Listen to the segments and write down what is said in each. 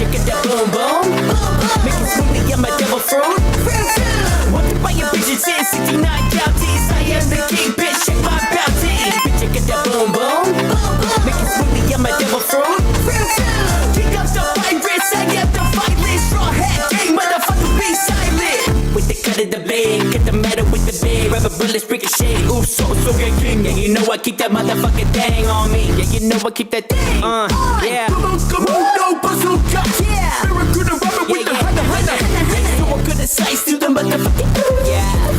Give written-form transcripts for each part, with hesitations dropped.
Check it out, boom boom. Make it smoothie, I'm a devil fruit. Walking by your bitches in 69 counties. I am the king, bitch, check my bounty. Check it out, boom boom. Make it smoothie, I'm a devil fruit. Kick up the pirates, I am the violent. Straw hat, gang, motherfucker, be silent. With the cut of the blade, get the metal with the big. Rubber bullets, ricochet. Ooh, so get king. Yeah, you know I keep that motherfucking thing on me. Yeah, you know I keep that thing. Yeah. Come on, no bazooka. Yeah. Barracuda rubber with the hunter. So I'm gonna slice through the motherfucking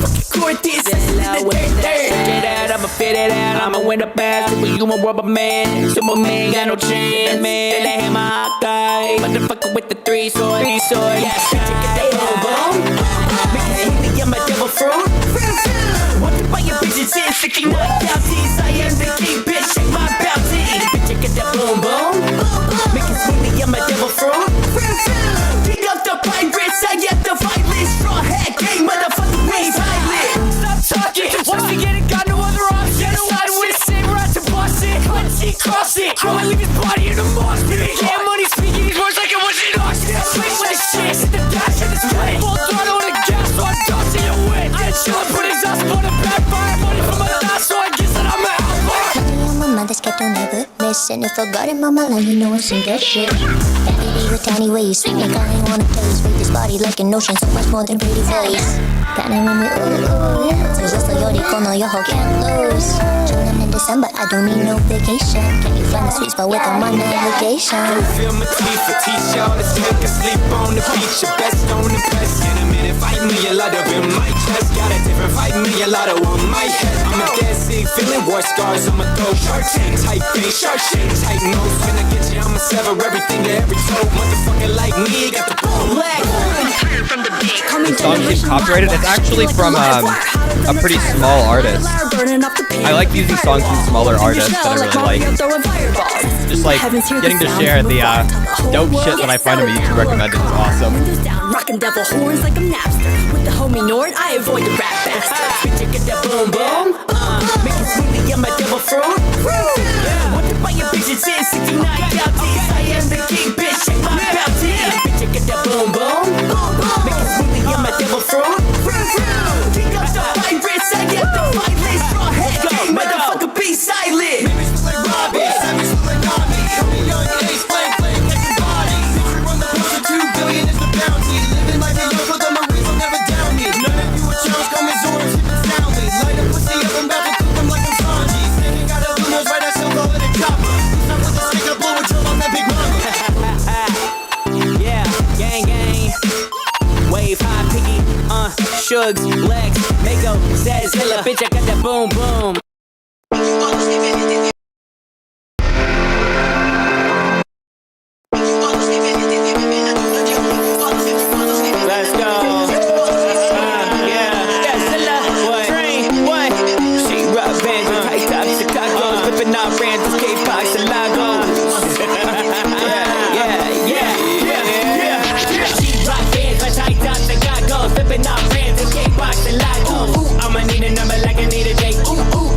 fucking Cortez. Check it out, I'ma fit it out. I'ma win the pass. You a rubber man. Superman got no chance, man. They let him a guy. Motherfucker with the three sword. Yeah, check it out, boom boom. Make it I'm a devil fruit. Walking by your bitches in 69 counties. I am the king, bitch, check my bounty. Check it out, boom boom. Make it smoothie, I'm a devil fruit. Pick up the pirates, I am the violent. Straw hat, gang, motherfucker, we silent. Stop talking, once again, it got no other option. Side with a saber out to Boston. Cleanse it, cross it. I might leave his body in the moss pit. Get money speaking these words like it was in Austin. Swing with the shit, hit the dash in this play. Full throttle on the gas, so I'm tossing your win. I'm chillin', put exhaust on a backfire. Money from my thoughts, so I guess that I'm an outlaw. My mother's kept on never missing. If I got it, mama, let you know it's some good shit. That baby with tiny waist, sweet make I ain't wanna taste. Make this body like an ocean, so much more than pretty face. Kinda make me ooh, yeah. So just like your no, your hoe can't lose. Chillin' in December, I don't need no vacation. Can you find the sweet spot with a money navigation? Feel my teeth for teach y'all to take a sleep on the beach. Your best on the best. In a minute, fight me a lot of in my chest. Got a different fight me a lot of on my head. I'm a dead sick, feeling war scars on my throat. Shark tank, tight face, shark shit, tight nose. When I get you, I'ma sever everything to every toe. Motherfucker like me, got the bone leg. The song is copyrighted. It's actually from a pretty small artist. I like using songs from smaller artists that I really like. Just like getting to share the dope shit that I find on YouTube recommended is awesome. Rockin' devil horns like I'm Napster. With the homie Nord, I avoid the rap bastard. Check it out, boom boom. Make it smoothie, I'm a devil fruit. Wanted by your bitches in 69 counties. I am the king, bitch, check my bounty. Check it out, boom boom. Make it smoothie, I'm a devil fruit. Kick up the pirates, I am the violent. Straw hat, gang, motherfucker, be silent. Maybe it's like Robbie, savage like Nami. Come young, ace, flame, catching bodies. Picture on the poster, 2 billion is the bounty. Living like a young, but the Marines will never down me. None of you are chums, call me Zora, sipping soundly. Light up pussy up, I'm about to cook them like I'm Sanji. Standing out of Luna's right, I still call it a chopper. Stop with the stick, I blow a drill on that big mama. Yeah, gang, gang. Wave high, piggy, Shugs, Lex, Mako, Zazilla, bitch, I got that boom, boom. Let's go. Yeah, Zilla, what? Train, what? She rock bands with tight tops, Chicago, flipping out brands, K-pop, Chicago. Flipping out brands and K-box and Lago. Ooh, I'ma need a number like I need a date. Ooh,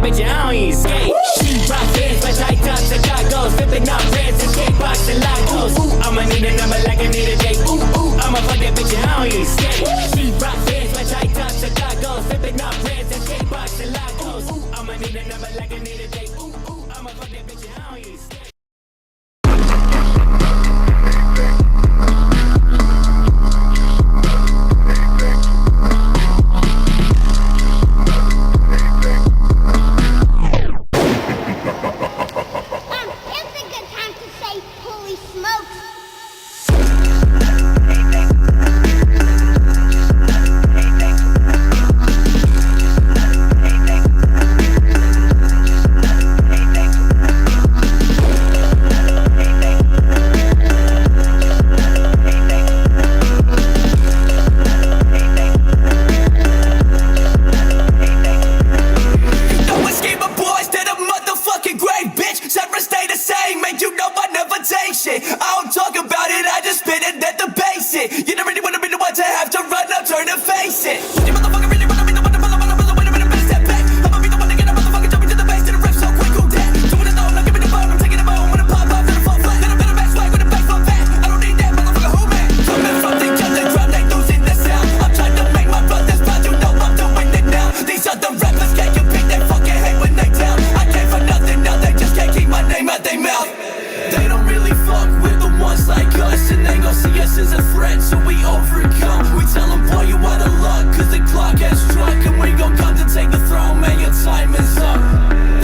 bitch, and I don't even skate. She rock bands, but tight tops and goggles, flipping up brands and skatebox and lagos. Ooh, I'ma need a number like I need a date. Ooh, I'ma fuck that bitch, and I don't even skate. She rock bands, but tight tops and goggles, flipping up brands and skatebox and lagos. Ooh, I'ma need a number like I need a date. Ooh, I'ma fuck that bitch, and I don't even skate. It's a good time to say, holy smokes. No escape, my boys, they're the motherfucking grave, bitch. Separate stay the same, man, you know I never take shit. I don't talk about it, I just spit it at the basic. You don't really wanna be the one to have to run up, turn and face it. You motherfucker really wanna be the one to pull up, wait a minute, better step back. I'ma be the one to get a motherfucker jumping to the base, to the riff so quick, who that? Doing it though, not giving a bone, I'm taking a bone, when I pop off, then I fall flat. Little bit of back swag with a bass on back. I don't need that motherfucker, who man? Coming from the underground, they losing the sound. I'm trying to make my brothers proud, you know I'm doing it now. These other rappers can't compete, they fucking hate when they down. I came for nothing, now they just can't keep my name out their mouth. They don't really fuck with the ones like us, and they gon' see us as a threat, so we overcome. We tell them, boy, you out of luck, cause the clock has struck, and we gon' come to take the throne, man, your time is up.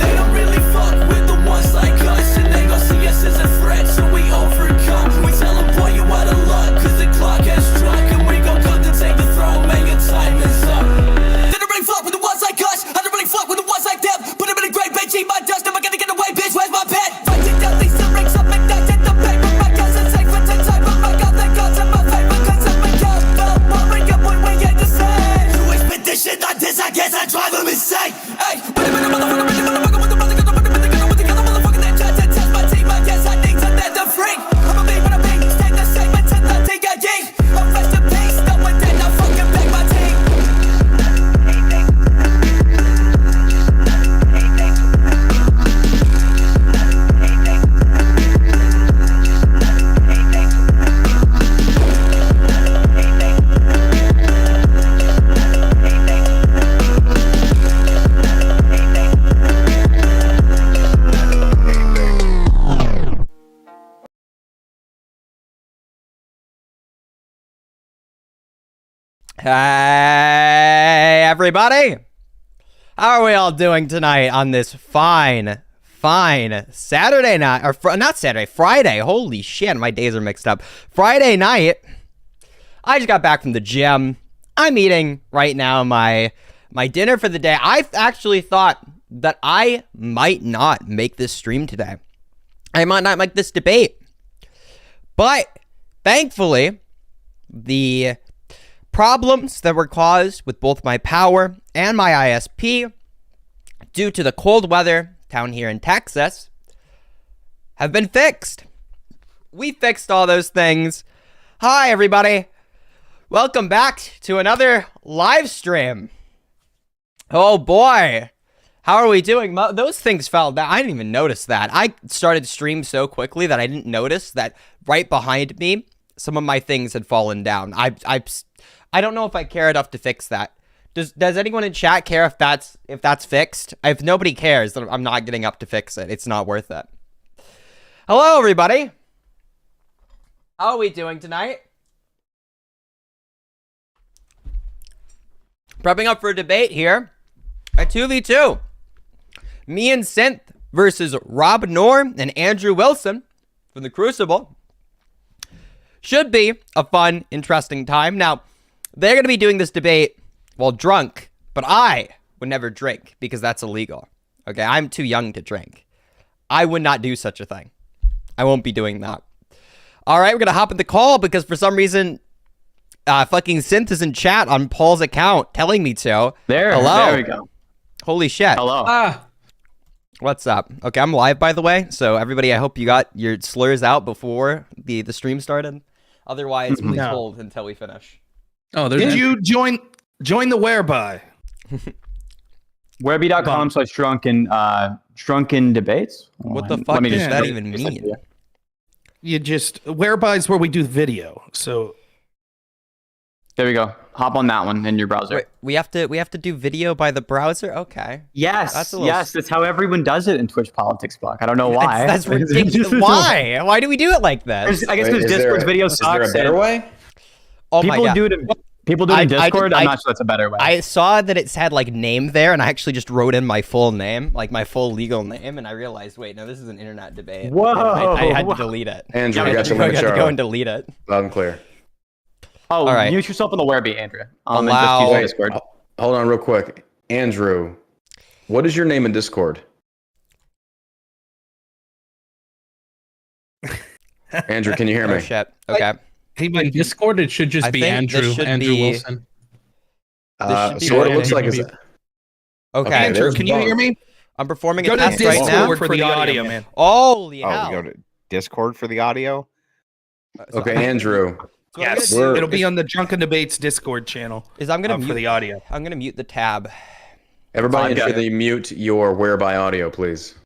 They don't really fuck with the ones like us, and they gon' see us as a threat, so we overcome. We tell them, boy, you out of luck, cause the clock has struck, and we gon' come to take the throne, man, your time is up. They don't really fuck with the ones like us, I don't really fuck with the ones like them. Put them in a great bitch, eat my dust, never gonna get away, bitch, where's my pen? Write it down, these lyrics up, make that hit the paper. My guns are safe for the time, but my God, the gods in my favor, cause I'm a gun. Warring up, we ain't the same. You ain't spit this shit like this, I guess I drive them insane. Hey, wait a minute, motherfucker, with the brother, get the together, motherfucker, that tries to test my team. I guess I need to let them free. I'ma be what I be, stay the same until the D.I.E. I'm rest in peace, knowing that I fucking back my team. Hey, everybody. How are we all doing tonight on this fine Saturday night? Or not Saturday, Friday. Holy shit, my days are mixed up. Friday night. I just got back from the gym. I'm eating right now my dinner for the day. I actually thought that I might not make this stream today. I might not make this debate. But thankfully, the problems that were caused with both my power and my ISP due to the cold weather down here in Texas have been fixed. We fixed all those things. Hi, everybody. Welcome back to another live stream. Oh, boy. How are we doing? Those things fell down. I didn't even notice that. I started stream so quickly that I didn't notice that right behind me, some of my things had fallen down. I don't know if I care enough to fix that. Does anyone in chat care if that's fixed? If nobody cares, then I'm not getting up to fix it. It's not worth it. Hello, everybody. How are we doing tonight? Prepping up for a debate here. A 2v2. Me and Synth versus Rob Norm and Andrew Wilson from the Crucible. Should be a fun, interesting time. Now, they're going to be doing this debate while drunk, but I would never drink because that's illegal. Okay, I'm too young to drink. I would not do such a thing. I won't be doing that. All right, we're going to hop in the call because for some reason, fucking Synth is in chat on Paul's account telling me to. Hello. There we go. Holy shit. Hello. What's up? Okay, I'm live, by the way. So everybody, I hope you got your slurs out before the stream started. Otherwise, please hold until we finish. Oh, did you join the whereby? Whereby.com/drunken debates. What the fuck does that even mean? You just whereby's where we do video. So there we go. Hop on that one in your browser. Wait, we have to do video by the browser. Okay. Yes, That's that's how everyone does it in Twitch Politics Block. I don't know why. That's ridiculous. Why? Why do we do it like this? I guess because Discord's video sucks. Is there a better way? Oh my God. People do it in Discord. I'm not sure that's a better way. I saw that it's had like name there, and I actually just wrote in my full name, like my full legal name, and I realized, wait, no, this is an internet debate. Whoa! I had to delete it. Andrew, I got you. I had to go and delete it. Loud and clear. Oh, all right. Mute yourself on the Whereby, Andrew. Allow. Just Discord. Hold on, real quick, Andrew. What is your name in Discord? Andrew, can you hear me? Oh shit. Okay. Hey, by Discord, it should just be Andrew. Andrew Wilson. So what it looks like is. Okay. Andrew, can you hear me? I'm performing Go a to test right now. Discord for the audio, man. Holy Oh, hell. we go to Discord for the audio? Okay, Andrew. So Yes, it'll be on the Drunken Debates Discord channel. I'm gonna for mute the audio. I'm gonna mute the tab. Everybody, ensure that you mute your Whereby audio, please.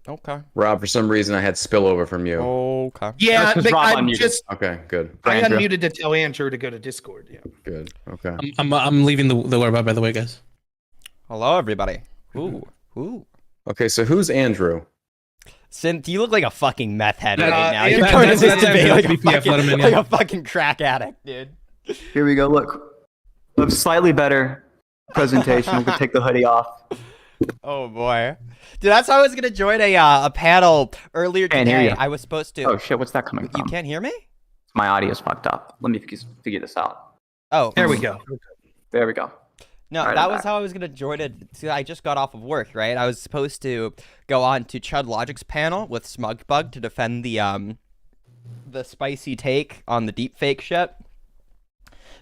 Okay. Rob, for some reason, I had spillover from you. Okay. Yeah, That's 'cause Rob I'm unmuted. just Okay, good. I Andrew. unmuted to tell Andrew to go to Discord. Yeah. Good. Okay. I'm leaving the whereby, by the way, guys. Hello, everybody. Ooh. Okay, so who's Andrew? Synth, you look like a fucking meth head That- right now. yeah, You're going to that's- this that's debate like, BPF, let him in, like yeah. a fucking crack addict, dude. Here we go. Look, a slightly better presentation. We can take the hoodie off. Oh boy, dude, that's how I was gonna join a panel earlier Can't hear today. you. I was supposed to. Oh shit, what's that coming from? You can't hear me? My audio's fucked up. Let me figure this out. Oh, There we go. There we go. No, All right, that I'm was back. how I was gonna join it. See, I just got off of work, right? I was supposed to go on to Chud Logic's panel with Smugbug to defend the spicy take on the deepfake shit.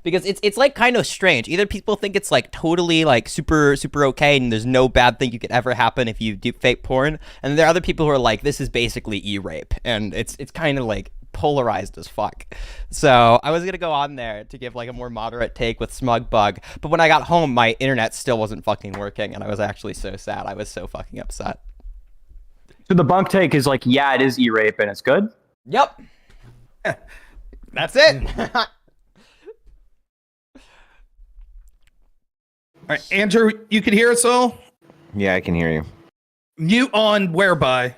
Because it's like kind of strange. Either people think it's like totally like super okay and there's no bad thing you could ever happen if you deepfake porn, and there are other people who are like, this is basically e-rape, and it's kind of like polarized as fuck. So I was gonna go on there to give like a more moderate take with Smugbug, but when I got home, my internet still wasn't fucking working, and I was actually so sad. I was so fucking upset. So the bunk take is like, yeah, it is e-rape and it's good. Yep. That's it. All right, Andrew, you can hear us all? Yeah, I can hear you. Mute on Whereby.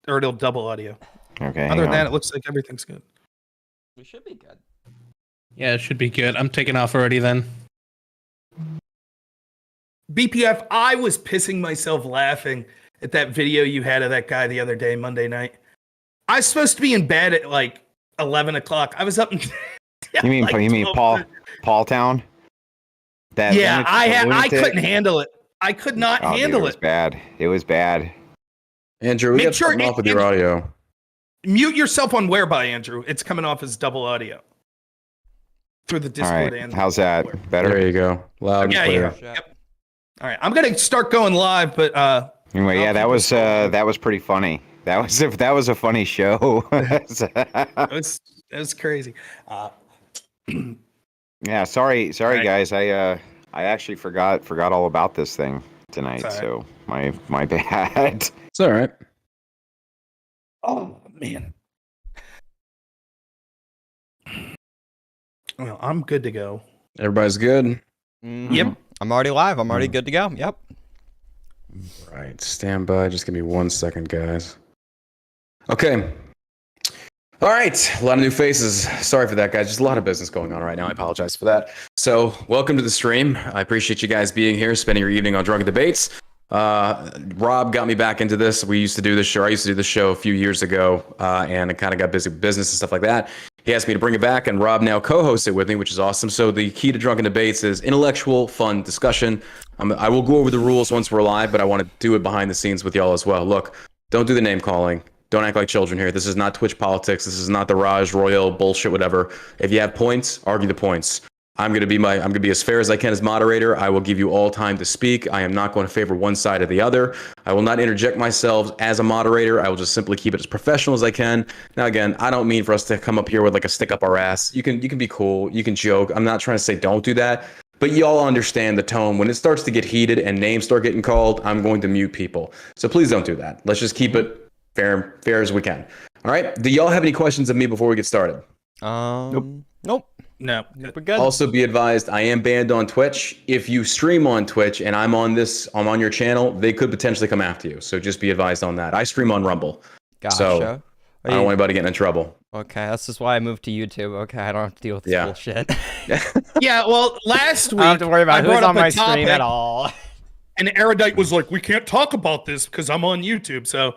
Or it'll double audio. Okay. Other than that, it looks like everything's good. We should be good. Yeah, it should be good. I'm taking off already then. BPF, I was pissing myself laughing at that video you had of that guy the other day, Monday night. I was supposed to be in bed at like 11 o'clock. I was up in You mean like Paul Town? That Yeah, I lunatic? couldn't handle it. I could not Oh, dude, handle it was it. bad. It was bad. Andrew, we Make got sure something off with your audio. Mute yourself on Whereby, Andrew. It's coming off as double audio. Through the All Discord right. and How's that? Better? There you go. Loud and Yeah, clear. yeah. Yep. All right. I'm gonna start going live, but Anyway, yeah, I'll that keep was pretty funny. That was a funny show. it was crazy. Yeah, sorry Right. guys. I actually forgot all about this thing tonight. It's So my bad. It's all right. Oh man. Well, I'm good to go. Everybody's good. Mhm. Yep. I'm already live. I'm already good to go. Yep. Right. Stand by. Just give me 1 second, guys. Okay. All right. A lot of new faces. Sorry for that, guys. Just a lot of business going on right now. I apologize for that. So, welcome to the stream. I appreciate you guys being here, spending your evening on Drunken Debates. Rob got me back into this. We used to do this show. I used to do this show a few years ago, and I kind of got busy with business and stuff like that. He asked me to bring it back, and Rob now co-hosts it with me, which is awesome. So the key to Drunken Debates is intellectual, fun discussion. I will go over the rules once we're live, but I want to do it behind the scenes with y'all as well. Look, don't do the name calling. Don't act like children here. This is not Twitch politics. This is not the Raj Royal bullshit, whatever. If you have points, argue the points. I'm gonna be as fair as I can as moderator. I will give you all time to speak. I am not going to favor one side or the other. I will not interject myself as a moderator. I will just simply keep it as professional as I can. Now, again, I don't mean for us to come up here with like a stick up our ass. You can be cool. You can joke. I'm not trying to say don't do that. But y'all understand the tone. When it starts to get heated and names start getting called, I'm going to mute people. So please don't do that. Let's just keep it fair as we can. All right. Do y'all have any questions of me before we get started? Nope. No, we're good. Also, be advised, I am banned on Twitch. If you stream on Twitch and I'm on your channel, they could potentially come after you. So just be advised on that. I stream on Rumble. Gotcha. So I don't want anybody getting in trouble. Okay, that's just why I moved to YouTube. Okay, I don't have to deal with this bullshit. Yeah, well, last week I don't have to worry about I who's brought on up my a stream topic, at all. and Erudite was like, "We can't talk about this because I'm on YouTube." So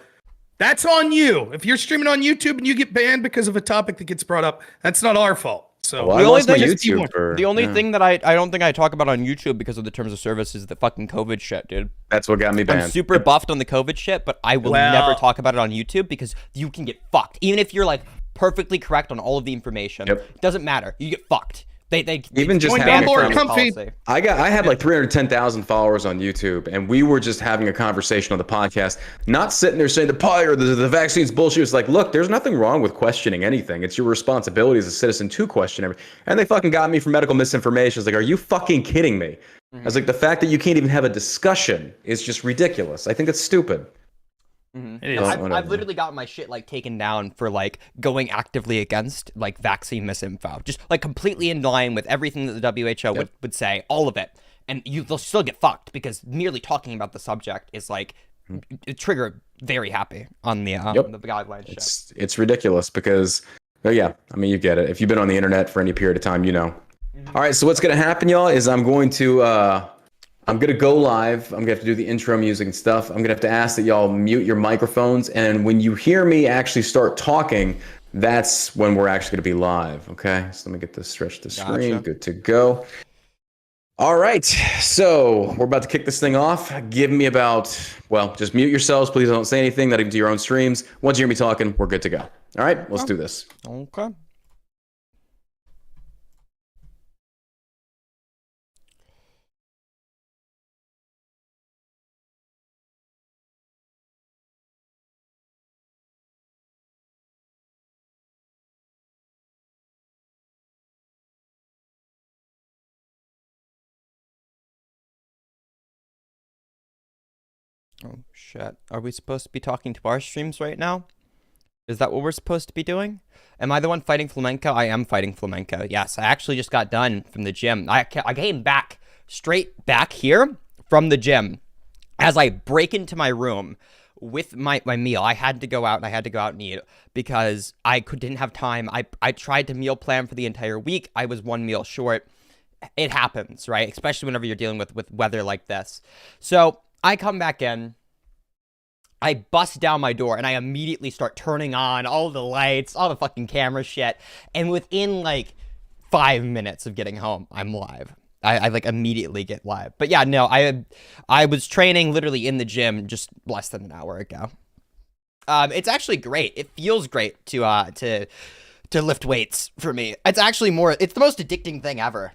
that's on you. If you're streaming on YouTube and you get banned because of a topic that gets brought up, that's not our fault. So Well, I lost my YouTube for- the only yeah. thing that I don't think I talk about on YouTube because of the terms of service is the fucking COVID shit, dude. That's what got me banned. I'm super buffed on the COVID shit, but I will never talk about it on YouTube because you can get fucked. Even if you're like perfectly correct on all of the information, it doesn't matter. You get fucked. They even just join having Bandlord a Comfy. I had like 310,000 followers on YouTube, and we were just having a conversation on the podcast, not sitting there saying the vaccine's bullshit. It's like, look, there's nothing wrong with questioning anything. It's your responsibility as a citizen to question everything. And they fucking got me for medical misinformation. It's like, are you fucking kidding me? I was like, the fact that you can't even have a discussion is just ridiculous. I think it's stupid. It is. I've literally gotten my shit like taken down for like going actively against like vaccine misinfo, just like completely in line with everything that the WHO would say, all of it, and they'll still get fucked because merely talking about the subject is like it trigger very happy on the guidelines. It's ridiculous because, I mean, you get it. If you've been on the internet for any period of time, you know. All right, so what's gonna happen, y'all, is I'm going to go live. I'm gonna have to do the intro music and stuff. I'm gonna have to ask that y'all mute your microphones, and when you hear me actually start talking, that's when we're actually gonna be live. Okay, so let me get this stretched to screen. Gotcha. Good to go. All right, so we're about to kick this thing off. Give me just mute yourselves. Please don't say anything, not even to your own streams. Once you hear me talking, we're good to go. All right, let's do this. Okay. Oh shit. Are we supposed to be talking to our streams right now? Is that what we're supposed to be doing? Am I the one fighting flamenco? I am fighting flamenco. Yes, I actually just got done from the gym. I came straight back here from the gym. As I break into my room with my meal, I had to go out and eat because I didn't have time. I tried to meal plan for the entire week. I was one meal short. It happens, right? Especially whenever you're dealing with weather like this. So I come back in, I bust down my door, and I immediately start turning on all the lights, all the fucking camera shit, and within like 5 minutes of getting home, I'm live. I like immediately get live. But yeah, no, I was training literally in the gym just less than an hour ago. It's actually great. It feels great to lift weights for me. It's the most addicting thing ever.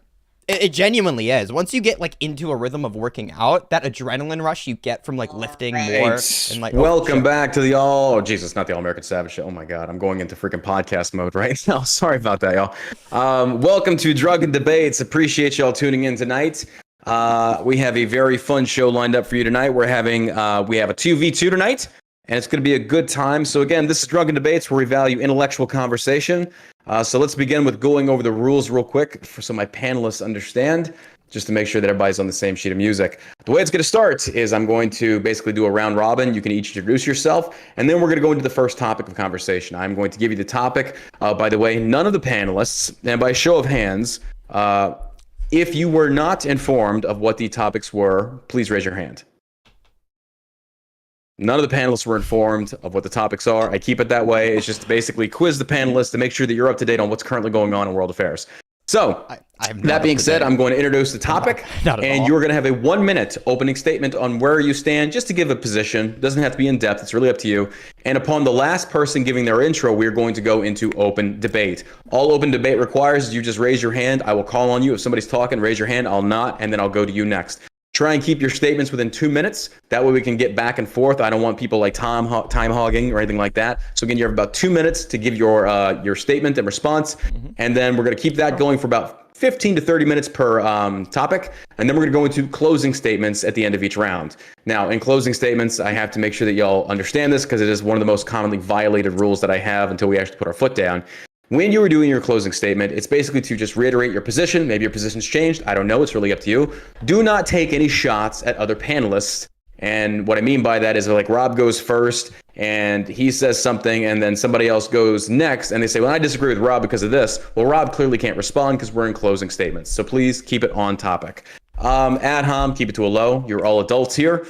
It genuinely is. Once you get like into a rhythm of working out, that adrenaline rush you get from like lifting more and like welcome back to the not the All American Savage Show. Oh my god, I'm going into freaking podcast mode right now. Sorry about that, y'all. Welcome to Drug and Debates. Appreciate y'all tuning in tonight. We have a very fun show lined up for you tonight. We have a 2v2 tonight, and it's going to be a good time. So again, this is Drug and Debates, where we value intellectual conversation. So let's begin with going over the rules real quick so my panelists understand, just to make sure that everybody's on the same sheet of music. The way it's going to start is I'm going to basically do a round robin. You can each introduce yourself, and then we're going to go into the first topic of conversation. I'm going to give you the topic. By the way, none of the panelists, and by show of hands, if you were not informed of what the topics were, please raise your hand. None of the panelists were informed of what the topics are. I keep it that way. It's just to basically quiz the panelists to make sure that you're up to date on what's currently going on in world affairs. So, that being said, I'm going to introduce the topic, and you're going to have a 1-minute opening statement on where you stand, just to give a position. It doesn't have to be in depth. It's really up to you. And upon the last person giving their intro, we're going to go into open debate. All open debate requires is you just raise your hand. I will call on you. If somebody's talking, raise your hand. I'll not, and then I'll go to you next. Try and keep your statements within 2 minutes. That way we can get back and forth. I don't want people like time hogging or anything like that. So again, you have about 2 minutes to give your statement and response. And then we're going to keep that going for about 15 to 30 minutes per topic, and then we're going to go into closing statements at the end of each round. Now, in closing statements, I have to make sure that y'all understand this because it is one of the most commonly violated rules that I have until we actually put our foot down. When you are doing your closing statement, it's basically to just reiterate your position. Maybe your position's changed. I don't know. It's really up to you. Do not take any shots at other panelists. And what I mean by that is like Rob goes first and he says something and then somebody else goes next and they say, well, I disagree with Rob because of this. Well, Rob clearly can't respond because we're in closing statements. So please keep it on topic. Ad hom, keep it to a low. You're all adults here.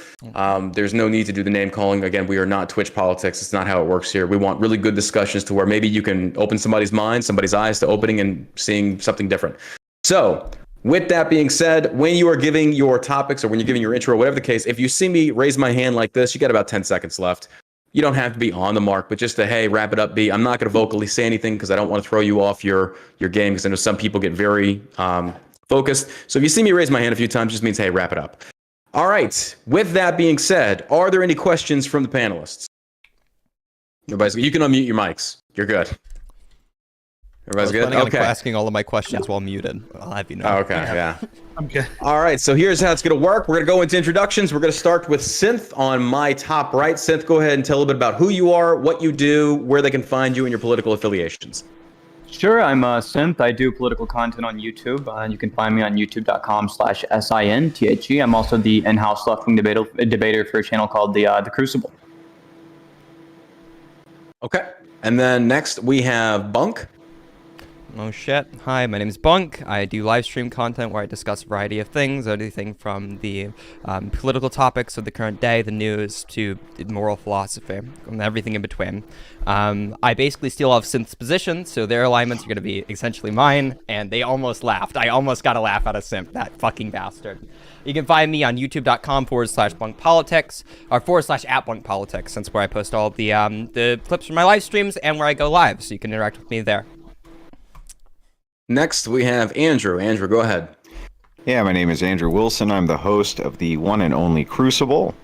There's no need to do the name calling. Again, we are not Twitch politics. It's not how it works here. We want really good discussions to where maybe you can open somebody's mind, somebody's eyes to opening and seeing something different. So with that being said, when you are giving your topics or when you're giving your intro, whatever the case, if you see me raise my hand like this, you got about 10 seconds left. You don't have to be on the mark, but just to, hey, wrap it up, B. I'm not going to vocally say anything because I don't want to throw you off your game because I know some people get very focused. So if you see me raise my hand a few times, just means, hey, wrap it up. All right. With that being said, are there any questions from the panelists? Everybody's, you can unmute your mics. You're good. Everybody's good? Okay. Asking all of my questions while muted. I'll have you know. Okay, yeah. I'm good. All right, so here's how it's going to work. We're going to go into introductions. We're going to start with Synth on my top right. Synth, go ahead and tell a little bit about who you are, what you do, where they can find you, and your political affiliations. Sure, I'm Synth. I do political content on YouTube. You can find me on youtube.com/SINTHE. I'm also the in-house left-wing debater for a channel called The Crucible. Okay, and then next we have Bunk. Oh shit. Hi, my name is Bunk. I do live stream content where I discuss a variety of things, anything from the political topics of the current day, the news, to moral philosophy, and everything in between. I basically steal off Synth's position, so their alignments are going to be essentially mine, and they almost laughed. I almost got a laugh out of Synth, that fucking bastard. You can find me on youtube.com/bunkpolitics, or /@bunkpolitics, since where I post all of the clips from my live streams and where I go live, so you can interact with me there. Next, we have Andrew. Andrew, go ahead. Yeah, my name is Andrew Wilson. I'm the host of the one and only Crucible.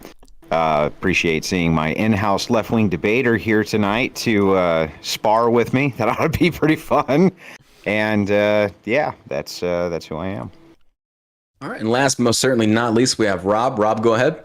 Appreciate seeing my in-house left-wing debater here tonight to spar with me. That ought to be pretty fun. And yeah, that's who I am. All right, and last but most certainly not least, we have Rob. Rob, go ahead.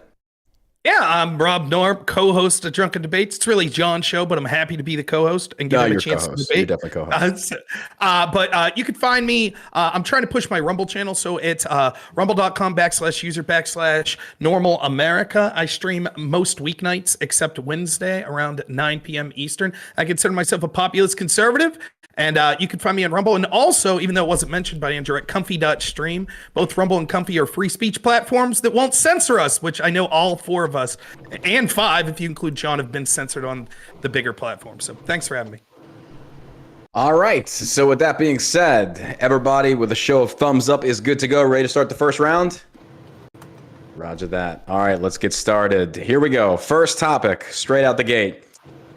Yeah, I'm Rob Norm, co-host of Drunken Debates. It's really John's show, but I'm happy to be the co-host and give him a chance to debate. You're definitely co-host. But you can find me. I'm trying to push my Rumble channel, so it's rumble.com/user/normal America. I stream most weeknights except Wednesday around 9 p.m. Eastern. I consider myself a populist conservative. And you can find me on Rumble. And also, even though it wasn't mentioned by Andrew, at comfy.stream. Both Rumble and Comfy are free speech platforms that won't censor us, which I know all four of us, and five, if you include John, have been censored on the bigger platform. So thanks for having me. All right. So with that being said, everybody with a show of thumbs up is good to go. Ready to start the first round? Roger that. All right, let's get started. Here we go. First topic, straight out the gate.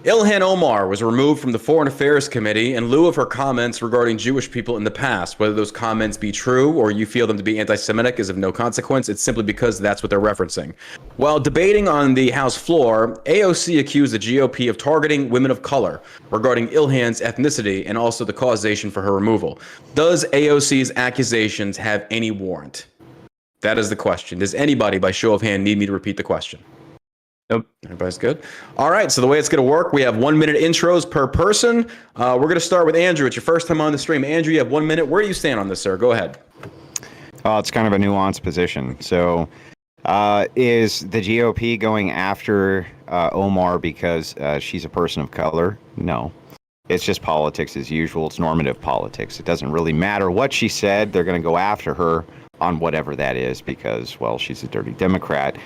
Ilhan Omar was removed from the Foreign Affairs Committee in lieu of her comments regarding Jewish people in the past. Whether those comments be true or you feel them to be anti-Semitic is of no consequence. It's simply because that's what they're referencing. While debating on the House floor, AOC accused the GOP of targeting women of color regarding Ilhan's ethnicity and also the causation for her removal. Does AOC's accusations have any warrant? That is the question. Does anybody, by show of hand, need me to repeat the question? Nope. Everybody's good? All right, so the way it's going to work, we have 1 minute intros per person. We're going to start with Andrew. It's your first time on the stream. Andrew, you have 1 minute. Where do you stand on this, sir? Go ahead. It's kind of a nuanced position. So is the GOP going after Omar because she's a person of color? No. It's just politics as usual. It's normative politics. It doesn't really matter what she said. They're going to go after her on whatever that is because, well, she's a dirty Democrat.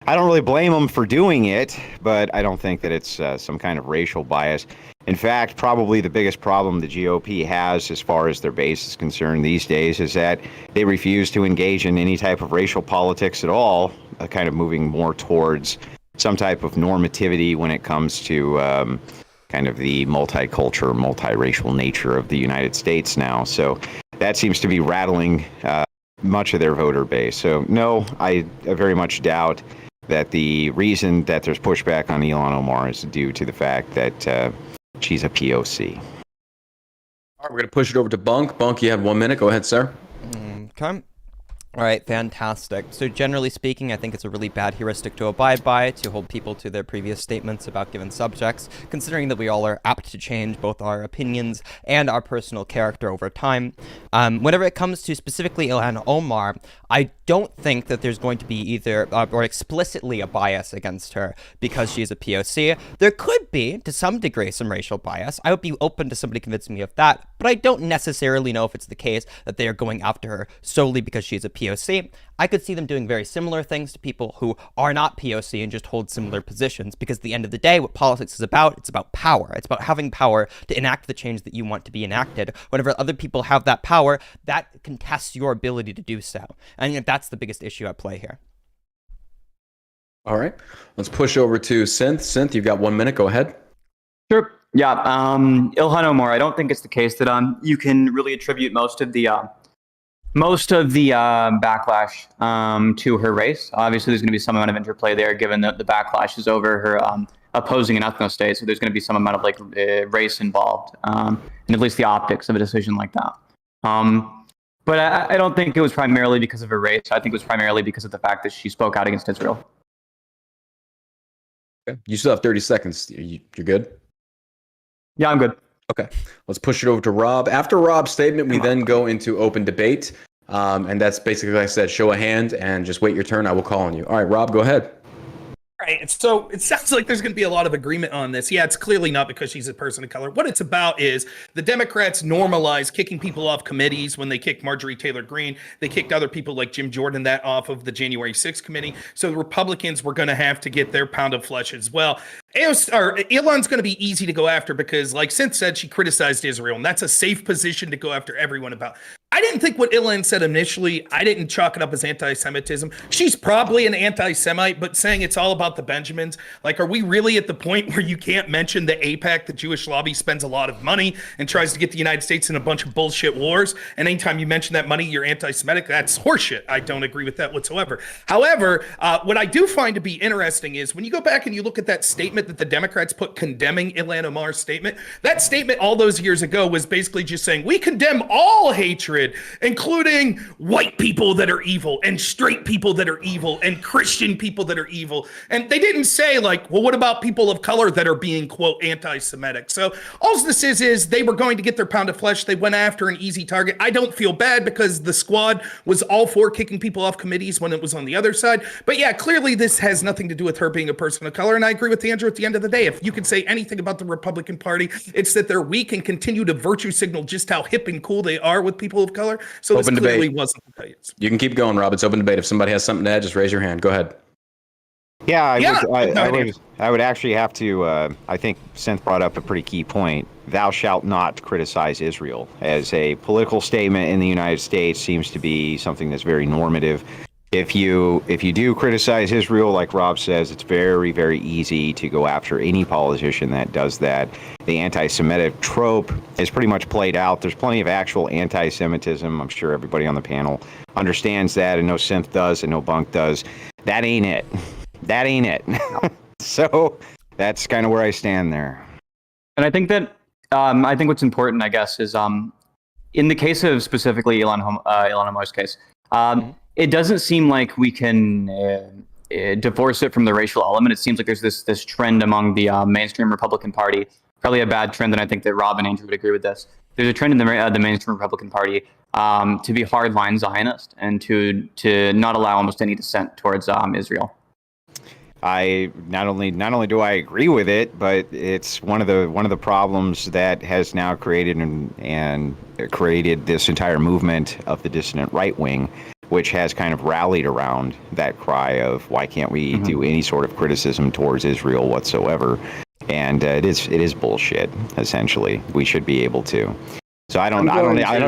I don't really blame them for doing it, but I don't think that it's some kind of racial bias. In fact, probably the biggest problem the GOP has as far as their base is concerned these days is that they refuse to engage in any type of racial politics at all, kind of moving more towards some type of normativity when it comes to kind of the multicultural, multiracial nature of the United States now. So that seems to be rattling much of their voter base. So no, I very much doubt that the reason that there's pushback on Ilhan Omar is due to the fact that she's a POC. All right, we're going to push it over to Bunk. Bunk, you have 1 minute. Go ahead, sir. Okay. All right, fantastic. So generally speaking, I think it's a really bad heuristic to abide by, to hold people to their previous statements about given subjects, considering that we all are apt to change both our opinions and our personal character over time. Whenever it comes to specifically Ilhan Omar, I don't think that there's going to be either, or explicitly a bias against her because she is a POC. There could be, to some degree, some racial bias. I would be open to somebody convincing me of that, but I don't necessarily know if it's the case that they are going after her solely because she's a POC. I could see them doing very similar things to people who are not POC and just hold similar positions, because at the end of the day, what politics is about, it's about power. It's about having power to enact the change that you want to be enacted. Whenever other people have that power, that contests your ability to do so. And I think that's the biggest issue at play here. All right, let's push over to Synth. Synth, you've got 1 minute. Go ahead. Sure. Yeah. Ilhan Omar, I don't think it's the case that you can really attribute most of the backlash to her race. Obviously, there's going to be some amount of interplay there, given that the backlash is over her opposing an ethno-state. So there's going to be some amount of race involved, and at least the optics of a decision like that. But I don't think it was primarily because of her race. I think it was primarily because of the fact that she spoke out against Israel. Okay. You still have 30 seconds. You're good? Yeah, I'm good. Okay, let's push it over to Rob. After Rob's statement, we then go into open debate. And that's basically, like I said, show a hand and just wait your turn. I will call on you. All right, Rob, go ahead. Right. So it sounds like there's going to be a lot of agreement on this. Yeah, it's clearly not because she's a person of color. What it's about is the Democrats normalize kicking people off committees. When they kicked Marjorie Taylor Greene, they kicked other people like Jim Jordan that off of the January 6th committee. So the Republicans were going to have to get their pound of flesh as well. Elon's going to be easy to go after because, like Synth said, she criticized Israel, and that's a safe position to go after everyone about. I didn't think what Ilhan said initially, I didn't chalk it up as anti-Semitism. She's probably an anti-Semite, but saying it's all about the Benjamins. Like, are we really at the point where you can't mention the AIPAC, the Jewish lobby, spends a lot of money and tries to get the United States in a bunch of bullshit wars? And anytime you mention that money, you're anti-Semitic. That's horseshit. I don't agree with that whatsoever. However, what I do find to be interesting is when you go back and you look at that statement that the Democrats put condemning Ilhan Omar's statement, that statement all those years ago was basically just saying, we condemn all hatred, including white people that are evil and straight people that are evil and Christian people that are evil. And they didn't say like, well, what about people of color that are being, quote, anti-Semitic? So all this is they were going to get their pound of flesh. They went after an easy target. I don't feel bad because the squad was all for kicking people off committees when it was on the other side. But yeah, clearly this has nothing to do with her being a person of color. And I agree with Andrew at the end of the day. If you could say anything about the Republican Party, it's that they're weak and continue to virtue signal just how hip and cool they are with people of color. So open this clearly debate. Wasn't the case. You can keep going, Rob. It's open debate. If somebody has something to add, just raise your hand. Go ahead. Yeah, I would actually have to. I think Synth brought up a pretty key point. Thou shalt not criticize Israel as a political statement in the United States seems to be something that's very normative. If you do criticize Israel, like Rob says, it's very, very easy to go after any politician that does that. The anti-Semitic trope is pretty much played out. There's plenty of actual anti-Semitism. I'm sure everybody on the panel understands that, and no Synth does, and no Bunk does. That ain't it. That ain't it. So that's kind of where I stand there. And I think that what's important, I guess, is in the case of specifically Ilhan Omar's case, it doesn't seem like we can divorce it from the racial element. It seems like there's this trend among the mainstream Republican Party, probably a bad trend, and I think that Rob and Andrew would agree with this. There's a trend in the mainstream Republican Party to be hardline Zionist and to not allow almost any dissent towards Israel. I not only do I agree with it, but it's one of the problems that has now created and created this entire movement of the dissident right wing, which has kind of rallied around that cry of why can't we do any sort of criticism towards Israel whatsoever? And it is bullshit. Essentially, we should be able to. So I don't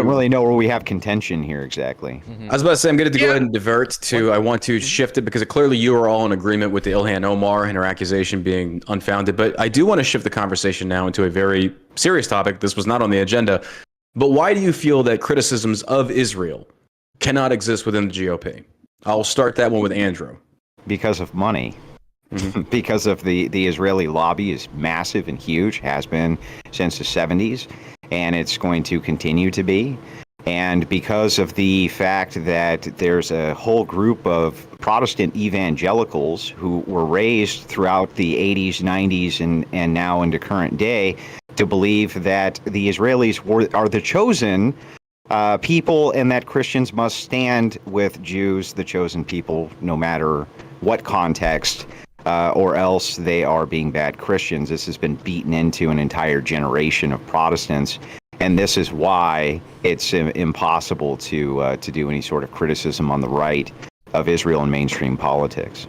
really know where we have contention here exactly. I was about to say I'm going to go ahead and divert to. I want to shift it because clearly you are all in agreement with the Ilhan Omar and her accusation being unfounded. But I do want to shift the conversation now into a very serious topic. This was not on the agenda. But why do you feel that criticisms of Israel cannot exist within the GOP? I'll start that one with Andrew. Because of money. Because of the Israeli lobby is massive and huge, has been since the 70s, and it's going to continue to be. And because of the fact that there's a whole group of Protestant evangelicals who were raised throughout the 80s, 90s, and now into current day to believe that the Israelis are the chosen people and that Christians must stand with Jews, the chosen people, no matter what context, or else they are being bad Christians. This has been beaten into an entire generation of Protestants. And this is why it's impossible to do any sort of criticism on the right of Israel in mainstream politics.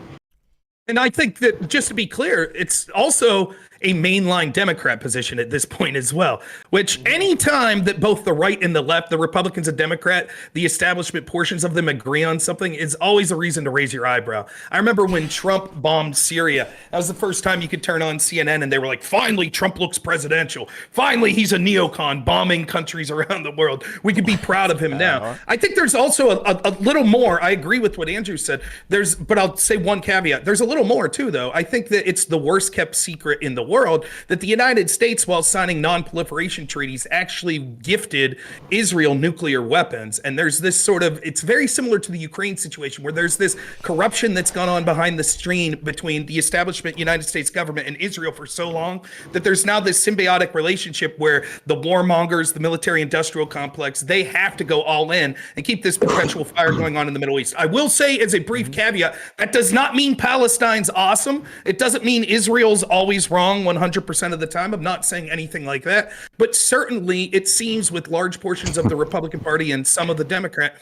And I think that, just to be clear, it's also a mainline Democrat position at this point as well, which any time that both the right and the left, the Republicans and Democrat, the establishment portions of them agree on something is always a reason to raise your eyebrow. I remember when Trump bombed Syria, that was the first time you could turn on CNN and they were like, finally, Trump looks presidential. Finally, he's a neocon bombing countries around the world. We could be proud of him now. I think there's also a little more. I agree with what Andrew said. But I'll say one caveat. There's a little more too, though. I think that it's the worst kept secret in the world that the United States, while signing non-proliferation treaties, actually gifted Israel nuclear weapons. And there's this sort of, it's very similar to the Ukraine situation where there's this corruption that's gone on behind the screen between the establishment United States government and Israel for so long that there's now this symbiotic relationship where the warmongers, the military industrial complex, they have to go all in and keep this perpetual fire going on in the Middle East. I will say, as a brief caveat, that does not mean Palestine's awesome. It doesn't mean Israel's always wrong 100% of the time. I'm not saying anything like that. But certainly it seems with large portions of the Republican Party and some of the Democrat,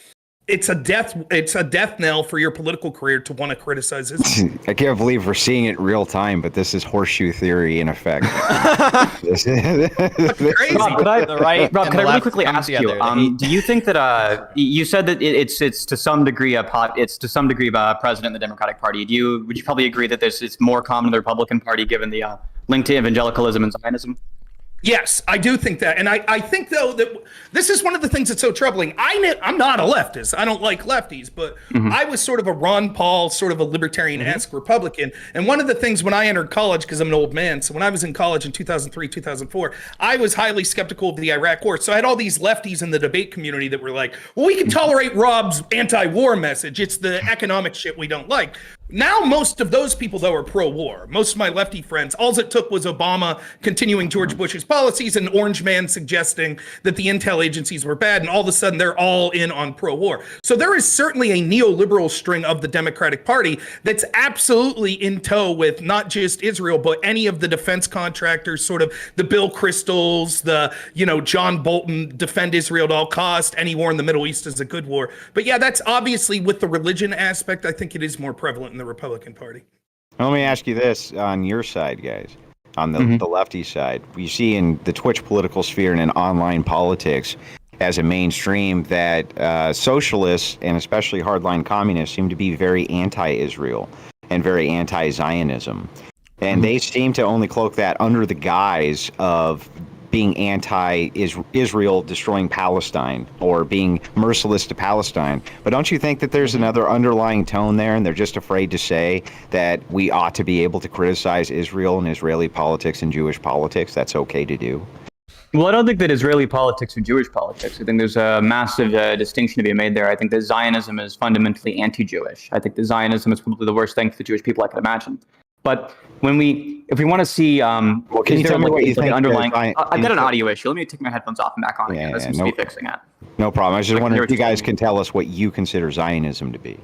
it's a death knell for your political career to want to criticize Israel. I can't believe we're seeing it real time, but this is horseshoe theory in effect. Crazy. Rob, could I really quickly ask you? Do you think that you said that it's to some degree a president in the Democratic Party? Would you probably agree that it's more common in the Republican Party given the link to evangelicalism and Zionism? Yes, I do think that. And I think, though, that this is one of the things that's so troubling. I'm not a leftist. I don't like lefties, but I was sort of a Ron Paul, sort of a libertarian-esque Republican. And one of the things when I entered college, because I'm an old man, so when I was in college in 2003, 2004, I was highly skeptical of the Iraq war. So I had all these lefties in the debate community that were like, well, we can tolerate Rob's anti-war message. It's the economic shit we don't like. Now, most of those people, though, are pro-war. Most of my lefty friends, all it took was Obama continuing George Bush's policies and Orange Man suggesting that the intel agencies were bad, and all of a sudden they're all in on pro-war. So there is certainly a neoliberal string of the Democratic Party that's absolutely in tow with not just Israel, but any of the defense contractors, sort of the Bill Kristols, the, John Bolton, defend Israel at all costs. Any war in the Middle East is a good war. But yeah, that's obviously with the religion aspect, I think it is more prevalent in the Republican Party. Let me ask you this on your side, guys, on the lefty side. We see in the Twitch political sphere and in online politics as a mainstream that socialists and especially hardline communists seem to be very anti-Israel and very anti-Zionism. And they seem to only cloak that under the guise of being anti-Israel, destroying Palestine, or being merciless to Palestine. But don't you think that there's another underlying tone there, and they're just afraid to say that we ought to be able to criticize Israel and Israeli politics and Jewish politics? That's okay to do. Well, I don't think that Israeli politics are Jewish politics. I think there's a massive distinction to be made there. I think that Zionism is fundamentally anti-Jewish. I think that Zionism is probably the worst thing for the Jewish people I can imagine. But if we want to see, can you tell me what you think? Underlying, I've got an audio issue. Let me take my headphones off and back on again. That seems to be fixing it. No problem. I was just wondering if you guys can tell us what you consider Zionism to be.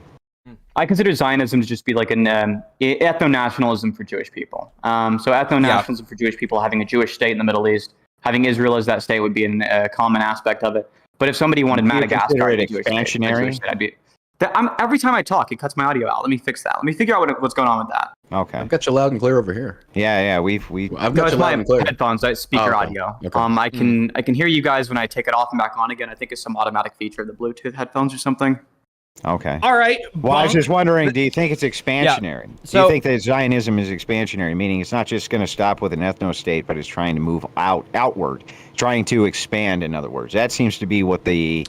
I consider Zionism to just be like an ethno-nationalism for Jewish people. So ethno-nationalism for Jewish people, having a Jewish state in the Middle East, having Israel as that state would be a common aspect of it. But if somebody wanted Madagascar, expansionary, every time I talk, it cuts my audio out. Let me fix that. Let me figure out what's going on with that. Okay. I've got you loud and clear over here. Yeah. I've got you loud and clear. Headphones, speaker audio. Okay. I can hear you guys when I take it off and back on again. I think it's some automatic feature of the Bluetooth headphones or something. Okay. All right. Well, I was just wondering, do you think it's expansionary? Do you think that Zionism is expansionary, meaning it's not just going to stop with an ethno-state, but it's trying to move outward, trying to expand, in other words? That seems to be what the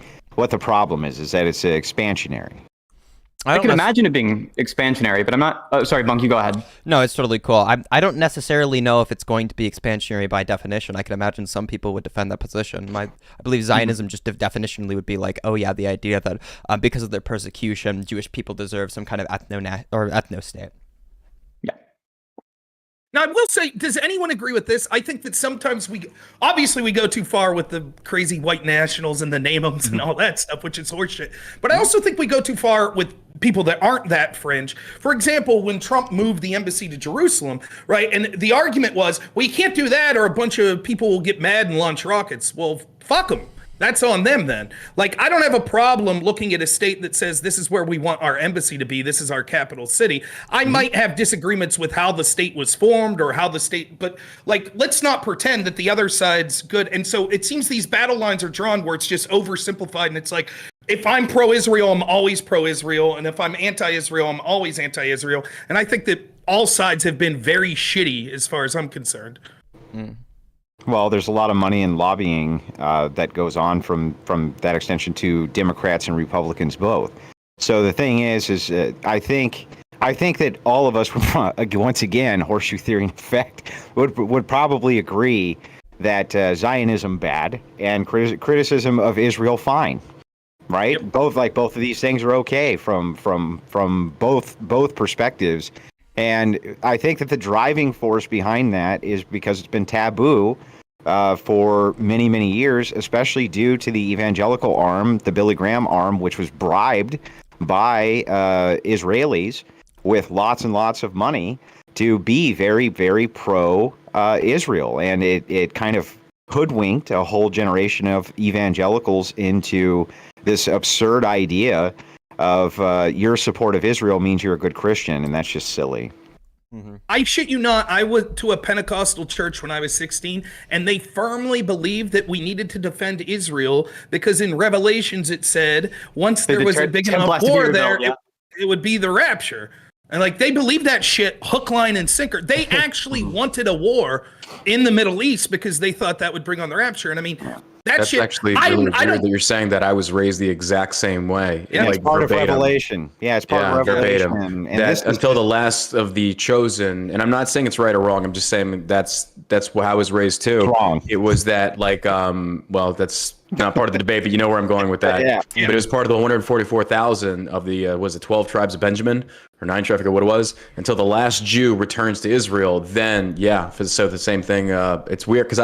problem is that it's expansionary. I can imagine it being expansionary, but I'm not. Oh, sorry, Bunk, you go ahead. No, it's totally cool. I don't necessarily know if it's going to be expansionary by definition. I can imagine some people would defend that position. I believe Zionism just definitionally would be like, oh yeah, the idea that because of their persecution, Jewish people deserve some kind of ethno state. Now, I will say, does anyone agree with this? I think that sometimes we go too far with the crazy white nationals and the name-ems and all that stuff, which is horseshit. But I also think we go too far with people that aren't that fringe. For example, when Trump moved the embassy to Jerusalem, right? And the argument was, well, you can't do that or a bunch of people will get mad and launch rockets. Well, fuck them. That's on them then. Like, I don't have a problem looking at a state that says this is where we want our embassy to be. This is our capital city. I might have disagreements with how the state was formed or how the state, but like, let's not pretend that the other side's good. And so it seems these battle lines are drawn where it's just oversimplified. And it's like, if I'm pro-Israel, I'm always pro-Israel. And if I'm anti-Israel, I'm always anti-Israel. And I think that all sides have been very shitty as far as I'm concerned. Well, there's a lot of money in lobbying that goes on from that extension to Democrats and Republicans both. So the thing is I think that all of us, once again, horseshoe theory in effect, would probably agree that Zionism bad and criticism of Israel fine, right? Yep. Both of these things are okay from both perspectives. And I think that the driving force behind that is because it's been taboo for many, many years, especially due to the evangelical arm, the Billy Graham arm, which was bribed by Israelis with lots and lots of money to be very, very pro-Israel. And it kind of hoodwinked a whole generation of evangelicals into this absurd idea of your support of Israel means you're a good Christian, and that's just silly. I shit you not, I went to a Pentecostal church when I was 16, and they firmly believed that we needed to defend Israel because in Revelations it said once there was a big enough war there, it would be the rapture. And like they believed that shit hook, line, and sinker. They actually wanted a war in the Middle East because they thought that would bring on the rapture. And I mean, that's shit, actually really weird that you're saying that I was raised the exact same way. Yeah, like, it's part verbatim. Of Revelation. Yeah, it's part of Revelation. Verbatim. And that until the last of the chosen, and I'm not saying it's right or wrong. I'm just saying that's how I was raised too. Wrong. It was that like well, that's not part of the debate, but you know where I'm going with that. Yeah. But it was part of the 144,000 of the was it 12 tribes of Benjamin or 9 tribes, I forget what it was, until the last Jew returns to Israel. Then so the same thing. It's weird because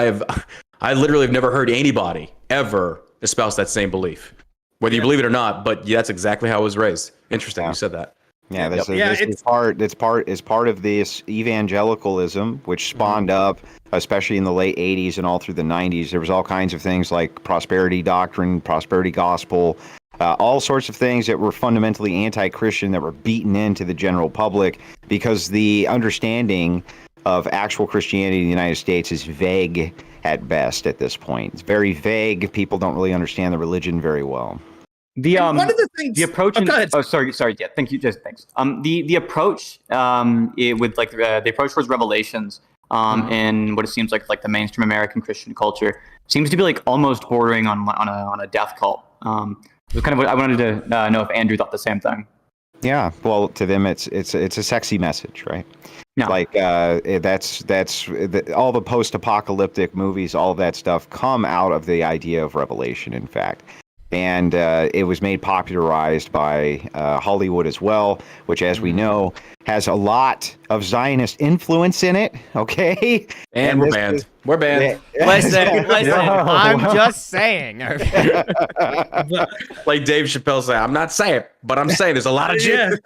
I literally have never heard anybody ever espouse that same belief, whether you believe it or not. But that's exactly how I was raised. Interesting, you said that. Yeah, this is part of this evangelicalism, which spawned up, especially in the late 80s and all through the 90s. There was all kinds of things like prosperity doctrine, prosperity gospel, all sorts of things that were fundamentally anti-Christian that were beaten into the general public because the understanding of actual Christianity in the United States is vague at best at this point. It's very vague. People don't really understand the religion very well. One of the things, the approach. Sorry. Yeah, thank you. Just thanks. The approach with like the approach towards Revelations in what it seems like the mainstream American Christian culture seems to be like almost bordering on a death cult. It was kind of what I wanted to know if Andrew thought the same thing. Yeah, well, to them it's a sexy message, right? No. Like that's all the post-apocalyptic movies, all of that stuff come out of the idea of Revelation, in fact. And it was made popularized by Hollywood as well, which, as we know, has a lot of Zionist influence in it. Okay, and we're banned. We're banned. Listen. I'm just saying. Like Dave Chappelle said, I'm not saying, but I'm saying there's a lot of Jews.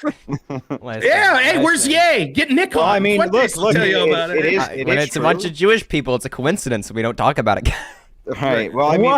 Hey, where's Ye? Get Nick on. Well, I mean, look. Tell you about it. When it's true. A bunch of Jewish people, it's a coincidence. We don't talk about it. Right. Well, I mean,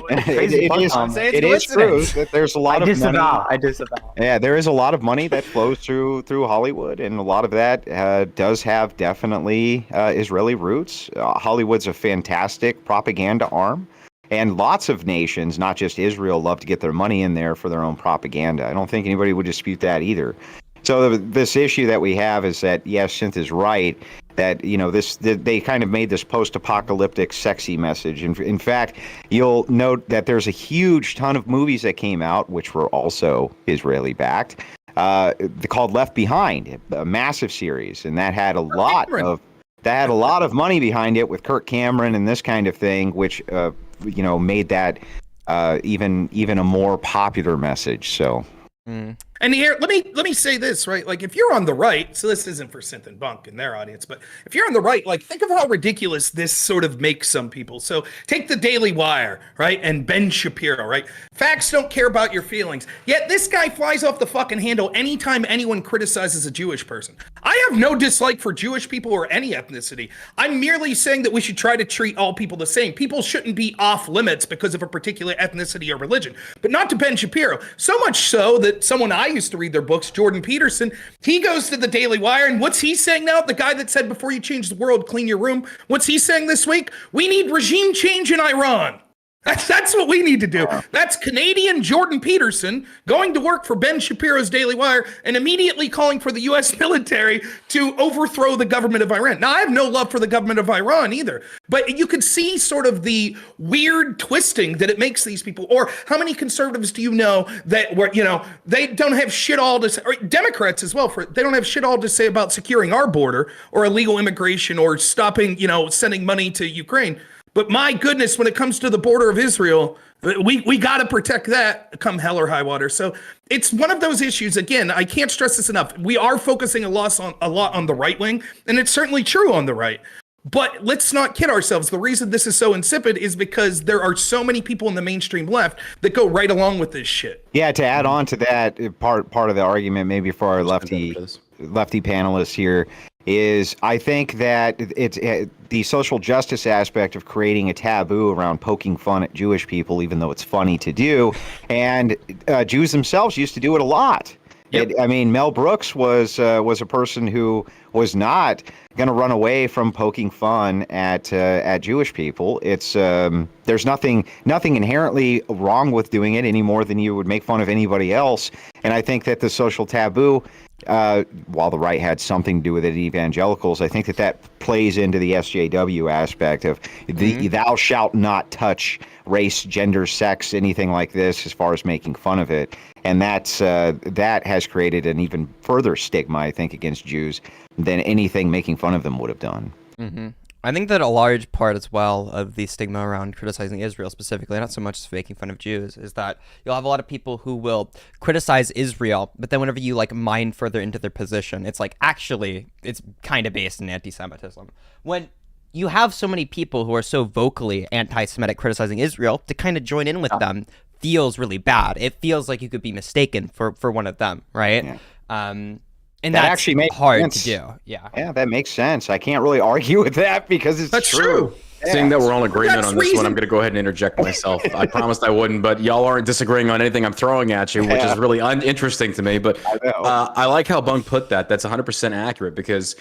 it is true that there's a lot of money. I disavow. Yeah, there is a lot of money that flows through Hollywood, and a lot of that does have definitely Israeli roots. Hollywood's a fantastic propaganda arm, and lots of nations, not just Israel, love to get their money in there for their own propaganda. I don't think anybody would dispute that either. So this issue that we have is that, yes, Synth is right, that, they kind of made this post-apocalyptic sexy message. In fact, you'll note that there's a huge ton of movies that came out, which were also Israeli-backed, called Left Behind, a massive series, and that had a lot of money behind it with Kirk Cameron and this kind of thing, which made that even a more popular message. So. And here, let me say this, right? Like, if you're on the right, so this isn't for Synth and Bunk and their audience, but if you're on the right, like, think of how ridiculous this sort of makes some people. So take the Daily Wire, right? And Ben Shapiro, right? Facts don't care about your feelings. Yet this guy flies off the fucking handle anytime anyone criticizes a Jewish person. I have no dislike for Jewish people or any ethnicity. I'm merely saying that we should try to treat all people the same. People shouldn't be off limits because of a particular ethnicity or religion, but not to Ben Shapiro. So much so that someone I used to read their books, Jordan Peterson, he goes to the Daily Wire, and what's he saying now? The guy that said, before you change the world, clean your room. What's he saying this week? We need regime change in Iran. That's what we need to do. That's Canadian Jordan Peterson going to work for Ben Shapiro's Daily Wire and immediately calling for the U.S. military to overthrow the government of Iran. Now, I have no love for the government of Iran either, but you could see sort of the weird twisting that it makes these people. Or how many conservatives do you know that were, they don't have shit all to say, or Democrats as well, they don't have shit all to say about securing our border or illegal immigration or stopping, sending money to Ukraine. But my goodness, when it comes to the border of Israel, we got to protect that come hell or high water. So it's one of those issues. Again, I can't stress this enough. We are focusing a lot on the right wing, and it's certainly true on the right. But let's not kid ourselves. The reason this is so insipid is because there are so many people in the mainstream left that go right along with this shit. Yeah, to add on to that, part of the argument maybe for our lefty panelists here is I think that it's the social justice aspect of creating a taboo around poking fun at Jewish people, even though it's funny to do. And Jews themselves used to do it a lot. Yep. Mel Brooks was a person who was not going to run away from poking fun at Jewish people. It's there's nothing inherently wrong with doing it any more than you would make fun of anybody else. And I think that the social taboo, while the right had something to do with it, evangelicals, I think that plays into the SJW aspect of the thou shalt not touch race, gender, sex, anything like this, as far as making fun of it. And that has created an even further stigma, I think, against Jews than anything making fun of them would have done. Mm-hmm. I think that a large part as well of the stigma around criticizing Israel specifically, not so much as making fun of Jews, is that you'll have a lot of people who will criticize Israel, but then whenever you mine further into their position, it's actually it's kind of based in anti-Semitism. When you have so many people who are so vocally anti-Semitic criticizing Israel, to kind of join in with them feels really bad. It feels like you could be mistaken for one of them, right? Yeah. And that actually makes hard sense to do. Yeah, that makes sense. I can't really argue with that because that's true. Yeah. Seeing that we're all in agreement on this one, I'm going to go ahead and interject myself. I promised I wouldn't, but y'all aren't disagreeing on anything I'm throwing at you, which is really uninteresting to me. But I like how Bunk put that. That's 100% accurate because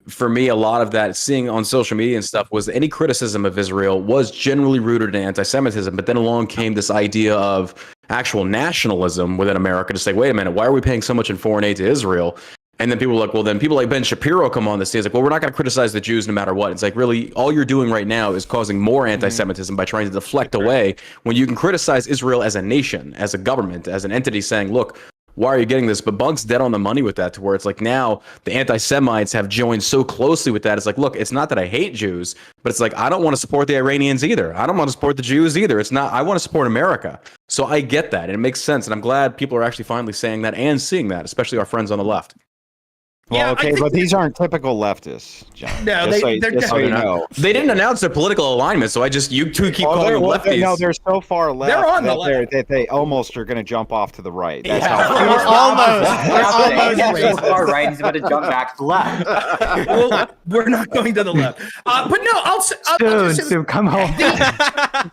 for me, a lot of that seeing on social media and stuff was any criticism of Israel was generally rooted in anti-Semitism. But then along came this idea of actual nationalism within America to say, wait a minute, why are we paying so much in foreign aid to Israel? And then people were like, well, then people like Ben Shapiro come on the stage, like, well, we're not going to criticize the Jews no matter what. It's like, really, all you're doing right now is causing more anti-Semitism by trying to deflect away when you can criticize Israel as a nation, as a government, as an entity saying, look, why are you getting this? But Bunk's dead on the money with that, to where it's like now the anti-Semites have joined so closely with that. It's like, look, it's not that I hate Jews, but it's like, I don't want to support the Iranians either. I don't want to support the Jews either. It's not, I want to support America. So I get that. And it makes sense. And I'm glad people are actually finally saying that and seeing that, especially our friends on the left. Well, okay, but these aren't typical leftists, John. No, they're so you know. They didn't announce their political alignment, so you two keep calling them lefties. No, they're so far left. They're on the left. That they almost are going to jump off to the right. That's We're almost. So far right, he's about to jump back to the left. Well, we're not going to the left. But no, I'll soon come home. I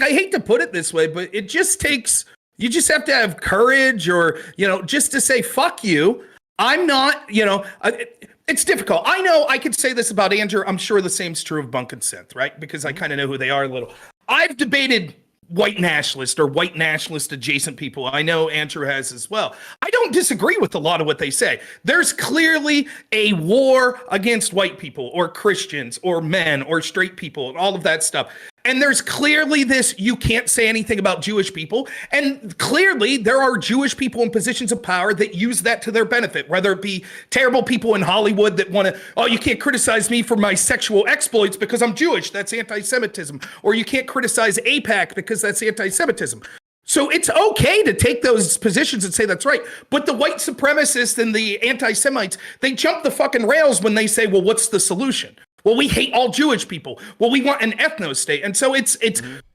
hate to put it this way, but it just takes. You just have to have courage or, just to say, fuck you. I'm not, it's difficult. I know I could say this about Andrew. I'm sure the same's true of Bunk and Synth, right? Because I kind of know who they are a little. I've debated white nationalist or white nationalist adjacent people. I know Andrew has as well. I don't disagree with a lot of what they say. There's clearly a war against white people or Christians or men or straight people and all of that stuff. And there's clearly this, you can't say anything about Jewish people. And clearly there are Jewish people in positions of power that use that to their benefit, whether it be terrible people in Hollywood that want to, oh, you can't criticize me for my sexual exploits because I'm Jewish. That's anti-Semitism. Or you can't criticize AIPAC because that's anti-Semitism. So it's okay to take those positions and say that's right. But the white supremacists and the anti-Semites, they jump the fucking rails when they say, well, what's the solution? Well, we hate all Jewish people. Well, we want an ethno state. And so it's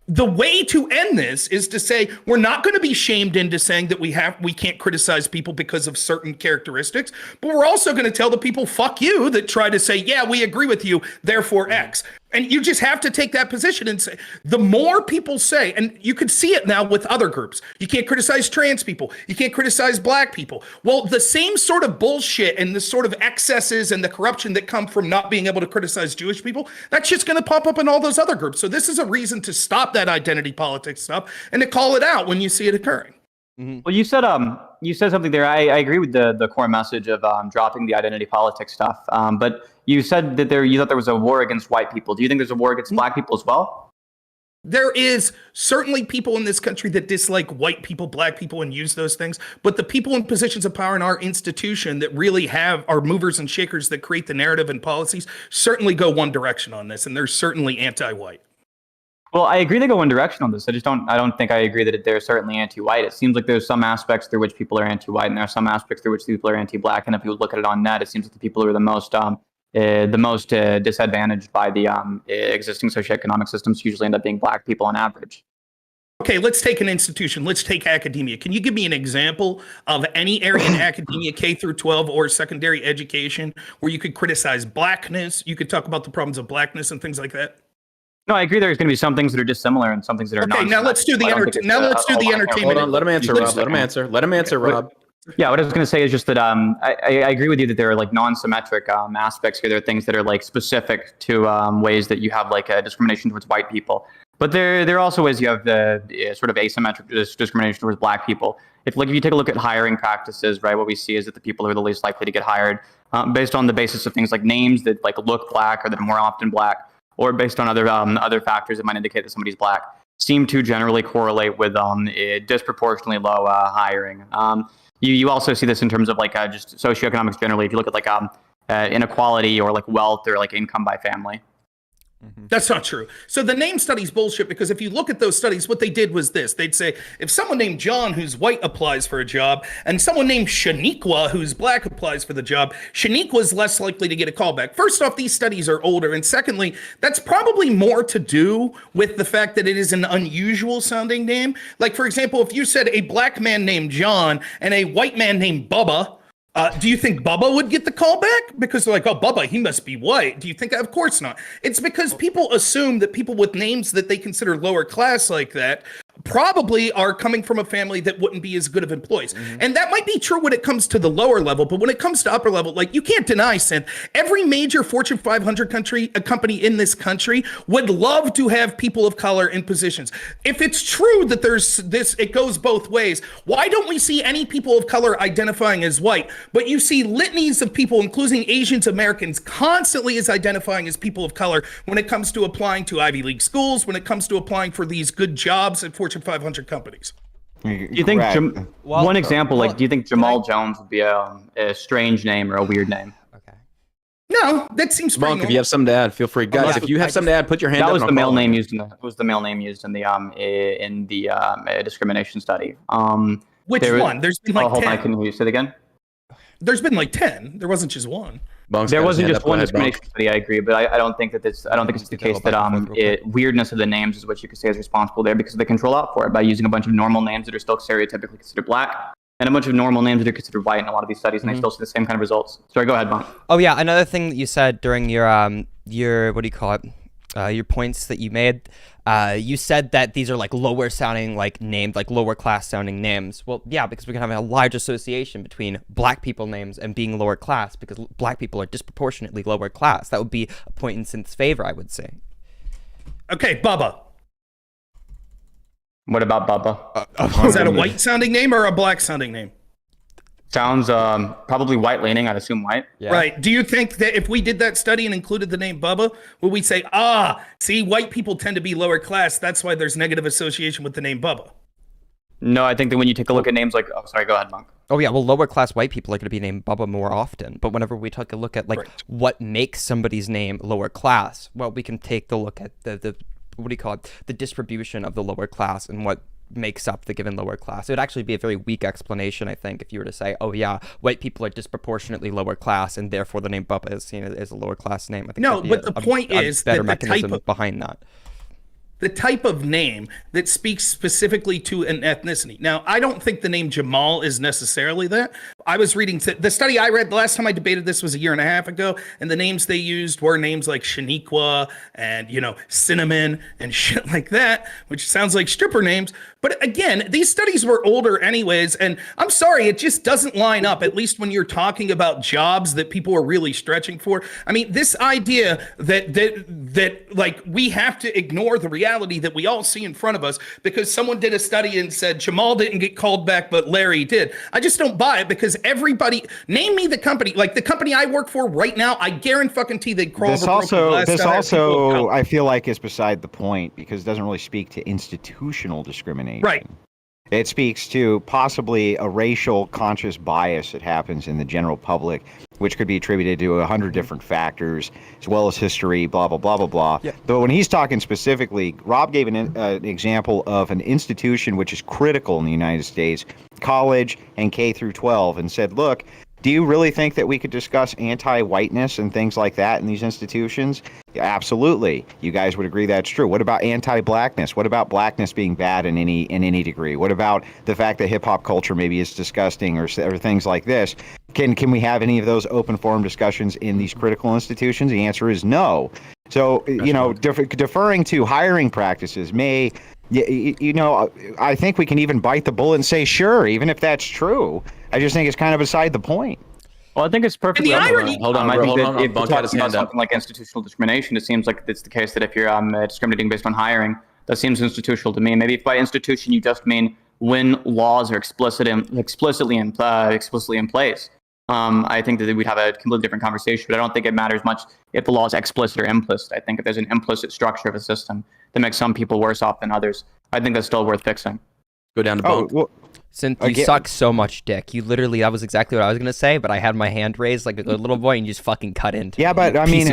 the way to end this is to say we're not going to be shamed into saying that we can't criticize people because of certain characteristics, but we're also going to tell the people fuck you that try to say, yeah, we agree with you, therefore X. And you just have to take that position and say, the more people say, and you can see it now with other groups, you can't criticize trans people, you can't criticize black people. Well, the same sort of bullshit and the sort of excesses and the corruption that come from not being able to criticize Jewish people, that's just going to pop up in all those other groups. So this is a reason to stop that identity politics stuff and to call it out when you see it occurring. Well, you said something there. I agree with the core message of dropping the identity politics stuff. But you said that you thought there was a war against white people. Do you think there's a war against black people as well? There is certainly people in this country that dislike white people, black people, and use those things. But the people in positions of power in our institution that really are movers and shakers that create the narrative and policies certainly go one direction on this. And they're certainly anti-white. Well, I agree they go one direction on this. I don't think I agree that they're certainly anti-white. It seems like there's some aspects through which people are anti-white, and there are some aspects through which people are anti-black. And if you look at it on net, it seems like the people who are the most disadvantaged by the existing socioeconomic systems usually end up being black people on average. Okay, let's take an institution. Let's take academia. Can you give me an example of any area in academia, K through 12 or secondary education, where you could criticize blackness? You could talk about the problems of blackness and things like that. No, I agree. There's going to be some things that are dissimilar and some things that are not. Okay, now let's do the entertainment. Hold on, let him answer, Rob. Let him answer, Rob. Yeah, what I was going to say is just that I agree with you that there are like non-symmetric aspects here. There are things that are like specific to ways that you have like a discrimination towards white people. But there are also ways you have the sort of asymmetric discrimination towards black people. If you take a look at hiring practices, right, what we see is that the people who are the least likely to get hired based on the basis of things like names that like look black or that are more often black, or based on other factors that might indicate that somebody's black, seem to generally correlate with disproportionately low hiring. You also see this in terms of like just socioeconomics generally. If you look at like inequality or like wealth or like income by family. That's not true. So the name study's bullshit, because if you look at those studies, what they did was this. They'd say, if someone named John who's white applies for a job, and someone named Shaniqua who's black applies for the job, Shaniqua's less likely to get a callback. First off, these studies are older. And secondly, that's probably more to do with the fact that it is an unusual sounding name. Like, for example, if you said a black man named John and a white man named Bubba, do you think Bubba would get the call back? Because they're like, oh, Bubba, he must be white. Do you think that? Of course not. It's because people assume that people with names that they consider lower class like that probably are coming from a family that wouldn't be as good of employees. And that might be true when it comes to the lower level, but when it comes to upper level, like you can't deny, Sin, every major Fortune 500 company in this country would love to have people of color in positions. If it's true that there's this, it goes both ways, why don't we see any people of color identifying as white, but you see litanies of people, including Asians Americans, constantly as identifying as people of color when it comes to applying to Ivy League schools, when it comes to applying for these good jobs at Fortune 500 companies. Do you think one example, like, do you think Jamal Jones would be a strange name or a weird name? Okay. No, that seems pretty Monk, if you have something to add, feel free, guys. If you have something to add, put your hand up. That was the male name used in the discrimination study. Which one? There's been like 10. Hold on, can you say it again? There's been like 10. There wasn't just one. There wasn't just one discrimination study. I agree, but I don't think that it's the case that weirdness of the names is what you could say is responsible there, because they control out for it by using a bunch of normal names that are still stereotypically considered black and a bunch of normal names that are considered white in a lot of these studies, and they still see the same kind of results. Sorry, go ahead, Monk. Oh yeah, another thing that you said during your what do you call it? Your points that you made, you said that these are like lower sounding like names, like lower class sounding names. Well, yeah, because we can have a large association between black people names and being lower class, because black people are disproportionately lower class. That would be a point in Synth's favor, I would say. Okay, Bubba. What about Bubba? Is that a white sounding name or a black sounding name? Sounds probably white leaning. I'd assume white. Yeah. Right. Do you think that if we did that study and included the name Bubba, would we say, see, white people tend to be lower class. That's why there's negative association with the name Bubba? No, I think that when you take a look at names like, oh, sorry, go ahead, Monk. Oh yeah, well, lower class white people are going to be named Bubba more often. But whenever we take a look at what makes somebody's name lower class, well, we can take the look at the what do you call it, the distribution of the lower class and what makes up the given lower class. It would actually be a very weak explanation, I think, if you were to say, oh yeah, white people are disproportionately lower class and therefore the name Bubba is seen as a lower class name. I think no, but the point is better that the mechanism type of, behind that. The type of name that speaks specifically to an ethnicity. Now, I don't think the name Jamal is necessarily that. I was reading the study I read the last time I debated this was a year and a half ago, and the names they used were names like Shaniqua and, Cinnamon and shit like that, which sounds like stripper names. But again, these studies were older anyways, and I'm sorry, it just doesn't line up, at least when you're talking about jobs that people are really stretching for. I mean, this idea that like we have to ignore the reality that we all see in front of us because someone did a study and said Jamal didn't get called back, but Larry did. I just don't buy it because everybody, name me the company, like the company I work for right now, I guarantee they'd crawl This also, I feel like, is beside the point because it doesn't really speak to institutional discrimination. Right. It speaks to possibly a racial conscious bias that happens in the general public, which could be attributed to 100 different factors, as well as history, blah, blah, blah, blah, blah. Yeah. But when he's talking specifically, Rob gave an example of an institution which is critical in the United States, college and K through 12, and said, look, do you really think that we could discuss anti-whiteness and things like that in these institutions? Yeah, absolutely. You guys would agree that's true. What about anti-blackness? What about blackness being bad in any degree? What about the fact that hip-hop culture maybe is disgusting or things like this? Can we have any of those open forum discussions in these critical institutions? The answer is no. So, deferring to hiring practices may, I think we can even bite the bullet and say, sure, even if that's true. I just think it's kind of beside the point. Well, I think it's perfectly. Hold on, I think hold on. if Bunk you're had his talking about hand up. something like institutional discrimination, it seems like it's the case that if you're discriminating based on hiring, that seems institutional to me. Maybe if by institution you just mean when laws are explicitly in place. I think that we'd have a completely different conversation, but I don't think it matters much if the law is explicit or implicit. I think if there's an implicit structure of a system that makes some people worse off than others, I think that's still worth fixing. Go down to Bunk. Since you suck so much dick, you literally, that was exactly what I was going to say, but I had my hand raised like a little boy and you just fucking cut into Yeah, it, but I mean,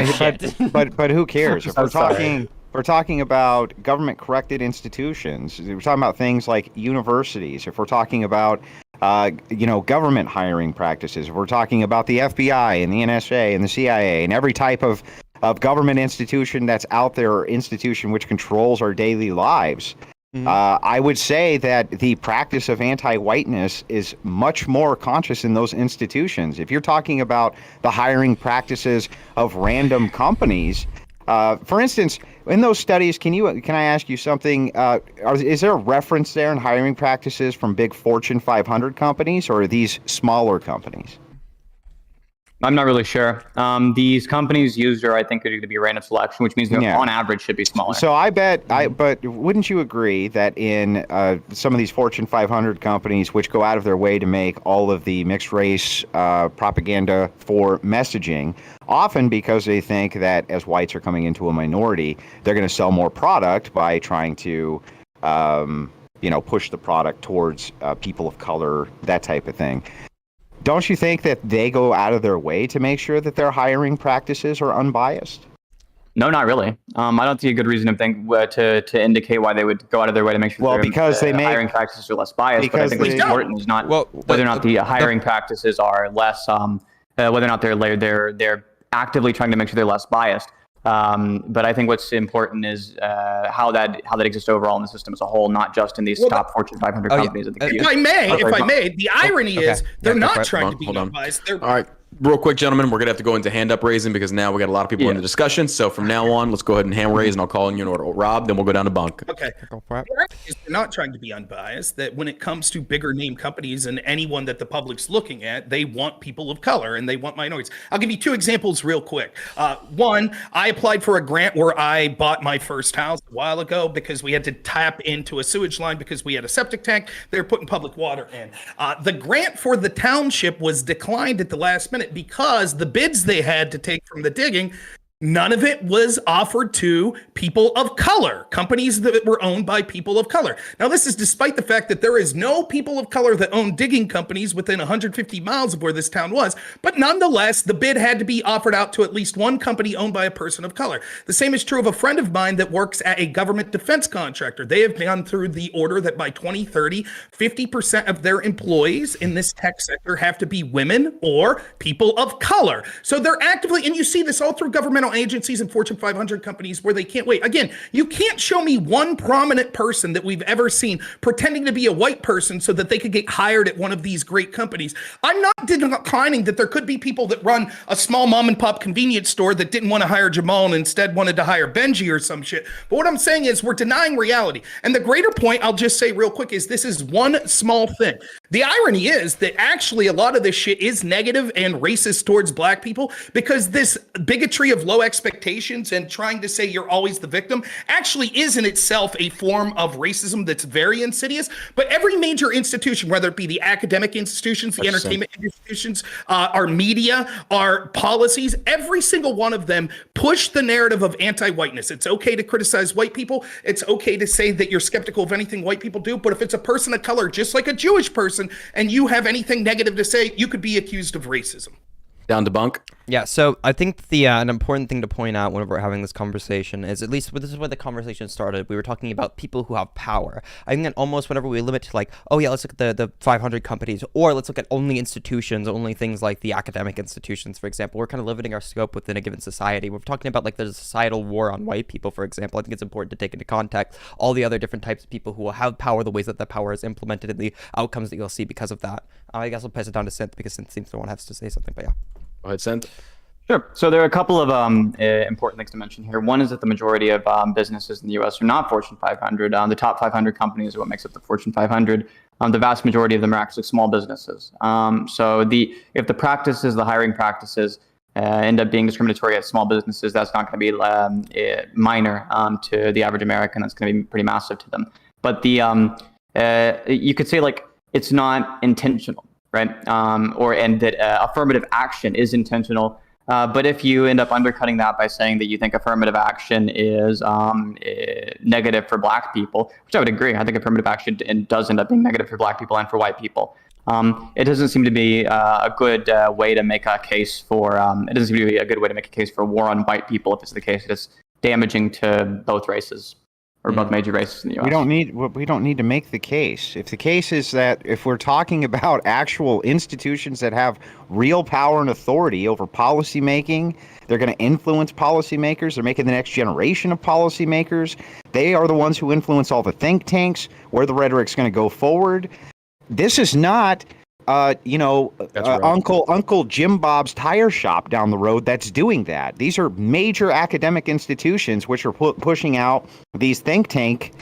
but who cares? If we're talking about government corrected institutions, we're talking about things like universities, if we're talking about government hiring practices, if we're talking about the FBI and the NSA and the CIA and every type of government institution that's out there or institution which controls our daily lives. I would say that the practice of anti-whiteness is much more conscious in those institutions. If you're talking about the hiring practices of random companies, for instance, in those studies, can I ask you something? Is there a reference there in hiring practices from big Fortune 500 companies, or are these smaller companies? I'm not really sure. These companies used I think are going to be random selection, which means on average should be smaller. So but wouldn't you agree that in some of these Fortune 500 companies, which go out of their way to make all of the mixed race propaganda for messaging, often because they think that as whites are coming into a minority, they're going to sell more product by trying to, push the product towards people of color, that type of thing. Don't you think that they go out of their way to make sure that their hiring practices are unbiased? No, not really. I don't see a good reason to think to indicate why they would go out of their way to make sure because they make hiring practices are less biased. But I think what's important is not whether or not the hiring practices are less, whether or not they're actively trying to make sure they're less biased. But I think what's important is how that exists overall in the system as a whole, not just in these top Fortune 500 companies. Yeah. If I may, the irony is they're not trying to be unbiased. All right. Real quick, gentlemen, we're going to have to go into hand up raising because now we got a lot of people in the discussion. So from now on, let's go ahead and hand raise and I'll call in your order. Rob, then we'll go down to Bunk. Okay. They're not trying to be unbiased. That when it comes to bigger name companies and anyone that the public's looking at, they want people of color and they want minorities. I'll give you two examples real quick. One, I applied for a grant where I bought my first house. a while ago because we had to tap into a sewage line because we had a septic tank. They were putting public water in. The grant for the township was declined at the last minute because the bids they had to take from the digging, none of it was offered to people of color, companies that were owned by people of color. Now, this is despite the fact that there is no people of color that own digging companies within 150 miles of where this town was. But nonetheless, the bid had to be offered out to at least one company owned by a person of color. The same is true of a friend of mine that works at a government defense contractor. They have gone through the order that by 2030, 50% of their employees in this tech sector have to be women or people of color. So they're actively, and you see this all through governmental agencies and Fortune 500 companies where they can't wait. Again, you can't show me one prominent person that we've ever seen pretending to be a white person so that they could get hired at one of these great companies. I'm not declining that there could be people that run a small mom and pop convenience store that didn't want to hire Jamal and instead wanted to hire Benji or some shit. But what I'm saying is we're denying reality. And the greater point, I'll just say real quick, is this is one small thing. The irony is that actually a lot of this shit is negative and racist towards black people because this bigotry of low expectations and trying to say you're always the victim actually is in itself a form of racism that's very insidious. But every major institution, whether it be the academic institutions, the entertainment institutions, our media, our policies, every single one of them push the narrative of anti-whiteness. It's okay to criticize white people. It's okay to say that you're skeptical of anything white people do. But if it's a person of color, just like a Jewish person, and you have anything negative to say, you could be accused of racism. Down to bunk. Yeah, so I think the an important thing to point out whenever we're having this conversation is, at least this is where the conversation started, we were talking about people who have power. I think that almost whenever we limit to like, oh yeah, let's look at the 500 companies, or let's look at only institutions, only things like the academic institutions, for example, we're kind of limiting our scope within a given society. We're talking about like the societal war on white people, for example. I think it's important to take into context all the other different types of people who will have power, the ways that that power is implemented, and the outcomes that you'll see because of that. I guess I'll pass it down to Synth because Synth seems to want to have to say something, but yeah. Go ahead, Synth. Sure. So there are a couple of important things to mention here. One is that the majority of businesses in the U.S. are not Fortune 500. The top 500 companies are what makes up the Fortune 500. The vast majority of them are actually small businesses. So if the practices, the hiring practices, end up being discriminatory at small businesses, that's not going to be minor to the average American. That's going to be pretty massive to them. But you could say like it's not intentional, right? And that affirmative action is intentional. But if you end up undercutting that by saying that you think affirmative action is negative for black people, which I would agree, I think affirmative action does end up being negative for black people and for white people. It doesn't seem to be a good way to make a case for. It doesn't seem to be a good way to make a case for war on white people if it's the case that it's damaging to both races. Or both major races in the U.S. We don't need to make the case. If the case is that if we're talking about actual institutions that have real power and authority over policy making, they're going to influence policymakers. They're making the next generation of policymakers. They are the ones who influence all the think tanks, where the rhetoric's going to go forward. This is not Uncle Jim Bob's tire shop down the road that's doing that. These are major academic institutions which are pushing out these think tank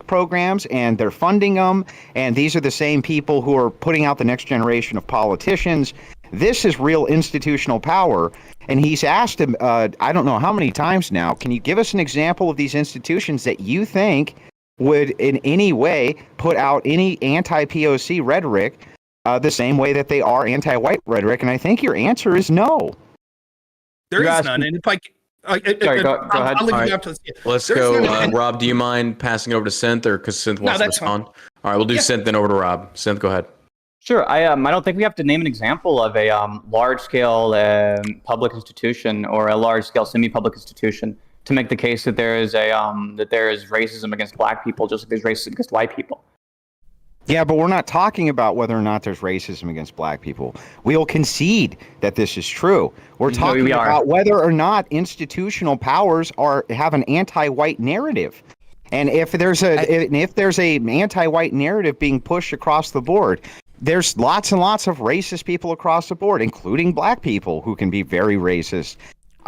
programs, and they're funding them. And these are the same people who are putting out the next generation of politicians. This is real institutional power. And he's asked him, I don't know how many times now, can you give us an example of these institutions that you think would in any way put out any anti-POC rhetoric the same way that they are anti-white rhetoric? And I think your answer is no. There is none. And if go ahead. I'll leave you up to this. Let's go. Rob, do you mind passing over to Synth, or because Synth wants to respond? All right, we'll do Synth then over to Rob. Synth, go ahead. Sure. I don't think we have to name an example of a large-scale public institution or a large-scale semi-public institution to make the case that there is racism against black people, just like there's racism against white people. Yeah, but we're not talking about whether or not there's racism against black people. We'll concede that this is true. We're talking about whether or not institutional powers have an anti-white narrative. And if there's a anti-white narrative being pushed across the board, there's lots and lots of racist people across the board, including black people who can be very racist.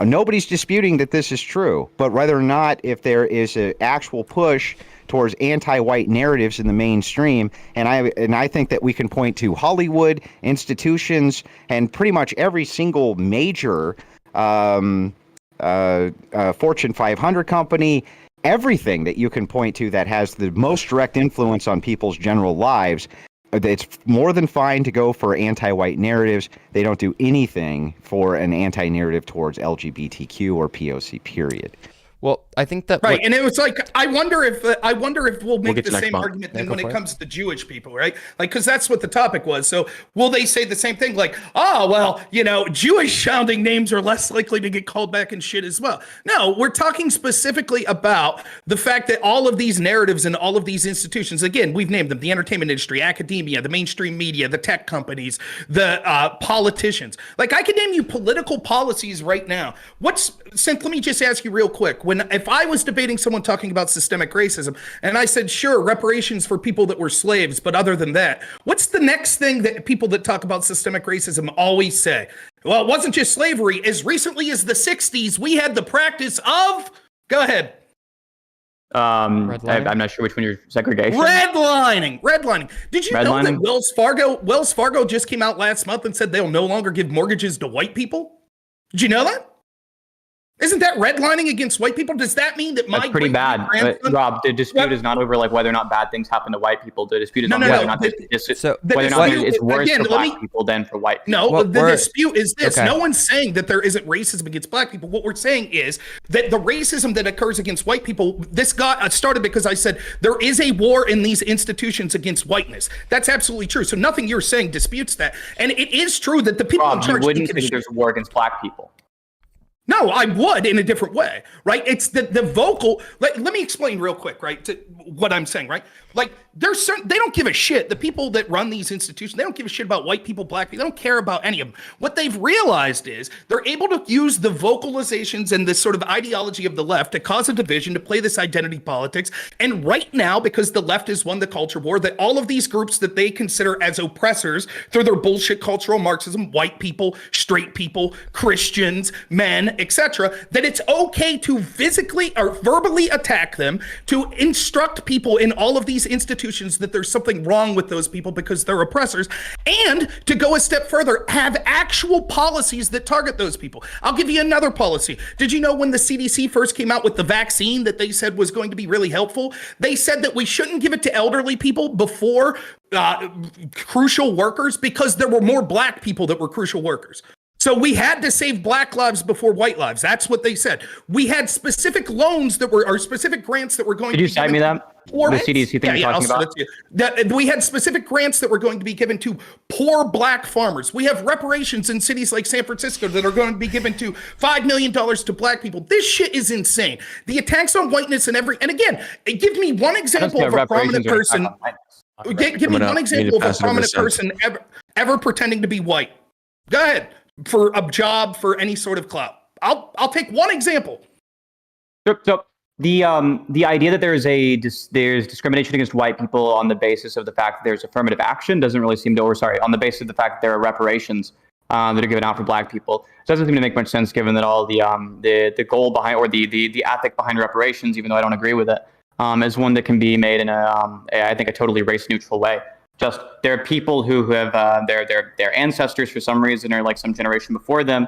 Nobody's disputing that this is true, but whether or not if there is an actual push towards anti-white narratives in the mainstream, and I think that we can point to Hollywood, institutions, and pretty much every single major Fortune 500 company, everything that you can point to that has the most direct influence on people's general lives. It's more than fine to go for anti-white narratives. They don't do anything for an anti-narrative towards LGBTQ or POC, period. Well, I think that right, and it was like I wonder if we'll make the same month. argument then when it comes to Jewish people, right? Like, because that's what the topic was. So will they say the same thing? Like, oh well, Jewish sounding names are less likely to get called back and shit as well. No, we're talking specifically about the fact that all of these narratives and all of these institutions, again, we've named them: the entertainment industry, academia, the mainstream media, the tech companies, the politicians. Like, I could name you political policies right now. Let me just ask you real quick. If I was debating someone talking about systemic racism and I said, sure, reparations for people that were slaves, but other than that, what's the next thing that people that talk about systemic racism always say? Well, it wasn't just slavery. As recently as the 60s, we had the practice of, go ahead. I'm not sure which one you're segregation. Redlining. Did you know that Wells Fargo just came out last month and said they'll no longer give mortgages to white people? Did you know that? Isn't that redlining against white people? Does that mean that That's pretty bad? Rob, the dispute is not over like whether or not bad things happen to white people. The dispute is on whether or not it's worse for black people than for white people. No, the dispute is this. Okay. No one's saying that there isn't racism against black people. What we're saying is that the racism that occurs against white people, this got started because I said there is a war in these institutions against whiteness. That's absolutely true. So nothing you're saying disputes that. And it is true that the people in charge... You wouldn't think there's a war against black people. No, I would in a different way, right? It's the vocal. Let me explain real quick, right? To what I'm saying, right? Like, they don't give a shit. The people that run these institutions, they don't give a shit about white people, black people. They don't care about any of them. What they've realized is they're able to use the vocalizations and this sort of ideology of the left to cause a division, to play this identity politics. And right now, because the left has won the culture war, that all of these groups that they consider as oppressors through their bullshit cultural Marxism, white people, straight people, Christians, men, etc., that it's okay to physically or verbally attack them, to instruct people in all of these institutions that there's something wrong with those people because they're oppressors, and to go a step further, have actual policies that target those people. I'll give you another policy. Did you know when the CDC first came out with the vaccine that they said was going to be really helpful? They said that we shouldn't give it to elderly people before crucial workers because there were more black people that were crucial workers. So we had to save black lives before white lives. That's what they said. We had specific loans that were, or specific grants that were going to be given. Did you cite me that? The CDC thing you're talking about? We had specific grants that were going to be given to poor black farmers. We have reparations in cities like San Francisco that are going to be given to $5 million to black people. This shit is insane. The attacks on whiteness and again, give me one example of a prominent person. Give me one example of a prominent person ever pretending to be white. Go ahead. For a job, for any sort of clout. I'll take one example. So the idea that there's discrimination against white people on the basis of the fact that there's affirmative action doesn't really seem to, on the basis of the fact that there are reparations that are given out for black people. It doesn't seem to make much sense given that all the goal behind, or the ethic behind reparations, even though I don't agree with it, is one that can be made in I think a totally race neutral way. Just there are people who have their ancestors for some reason, or like some generation before them,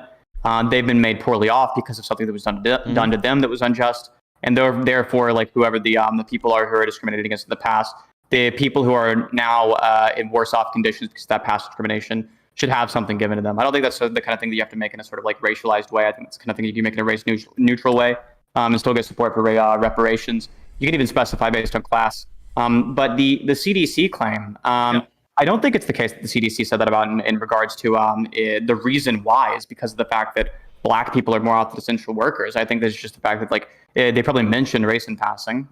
they've been made poorly off because of something that was done to them that was unjust, and therefore, like whoever the people are who are discriminated against in the past, the people who are now in worse off conditions because of that past discrimination should have something given to them. I don't think that's the kind of thing that you have to make in a sort of like racialized way. I think it's the kind of thing you can make in a race neutral way, and still get support for reparations. You can even specify based on class. But the CDC claim, I don't think it's the case that the CDC said that about in regards to the reason why is because of the fact that black people are more often essential workers. I think that's just the fact that like they probably mentioned race in passing.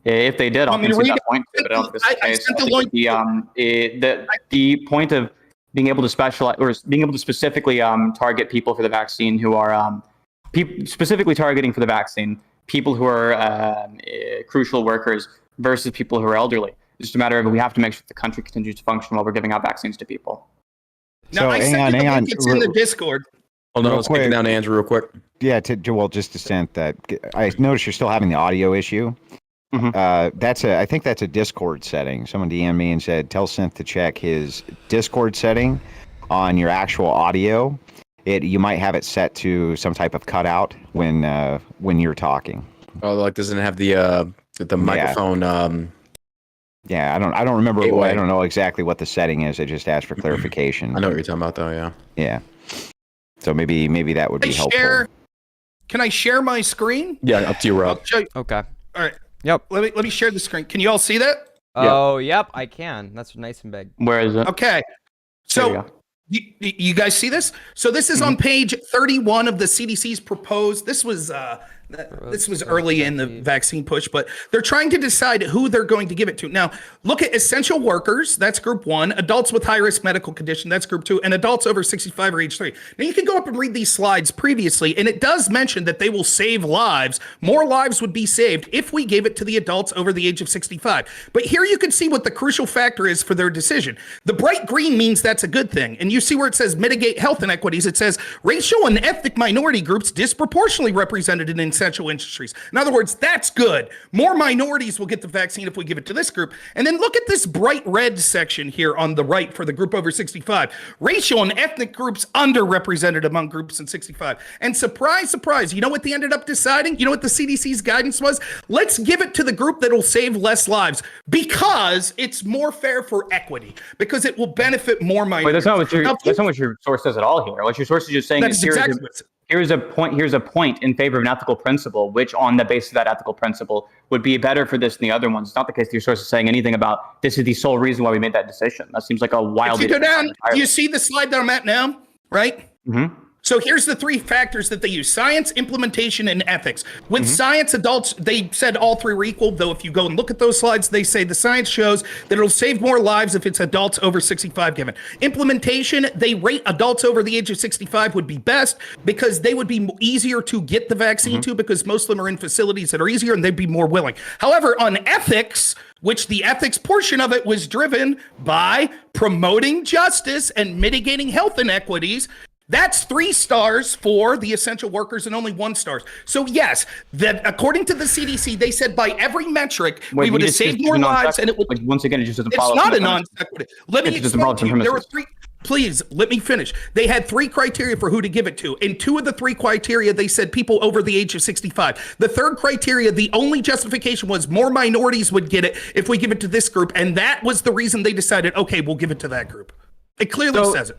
If they did, I'll concede that point. But I don't think that's the case. I think the point of being able to specialize or being able to specifically target people for the vaccine who are specifically targeting for the vaccine people who are crucial workers versus people who are elderly. It's just a matter of we have to make sure the country continues to function while we're giving out vaccines to people. Now, I sent the link. It's in the Discord. Hold on, let's kick it down to Andrew real quick. Yeah, just to send that. I noticed you're still having the audio issue. Mm-hmm. I think that's a Discord setting. Someone DM'd me and said, tell Synth to check his Discord setting on your actual audio. you might have it set to some type of cutout when you're talking. Oh, like doesn't it have the microphone? Yeah, I don't remember. Gateway. I don't know exactly what the setting is. I just asked for clarification. I know what you're talking about, though. Yeah. Yeah. So maybe that would be helpful. Can I share my screen? Yeah, up to you, Rob. Okay. All right. Yep. Let me share the screen. Can you all see that? Oh, yep, I can. That's nice and big. Where is it? Okay. So you guys see this? So this is on page 31 of the CDC's proposed. This was early in the vaccine push, but they're trying to decide who they're going to give it to. Now, look at essential workers, that's group 1, adults with high-risk medical condition, that's group 2, and adults over 65 or age 3. Now, you can go up and read these slides previously, and it does mention that they will save lives. More lives would be saved if we gave it to the adults over the age of 65. But here you can see what the crucial factor is for their decision. The bright green means that's a good thing, and you see where it says mitigate health inequities. It says racial and ethnic minority groups disproportionately represented in essential industries. In other words, that's good. More minorities will get the vaccine if we give it to this group. And then look at this bright red section here on the right for the group over 65. Racial and ethnic groups underrepresented among groups in 65. And surprise, surprise, you know what they ended up deciding? You know what the CDC's guidance was? Let's give it to the group that'll save less lives because it's more fair for equity, because it will benefit more minorities. Wait, that's not what your source says at all here. What your source is just saying is here's a point in favor of an ethical principle, which on the basis of that ethical principle would be better for this than the other ones. It's not the case that your source is saying anything about this is the sole reason why we made that decision. That seems like a wild. If you go down, you see the slide that I'm at now, right? Mm-hmm. So here's the 3 factors that they use: science, implementation, and ethics. With science, adults, they said all 3 were equal, though if you go and look at those slides, they say the science shows that it'll save more lives if it's adults over 65 given. Implementation, they rate adults over the age of 65 would be best because they would be easier to get the vaccine to, because most of them are in facilities that are easier and they'd be more willing. However, on ethics, which the ethics portion of it was driven by promoting justice and mitigating health inequities, that's 3 stars for the essential workers and only 1 star. So yes, that according to the CDC, they said by every metric, we would have saved more lives, and it would. Once again, it just doesn't follow. It's not a non sequitur. Let me explain to you. There were 3. Please let me finish. They had 3 criteria for who to give it to. In 2 of the 3 criteria, they said people over the age of 65. The 3rd criteria, the only justification was more minorities would get it if we give it to this group, and that was the reason they decided, okay, we'll give it to that group. It clearly says it.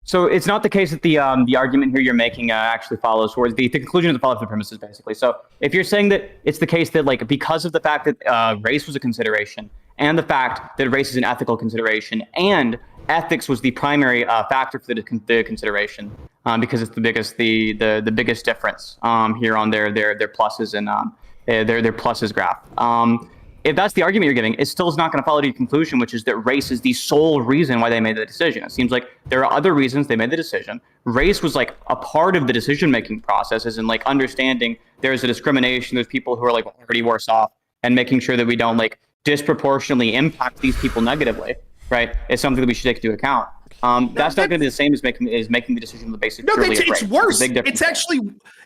So it's not the case that the argument here you're making actually follows towards the conclusion of the follow-up premises, basically. So if you're saying that it's the case that, like, because of the fact that race was a consideration, and the fact that race is an ethical consideration, and ethics was the primary factor for the consideration, because it's the biggest difference here on their pluses and their pluses graph. If that's the argument you're giving, it still is not going to follow to your conclusion, which is that race is the sole reason why they made the decision. It seems like there are other reasons they made the decision. Race was like a part of the decision-making process, as in like understanding there's a discrimination, there's people who are like already worse off, and making sure that we don't like disproportionately impact these people negatively, right? It's something that we should take into account. That's not going to be the same as making the decision on the basis. No, it's worse.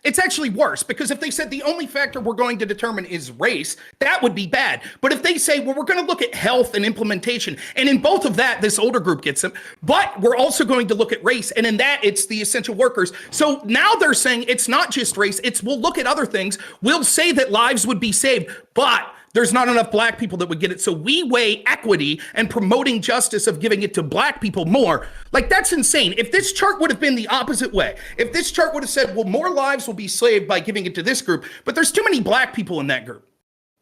It's actually worse, because if they said the only factor we're going to determine is race, that would be bad. But if they say, well, we're going to look at health and implementation, and in both of that, this older group gets them, but we're also going to look at race, and in that, it's the essential workers. So now they're saying it's not just race, we'll look at other things. We'll say that lives would be saved, but there's not enough black people that would get it. So we weigh equity and promoting justice of giving it to black people more. Like, that's insane. If this chart would have been the opposite way, if this chart would have said, well, more lives will be saved by giving it to this group, but there's too many black people in that group.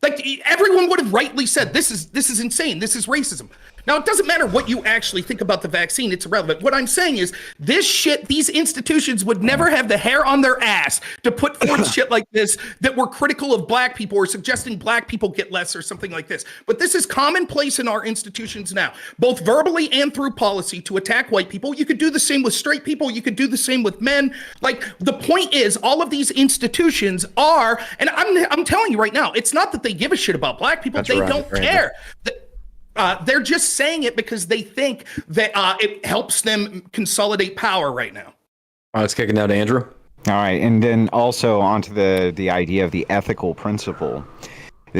Like, everyone would have rightly said, this is insane. This is racism. Now, it doesn't matter what you actually think about the vaccine. It's irrelevant. What I'm saying is these institutions would never have the hair on their ass to put forth shit like this that were critical of black people or suggesting black people get less or something like this. But this is commonplace in our institutions now, both verbally and through policy, to attack white people. You could do the same with straight people. You could do the same with men. Like, the point is, all of these institutions are, and I'm telling you right now, it's not that they give a shit about black people. They don't care. They're just saying it because they think that it helps them consolidate power right now. Let's kick it now to Andrew. All right, and then also onto the idea of the ethical principle.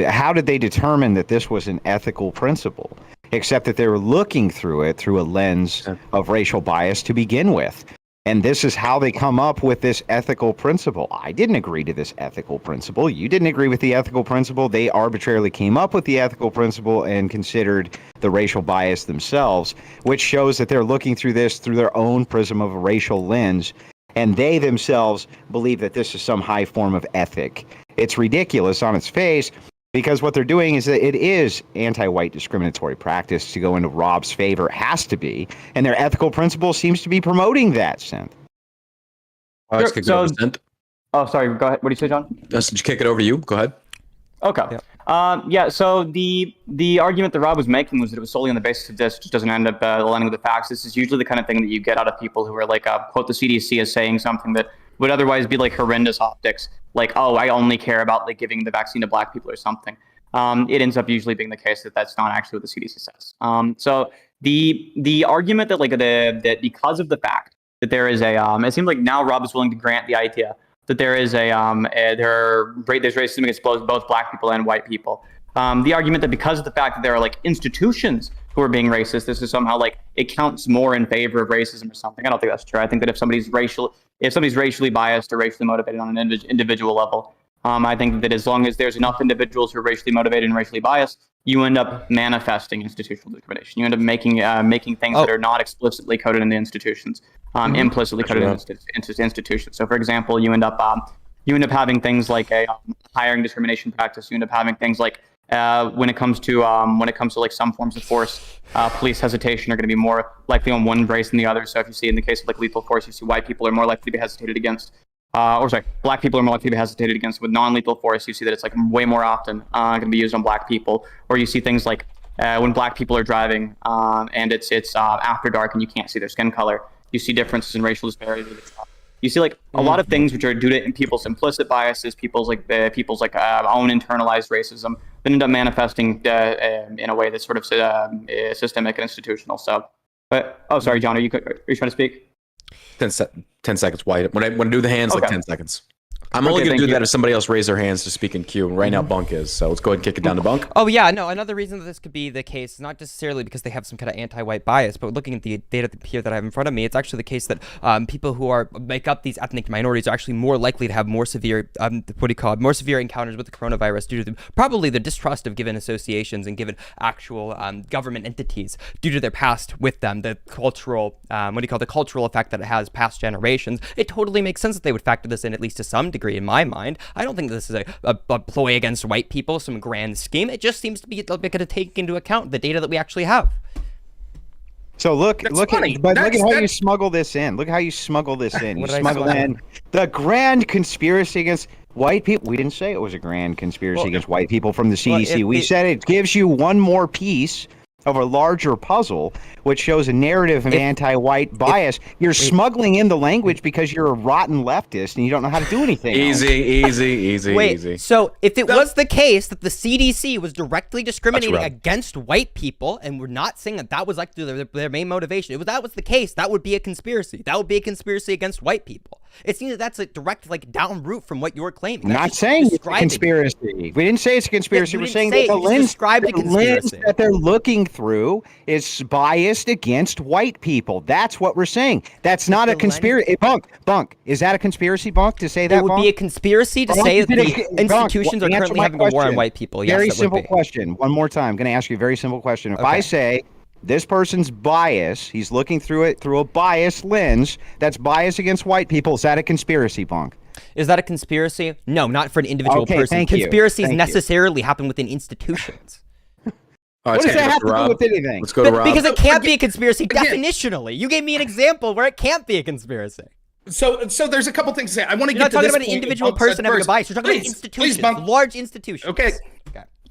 How did they determine that this was an ethical principle, except that they were looking through it through a lens of racial bias to begin with? And this is how they come up with this ethical principle. I didn't agree to this ethical principle. You didn't agree with the ethical principle. They arbitrarily came up with the ethical principle and considered the racial bias themselves, which shows that they're looking through this through their own prism of a racial lens. And they themselves believe that this is some high form of ethic. It's ridiculous on its face, because what they're doing is that it is anti-white discriminatory practice to go into Rob's favor. It has to be. And their ethical principle seems to be promoting that, Synth. Let's kick it over to Synth. Oh, sorry. Go ahead. What do you say, John? Just kick it over to you. Go ahead. Okay. Yeah. So the argument that Rob was making was that it was solely on the basis of this, which doesn't end up aligning with the facts. This is usually the kind of thing that you get out of people who are like, quote the CDC as saying something that would otherwise be like horrendous optics, like, oh, I only care about like giving the vaccine to black people or something. It ends up usually being the case that that's not actually what the CDC says. So the argument that like that because of the fact that there is a it seems like now Rob is willing to grant the idea that there is there's racism against both black people and white people. The argument that because of the fact that there are like institutions who are being racist, this is somehow like it counts more in favor of racism or something. I don't think that's true. I think that if somebody's racially biased or racially motivated on an individual level, I think that as long as there's enough individuals who are racially motivated and racially biased, you end up manifesting institutional discrimination. You end up making things that are not explicitly coded into institutions, implicitly coded into institutions. So, for example, you end up having things like a hiring discrimination practice. You end up having things like when it comes to like some forms of force, police hesitation are going to be more likely on one race than the other. So if you see in the case of like lethal force, you see white people are more likely to be hesitated against, black people are more likely to be hesitated against. With non-lethal force, you see that it's like way more often going to be used on black people. Or you see things like when black people are driving and it's after dark and you can't see their skin color, you see differences in racial disparity. You see like a lot of things which are due to people's implicit biases, people's own internalized racism that end up manifesting in a way that's sort of systemic and institutional. So, but sorry, John, are you trying to speak? 10 seconds, White. When I do the hands, like 10 seconds. I'm only going to do that if somebody else raise their hands to speak in queue. And right now, Bunk is. So let's go ahead and kick it down to Bunk. Oh, yeah. No, another reason that this could be the case, not necessarily because they have some kind of anti-white bias, but looking at the data here that I have in front of me, it's actually the case that people who make up these ethnic minorities are actually more likely to have more severe, more severe encounters with the coronavirus due to probably the distrust of given associations and given actual government entities due to their past with them, the cultural, the cultural effect that it has past generations. It totally makes sense that they would factor this in at least to some degree in my mind. I don't think this is a ploy against white people, some grand scheme. It just seems to be going to take into account the data that we actually have. So look at how you smuggle this in. Look how you smuggle this in. You smuggle in the grand conspiracy against white people. We didn't say it was a grand conspiracy against white people from the CDC. We said it gives you one more piece of a larger puzzle, which shows a narrative of anti-white bias. You're smuggling in the language because you're a rotten leftist and you don't know how to do anything. Easy. So if it was the case that the CDC was directly discriminating against white people, and we're not saying that was like their main motivation, if that was the case, that would be a conspiracy. That would be a conspiracy against white people. It seems that that's a direct down route from what you're claiming. I'm not saying it's a conspiracy. We didn't say it's a conspiracy. We're saying that the lens that they're looking through is biased against white people. That's what we're saying. That's not a conspiracy. Bunk. Is that a conspiracy, Bunk, to say that? It would be a conspiracy to say that the institutions are currently having a war on white people. Yes, very simple question. One more time. I'm going to ask you a very simple question. If I say this person's bias, he's looking through it through a biased lens that's biased against white people, is that a conspiracy, Bunk? Is that a conspiracy? No, not for an individual person. Conspiracies necessarily happen within institutions. What does that have to do with anything? Let's go to Rob. Because it can't be a conspiracy definitionally. You gave me an example where it can't be a conspiracy. So there's a couple things to say. I want to You're get not to talking about an individual person having a bias. You're talking about institutions, large institutions.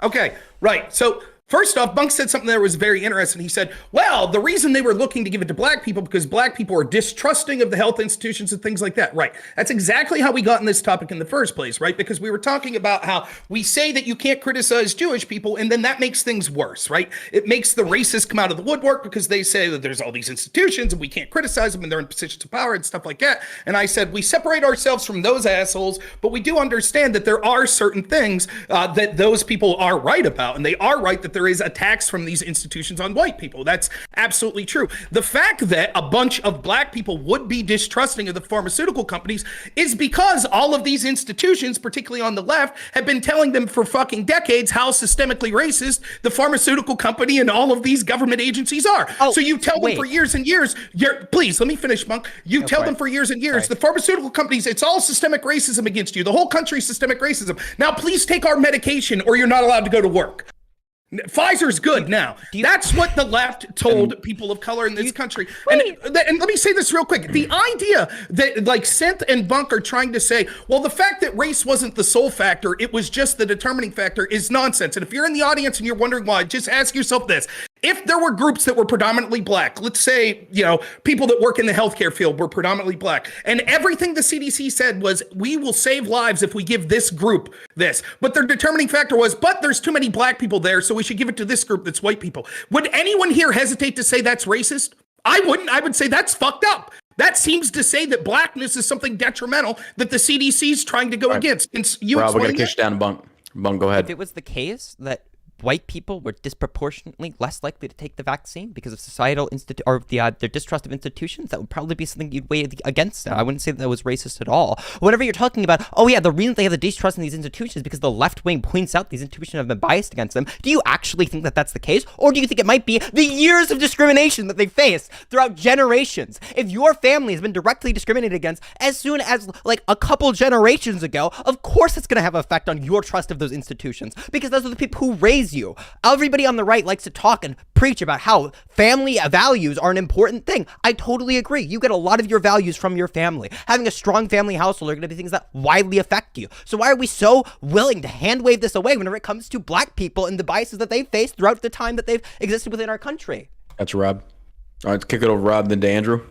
Okay. Right. So first off, Bunk said something that was very interesting. He said, well, the reason they were looking to give it to black people because black people are distrusting of the health institutions and things like that. Right. That's exactly how we got in this topic in the first place, right? Because we were talking about how we say that you can't criticize Jewish people, and then that makes things worse, right? It makes the racists come out of the woodwork because they say that there's all these institutions and we can't criticize them and they're in positions of power and stuff like that. And I said, we separate ourselves from those assholes, but we do understand that there are certain things that those people are right about. And they are right that there is a tax from these institutions on white people. That's absolutely true. The fact that a bunch of black people would be distrusting of the pharmaceutical companies is because all of these institutions, particularly on the left, have been telling them for fucking decades how systemically racist the pharmaceutical company and all of these government agencies are. So you tell them for years and years, please, let me finish, Monk. You tell them for years and years, the pharmaceutical companies, it's all systemic racism against you. The whole country's systemic racism. Now, please take our medication or you're not allowed to go to work. Pfizer's good now. That's what the left told people of color in this country. And let me say this real quick. The idea that like Synth and Bunk are trying to say, well, the fact that race wasn't the sole factor, it was just the determining factor is nonsense. And if you're in the audience and you're wondering why, just ask yourself this. If there were groups that were predominantly black, let's say, people that work in the healthcare field were predominantly black, and everything the CDC said was, we will save lives if we give this group this. But their determining factor was, but there's too many black people there, so we should give it to this group that's white people. Would anyone here hesitate to say that's racist? I wouldn't. I would say that's fucked up. That seems to say that blackness is something detrimental that the CDC is trying to go against. And Rob, we're going to kick you down, Bunk. Bunk, go ahead. If it was the case that white people were disproportionately less likely to take the vaccine because of societal their distrust of institutions, that would probably be something you'd weigh against that. I wouldn't say that was racist at all. Whenever you're talking about, the reason they have the distrust in these institutions is because the left wing points out these institutions have been biased against them. Do you actually think that that's the case? Or do you think it might be the years of discrimination that they faced throughout generations? If your family has been directly discriminated against as soon as like a couple generations ago, of course it's going to have an effect on your trust of those institutions, because those are the people who raised you. Everybody on the right likes to talk and preach about how family values are an important thing. I totally agree. You get a lot of your values from your family. Having a strong family household are going to be things that widely affect you. So why are we so willing to hand wave this away whenever it comes to black people and the biases that they've faced throughout the time that they've existed within our country? That's Rob. All right, kick it over Rob, then to Andrew.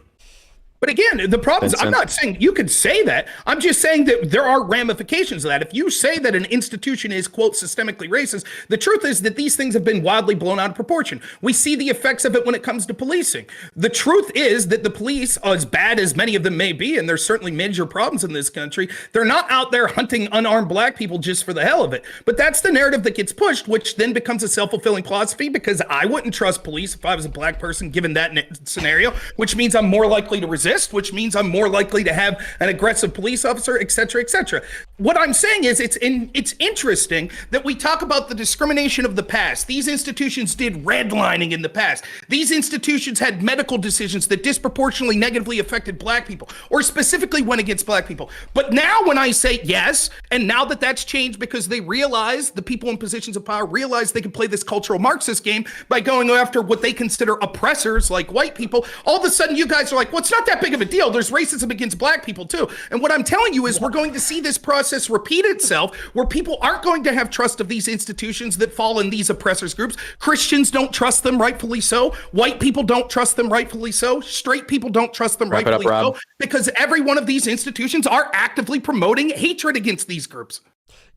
But again, the problem is, I'm not saying you could say that. I'm just saying that there are ramifications of that. If you say that an institution is, quote, systemically racist, the truth is that these things have been wildly blown out of proportion. We see the effects of it when it comes to policing. The truth is that the police, as bad as many of them may be, and there's certainly major problems in this country, they're not out there hunting unarmed black people just for the hell of it. But that's the narrative that gets pushed, which then becomes a self-fulfilling prophecy, because I wouldn't trust police if I was a black person given that scenario, which means I'm more likely to resist, which means I'm more likely to have an aggressive police officer, et cetera, et cetera. What I'm saying is it's interesting that we talk about the discrimination of the past. These institutions did redlining in the past. These institutions had medical decisions that disproportionately negatively affected black people, or specifically went against black people. But now when I say yes, and now that that's changed because they realize, the people in positions of power realize they can play this cultural Marxist game by going after what they consider oppressors like white people, all of a sudden you guys are like, well, it's not that big of a deal. There's racism against black people too. And what I'm telling you is we're going to see this process repeat itself, where people aren't going to have trust of these institutions that fall in these oppressors groups. Christians don't trust them, rightfully so. White people don't trust them, rightfully so. Straight people don't trust them, rightfully so. Because every one of these institutions are actively promoting hatred against these groups.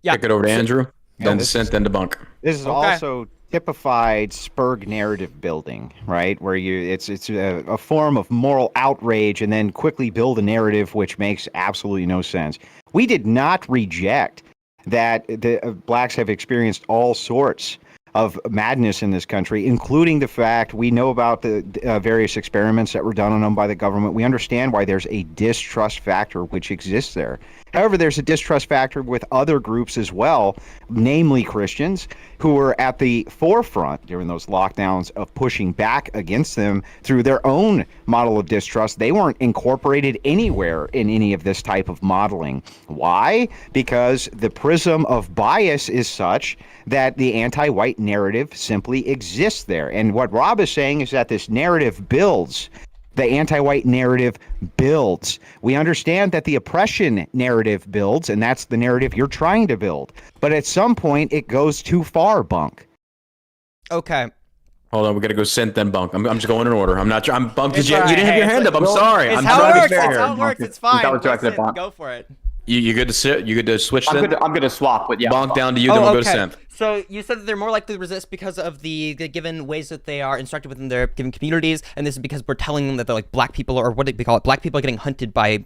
Yeah. Kick it over to Andrew, then to Synth, then to Bunk. This is also typified Spurg narrative building, right? Where it's a form of moral outrage and then quickly build a narrative which makes absolutely no sense. We did not reject that the blacks have experienced all sorts of madness in this country, including the fact we know about the various experiments that were done on them by the government. We understand why there's a distrust factor which exists there. However, there's a distrust factor with other groups as well, namely Christians, who were at the forefront during those lockdowns of pushing back against them through their own model of distrust. They weren't incorporated anywhere in any of this type of modeling. Why? Because the prism of bias is such that the anti-white narrative simply exists there. And what Rob is saying is that this narrative builds. The anti-white narrative builds. We understand that the oppression narrative builds, and that's the narrative you're trying to build. But at some point, it goes too far, Bunk. Okay. Hold on, we gotta go Synth, then Bunk. I'm just going in order. I'm not. I'm Bunk. You didn't have your hand up. I'm sorry. It's I'm how trying it works. to be fair It's here. how it works. It's fine. Go for it. You good to sit? You good to switch? I'm good to swap, but yeah. Bonk down to you, then we'll go to Synth. So you said that they're more likely to resist because of the given ways that they are instructed within their given communities, and this is because we're telling them that they're like black people, or what do they call it? Black people are getting hunted by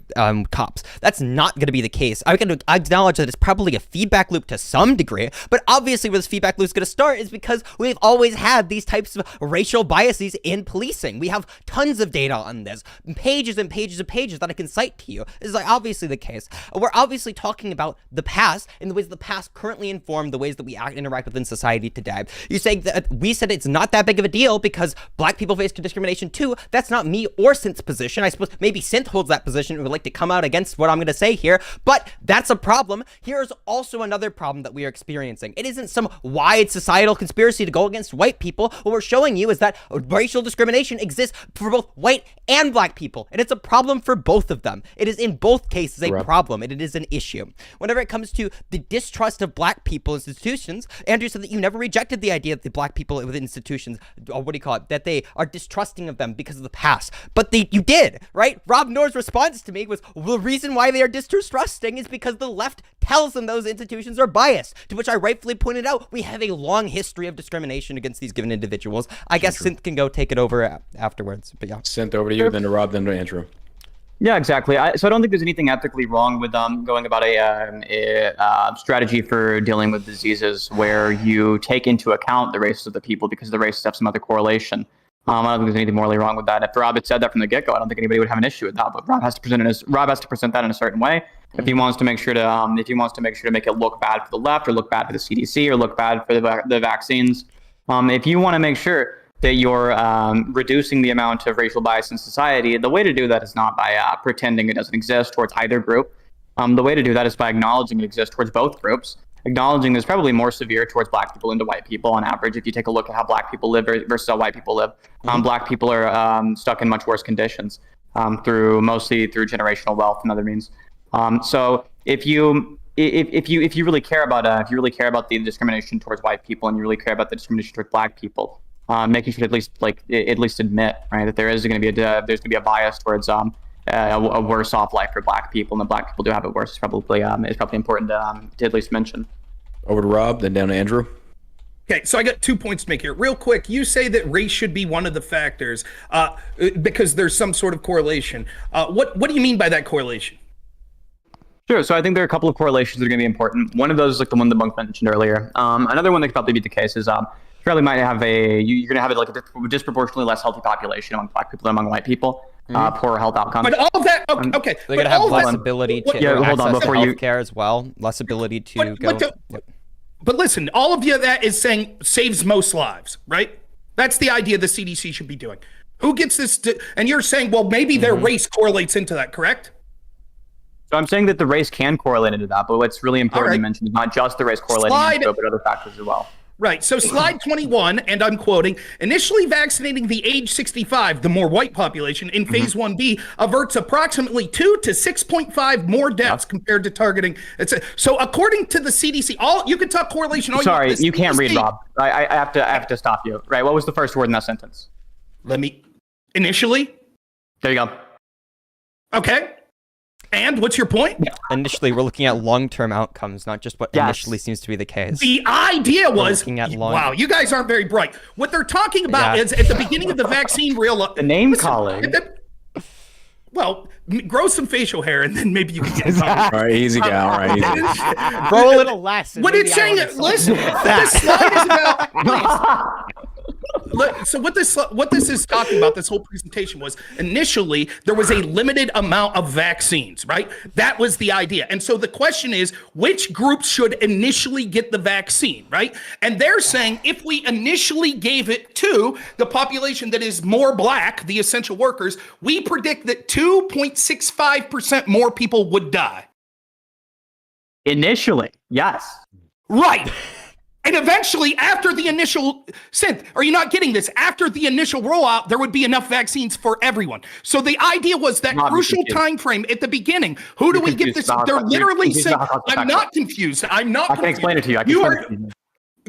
cops. That's not going to be the case. I acknowledge that it's probably a feedback loop to some degree, but obviously where this feedback loop is going to start is because we've always had these types of racial biases in policing. We have tons of data on this, pages and pages and pages that I can cite to you. This is like obviously the case. We're obviously talking about the past and the ways the past currently inform the ways that we interact within society today. You say that we said it's not that big of a deal because black people face discrimination too. That's not me or Synth's position. I suppose maybe Synth holds that position and would like to come out against what I'm going to say here, but that's a problem. Here's also another problem that we are experiencing. It isn't some wide societal conspiracy to go against white people. What we're showing you is that racial discrimination exists for both white and black people, and it's a problem for both of them. It is in both cases a problem, and it is an issue. Whenever it comes to the distrust of black people institutions, Andrew said that you never rejected the idea that the black people within institutions, or what do you call it, that they are distrusting of them because of the past. But you did, right? Rob Noor's response to me was, well, the reason why they are distrusting is because the left tells them those institutions are biased, to which I rightfully pointed out we have a long history of discrimination against these given individuals. I guess Synth can go take it over afterwards, but yeah. Synth, over to you, then to Rob, then to Andrew. Yeah, exactly. So I don't think there's anything ethically wrong with going about a strategy for dealing with diseases where you take into account the races of the people because the races have some other correlation. I don't think there's anything morally wrong with that. If Rob had said that from the get-go, I don't think anybody would have an issue with that. But Rob has to present that in a certain way. If he wants to make sure to make it look bad for the left, or look bad for the CDC, or look bad for the vaccines, if you want to make sure that you're reducing the amount of racial bias in society, the way to do that is not by pretending it doesn't exist towards either group. The way to do that is by acknowledging it exists towards both groups. Acknowledging is probably more severe towards black people than to white people on average. If you take a look at how black people live versus how white people live, black people are stuck in much worse conditions mostly through generational wealth and other means. So if you really care about the discrimination towards white people, and you really care about the discrimination towards black people, making sure to at least admit, right, that there's going to be a bias towards a worse off life for black people, and the black people do have it worse. It's probably important to at least mention. Over to Rob, then down to Andrew. Okay, so I got 2 points to make here. Real quick, you say that race should be one of the factors because there's some sort of correlation. What do you mean by that correlation? Sure. So I think there are a couple of correlations that are going to be important. One of those is like the one that Bunk mentioned earlier. Another one that could probably be the case is probably might have you're going to have like a disproportionately less healthy population among black people than among white people. Poorer health outcomes. But all of that, okay. They're going to have less ability to access healthcare as well. Less ability to go. But listen, all of you that is saying saves most lives, right? That's the idea the CDC should be doing. Who gets this? And you're saying, well, maybe their race correlates into that, correct? So I'm saying that the race can correlate into that, but what's really important to mention is not just the race correlating into it, but other factors as well. Right. So slide 21, and I'm quoting, initially vaccinating the age 65, the more white population, in phase 1B averts approximately 2 to 6.5 more deaths compared to targeting. So according to the CDC, you can talk correlation. Sorry, you can't read, Rob. I have to stop you. Right. What was the first word in that sentence? Initially? There you go. Okay. And what's your point? Initially, we're looking at long-term outcomes, not just what initially seems to be the case. The idea was, wow, you guys aren't very bright. What they're talking about is at the beginning of the vaccine the name calling. Well, grow some facial hair and then maybe you can get all right, easy guy. All right, easy. Grow a little less. What it's saying, listen, this slide is about. So what this is talking about, this whole presentation, was initially there was a limited amount of vaccines, right? That was the idea. And so the question is, which groups should initially get the vaccine, right? And they're saying if we initially gave it to the population that is more black, the essential workers, we predict that 2.65% more people would die. Initially, yes. Right. And eventually, after the initial Synth, are you not getting this? After the initial rollout, there would be enough vaccines for everyone. So the idea was that crucial time frame at the beginning. Who do we get this? They're literally saying, I'm not confused. I'm not confused. I can explain it to you.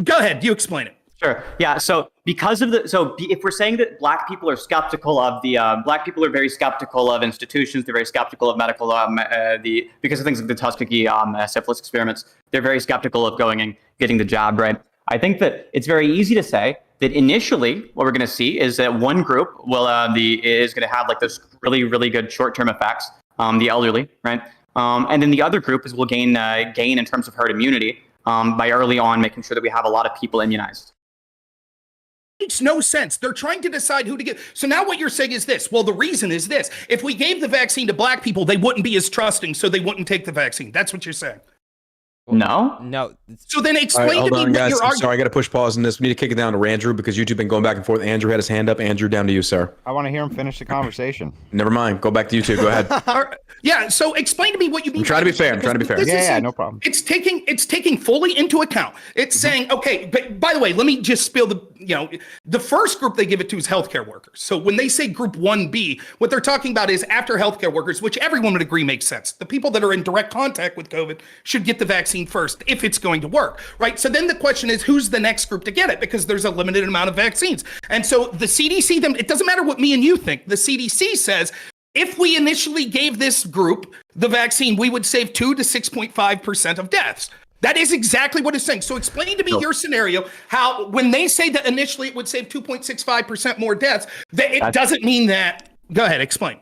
Go ahead. You explain it. Sure. Yeah. So if we're saying that black people are skeptical of black people are very skeptical of institutions, they're very skeptical of medical because of things like the Tuskegee syphilis experiments, they're very skeptical of going and getting the jab, right? I think that it's very easy to say that initially what we're going to see is that one group is going to have like this really, really good short-term effects, the elderly, right? And then the other group will gain in terms of herd immunity by early on making sure that we have a lot of people immunized. Makes no sense. They're trying to decide who to give. So now what you're saying is this. Well, the reason is this. If we gave the vaccine to black people, they wouldn't be as trusting, so they wouldn't take the vaccine. That's what you're saying. No. So then explain hold to me on, what guys. your I'm argument. sorry, I got to push pause on this. We need to kick it down to Andrew because YouTube been going back and forth. Andrew had his hand up. Andrew, down to you, sir. I want to hear him finish the conversation. Never mind. Go back to YouTube. Go ahead. Yeah. So explain to me what you mean. I'm trying to be fair. I'm trying to be fair. Yeah, no problem. It's taking fully into account. It's saying, okay, but by the way, let me just spill the first group they give it to is healthcare workers. So when they say group 1B, what they're talking about is after healthcare workers, which everyone would agree makes sense. The people that are in direct contact with COVID should get the vaccine first if it's going to work, right? So then the question is, who's the next group to get it? Because there's a limited amount of vaccines. And so the CDC, it doesn't matter what me and you think. The CDC says, if we initially gave this group the vaccine, we would save 2 to 6.5% of deaths. That is exactly what it's saying. So explain to me your scenario, how when they say that initially it would save 2.65% more deaths, that it doesn't mean that. Go ahead, explain.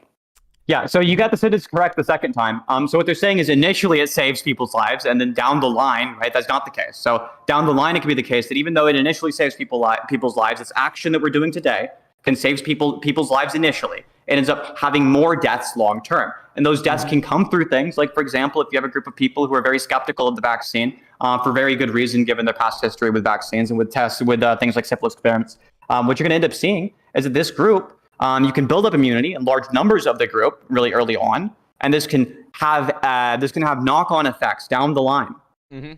Yeah, so you got the sentence correct the second time. So what they're saying is initially it saves people's lives, and then down the line, right, that's not the case. So down the line, it could be the case that even though it initially saves people's lives, this action that we're doing today can save people's lives initially. It ends up having more deaths long term. And those deaths can come through things like, for example, if you have a group of people who are very skeptical of the vaccine for very good reason, given their past history with vaccines and with tests, with things like syphilis experiments, what you're going to end up seeing is that this group, you can build up immunity in large numbers of the group really early on, and this can have knock-on effects down the line. Mm-hmm.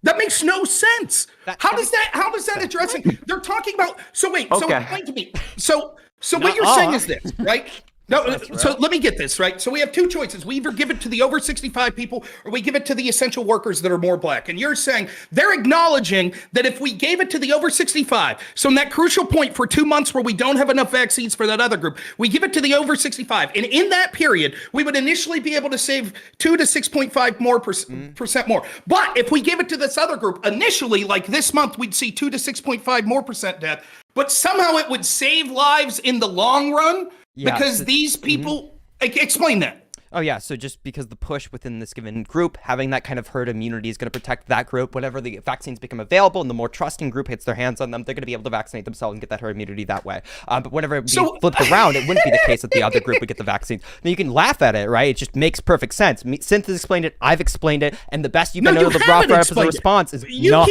That makes no sense. How does that address it? They're talking about. So wait. So explain to me. So what you're saying is this, right? No, so let me get this, right? So we have two choices. We either give it to the over 65 people or we give it to the essential workers that are more black. And you're saying they're acknowledging that if we gave it to the over 65, so in that crucial point for 2 months where we don't have enough vaccines for that other group, we give it to the over 65. And in that period, we would initially be able to save 2 to 6.5 more percent more. But if we give it to this other group, initially, like this month, we'd see 2 to 6.5 more percent death. But somehow it would save lives in the long run. Yeah, because these people, explain that. Oh, yeah. So just because the push within this given group, having that kind of herd immunity is going to protect that group. Whenever the vaccines become available and the more trusting group hits their hands on them, they're going to be able to vaccinate themselves and get that herd immunity that way. But whenever it flipped around, it wouldn't be the case that the other group would get the vaccines. Now, you can laugh at it, right? It just makes perfect sense. Synth has explained it. I've explained it. And the best you can know of the broad response is you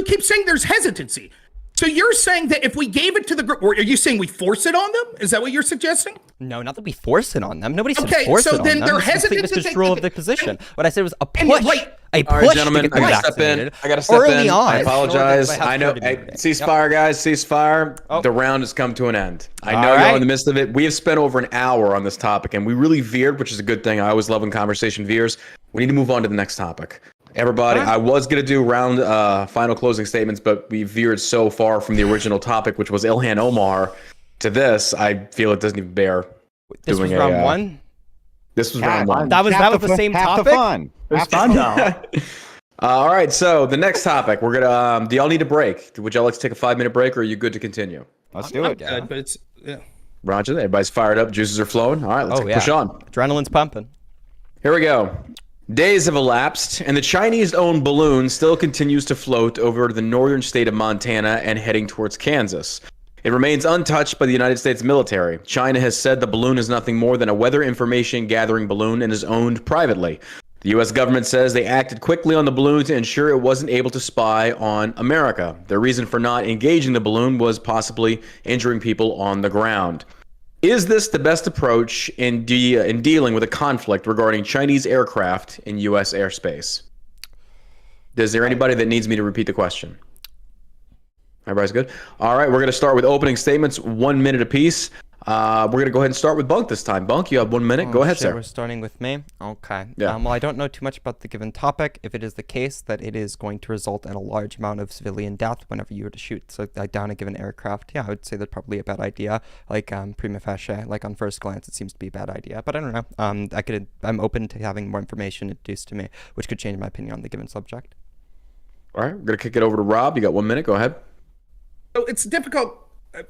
keep saying there's hesitancy. So you're saying that if we gave it to the group, or are you saying we force it on them? Is that what you're suggesting? No, not that we force it on them. Nobody said force it on them. Okay, so then they're hesitant to take control of the position. What I said was a push. All right, gentlemen, I gotta step in. Early on. I apologize. I know. Hey, ceasefire, guys. Ceasefire. Oh. The round has come to an end. I know you're in the midst of it. We have spent over an hour on this topic, and we really veered, which is a good thing. I always love when conversation veers. We need to move on to the next topic. Everybody, I was going to do round final closing statements, but we veered so far from the original topic, which was Ilhan Omar, to this. I feel it doesn't even bear this doing was round one? This was round one. That was the same topic? The fun. It's fun, though. All right, so the next topic, we're going to, do y'all need a break? Would y'all like to take a 5-minute break, or are you good to continue? Let's do it. Good, but it's, yeah. Roger, everybody's fired up, juices are flowing. All right, let's push on. Adrenaline's pumping. Here we go. Days have elapsed, and the Chinese-owned balloon still continues to float over the northern state of Montana and heading towards Kansas. It remains untouched by the United States military. China has said the balloon is nothing more than a weather information gathering balloon and is owned privately. The U.S. government says they acted quickly on the balloon to ensure it wasn't able to spy on America. Their reason for not engaging the balloon was possibly injuring people on the ground. Is this the best approach in dealing with a conflict regarding Chinese aircraft in U.S. airspace? Is there anybody that needs me to repeat the question? Everybody's good? All right, we're going to start with opening statements, 1 minute apiece. We're going to go ahead and start with Bunk this time. Bunk, you have 1 minute. Go ahead, sir. We're starting with me? Okay. Yeah. Well, I don't know too much about the given topic. If it is the case that it is going to result in a large amount of civilian death whenever you were to shoot down a given aircraft, yeah, I would say that's probably a bad idea. Like, prima facie, like on first glance, it seems to be a bad idea. But I don't know. I'm open to having more information introduced to me, which could change my opinion on the given subject. All right, we're gonna kick it over to Rob. You got 1 minute. Go ahead. So it's difficult.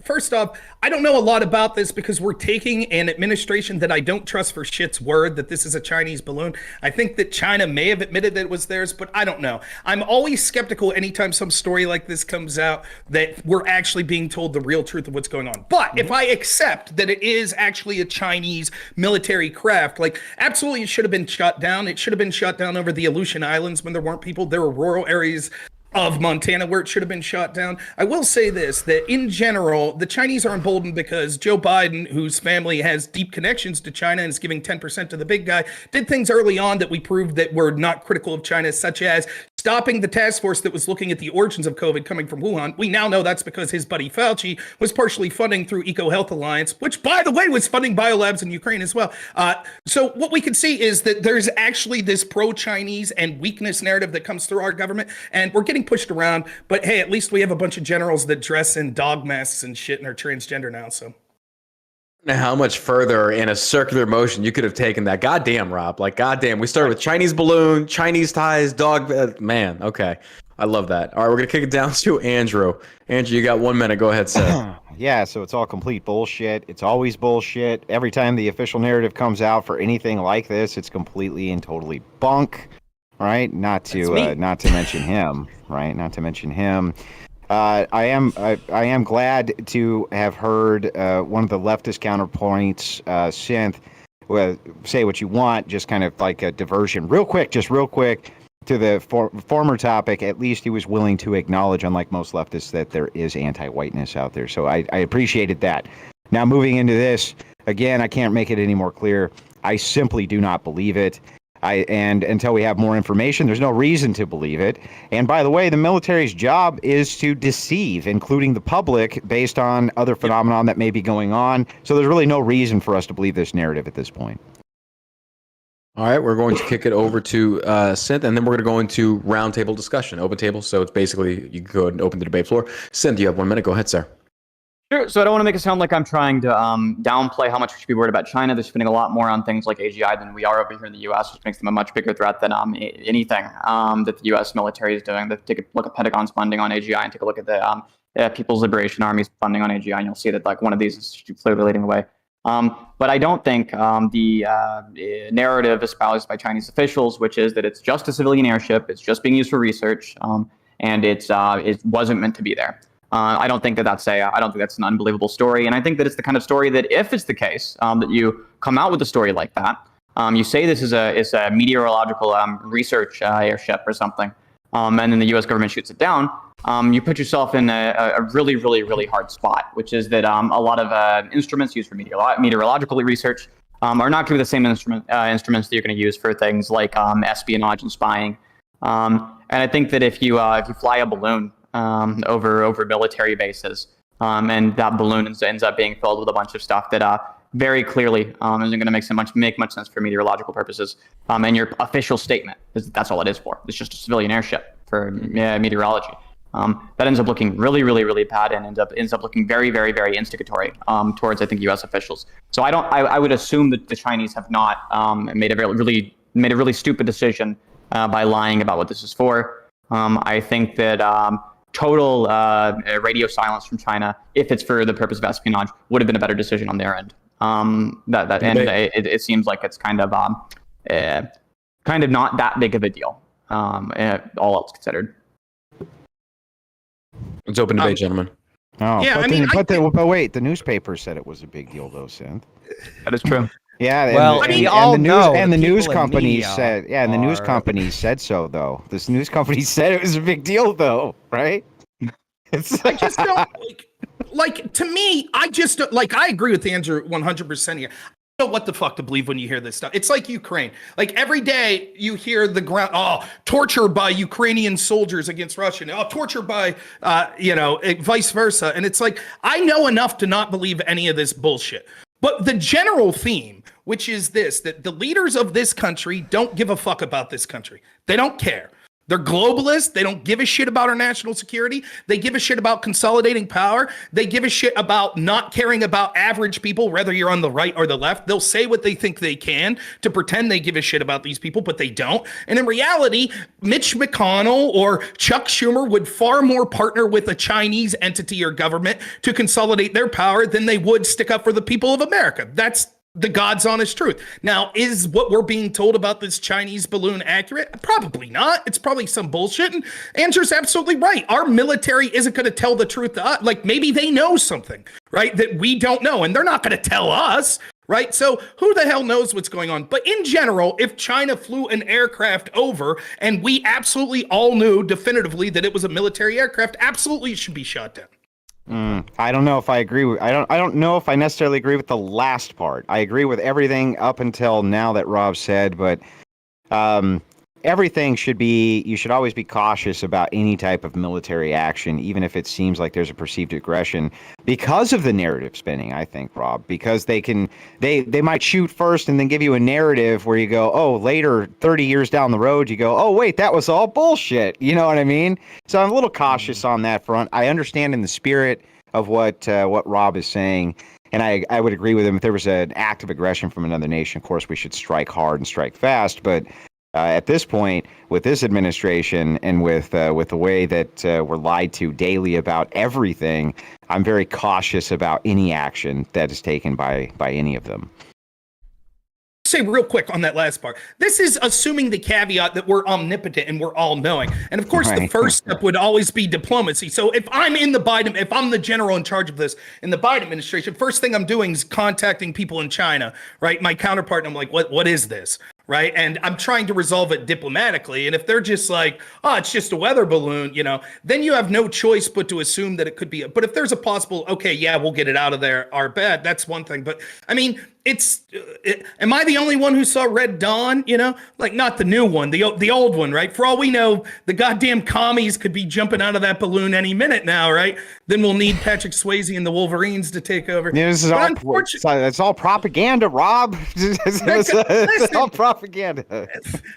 First off, I don't know a lot about this because we're taking an administration that I don't trust for shit's word that this is a Chinese balloon. I think that China may have admitted that it was theirs, but I don't know. I'm always skeptical anytime some story like this comes out that we're actually being told the real truth of what's going on. But if I accept that it is actually a Chinese military craft, like absolutely it should have been shut down. It should have been shut down over the Aleutian Islands when there weren't people. There were rural areas of Montana where it should have been shot down. I will say this, that in general, the Chinese are emboldened because Joe Biden, whose family has deep connections to China and is giving 10% to the big guy, did things early on that we proved that we're not critical of China, such as stopping the task force that was looking at the origins of COVID coming from Wuhan. We now know that's because his buddy Fauci was partially funding through EcoHealth Alliance, which, by the way, was funding biolabs in Ukraine as well. So what we can see is that there's actually this pro-Chinese and weakness narrative that comes through our government, and we're getting pushed around. But hey, at least we have a bunch of generals that dress in dog masks and shit and are transgender now, so. How much further in a circular motion you could have taken that? Goddamn, Rob. Like, goddamn. We started with Chinese balloon, Chinese ties, dog. Man, okay. I love that. All right, we're going to kick it down to Andrew. Andrew, you got 1 minute. Go ahead, sir. Yeah, so it's all complete bullshit. It's always bullshit. Every time the official narrative comes out for anything like this, it's completely and totally bunk. Right? Not to mention him. Right? Not to mention him. I am glad to have heard one of the leftist counterpoints, Synth, say what you want, just kind of like a diversion. Real quick, to the former topic, at least he was willing to acknowledge, unlike most leftists, that there is anti-whiteness out there. So I appreciated that. Now, moving into this, again, I can't make it any more clear. I simply do not believe it. And until we have more information, there's no reason to believe it. And by the way, the military's job is to deceive, including the public, based on other phenomenon that may be going on. So there's really no reason for us to believe this narrative at this point. All right, we're going to kick it over to Synth, and then we're going to go into roundtable discussion, open table. So it's basically, you can go ahead and open the debate floor. Synth, you have 1 minute. Go ahead, sir. Sure. So I don't want to make it sound like I'm trying to downplay how much we should be worried about China. They're spending a lot more on things like AGI than we are over here in the U.S., which makes them a much bigger threat than anything that the U.S. military is doing. Take a look at Pentagon's funding on AGI and take a look at the People's Liberation Army's funding on AGI, and you'll see that like one of these is clearly leading the way. But I don't think the narrative espoused by Chinese officials, which is that it's just a civilian airship, it's just being used for research, and it wasn't meant to be there. I don't think that's an unbelievable story, and I think that it's the kind of story that, if it's the case that you come out with a story like that, you say this is a meteorological research airship or something, and then the U.S. government shoots it down. You put yourself in a really, really, really hard spot, which is that a lot of instruments used for meteorological research are not going to be the same instruments that you're going to use for things like espionage and spying. And I think that if you fly a balloon over military bases, and that balloon ends up being filled with a bunch of stuff that very clearly isn't going to make much sense for meteorological purposes, and your official statement is that's all it is for. It's just a civilian airship for meteorology. That ends up looking really, really, really bad, and ends up looking very, very, very instigatory towards, I think, U.S. officials. So I would assume that the Chinese have not made a really stupid decision by lying about what this is for. I think that total radio silence from China, if it's for the purpose of espionage, would have been a better decision on their end. It seems like it's kind of not that big of a deal, all else considered. It's open debate, gentlemen. Oh, yeah, but wait, the newspaper said it was a big deal, though, Synth. That is true. Yeah, well, the news companies said, the news companies said so, though. This news company said it was a big deal, though, right? I just don't like. To me, I just like. I agree with Andrew 100% here. I don't know what the fuck to believe when you hear this stuff. It's like Ukraine. Like every day you hear the ground, torture by Ukrainian soldiers against Russian, torture by, vice versa. And it's like, I know enough to not believe any of this bullshit. But the general theme, which is this, that the leaders of this country don't give a fuck about this country. They don't care. They're globalists. They don't give a shit about our national security. They give a shit about consolidating power. They give a shit about not caring about average people, whether you're on the right or the left. They'll say what they think they can to pretend they give a shit about these people, but they don't. And in reality, Mitch McConnell or Chuck Schumer would far more partner with a Chinese entity or government to consolidate their power than they would stick up for the people of America. That's the God's honest truth. Now, is what we're being told about this Chinese balloon accurate? Probably not. It's probably some bullshit. And Andrew's absolutely right. Our military isn't going to tell the truth to us. Like, maybe they know something, right, that we don't know, and they're not going to tell us, right? So who the hell knows what's going on? But in general, if China flew an aircraft over and we absolutely all knew definitively that it was a military aircraft, absolutely it should be shot down. I don't know if I agree with. I don't know if I necessarily agree with the last part. I agree with everything up until now that Rob said, but everything should be. You should always be cautious about any type of military action, even if it seems like there's a perceived aggression, because of the narrative spinning. I think, Rob, because they might shoot first and then give you a narrative where you go, oh, later, 30 years down the road, you go, oh, wait, that was all bullshit. You know what I mean? So I'm a little cautious on that front. I understand in the spirit of what Rob is saying, and I would agree with him. If there was an act of aggression from another nation, of course, we should strike hard and strike fast. But at this point, with this administration and with the way that we're lied to daily about everything, I'm very cautious about any action that is taken by any of them. Say real quick on that last part. This is assuming the caveat that we're omnipotent and we're all knowing. And of course, the first step would always be diplomacy. So if I'm the general in charge of this in the Biden administration, first thing I'm doing is contacting people in China, right? My counterpart, and I'm like, what is this? Right. And I'm trying to resolve it diplomatically. And if they're just like, oh, it's just a weather balloon, then you have no choice but to assume that it could be. But if there's a possible, okay, yeah, we'll get it out of there, our bed, that's one thing. But I mean, am I the only one who saw Red Dawn? Like not the new one, the old one, right? For all we know, the goddamn commies could be jumping out of that balloon any minute now, right? Then we'll need Patrick Swayze and the Wolverines to take over. Yeah, this is it's all propaganda, Rob. It's all propaganda.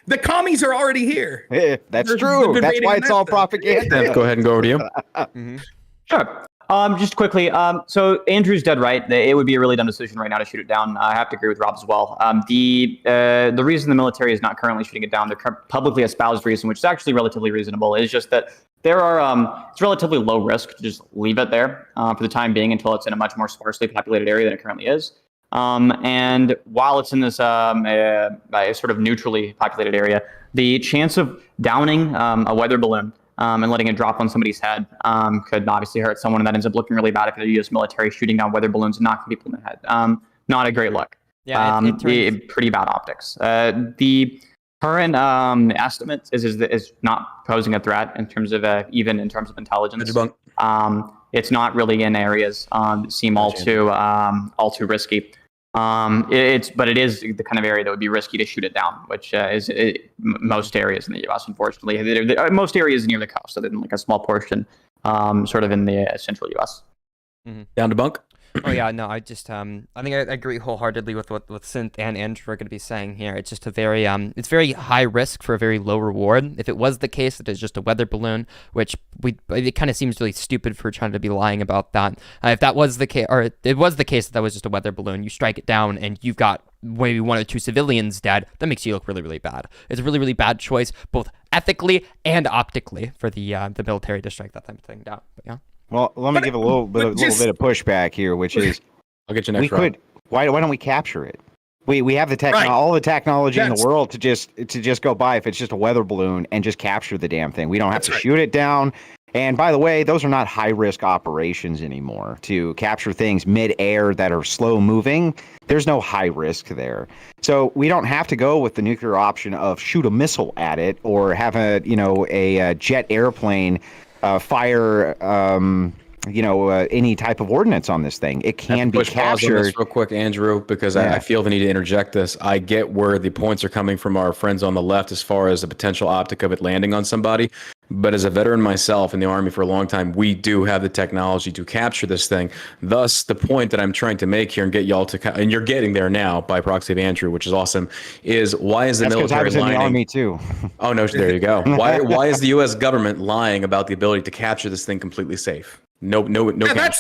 The commies are already here. Yeah, that's true. That's why it's all propaganda. Go ahead and go over to you. Sure. Just quickly, so Andrew's dead right. It would be a really dumb decision right now to shoot it down. I have to agree with Rob as well. The reason the military is not currently shooting it down, the publicly espoused reason, which is actually relatively reasonable, is just that there are it's relatively low risk to just leave it there for the time being until it's in a much more sparsely populated area than it currently is. And while it's in this sort of neutrally populated area, the chance of downing a weather balloon and letting it drop on somebody's head could obviously hurt someone, and that ends up looking really bad if the U.S. military shooting down weather balloons and knocking people in the head. Not a great look. Yeah, pretty bad optics. The current estimate is not posing a threat in terms of even in terms of intelligence. It's not really in areas that seem all too risky. But it is the kind of area that would be risky to shoot it down, which is most areas in the U.S. Unfortunately, most areas near the coast, other than like a small portion, sort of in the central U.S. Mm-hmm. Down to Bunk. Oh yeah, no, I just I think I agree wholeheartedly with what Synth and Andrew are going to be saying here. It's just a very it's very high risk for a very low reward. If it was the case that it's just a weather balloon, which it kind of seems really stupid for trying to be lying about that. If that was the case, or it was the case that was just a weather balloon, you strike it down and you've got maybe one or two civilians dead. That makes you look really, really bad. It's a really, really bad choice, both ethically and optically, for the military to strike that type of thing down. But yeah. Well, let me give a little bit of pushback here, which is, I'll get you next round. Why don't we capture it? We have the all the technology in the world to just go by if it's just a weather balloon and just capture the damn thing. We don't have to shoot it down. And by the way, those are not high risk operations anymore. To capture things mid-air that are slow moving, there's no high risk there. So we don't have to go with the nuclear option of shoot a missile at it or have a jet airplane fire any type of ordnance on this thing. It can be captured. Real quick, Andrew, because I feel the need to interject this. I get where the points are coming from our friends on the left as far as the potential optic of it landing on somebody. But as a veteran myself in the Army for a long time, we do have the technology to capture this thing. Thus, the point that I'm trying to make here and get y'all to, and you're getting there now by proxy of Andrew, which is awesome, is why is the military I was lying? In the Army too. Oh no, there you go. Why is the U.S. government lying about the ability to capture this thing completely safe? No. Yeah,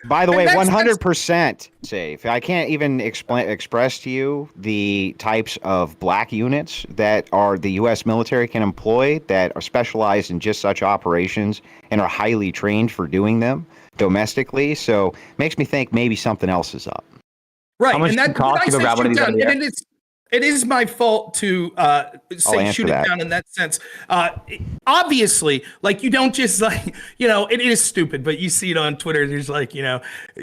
by the way, 100% safe. I can't even express to you the types of black units that the U.S. military can employ that are specialized in just such operations and are highly trained for doing them domestically. So makes me think maybe something else is up. Right, How much and that cost to grab one of these out of the air? It is my fault to say shoot it down in that sense. Obviously, like you don't just like, it is stupid, but you see it on Twitter. There's like,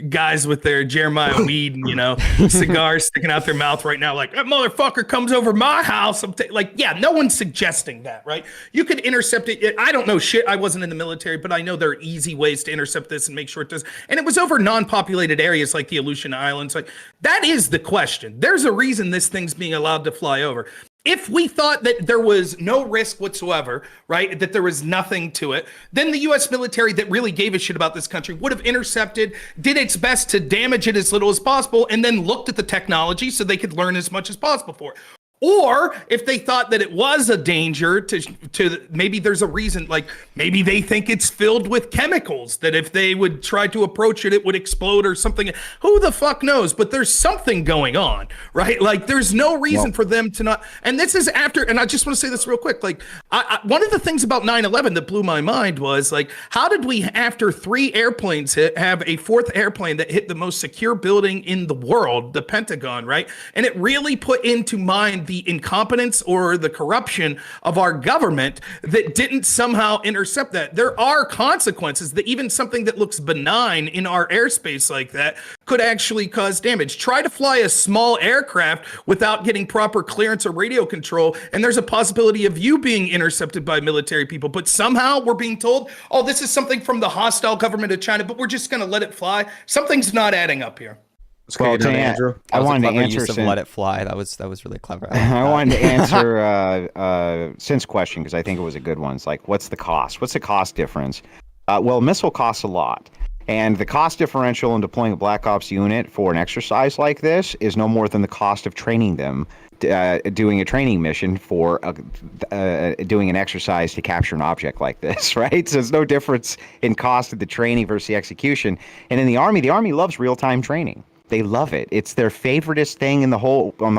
guys with their Jeremiah weed and, cigars sticking out their mouth right now. Like that motherfucker comes over my house. No one's suggesting that, right? You could intercept it. I don't know shit. I wasn't in the military, but I know there are easy ways to intercept this and make sure it does. And it was over non-populated areas like the Aleutian Islands. Like that is the question. There's a reason this thing's being allowed to fly over. If we thought that there was no risk whatsoever, right, that there was nothing to it, then the U.S. military that really gave a shit about this country would have intercepted, did its best to damage it as little as possible, and then looked at the technology so they could learn as much as possible for it. Or if they thought that it was a danger to maybe there's a reason, like maybe they think it's filled with chemicals that if they would try to approach it, it would explode or something. Who the fuck knows? But there's something going on, right? Like there's no reason for them to not. And this is after, and I just want to say this real quick. Like one of the things about 9/11 that blew my mind was like, how did we, after 3 airplanes hit, have a 4th airplane that hit the most secure building in the world, the Pentagon, right? And it really put into mind the incompetence or the corruption of our government that didn't somehow intercept that. There are consequences that even something that looks benign in our airspace like that could actually cause damage. Try to fly a small aircraft without getting proper clearance or radio control, and there's a possibility of you being intercepted by military people. But somehow we're being told, oh, this is something from the hostile government of China, but we're just going to let it fly. Something's not adding up here. Well, Andrew. I wanted to answer let it fly. That was really clever. I wanted to answer Sin's question because I think it was a good one. It's like, what's the cost? What's the cost difference? Well, a missile costs a lot. And the cost differential in deploying a Black Ops unit for an exercise like this is no more than the cost of training them, doing a training mission for doing an exercise to capture an object like this, right? So there's no difference in cost of the training versus the execution. And in the Army loves real-time training. They love it. It's their favoriteest thing on the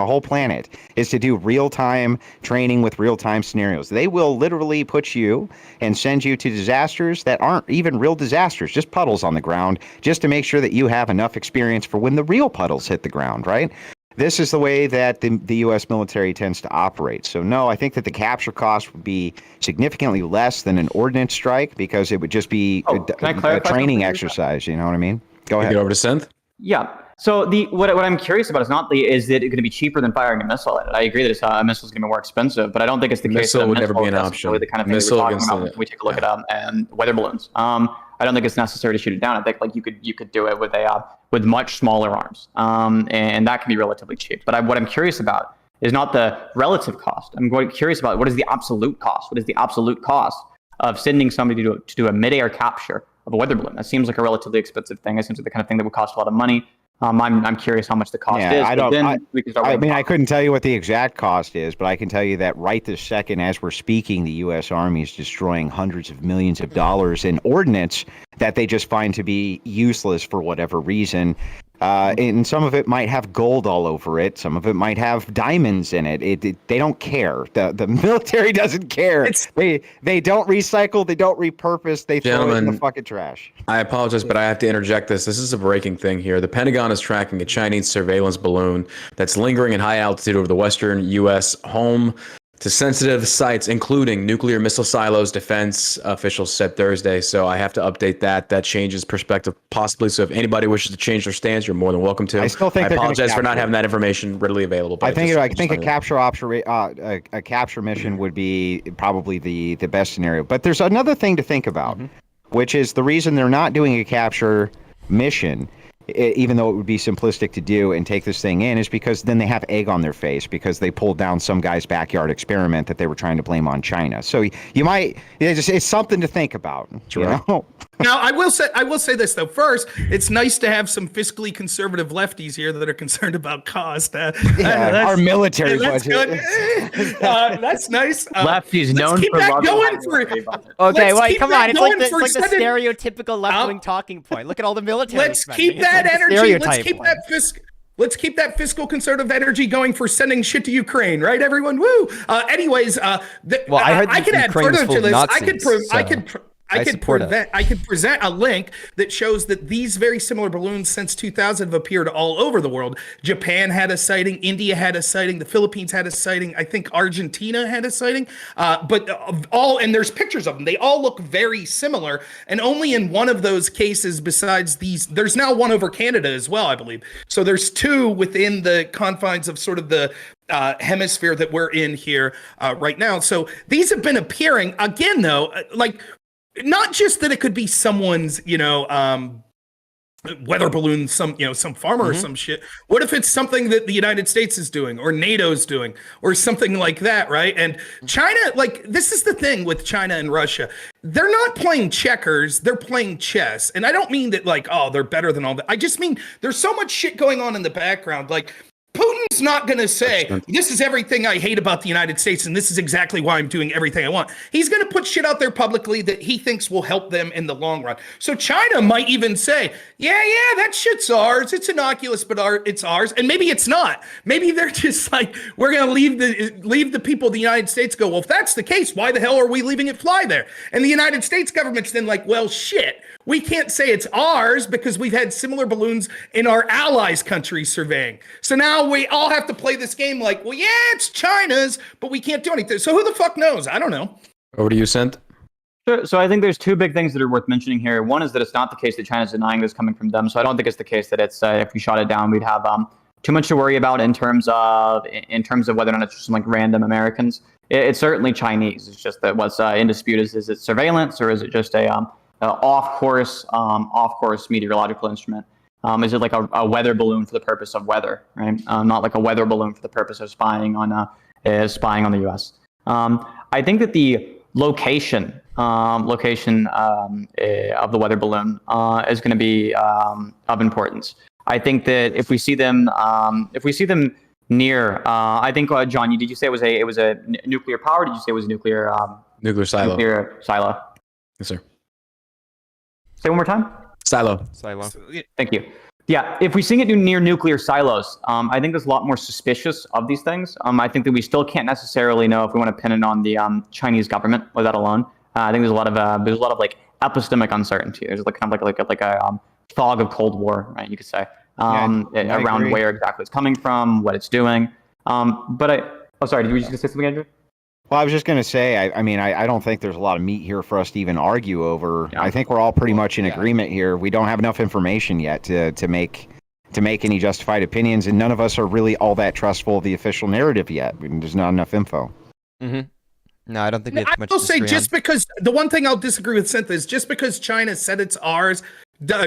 whole planet is to do real-time training with real-time scenarios. They will literally put you and send you to disasters that aren't even real disasters, just puddles on the ground, just to make sure that you have enough experience for when the real puddles hit the ground, right? This is the way that the U.S. military tends to operate. So, no, I think that the capture cost would be significantly less than an ordnance strike because it would just be a training exercise. You know what I mean? Go ahead. Get over to Synth. Yeah. So what I'm curious about is it going to be cheaper than firing a missile at it? I agree that a missile is going to be more expensive, but I don't think it's the case that missile would never be an option. Really the kind of thing we're talking about when we take a look at and weather balloons. I don't think it's necessary to shoot it down. I think like you could do it with much smaller arms, and that can be relatively cheap. But what I'm curious about is not the relative cost. I'm curious about what is the absolute cost. What is the absolute cost of sending somebody to do a midair capture of a weather balloon? That seems like a relatively expensive thing. It seems like the kind of thing that would cost a lot of money. I'm curious how much the cost is. I couldn't tell you what the exact cost is, but I can tell you that right this second, as we're speaking, the U.S. Army is destroying hundreds of millions of dollars in ordnance that they just find to be useless for whatever reason. And some of it might have gold all over it. Some of it might have diamonds in it. They don't care. The military doesn't care. They don't recycle. They don't repurpose. They throw it in the fucking trash. I apologize, but I have to interject this. This is a breaking thing here. The Pentagon is tracking a Chinese surveillance balloon that's lingering in high altitude over the western U.S. home to sensitive sites, including nuclear missile silos, defense officials said Thursday. So I have to update that. That changes perspective possibly. So if anybody wishes to change their stance, you're more than welcome to. I still think I apologize for not having that information readily available. I think a capture mission would be probably the best scenario. But there's another thing to think about, which is the reason they're not doing a capture mission even though it would be simplistic to do and take this thing in, is because then they have egg on their face because they pulled down some guy's backyard experiment that they were trying to blame on China. So you might, it's something to think about. You know? Now, I will say this though. First, it's nice to have some fiscally conservative lefties here that are concerned about cost. Our military budget. That's nice. Lefties known keep for that loving going for Okay, wait, come on. It's like going the for sending- stereotypical left-wing talking point. Look at all the military. Let's spending. keep that It's like the energy. stereotype Let's keep that fiscal conservative energy going for sending shit to Ukraine, right, everyone? Woo! Anyways, Well, I heard I could add Ukraine was further full to of this. Nazis, I I could present a link that shows that these very similar balloons since 2000 have appeared all over the world. Japan had a sighting, India had a sighting, the Philippines had a sighting, I think Argentina had a sighting. But and there's pictures of them. They all look very similar. And only in one of those cases, besides these, there's now one over Canada as well, I believe. So there's two within the confines of sort of the hemisphere that we're in here right now. So these have been appearing again, though, like. Not just that it could be someone's, weather balloon, some farmer or some shit. What if it's something that the United States is doing or NATO's doing or something like that, right? And China, like, this is the thing with China and Russia. They're not playing checkers, they're playing chess. And I don't mean that like, oh, they're better than all that. I just mean there's so much shit going on in the background. Like, Putin's not going to say, this is everything I hate about the United States, and this is exactly why I'm doing everything I want. He's going to put shit out there publicly that he thinks will help them in the long run. So China might even say, yeah, that shit's ours. It's innocuous, but it's ours. And maybe it's not. Maybe they're just like, we're going to leave the people of the United States go, well, if that's the case, why the hell are we leaving it fly there? And the United States government's then like, well, shit. We can't say it's ours because we've had similar balloons in our allies' countries surveying. So now we all have to play this game like, well, yeah, it's China's, but we can't do anything. So who the fuck knows? I don't know. Over to you, Sent. So I think there's two big things that are worth mentioning here. One is that it's not the case that China's denying this coming from them. So I don't think it's the case that it's if we shot it down, we'd have too much to worry about in terms of whether or not it's just some like random Americans. It's certainly Chinese. It's just that what's in dispute is it surveillance or is it just a off-course meteorological instrument? Is it like a weather balloon for the purpose of weather, right? Not like a weather balloon for the purpose of spying on the U.S. I think that the location of the weather balloon is going to be of importance. I think that if we see them near, I think John, did you say it was a nuclear power? Did you say it was a nuclear silo? Nuclear silo. Yes, sir. Say one more time. Silo. Thank you. Yeah, if we see it near nuclear silos, I think there's a lot more suspicious of these things. I think that we still can't necessarily know if we want to pin it on the Chinese government with that alone. I think there's a lot of like epistemic uncertainty. There's like kind of like a fog of Cold War, right? You could say around where exactly it's coming from, what it's doing. Sorry, did you just say something, Andrew? Well, I was just going to say, I don't think there's a lot of meat here for us to even argue over. Yeah. I think we're all pretty much in agreement here. We don't have enough information yet to make any justified opinions, and none of us are really all that trustful of the official narrative yet. There's not enough info. Mm-hmm. No, I don't think we have much. I will say, just because the one thing I'll disagree with Synth is just because China said it's ours,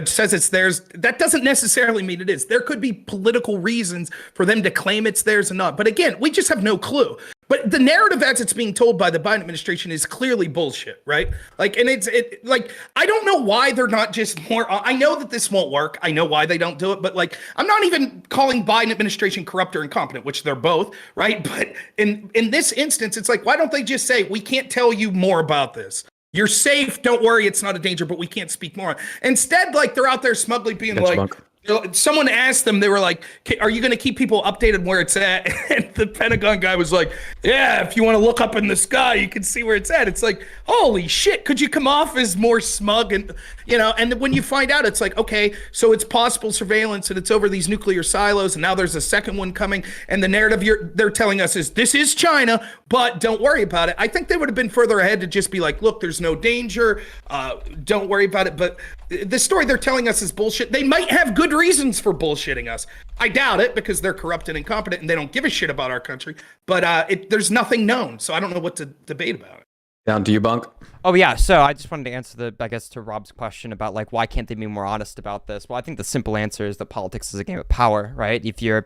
says it's theirs, that doesn't necessarily mean it is. There could be political reasons for them to claim it's theirs and not. But again, we just have no clue. But the narrative as it's being told by the Biden administration is clearly bullshit, right? Like, and I don't know why they're not just more. I know that this won't work. I know why they don't do it. But like, I'm not even calling Biden administration corrupt or incompetent, which they're both, right? But in this instance, it's like, why don't they just say, we can't tell you more about this? You're safe. Don't worry. It's not a danger, but we can't speak more. Instead, like, they're out there smugly being someone asked them, they were like, are you going to keep people updated where it's at? And the Pentagon guy was like, yeah, if you want to look up in the sky, you can see where it's at. It's like, holy shit, could you come off as more smug? And, and when you find out, it's like, okay, so it's possible surveillance and it's over these nuclear silos. And now there's a second one coming. And the narrative they're telling us is this is China, but don't worry about it. I think they would have been further ahead to just be like, look, there's no danger. Don't worry about it. But the story they're telling us is bullshit. They might have good reasons for bullshitting us. I doubt it because they're corrupt and incompetent and they don't give a shit about our country. But there's nothing known, so I don't know what to debate about. Down to you, Bunk. Oh yeah, so I just wanted to answer to Rob's question about like why can't they be more honest about this? Well, I think the simple answer is that politics is a game of power, right? If you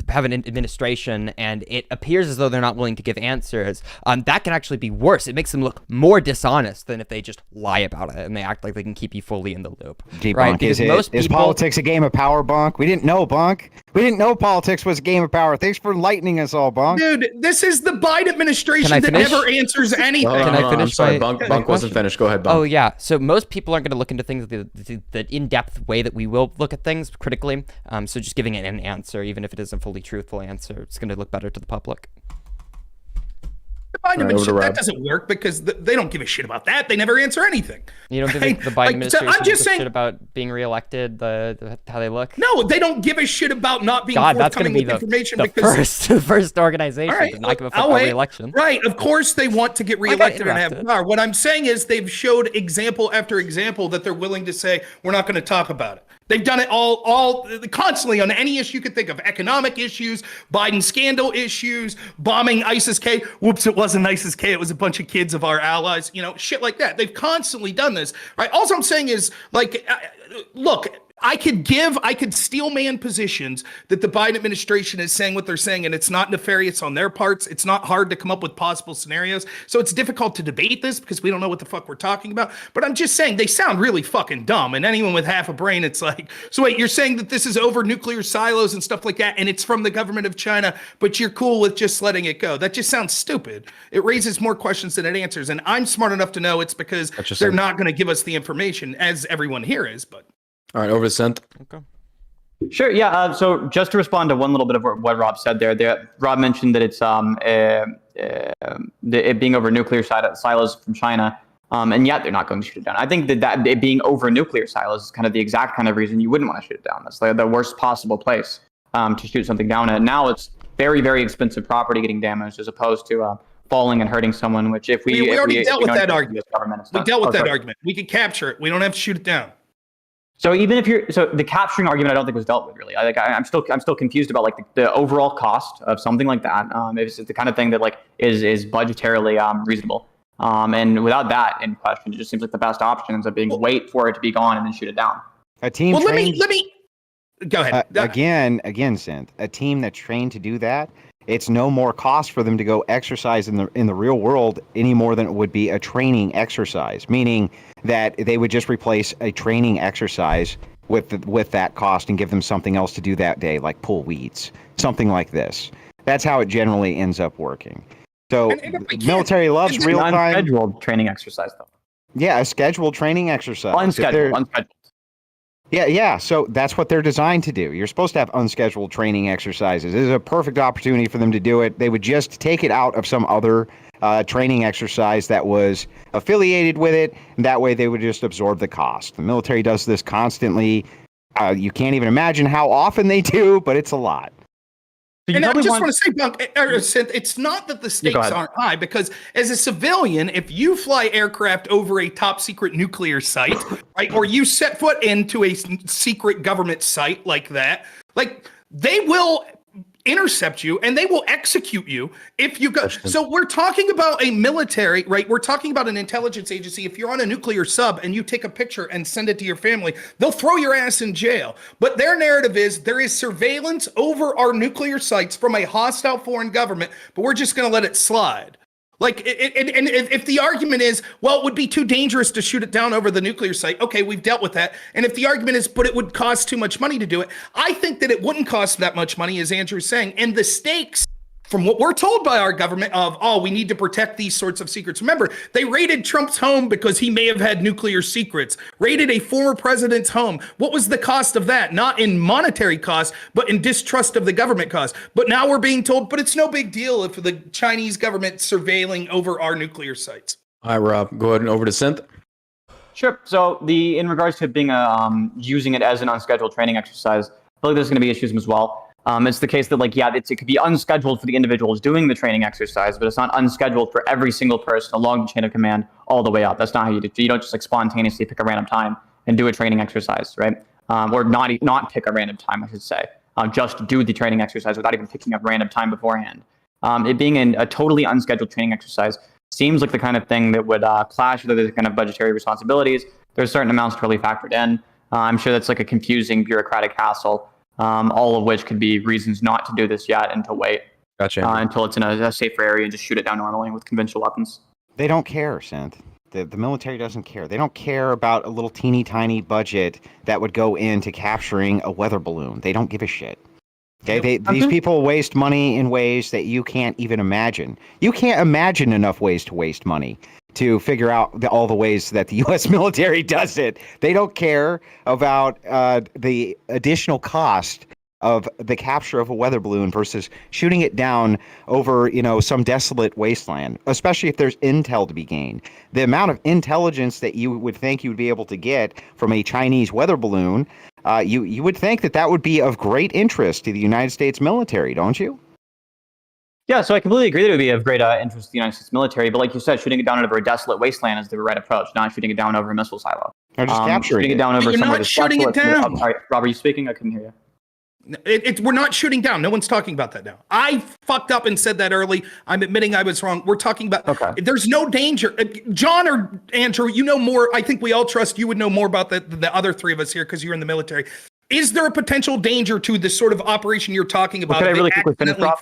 have an administration and it appears as though they're not willing to give answers, that can actually be worse. It makes them look more dishonest than if they just lie about it and they act like they can keep you fully in the loop. Right? Is politics a game of power, Bunk? We didn't know, Bunk. We didn't know politics was a game of power. Thanks for enlightening us all, Bunk. Dude, this is the Biden administration that never answers anything. Can I finish? I'm sorry, Bunk wasn't finished. Go ahead, Bunk. Oh yeah. So most people aren't going to look into things the in-depth way that we will look at things critically. So just giving it an answer, even if it isn't a fully truthful answer, it's going to look better to the public. The Biden administration, that doesn't work because they don't give a shit about that. They never answer anything. You don't think the Biden administration gives a shit about being reelected, how they look? No, they don't give a shit about not being forthcoming with information the first organization to not give a fuck about re-election. Right, of course they want to get reelected and have power. What I'm saying is they've showed example after example that they're willing to say, we're not going to talk about it. They've done it all constantly on any issue you could think of. Economic issues, Biden scandal issues, bombing ISIS-K. Whoops, it wasn't ISIS-K. It was a bunch of kids of our allies. Shit like that. They've constantly done this. Right? All I'm saying is, look, I could steel man positions that the Biden administration is saying what they're saying, and it's not nefarious on their parts. It's not hard to come up with possible scenarios. So it's difficult to debate this because we don't know what the fuck we're talking about. But I'm just saying they sound really fucking dumb. And anyone with half a brain, it's like, so wait, you're saying that this is over nuclear silos and stuff like that, and it's from the government of China, but you're cool with just letting it go. That just sounds stupid. It raises more questions than it answers. And I'm smart enough to know it's because they're not going to give us the information, as everyone here is, but. All right, over to Sent. Okay. Sure. Yeah. So just to respond to one little bit of what Rob said there, Rob mentioned that it's it being over nuclear silos from China, and yet they're not going to shoot it down. I think that it being over nuclear silos is kind of the exact kind of reason you wouldn't want to shoot it down. That's like the worst possible place to shoot something down at. Now it's very, very expensive property getting damaged as opposed to falling and hurting someone. Which if we already dealt with that argument. We dealt with that argument. We could capture it. We don't have to shoot it down. So even if the capturing argument, I don't think was dealt with really. I'm still confused about the overall cost of something like that. It's the kind of thing that is budgetarily reasonable. And without that in question, it just seems like the best option ends up being wait for it to be gone and then shoot it down. A team. Well, let me go ahead. Again, Synth. A team that's trained to do that. It's no more cost for them to go exercise in the real world any more than it would be a training exercise. Meaning that they would just replace a training exercise with that cost and give them something else to do that day, like pull weeds, something like this. That's how it generally ends up working. So military loves real time. Unscheduled training exercise, though. Yeah, a scheduled training exercise. Unscheduled. Yeah. So that's what they're designed to do. You're supposed to have unscheduled training exercises. This is a perfect opportunity for them to do it. They would just take it out of some other training exercise that was affiliated with it. And that way they would just absorb the cost. The military does this constantly. You can't even imagine how often they do, but it's a lot. And I just want to say, Bunk, it's not that the stakes aren't high, because as a civilian, if you fly aircraft over a top secret nuclear site, right, or you set foot into a secret government site like that, they will intercept you and they will execute you if you go. So we're talking about a military, right? We're talking about an intelligence agency. If you're on a nuclear sub and you take a picture and send it to your family, they'll throw your ass in jail. But their narrative is there is surveillance over our nuclear sites from a hostile foreign government, but we're just going to let it slide. If the argument is, well, it would be too dangerous to shoot it down over the nuclear site. Okay, we've dealt with that. And if the argument is, but it would cost too much money to do it, I think that it wouldn't cost that much money, as Andrew's saying. And the stakes, from what we're told by our government we need to protect these sorts of secrets. Remember, they raided Trump's home because he may have had nuclear secrets, raided a former president's home. What was the cost of that? Not in monetary cost, but in distrust of the government cost. But now we're being told, but it's no big deal if the Chinese government's surveilling over our nuclear sites. All right, Rob, go ahead and over to Synth. Sure. So in regards to it being using it as an unscheduled training exercise, I feel like there's going to be issues as well. It's the case that it could be unscheduled for the individuals doing the training exercise, but it's not unscheduled for every single person along the chain of command all the way up. That's not how you do it. You don't just spontaneously pick a random time and do a training exercise, right? Or not pick a random time, I should say. Just do the training exercise without even picking a random time beforehand. It being a totally unscheduled training exercise seems like the kind of thing that would clash with other kind of budgetary responsibilities. There's certain amounts totally factored in. I'm sure that's like a confusing bureaucratic hassle, all of which could be reasons not to do this yet and to wait until it's in a safer area and just shoot it down normally with conventional weapons. They don't care, Synth. The military doesn't care. They don't care about a little teeny tiny budget that would go into capturing a weather balloon. They don't give a shit. Okay, these people waste money in ways that you can't even imagine. You can't imagine enough ways to waste money to figure out all the ways that the U.S. military does it. They don't care about the additional cost of the capture of a weather balloon versus shooting it down over, some desolate wasteland, especially if there's intel to be gained. The amount of intelligence that you would think you would be able to get from a Chinese weather balloon, you would think that would be of great interest to the United States military, don't you? Yeah, so I completely agree that it would be of great interest to the United States military, but like you said, shooting it down over a desolate wasteland is the right approach, not shooting it down over a missile silo. Or just capturing shooting it down over You're somewhere not that's shooting it desolate. down. All right, Rob, are you speaking? I couldn't hear you. We're not shooting down. No one's talking about that now. I fucked up and said that early. I'm admitting I was wrong. We're talking about, there's no danger. John or Andrew, you know more. I think we all trust you would know more about the other three of us here because you're in the military. Is there a potential danger to this sort of operation you're talking about? Could I really quickly finish, Rob?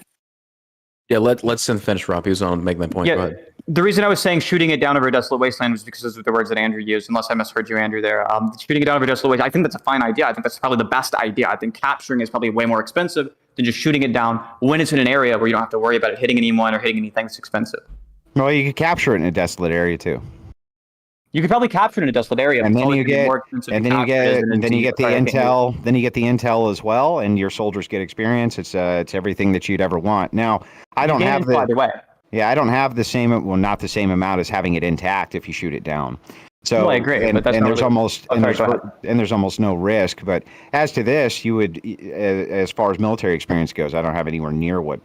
Yeah, let's Synth finish, Rob. He was on making that point. Go ahead. The reason I was saying shooting it down over a desolate wasteland was because those are the words that Andrew used, unless I misheard you, Andrew, there. Shooting it down over a desolate wasteland, I think that's a fine idea. I think that's probably the best idea. I think capturing is probably way more expensive than just shooting it down when it's in an area where you don't have to worry about it hitting anyone or hitting anything that's expensive. Well, you could capture it in a desolate area, too. You could probably capture it in a desolate area, and then you get the intel. Then you get the intel as well, and your soldiers get experience. It's everything that you'd ever want. Now, I don't have the either way. Yeah, I don't have the same. Well, not the same amount as having it intact if you shoot it down. So I agree, and, but that's and not there's really... there's almost no risk. But as to this, you would, as far as military experience goes, I don't have anywhere near what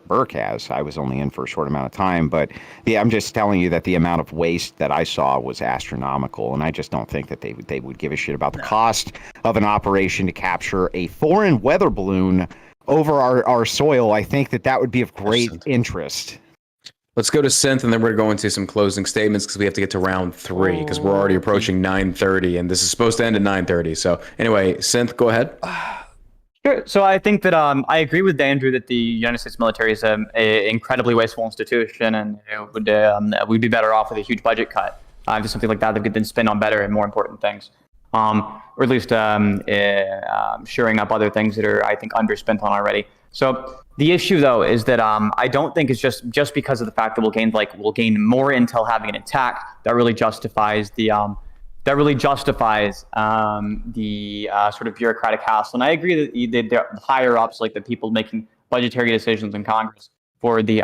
Burke has. I was only in for a short amount of time, but I'm just telling you that the amount of waste that I saw was astronomical, and I just don't think that they would give a shit about the cost of an operation to capture a foreign weather balloon over our soil. I think that would be of great interest. Let's go to Synth, and then we're going to into some closing statements because we have to get to round 3 because we're already approaching 9:30, and this is supposed to end at 9:30. So anyway, Synth, go ahead. Sure. So I think that I agree with Andrew that the United States military is an incredibly wasteful institution, and we'd be better off with a huge budget cut. Just something like that could then spend on better and more important things, or at least shoring up other things that are, I think, underspent on already. So the issue, though, is that I don't think it's just because of the fact that we'll gain more intel having it intact that really justifies the sort of bureaucratic hassle. And I agree that the higher ups, like the people making budgetary decisions in Congress for the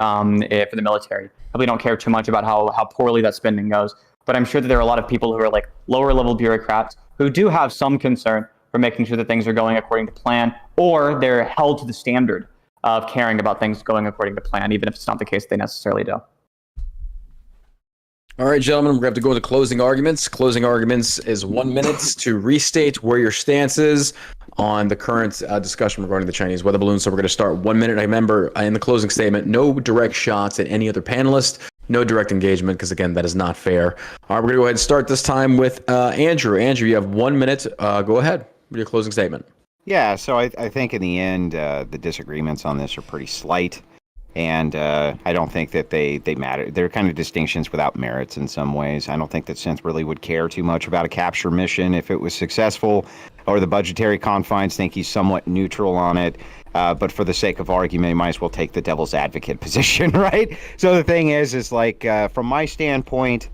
military, probably don't care too much about how poorly that spending goes. But I'm sure that there are a lot of people who are like lower level bureaucrats who do have some concern for making sure that things are going according to plan, or they're held to the standard of caring about things going according to plan, even if it's not the case they necessarily do. All right, gentlemen, we're going to have to go to closing arguments. Closing arguments is 1 minute to restate where your stance is on the current discussion regarding the Chinese weather balloons. So we're going to start 1 minute. I remember in the closing statement, no direct shots at any other panelist, no direct engagement, because again, that is not fair. All right, we're going to go ahead and start this time with Andrew. Andrew, you have 1 minute. Go ahead with your closing statement. Yeah, so I think in the end, the disagreements on this are pretty slight. And I don't think that they matter. They're kind of distinctions without merits in some ways. I don't think that Synth really would care too much about a capture mission if it was successful, or the budgetary confines. Think he's somewhat neutral on it. But for the sake of argument, you might as well take the devil's advocate position, right? So the thing is like, from my standpoint,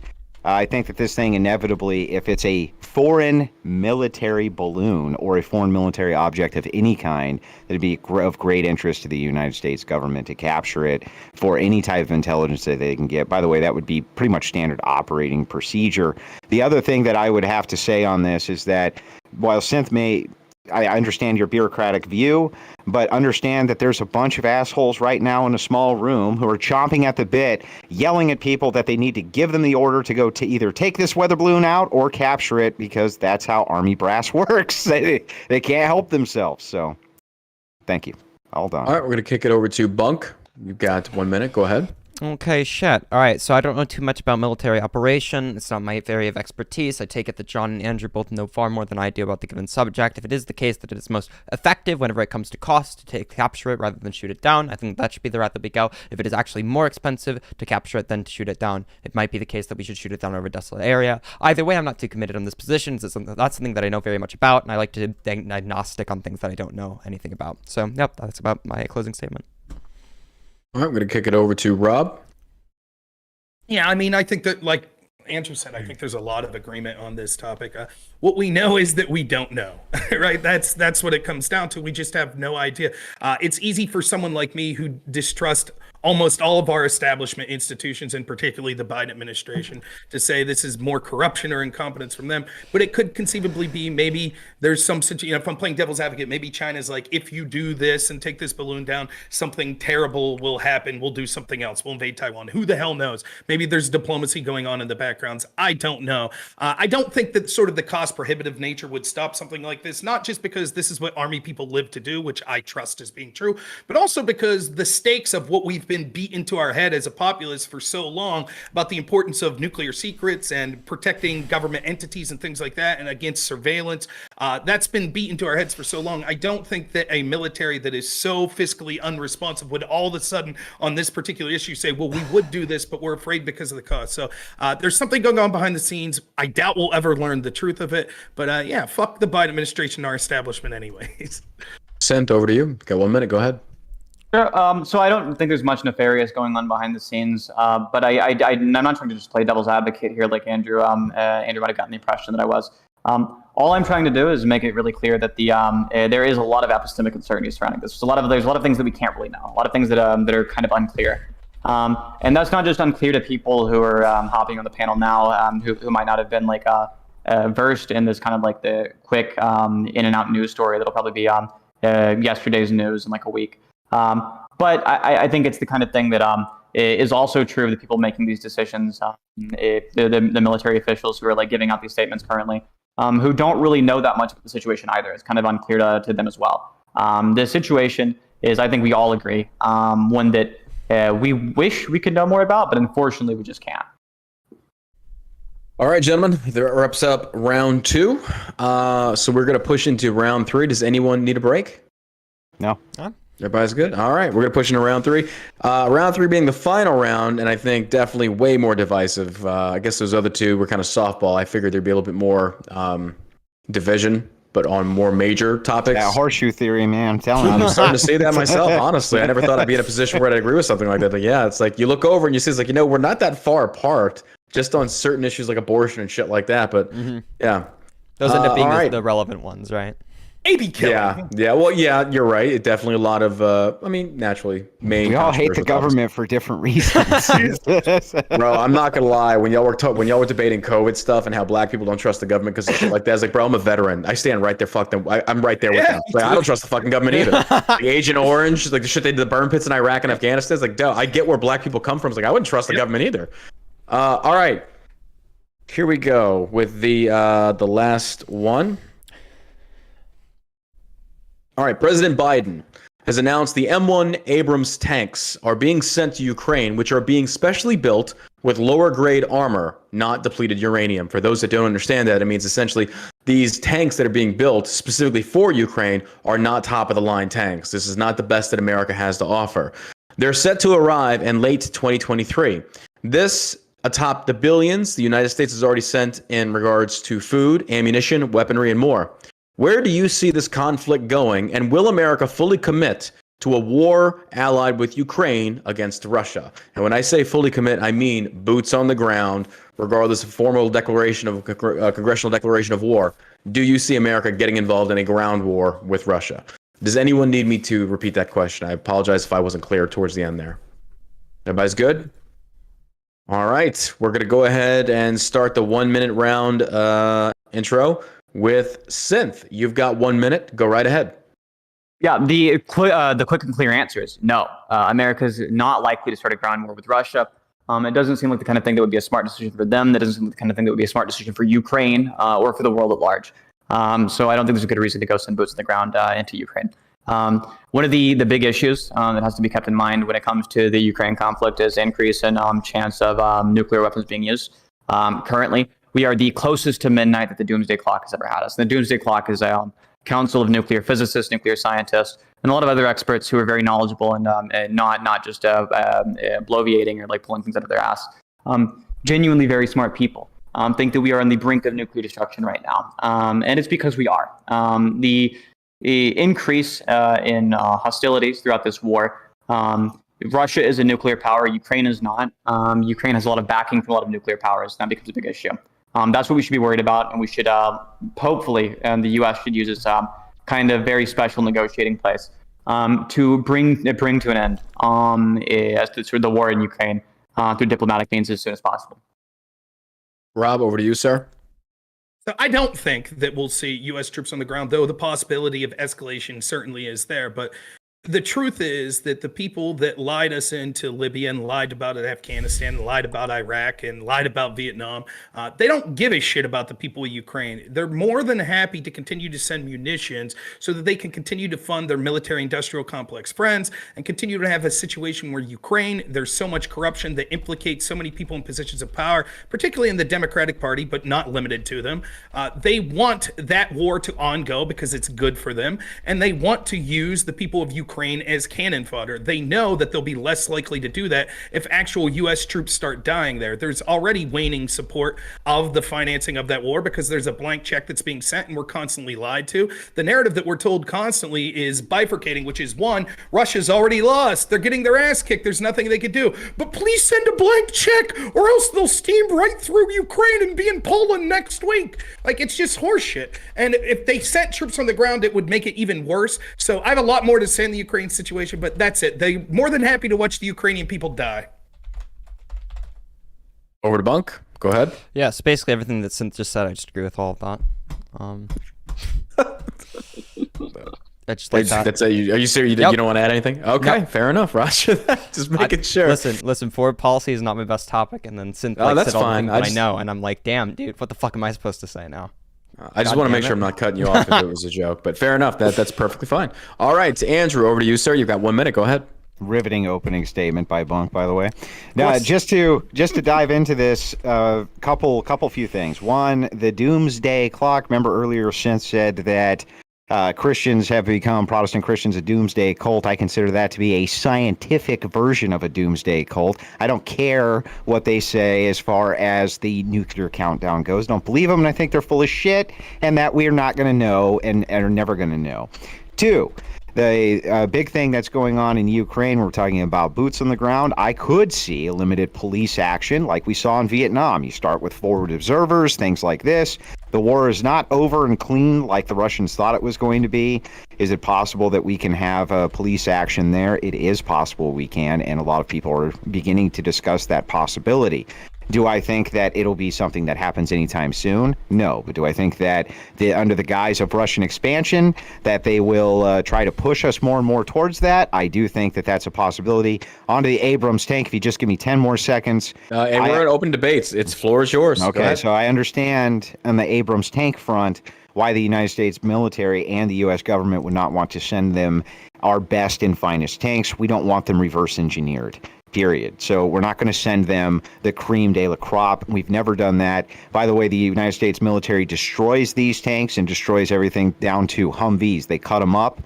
I think that this thing inevitably, if it's a foreign military balloon or a foreign military object of any kind, it'd be of great interest to the United States government to capture it for any type of intelligence that they can get. By the way, that would be pretty much standard operating procedure. The other thing that I would have to say on this is that while Synth I understand your bureaucratic view, but understand that there's a bunch of assholes right now in a small room who are chomping at the bit, yelling at people that they need to give them the order to go to either take this weather balloon out or capture it, because that's how Army brass works. They can't help themselves. So, thank you. All done. All right, we're going to kick it over to Bunk. You've got 1 minute. Go ahead. Okay, shit. All right, so I don't know too much about military operation. It's not my area of expertise. I take it that John and Andrew both know far more than I do about the given subject. If it is the case that it is most effective whenever it comes to cost to capture it rather than shoot it down, I think that should be the route that we go. If it is actually more expensive to capture it than to shoot it down, it might be the case that we should shoot it down over a desolate area. Either way, I'm not too committed on this position. That's something that I know very much about, and I like to be agnostic on things that I don't know anything about. So, yep, that's about my closing statement. All right, I'm going to kick it over to Rob. Yeah, I mean, I think that, like Andrew said, I think there's a lot of agreement on this topic. What we know is that we don't know, right? That's what it comes down to. We just have no idea. It's easy for someone like me who distrust almost all of our establishment institutions, and particularly the Biden administration, to say this is more corruption or incompetence from them. But it could conceivably be maybe there's some situation, if I'm playing devil's advocate, maybe China's like, if you do this and take this balloon down, something terrible will happen. We'll do something else. We'll invade Taiwan. Who the hell knows? Maybe there's diplomacy going on in the backgrounds. I don't know. I don't think that sort of the cost prohibitive nature would stop something like this, not just because this is what Army people live to do, which I trust as being true, but also because the stakes of what we've been beat into our head as a populace for so long about the importance of nuclear secrets and protecting government entities and things like that, and against surveillance. That's been beat into our heads for so long. I don't think that a military that is so fiscally unresponsive would all of a sudden on this particular issue say, well, we would do this, but we're afraid because of the cost. So there's something going on behind the scenes. I doubt we'll ever learn the truth of it, but yeah, fuck the Biden administration, our establishment anyways. Sent over to you. Got 1 minute. Go ahead. Sure. So I don't think there's much nefarious going on behind the scenes, but I'm not trying to just play devil's advocate here like Andrew. Andrew might have gotten the impression that I was. All I'm trying to do is make it really clear that there is a lot of epistemic uncertainty surrounding this. There's a lot of things that we can't really know. A lot of things that are kind of unclear. And that's not just unclear to people who are hopping on the panel now, who might not have been like versed in this kind of like the quick in and out news story that'll probably be yesterday's news in like a week. But I think it's the kind of thing that is also true of the people making these decisions, the military officials who are like giving out these statements currently, who don't really know that much about the situation either. It's kind of unclear to them as well. The situation is, I think we all agree, one that we wish we could know more about, but unfortunately we just can't. All right, gentlemen, that wraps up round 2. So we're going to push into round 3. Does anyone need a break? No. Everybody's good? All right, we're going to push into round 3. Round 3 being the final round, and I think definitely way more divisive. I guess those other two were kind of softball. I figured there'd be a little bit more division, but on more major topics. That horseshoe theory, man, I'm telling you. I'm starting to say that myself, honestly. I never thought I'd be in a position where I'd agree with something like that. But yeah, it's like you look over and you see, it's like, we're not that far apart, just on certain issues like abortion and shit like that. But yeah. Those end up being the relevant ones, right? Baby killing. Yeah. Well, yeah, you're right. It definitely a lot of, naturally, main. We all hate the government for different reasons. Bro, I'm not gonna lie. When y'all were debating COVID stuff and how black people don't trust the government because of shit like that, it's like, bro, I'm a veteran. I stand right there. Fuck them. I'm right there with them. Like, I don't trust the fucking government either. Like, Agent Orange, like the shit they did the burn pits in Iraq and Afghanistan. It's like, duh, I get where black people come from. It's like, I wouldn't trust the government either. All right, here we go with the last one. All right, President Biden has announced the M1 Abrams tanks are being sent to Ukraine, which are being specially built with lower grade armor, not depleted uranium. For those that don't understand that, it means essentially these tanks that are being built specifically for Ukraine are not top of the line tanks. This is not the best that America has to offer. They're set to arrive in late 2023. This atop the billions the United States has already sent in regards to food, ammunition, weaponry, and more. Where do you see this conflict going, and will America fully commit to a war allied with Ukraine against Russia? And when I say fully commit, I mean boots on the ground, regardless of formal declaration of congressional declaration of war. Do you see America getting involved in a ground war with Russia? Does anyone need me to repeat that question? I apologize if I wasn't clear towards the end there. Everybody's good? All right, we're going to go ahead and start the 1 minute round intro with Synth. You've got 1 minute. Go right ahead. Yeah, the quick and clear answer is no. America's not likely to start a ground war with Russia. It doesn't seem like the kind of thing that would be a smart decision for them. That doesn't seem like the kind of thing that would be a smart decision for Ukraine or for the world at large. So I don't think there's a good reason to go send boots on the ground into Ukraine. One of the big issues that has to be kept in mind when it comes to the Ukraine conflict is increase in chance of nuclear weapons being used. Currently, we are the closest to midnight that the doomsday clock has ever had us. And the doomsday clock is a council of nuclear physicists, nuclear scientists, and a lot of other experts who are very knowledgeable and not just bloviating or like pulling things out of their ass. Genuinely very smart people think that we are on the brink of nuclear destruction right now, and it's because we are. The increase in hostilities throughout this war. Russia is a nuclear power. Ukraine is not. Ukraine has a lot of backing from a lot of nuclear powers. That becomes a big issue. That's what we should be worried about, and we should hopefully, and the U.S. should use this kind of very special negotiating place to bring to an end as to sort of the war in Ukraine through diplomatic means as soon as possible. Rob, over to you, sir. So I don't think that we'll see U.S. troops on the ground, though the possibility of escalation certainly is there. But the truth is that the people that lied us into Libya and lied about Afghanistan, and lied about Iraq and lied about Vietnam, they don't give a shit about the people of Ukraine. They're more than happy to continue to send munitions so that they can continue to fund their military-industrial complex friends and continue to have a situation where Ukraine, there's so much corruption that implicates so many people in positions of power, particularly in the Democratic Party, but not limited to them. They want that war to on-go because it's good for them, and they want to use the people of Ukraine as cannon fodder. They know that they'll be less likely to do that if actual U.S. troops start dying there. There's already waning support of the financing of that war because there's a blank check that's being sent and we're constantly lied to. The narrative that we're told constantly is bifurcating, which is one, Russia's already lost. They're getting their ass kicked. There's nothing they could do. But please send a blank check or else they'll steam right through Ukraine and be in Poland next week. Like, it's just horseshit. And if they sent troops on the ground, it would make it even worse. So I have a lot more to say in the Ukraine situation, but that's it. They're more than happy to watch the Ukrainian people die. Over to Bunk. Go ahead. Yeah, so basically everything that Synth just said, I just agree with all of that. I just like that. That's are you serious? You don't want to add anything? Okay, fair enough, Roger. Just making sure. Listen. Foreign policy is not my best topic, and then Synth that's said all fine. the things I know, and I'm like, damn, dude, what the fuck am I supposed to say now? I just want to make sure I'm not cutting you off if it was a joke, but fair enough. That's perfectly fine. All right, Andrew, over to you, sir. You've got 1 minute. Go ahead. Riveting opening statement by Bunk, by the way. Now, just to dive into this, couple few things. One, the doomsday clock. Remember earlier, Synth said that Christians have become Protestant Christians a doomsday cult. I consider that to be a scientific version of a doomsday cult. I don't care what they say as far as the nuclear countdown goes. Don't believe them, and I think they're full of shit, and that we're not going to know and are never going to know. Two, the big thing that's going on in Ukraine, we're talking about boots on the ground. I could see a limited police action like we saw in Vietnam. You start with forward observers, things like this. The war is not over and clean like the Russians thought it was going to be. Is it possible that we can have police action there? It is possible we can, and a lot of people are beginning to discuss that possibility. Do I think that it'll be something that happens anytime soon? No. But do I think that under the guise of Russian expansion, that they will try to push us more and more towards that? I do think that that's a possibility. On to the Abrams tank. If you just give me 10 more seconds. And we're in open debates. It's floor is yours. Okay, so I understand on the Abrams tank front why the United States military and the U.S. government would not want to send them our best and finest tanks. We don't want them reverse engineered. Period. So we're not going to send them the cream de la crop. We've never done that. By the way, the United States military destroys these tanks and destroys everything down to Humvees. They cut them up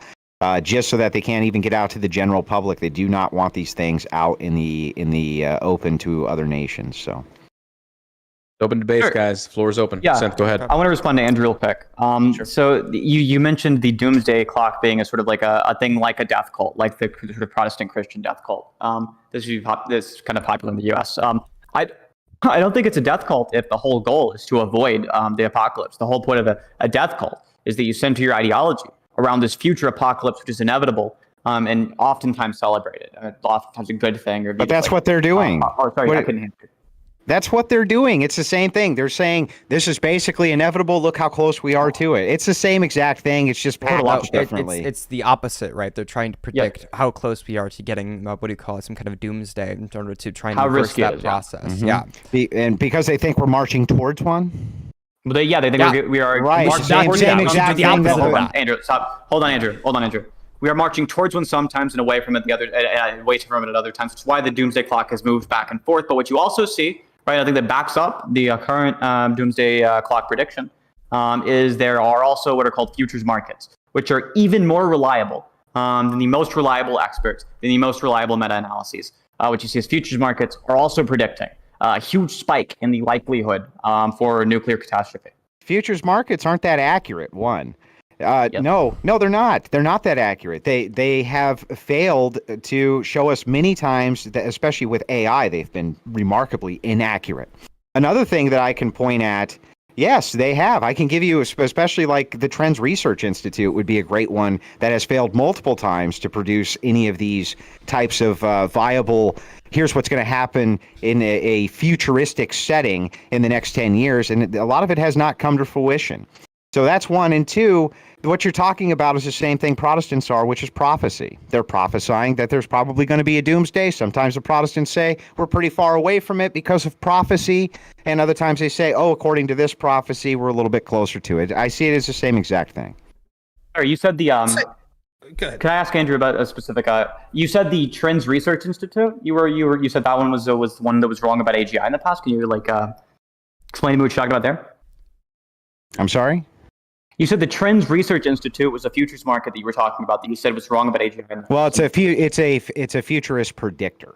just so that they can't even get out to the general public. They do not want these things out in the open to other nations. So. Open debates, guys. Floor is open. Yeah. Seth, go ahead. I want to respond to Andrew real quick. Sure. So you mentioned the doomsday clock being a sort of like a thing like a death cult, like the sort of Protestant Christian death cult. This is kind of popular in the U.S. I don't think it's a death cult if the whole goal is to avoid the apocalypse. The whole point of a death cult is that you center your ideology around this future apocalypse, which is inevitable and oftentimes celebrated. Oftentimes a good thing. But that's what they're doing. Sorry, I couldn't answer. That's what they're doing. It's the same thing. They're saying this is basically inevitable. Look how close we are to it. It's the same exact thing. It's just packaged differently. It's the opposite, right? They're trying to predict how close we are to getting what do you call it, some kind of doomsday in order to try and reverse that process. Yeah. And because they think we're marching towards one. Well, they think we are right. marching Same exact thing. Hold on, Andrew. Stop. Hold on, Andrew. we are marching towards one sometimes and away from it away from it at other times. It's why the doomsday clock has moved back and forth. But what you also see, right, I think that backs up the current doomsday clock prediction, is there are also what are called futures markets, which are even more reliable than the most reliable experts, than the most reliable meta-analyses. What you see is futures markets are also predicting a huge spike in the likelihood for nuclear catastrophe. Futures markets aren't that accurate, one. No, they're not. They're not that accurate. They have failed to show us many times, that, especially with AI, they've been remarkably inaccurate. Another thing that I can point at, yes, they have. I can give you, especially like the Trends Research Institute would be a great one that has failed multiple times to produce any of these types of viable, here's what's going to happen in a futuristic setting in the next 10 years. And a lot of it has not come to fruition. So that's one. And two, what you're talking about is the same thing Protestants are, which is prophecy. They're prophesying that there's probably going to be a doomsday. Sometimes the Protestants say we're pretty far away from it because of prophecy. And other times they say, oh, according to this prophecy, we're a little bit closer to it. I see it as the same exact thing. Sorry, you said the Go ahead. Can I ask Andrew about a specific? You said the Trends Research Institute. You said that one was one that was wrong about AGI in the past. Can you explain to me what you're talking about there? I'm sorry? You said the Trends Research Institute was a futures market that you were talking about that you said was wrong about AGI. Well, it's a futurist predictor,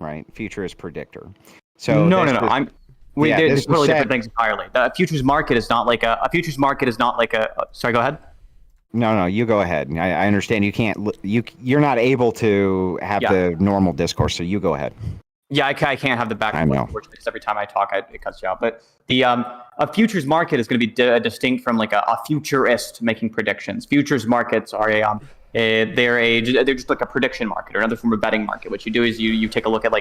right? Futurist predictor. So no. They're totally said, different things entirely. The futures market is not like a futures market is not like a. Sorry, go ahead. No, you go ahead. I understand you can't. You're not able to have the normal discourse, so you go ahead. Yeah, I can't have the back and forth, unfortunately, because every time I talk, it cuts you out. But the a futures market is going to be distinct from like a futurist making predictions. Futures markets are they're just like a prediction market or another form of betting market. What you do is you take a look at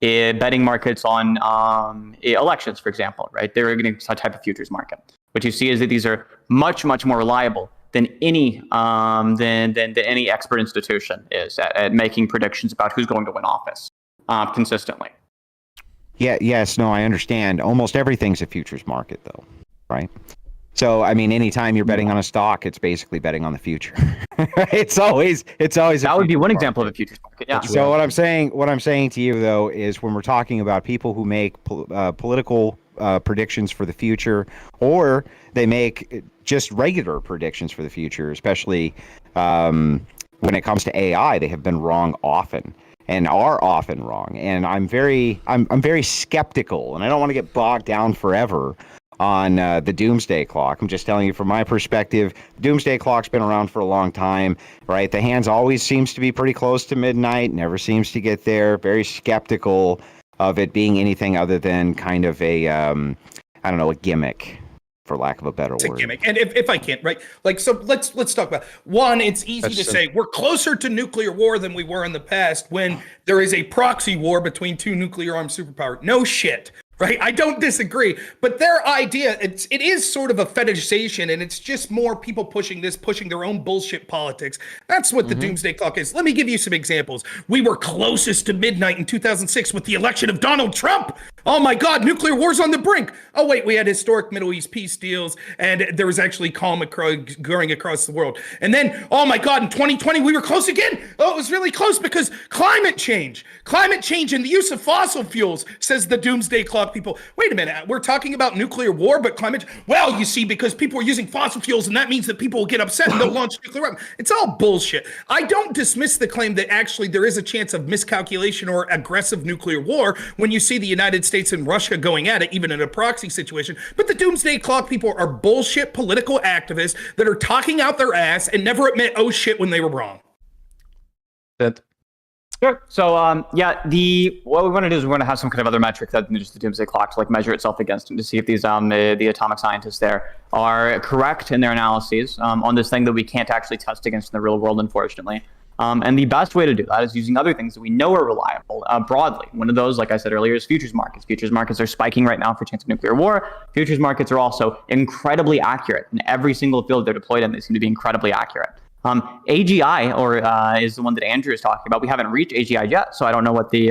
betting markets on elections, for example, right? They're going to be a type of futures market. What you see is that these are much more reliable than any any expert institution is at making predictions about who's going to win office consistently. Yes, I understand. Almost everything's a futures market, though, right? So, I mean, anytime you're betting on a stock, it's basically betting on the future. It's always. That would be one example of a futures market. Yeah. So what I'm saying to you though is when we're talking about people who make political predictions for the future, or they make just regular predictions for the future, especially when it comes to AI, they have been wrong often. And are often wrong, and I'm very skeptical, and I don't want to get bogged down forever on the doomsday clock. I'm just telling you from my perspective, doomsday clock's been around for a long time, right? The hands always seems to be pretty close to midnight, never seems to get there. Very skeptical of it being anything other than kind of a a gimmick, for lack of a better word. It's a gimmick. And if I can't, right? Like, so let's talk about one. It's easy to say we're closer to nuclear war than we were in the past when there is a proxy war between two nuclear armed superpowers. No shit. Right, I don't disagree, but their idea, it is sort of a fetishization, and it's just more people pushing their own bullshit politics. That's what the doomsday clock is. Let me give you some examples. We were closest to midnight in 2006 with the election of Donald Trump. Oh my God, nuclear war's on the brink. Oh wait, we had historic Middle East peace deals, and there was actually calm going across the world. And then, oh my God, in 2020 we were close again. Oh, it was really close because climate change and the use of fossil fuels, says the doomsday clock people. Wait a minute, we're talking about nuclear war, but climate. Well, you see, because people are using fossil fuels, and that means that people will get upset and they'll launch nuclear weapons. It's all bullshit. I don't dismiss the claim that actually there is a chance of miscalculation or aggressive nuclear war when you see the United States and Russia going at it, even in a proxy situation. But the doomsday clock people are bullshit political activists that are talking out their ass and never admit, oh shit, when they were wrong. Sure. So, what we want to do is we want to have some kind of other metric that just the doomsday clock to measure itself against, and to see if these the atomic scientists there are correct in their analyses on this thing that we can't actually test against in the real world, unfortunately. And the best way to do that is using other things that we know are reliable broadly. One of those, like I said earlier, is futures markets. Futures markets are spiking right now for chance of nuclear war. Futures markets are also incredibly accurate. In every single field they're deployed in, they seem to be incredibly accurate. AGI is the one that Andrew is talking about. We haven't reached AGI yet, so I don't know what the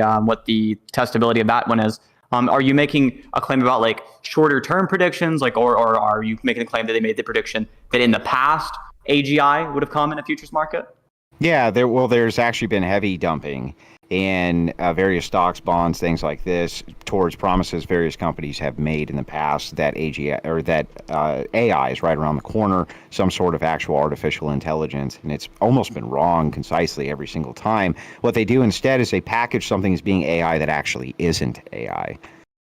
testability of that one is. Are you making a claim about shorter term predictions, or are you making a claim that they made the prediction that in the past AGI would have come in a futures market? Yeah, there's actually been heavy dumping in various stocks, bonds, things like this, towards promises various companies have made in the past that AGI or that AI is right around the corner, some sort of actual artificial intelligence, and it's almost been wrong concisely every single time. What they do instead is they package something as being AI that actually isn't AI,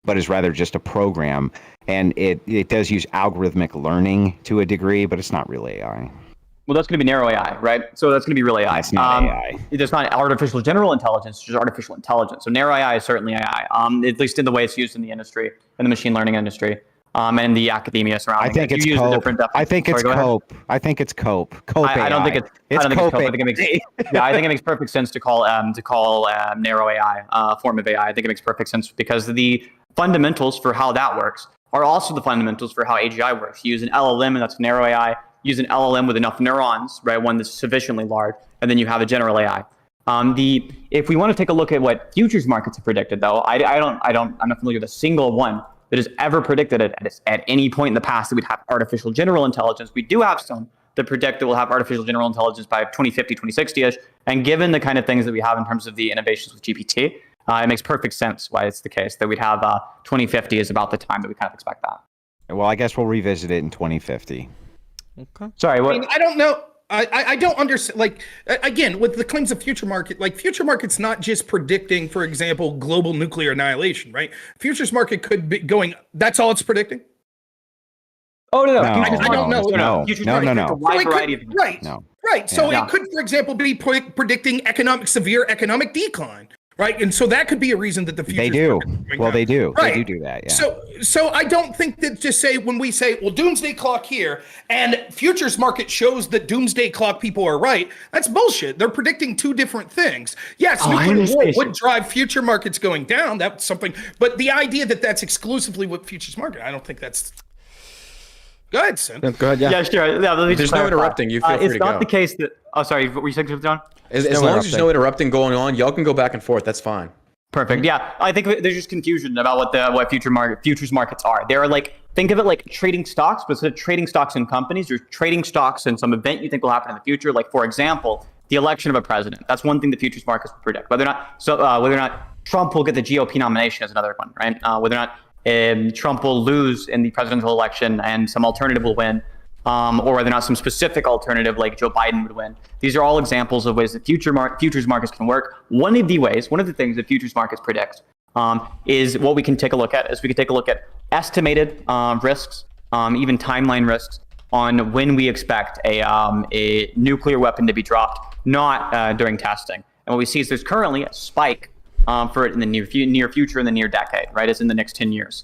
but is rather just a program, and it does use algorithmic learning to a degree, but it's not real AI. Well, that's going to be narrow AI, right? So that's going to be real AI. It's not AI. It's not artificial general intelligence, it's just artificial intelligence. So narrow AI is certainly AI, at least in the way it's used in the industry, in the machine learning industry, and the academia surrounding I think it. it's cope. I think it's cope. I think it's cope. Cope AI. I don't think it's cope. I think it makes I think it makes perfect sense to call narrow AI a form of AI. I think it makes perfect sense because the fundamentals for how that works are also the fundamentals for how AGI works. You use an LLM, and that's narrow AI. Use an LLM with enough neurons, right? One that's sufficiently large, and then you have a general AI. If we want to take a look at what futures markets have predicted, though, I'm not familiar with a single one that has ever predicted it at any point in the past that we'd have artificial general intelligence. We do have some that predict that we'll have artificial general intelligence by 2050, 2060-ish. And given the kind of things that we have in terms of the innovations with GPT, it makes perfect sense why it's the case that we'd have 2050 is about the time that we kind of expect that. Well, I guess we'll revisit it in 2050. Okay. Sorry, what? I mean, I don't know. I don't understand. Like, again, with the claims of future market, like future market's not just predicting, for example, global nuclear annihilation, right? Futures market could be going. That's all it's predicting. Oh no! I don't know. No. A wide variety of things. Right. No. Right. So Yeah. it could, for example, be predicting severe economic decline. Right, and so that could be a reason that the futures They do. market is going Well, down. they do. Right. They do that. Yeah. So I don't think that just say when we say, well, doomsday clock here, and futures market shows that doomsday clock people are right. That's bullshit. They're predicting two different things. Yes, nuclear war would drive future markets going down. That's something. But the idea that that's exclusively what futures market, I don't think that's. Go ahead, Sin. Go ahead. Yeah. Yeah, sure. Yeah, let me There's just no clarify. interrupting. You feel free It's to not go. the case that. Oh, sorry. What were you saying, John? As long as there's no interrupting going on, y'all can go back and forth. That's fine. Perfect. Yeah, I think there's just confusion about what futures markets are. They're like, think of it like trading stocks, but instead of trading stocks in companies, you're trading stocks in some event you think will happen in the future. Like, for example, the election of a president. That's one thing the futures markets will predict. Whether or not Trump will get the GOP nomination is another one, right? Whether or not Trump will lose in the presidential election and some alternative will win. Or whether or not some specific alternative like Joe Biden would win. These are all examples of ways that futures markets can work. One of the things that futures markets predict is what we can take a look at. We can take a look at estimated risks, even timeline risks on when we expect a nuclear weapon to be dropped, not during testing. And what we see is there's currently a spike for it in the near future, in the near decade, right? It's in the next 10 years.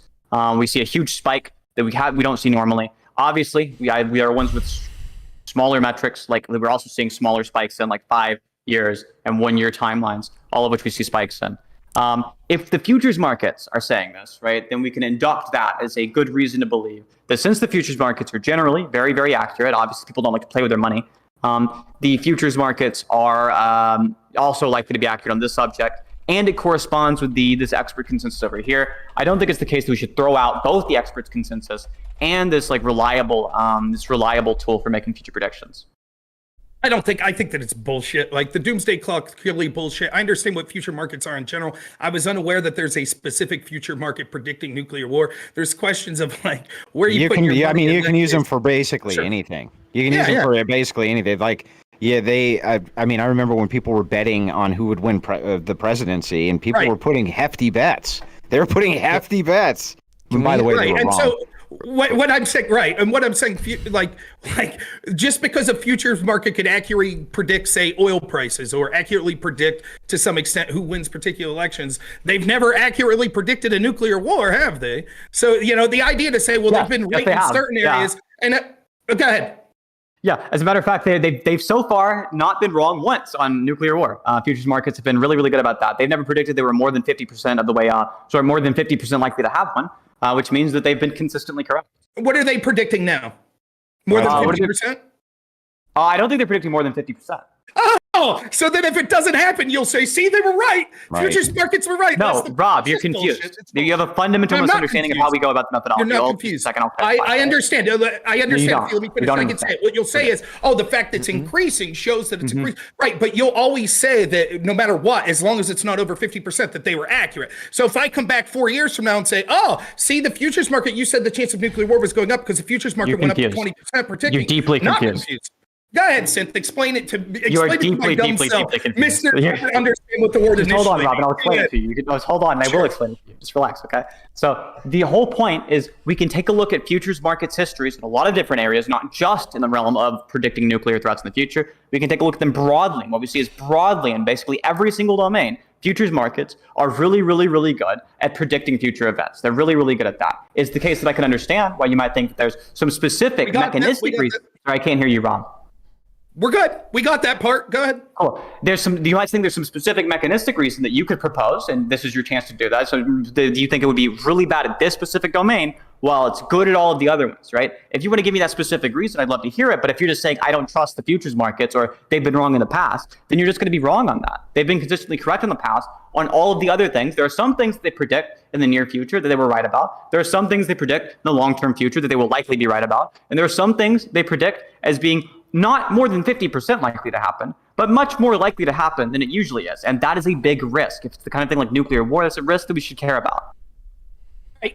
We see a huge spike that we don't see normally. Obviously, we are ones with smaller metrics. Like, we're also seeing smaller spikes in like 5 years and 1 year timelines, all of which we see spikes in. If the futures markets are saying this, right, then we can induct that as a good reason to believe that since the futures markets are generally very, very accurate, obviously people don't like to play with their money, the futures markets are also likely to be accurate on this subject. And it corresponds with this expert consensus over here. I don't think it's the case that we should throw out both the experts consensus and this like reliable tool for making future predictions. I think that it's bullshit. Like, the doomsday clock, clearly bullshit. I understand what future markets are in general. I was unaware that there's a specific future market predicting nuclear war. There's questions of like where you put your money. I mean, you can use them for basically anything. You can use them for basically anything. Like, yeah, I mean, I remember when people were betting on who would win the presidency, and people were putting hefty bets. They were putting hefty bets. And by the way, they were wrong. So what I'm saying, right, and what I'm saying, like just because a futures market could accurately predict, say, oil prices, or accurately predict to some extent who wins particular elections, they've never accurately predicted a nuclear war, have they? So, the idea to say, well, they've been right in certain areas, and go ahead. Yeah, as a matter of fact, they've so far not been wrong once on nuclear war. Futures markets have been really, really good about that. They've never predicted they were more than 50% of the way, more than 50% likely to have one, which means that they've been consistently correct. What are they predicting now? More than 50%? I don't think they're predicting more than 50%. Oh, Oh, so then if it doesn't happen, you'll say, see, they were right. Futures markets were right. No, Rob, you're confused. You have a fundamental misunderstanding of how we go about the methodology. You're not confused. I understand. I understand. Let me finish. I can say it. What you'll say is, oh, the fact that it's increasing shows that it's increasing. Right, but you'll always say that no matter what, as long as it's not over 50%, that they were accurate. So if I come back 4 years from now and say, oh, see, the futures market, you said the chance of nuclear war was going up because the futures market went up to 20%, particularly. You're deeply confused. Go ahead, Synth. Explain it to me. You are deeply confused. Mister, understand what the word is. Hold on, Rob, and I'll explain it to you. Hold on, and I will explain it to you. Just relax, okay? So the whole point is we can take a look at futures markets histories in a lot of different areas, not just in the realm of predicting nuclear threats in the future. We can take a look at them broadly. And what we see is broadly in basically every single domain, futures markets are really, really, really good at predicting future events. They're really, really good at that. It's the case that I can understand why you might think that there's some specific mechanistic reason. Sorry, I can't hear you, Rob. We're good. We got that part. Go ahead. Cool. You might think there's some specific mechanistic reason that you could propose, and this is your chance to do that. So do you think it would be really bad at this specific domain while it's good at all of the other ones, right? If you want to give me that specific reason, I'd love to hear it. But if you're just saying, I don't trust the futures markets or they've been wrong in the past, then you're just going to be wrong on that. They've been consistently correct in the past on all of the other things. There are some things they predict in the near future that they were right about. There are some things they predict in the long-term future that they will likely be right about. And there are some things they predict as being not more than 50% likely to happen, but much more likely to happen than it usually is. And that is a big risk. If it's the kind of thing like nuclear war, that's a risk that we should care about.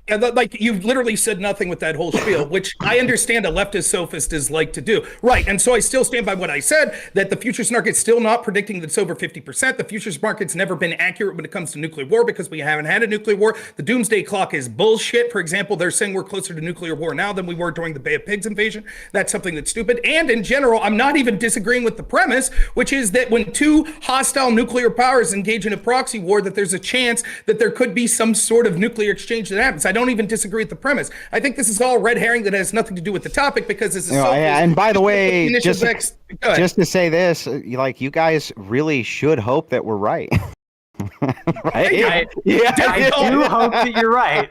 Like you've literally said nothing with that whole spiel, which I understand a leftist sophist is like to do. Right. And so I still stand by what I said, that the futures market's still not predicting that it's over 50%. The futures market's never been accurate when it comes to nuclear war because we haven't had a nuclear war. The doomsday clock is bullshit. For example, they're saying we're closer to nuclear war now than we were during the Bay of Pigs invasion. That's something that's stupid. And in general, I'm not even disagreeing with the premise, which is that when two hostile nuclear powers engage in a proxy war, that there's a chance that there could be some sort of nuclear exchange that happens. I don't even disagree with the premise. I think this is all red herring that has nothing to do with the topic because this is and by the way, just to say this, like you guys really should hope that we're right. Right? I do hope that you're right.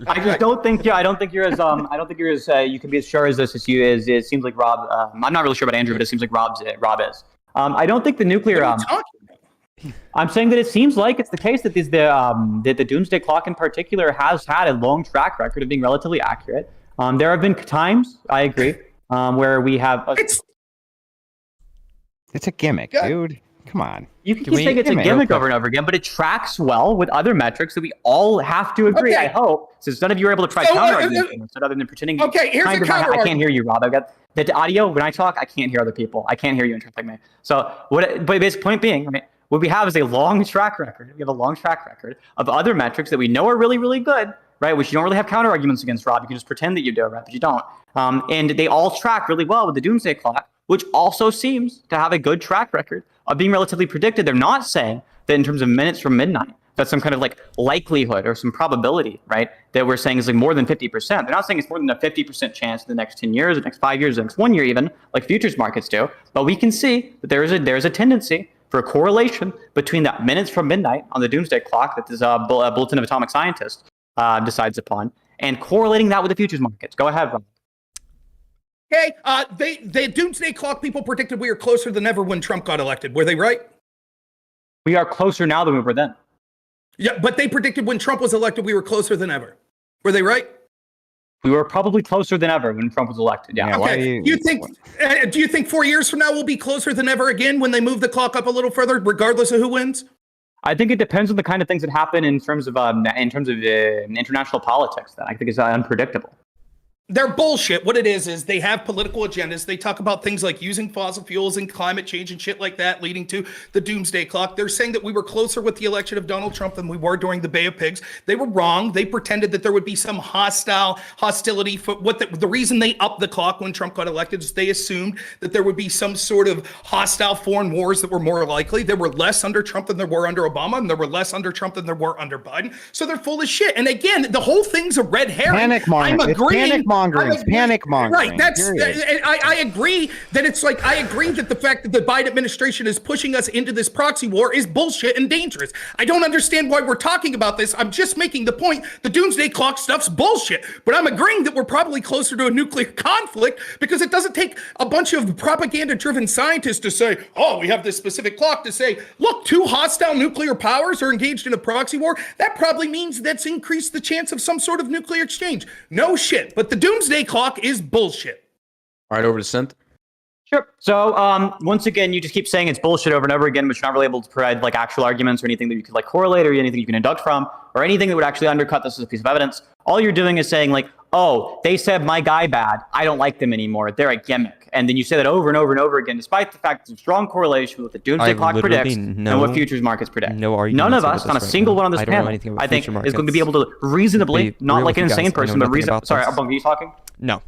I just don't think I don't think you're as you can be as sure as this as you is. It seems like Rob. I'm not really sure about Andrew, but it seems like Rob is. I don't think the nuclear. I'm saying that it seems like it's the case that that the doomsday clock in particular has had a long track record of being relatively accurate. There have been times, I agree, where we have. It's a gimmick, dude. Come on. You can keep saying it's a gimmick over and over again, but it tracks well with other metrics that we all have to agree. Okay. I hope, since none of you are able to try counter arguments other than pretending. Okay, here's a counter. I can't hear you, Rob. I've got the audio. When I talk, I can't hear other people. I can't hear you interrupt me. So but basic point being, I mean, what we have is a long track record. We have a long track record of other metrics that we know are really, really good, right? Which you don't really have counter arguments against, Rob. You can just pretend that you do, right? But you don't. And they all track really well with the doomsday clock, which also seems to have a good track record of being relatively predicted. They're not saying that in terms of minutes from midnight, that's some kind of like likelihood or some probability, right? That we're saying is like more than 50%. They're not saying it's more than a 50% chance in the next 10 years, the next 5 years, the next 1 year even, like futures markets do. But we can see that there's a tendency for a correlation between that minutes from midnight on the doomsday clock that this Bulletin of Atomic Scientists decides upon, and correlating that with the futures markets. Go ahead, Rob. Okay, the doomsday clock people predicted we were closer than ever when Trump got elected. Were they right? We are closer now than we were then. Yeah, but they predicted when Trump was elected we were closer than ever. Were they right? We were probably closer than ever when Trump was elected. Yeah. Okay. Do you think 4 years from now we'll be closer than ever again when they move the clock up a little further, regardless of who wins? I think it depends on the kind of things that happen in terms of international politics. That I think is unpredictable. They're bullshit. What it is they have political agendas. They talk about things like using fossil fuels and climate change and shit like that, leading to the doomsday clock. They're saying that we were closer with the election of Donald Trump than we were during the Bay of Pigs. They were wrong. They pretended that there would be some hostility for what the reason they upped the clock when Trump got elected is they assumed that there would be some sort of hostile foreign wars that were more likely. There were less under Trump than there were under Obama, and there were less under Trump than there were under Biden. So they're full of shit. And again, the whole thing's a red herring. Panic, Mark. I'm agreeing. mongering. It's panic mongering. Right. I agree that it's like, I agree that the fact that the Biden administration is pushing us into this proxy war is bullshit and dangerous. I don't understand why we're talking about this. I'm just making the point. The doomsday clock stuff's bullshit. But I'm agreeing that we're probably closer to a nuclear conflict because it doesn't take a bunch of propaganda-driven scientists to say, oh, we have this specific clock to say, look, 2 hostile nuclear powers are engaged in a proxy war. That probably means that's increased the chance of some sort of nuclear exchange. No shit. But the doomsday clock is bullshit. All right, over to Synth. Sure. So once again, you just keep saying it's bullshit over and over again, but you're not really able to provide like actual arguments or anything that you could like correlate or anything you can deduct from or anything that would actually undercut this as a piece of evidence. All you're doing is saying like, oh, they said my guy bad. I don't like them anymore. They're a gimmick. And then you say that over and over and over again, despite the fact there's a strong correlation with what the doomsday clock predicts and what futures markets predict. None of us, not a single one on this panel, I think, is going to be able to reasonably, not like an insane person, but reason. Sorry, are you talking? No.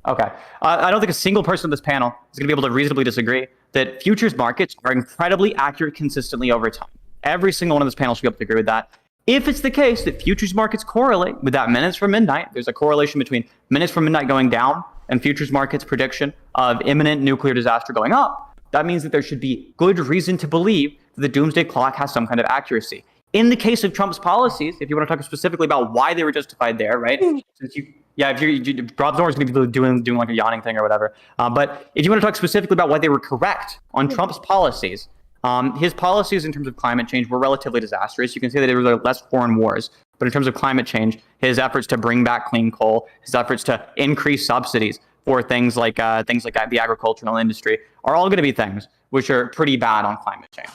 Okay. I don't think a single person on this panel is going to be able to reasonably disagree that futures markets are incredibly accurate consistently over time. Every single one on this panel should be able to agree with that. If it's the case that futures markets correlate with that minutes from midnight, there's a correlation between minutes from midnight going down and futures markets prediction of imminent nuclear disaster going up, that means that there should be good reason to believe that the doomsday clock has some kind of accuracy. In the case of Trump's policies, if you want to talk specifically about why they were justified there, right? Since Rob Zorn's going to be doing like a yawning thing or whatever. But if you want to talk specifically about why they were correct on Trump's policies, his policies in terms of climate change were relatively disastrous. You can say that there were less foreign wars, but in terms of climate change, his efforts to bring back clean coal, his efforts to increase subsidies for things like the agricultural industry are all going to be things which are pretty bad on climate change.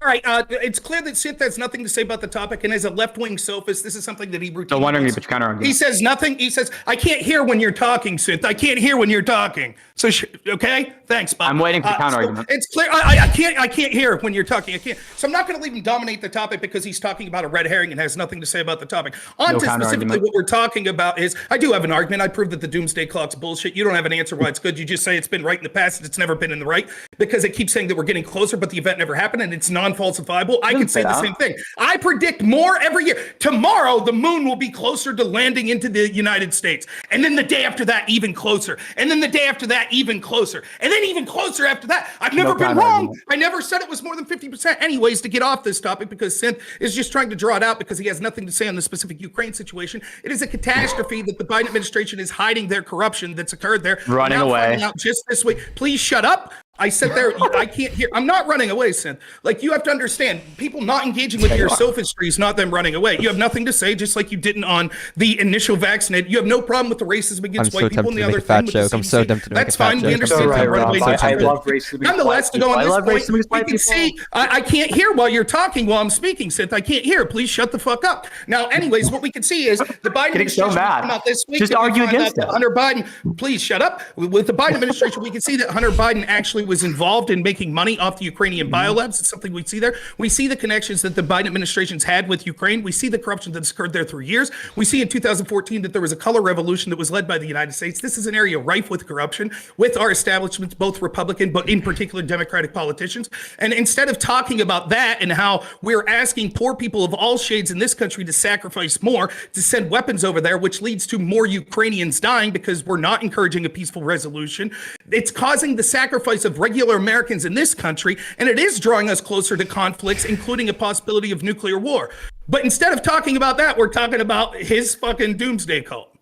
All right, it's clear that Synth has nothing to say about the topic, and as a left-wing sophist, this is something that he routinely No wonder you does. but counter-argument. He says nothing. He says, I can't hear when you're talking, Synth. I can't hear when you're talking. So, okay? Thanks, Bob. I'm waiting for counter-argument. So it's clear. I can't hear when you're talking. I can't. So I'm not going to leave him dominate the topic because he's talking about a red herring and has nothing to say about the topic. On to specifically what we're talking about is, I do have an argument. I prove that the doomsday clock's bullshit. You don't have an answer why it's good. You just say it's been right in the past and it's never been in the right because it keeps saying that we're getting closer, but the event never happened and it's non-falsifiable. I can say the same thing. I predict more every year. Tomorrow, the moon will be closer to landing into the United States. And then the day after that, even closer. And then the day after that, even closer. And then even closer after that. I've never been wrong. I never said it was more than 50%. Anyways, to get off this topic, because Synth is just trying to draw it out because he has nothing to say on the specific Ukraine situation. It is a catastrophe that the Biden administration is hiding their corruption that's occurred there. Running away. Out just this week. Please shut up. I sit there, I can't hear. I'm not running away, Synth. Like, you have to understand, people not engaging with your sophistry is not them running away. You have nothing to say, just like you didn't on the initial vaccinate. You have no problem with the racism against white people and the other thing. I'm so tempted to make a fat joke. That's fine. We understand. Right, I love racism. Nonetheless, to go on this point, we can see, I can't hear while you're talking while I'm speaking, Synth. I can't hear. Please shut the fuck up. Now, anyways, what we can see is the Biden administration come out this week. Just argue against it. Hunter Biden, please shut up. With the Biden administration, we can see that Hunter Biden actually was involved in making money off the Ukrainian biolabs. It's something we see there. We see the connections that the Biden administration's had with Ukraine. We see the corruption that's occurred there through years. We see in 2014 that there was a color revolution that was led by the United States. This is an area rife with corruption with our establishments, both Republican, but in particular Democratic politicians. And instead of talking about that and how we're asking poor people of all shades in this country to sacrifice more, to send weapons over there, which leads to more Ukrainians dying because we're not encouraging a peaceful resolution, it's causing the sacrifice of regular Americans in this country, and it is drawing us closer to conflicts, including a possibility of nuclear war. But instead of talking about that, we're talking about his fucking doomsday cult.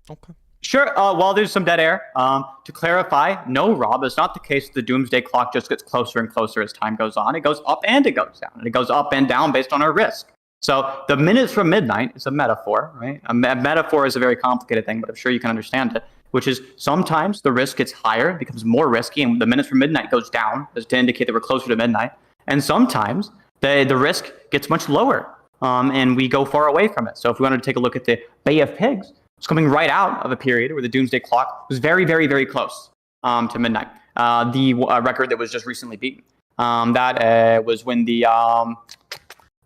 Okay. Sure. While there's some dead air, to clarify, no, Rob, it's not the case that the doomsday clock just gets closer and closer as time goes on. It goes up and it goes down, and it goes up and down based on our risk. So the minutes from midnight is a metaphor, right? A metaphor is a very complicated thing, but I'm sure you can understand it, which is sometimes the risk gets higher, it becomes more risky, and the minutes from midnight goes down, as to indicate that we're closer to midnight. And sometimes the risk gets much lower, and we go far away from it. So if we wanted to take a look at the Bay of Pigs, it's coming right out of a period where the doomsday clock was very, very, very close to midnight. The record that was just recently beaten. That was when the...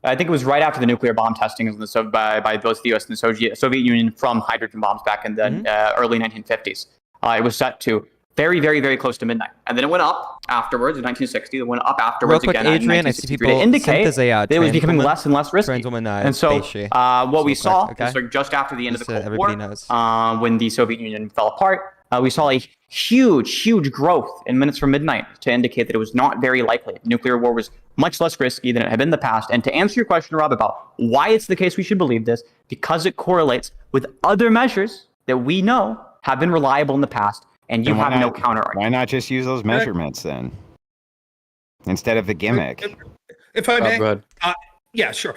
I think it was right after the nuclear bomb testing by both the U.S. and the Soviet Union from hydrogen bombs back in the early 1950s. It was set to very, very, very close to midnight. And then it went up afterwards in 1960. It went up afterwards Real quick, again in Adrian, I see 1963 people to indicate sent as a, that it was becoming trans less and less risky. Trans woman, and so Beishi. what we So saw quick, okay? is like just after the end Just of the so Cold War, everybody knows. when the Soviet Union fell apart, we saw a huge growth in minutes from midnight to indicate that it was not very likely. Nuclear war was much less risky than it had been in the past. And to answer your question, Rob, about why it's the case we should believe this, because it correlates with other measures that we know have been reliable in the past, and you have no counter argument. Why not just use those measurements then, instead of the gimmick? If I may, go ahead. Yeah, sure.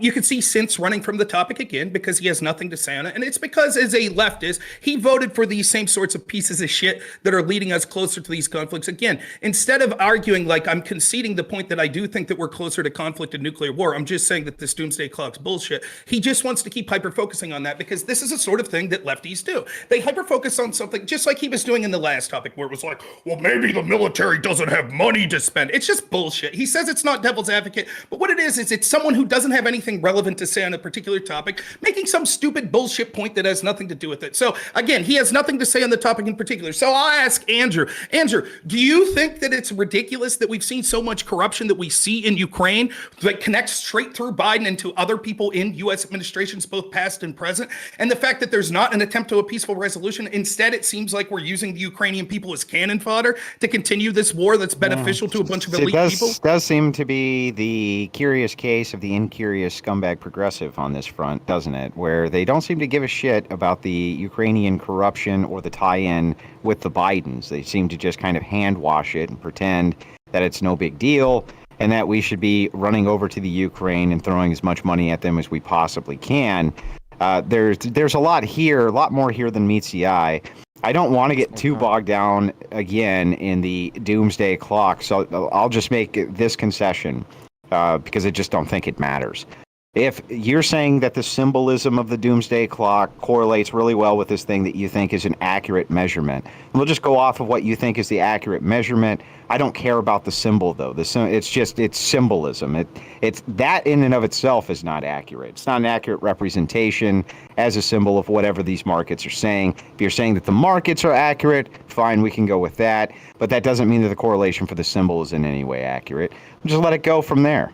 You can see Since running from the topic again because he has nothing to say on it. And it's because as a leftist, he voted for these same sorts of pieces of shit that are leading us closer to these conflicts. Again, instead of arguing like I'm conceding the point that I do think that we're closer to conflict and nuclear war, I'm just saying that this doomsday clock's bullshit. He just wants to keep hyper-focusing on that because this is a sort of thing that lefties do. They hyper-focus on something just like he was doing in the last topic where it was like, well, maybe the military doesn't have money to spend. It's just bullshit. He says it's not devil's advocate, but what it is it's someone who doesn't have anything relevant to say on a particular topic, making some stupid bullshit point that has nothing to do with it. So again, he has nothing to say on the topic in particular. So I'll ask Andrew. Andrew, do you think that it's ridiculous that we've seen so much corruption that we see in Ukraine that connects straight through Biden and to other people in U.S. administrations, both past and present? And the fact that there's not an attempt to a peaceful resolution. Instead, it seems like we're using the Ukrainian people as cannon fodder to continue this war that's beneficial to a bunch of elite people. It does seem to be the curious case of the incurious scumbag progressive on this front, doesn't it? Where they don't seem to give a shit about the Ukrainian corruption or the tie-in with the Bidens. They seem to just kind of hand wash it and pretend that it's no big deal and that we should be running over to the Ukraine and throwing as much money at them as we possibly can. There's a lot here, a lot more here than meets the eye. I don't want to get too bogged down again in the doomsday clock, so I'll just make this concession. Because I just don't think it matters. If you're saying that the symbolism of the doomsday clock correlates really well with this thing that you think is an accurate measurement, we'll just go off of what you think is the accurate measurement. I don't care about the symbol, though. It's symbolism. It's that in and of itself is not accurate. It's not an accurate representation as a symbol of whatever these markets are saying. If you're saying that the markets are accurate, fine, we can go with that. But that doesn't mean that the correlation for the symbol is in any way accurate. Just let it go from there.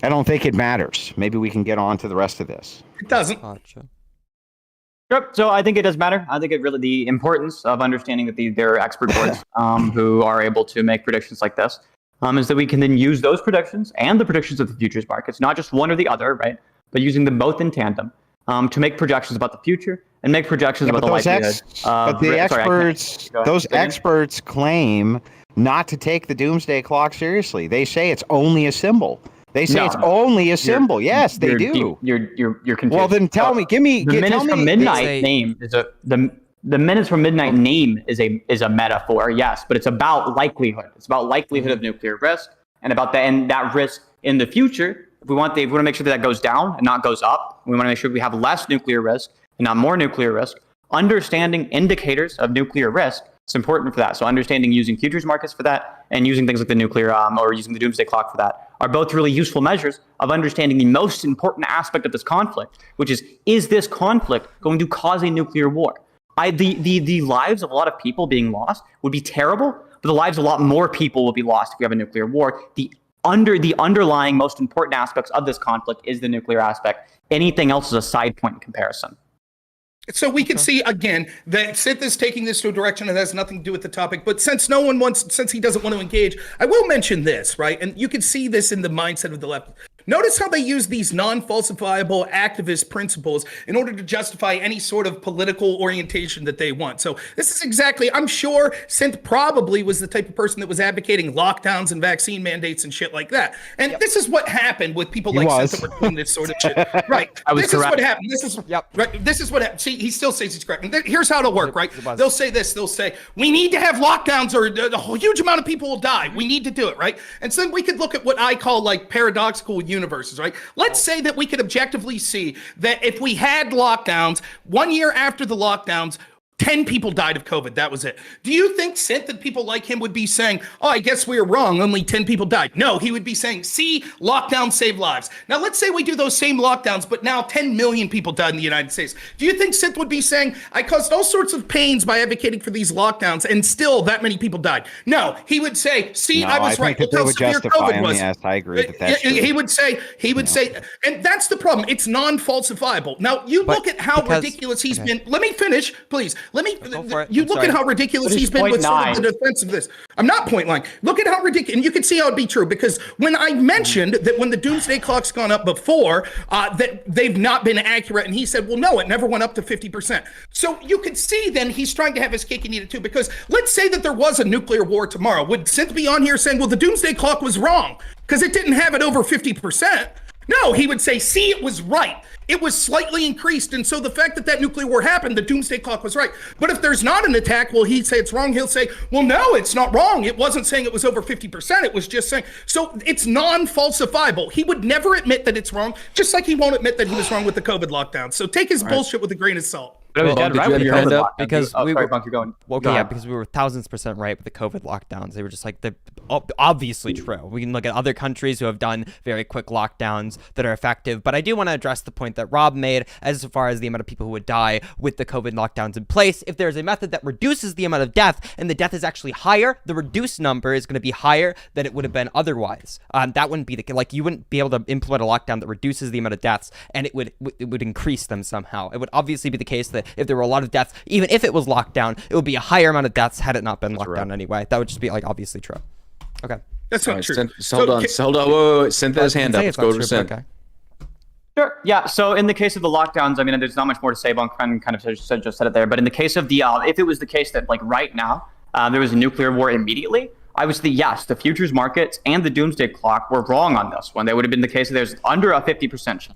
I don't think it matters. Maybe we can get on to the rest of this. It doesn't. Gotcha. Yep. So I think it does matter. I think it really the importance of understanding that there are expert boards who are able to make predictions like this is that we can then use those predictions and the predictions of the futures markets, not just one or the other, right? But using them both in tandem to make projections about the future and make projections about the likelihood. But the experts, those experts claim not to take the doomsday clock seriously. They say it's only a symbol. They say it's only a symbol. Yes, they do. You're confused. Well, then tell me. The minutes from midnight name is the minutes from midnight name is a metaphor. Yes, but it's about likelihood. It's about likelihood of nuclear risk and about that risk in the future. If we want to make sure that goes down and not goes up. We want to make sure we have less nuclear risk and not more nuclear risk. Understanding indicators of nuclear risk is important for that. So understanding using futures markets for that and using things like the nuclear or using the doomsday clock for that are both really useful measures of understanding the most important aspect of this conflict, which is this conflict going to cause a nuclear war? The lives of a lot of people being lost would be terrible, but the lives of a lot more people will be lost if we have a nuclear war. The underlying most important aspects of this conflict is the nuclear aspect. Anything else is a side point in comparison. So we can see again that Sith is taking this to a direction that has nothing to do with the topic. But since he doesn't want to engage, I will mention this, right? And you can see this in the mindset of the left. Notice how they use these non-falsifiable activist principles in order to justify any sort of political orientation that they want. So this is exactly, I'm sure Synth probably was the type of person that was advocating lockdowns and vaccine mandates and shit like that. And this is what happened with people like Synth that were doing this sort of shit. Right. This is what happened. This is what happened. See, he still says he's correct. And here's how it'll work, right? They'll say this. They'll say, we need to have lockdowns or a huge amount of people will die. We need to do it, right? And so then we could look at what I call like paradoxical universes, right? Let's say that we could objectively see that if we had lockdowns, 1 year after the lockdowns, 10 people died of COVID. That was it. Do you think Synth and people like him would be saying, oh, I guess we were wrong. Only 10 people died. No, he would be saying, see, lockdown saved lives. Now, let's say we do those same lockdowns, but now 10 million people died in the United States. Do you think Synth would be saying, I caused all sorts of pains by advocating for these lockdowns and still that many people died? No, he would say, see, No, I was right. Think that they would justify him. Yes, I agree that that's true. He would say, and that's the problem. It's non-falsifiable. Now, you look at how ridiculous he's been. Let me finish, please. You look at how ridiculous he's been with some of the defense of this. I'm not point lying. Look at how ridiculous, and you can see how it'd be true, because when I mentioned that when the doomsday clock's gone up before, that they've not been accurate, and he said, well, no, it never went up to 50%. So you could see then he's trying to have his cake and eat it too, because let's say that there was a nuclear war tomorrow. Would Synth be on here saying, well, the doomsday clock was wrong because it didn't have it over 50%? No, he would say, see, it was right. It was slightly increased. And so the fact that that nuclear war happened, the doomsday clock was right. But if there's not an attack, well, he'd say it's wrong. He'll say, well, no, it's not wrong. It wasn't saying it was over 50%. It was just saying, so it's non-falsifiable. He would never admit that it's wrong, just like he won't admit that he was wrong with the COVID lockdown. So take his bullshit with a grain of salt. But it was dead right with the COVID lockdown. Because we were, because we were 1000% right with the COVID lockdowns. They were just like, they're obviously true. We can look at other countries who have done very quick lockdowns that are effective. But I do want to address the point that Rob made as far as the amount of people who would die with the COVID lockdowns in place. If there's a method that reduces the amount of death and the death is actually higher, the reduced number is going to be higher than it would have been otherwise. That wouldn't be the case. Like, you wouldn't be able to implement a lockdown that reduces the amount of deaths and it would increase them somehow. It would obviously be the case that if there were a lot of deaths, even if it was locked down, it would be a higher amount of deaths had it not been locked down anyway. That would just be like obviously true. Okay. That's not true. Hold on. Wait. Synth has his hand up. Let's go to Synth. Okay. Sure. Yeah. So in the case of the lockdowns, I mean, there's not much more to say. Bunkren kind of just said it there. But in the case of the, if it was the case that like right now there was a nuclear war immediately, I would say yes, the futures markets and the doomsday clock were wrong on this one. They would have been the case that there's under a 50% chance.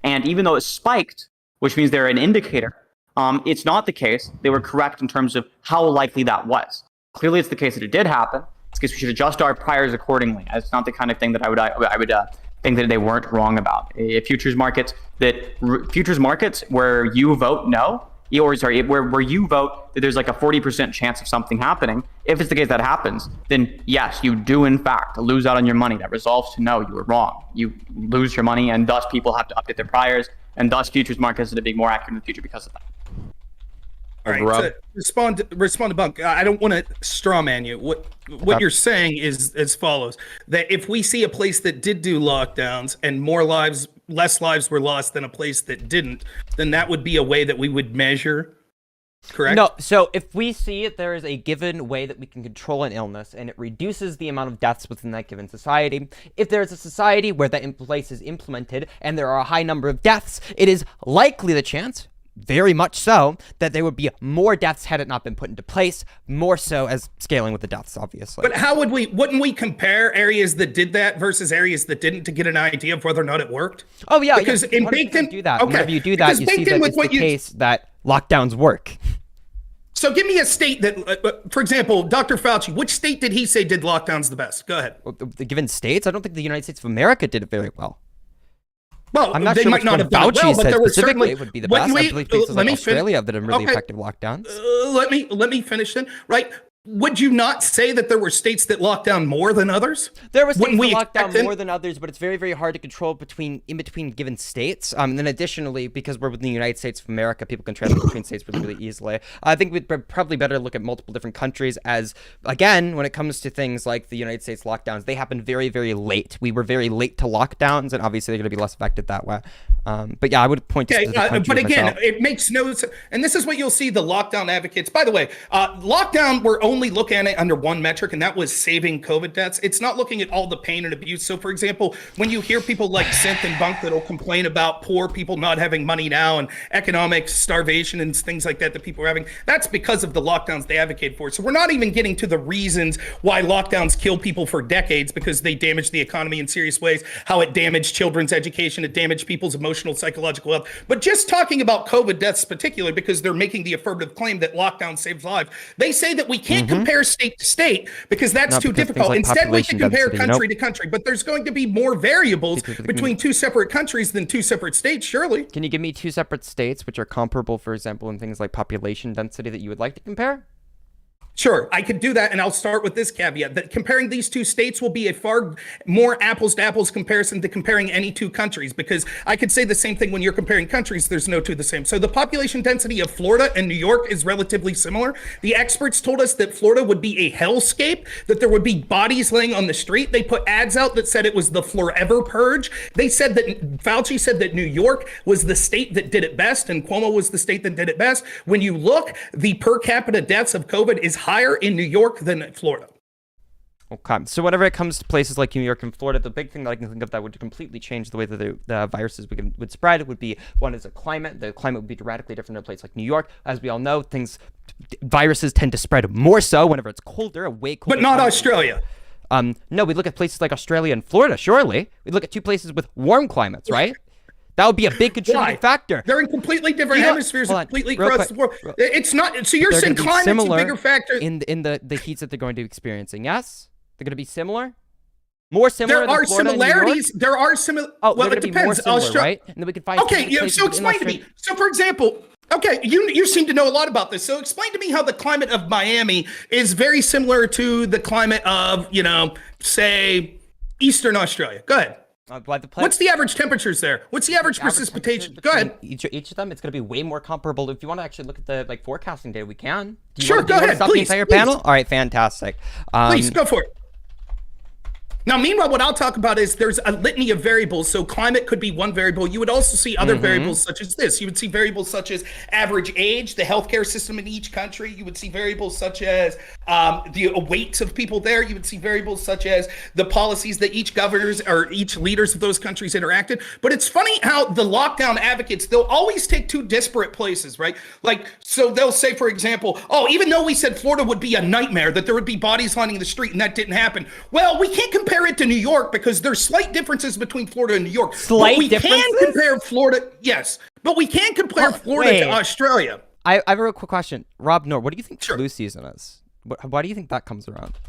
And even though it spiked, which means they're an indicator, it's not the case. They were correct in terms of how likely that was. Clearly, it's the case that it did happen. It's because we should adjust our priors accordingly. It's not the kind of thing that I would think that they weren't wrong about. Futures markets where you vote no, where you vote that there's like a 40% chance of something happening. If it's the case that happens, then yes, you do in fact lose out on your money. That resolves to no, you were wrong. You lose your money, and thus people have to update their priors, and thus futures markets are to be more accurate in the future because of that. All right, respond to Bunk. I don't want to straw man you. What you're saying is as follows: that if we see a place that did do lockdowns and less lives were lost than a place that didn't, then that would be a way that we would measure. Correct? No, so if we see there is a given way that we can control an illness and it reduces the amount of deaths within that given society, if there is a society where that in place is implemented and there are a high number of deaths, it is likely the chance, very much so, that there would be more deaths had it not been put into place, more so as scaling with the deaths, obviously. But how wouldn't we compare areas that did that versus areas that didn't to get an idea of whether or not it worked? Oh yeah, because in Bacon, do that. Okay. Whenever you do that, you see that it's the case that lockdowns work. So give me a state that, for example, Dr. Fauci, which state did he say did lockdowns the best? Go ahead. Well, the given states, I don't think the United States of America did it very well. Well, I'm not they sure might not have done Fauci well, but said there were specifically certainly it would be the best. I believe places like Australia have done really effective lockdowns. Let me finish then. Right? Would you not say that there were states that locked down more than others? There were states that locked down more than others, but it's very, very hard to control in between given states. And then additionally, because we're within the United States of America, people can travel between states really, really easily. I think we'd probably better look at multiple different countries as, again, when it comes to things like the United States lockdowns, they happened very, very late. We were very late to lockdowns, and obviously they're going to be less affected that way. But yeah, I would point to specific countries but again, myself. It makes no sense. And this is what you'll see the lockdown advocates. By the way, lockdown, we're only looking at it under one metric, and that was saving COVID deaths. It's not looking at all the pain and abuse. So, for example, when you hear people like Synth and Bunk that'll complain about poor people not having money now and economic starvation and things like that people are having, that's because of the lockdowns they advocate for. So we're not even getting to the reasons why lockdowns kill people for decades, because they damage the economy in serious ways, how it damaged children's education, it damaged people's emotional emotional, psychological health. But just talking about COVID deaths particularly, because they're making the affirmative claim that lockdown saves lives, they say that we can't compare state to state because that's too difficult. Like Instead, we can compare density, country to country. But there's going to be more variables between two separate countries than two separate states, surely. Can you give me two separate states which are comparable, for example, in things like population density that you would like to compare? Sure, I could do that, and I'll start with this caveat, that comparing these two states will be a far more apples-to-apples comparison to comparing any two countries, because I could say the same thing when you're comparing countries, there's no two the same. So the population density of Florida and New York is relatively similar. The experts told us that Florida would be a hellscape, that there would be bodies laying on the street. They put ads out that said it was the forever purge. They said that, Fauci said that New York was the state that did it best, and Cuomo was the state that did it best. When you look, the per capita deaths of COVID is higher in New York than Florida. Okay, so whenever it comes to places like New York and Florida, the big thing that I can think of that would completely change the way that the viruses would spread would be, one is a climate. The climate would be radically different in a place like New York. As we all know, viruses tend to spread more so whenever it's colder, way colder. But not Australia. No, we look at places like Australia and Florida, surely. We look at two places with warm climates, right? That would be a big contributing factor. They're in completely different hemispheres, completely across the world. It's not. So you're saying climate's a bigger factor in the heats that they're going to be experiencing? Yes, they're going to be similar. More similar. There are similarities. There are similar. Oh, well, it depends. Right? And then we can find. Okay, so explain to me. So, for example. Okay, you seem to know a lot about this. So explain to me how the climate of Miami is very similar to the climate of, say, Eastern Australia. Go ahead. What's the average temperatures there? What's the average precipitation? Go ahead. Each of them, it's going to be way more comparable. If you want to actually look at the forecasting data, we can. Sure, go ahead. Please. The entire panel? All right, fantastic. Please go for it. Now, meanwhile, what I'll talk about is there's a litany of variables. So climate could be one variable. You would also see other variables such as this. You would see variables such as average age, the healthcare system in each country. You would see variables such as the weights of people there. You would see variables such as the policies that each governors or each leaders of those countries interacted. But it's funny how the lockdown advocates, they'll always take two disparate places, right? Like, so they'll say, for example, oh, even though we said Florida would be a nightmare, that there would be bodies lining the street, and that didn't happen. Well, we can't compare it to New York because there's slight differences between Florida and New York. Slight differences? We can compare Florida, yes, but we can compare Florida to Australia. I have a real quick question. Rob Noor, what do you think flu season is? Why do you think that comes around?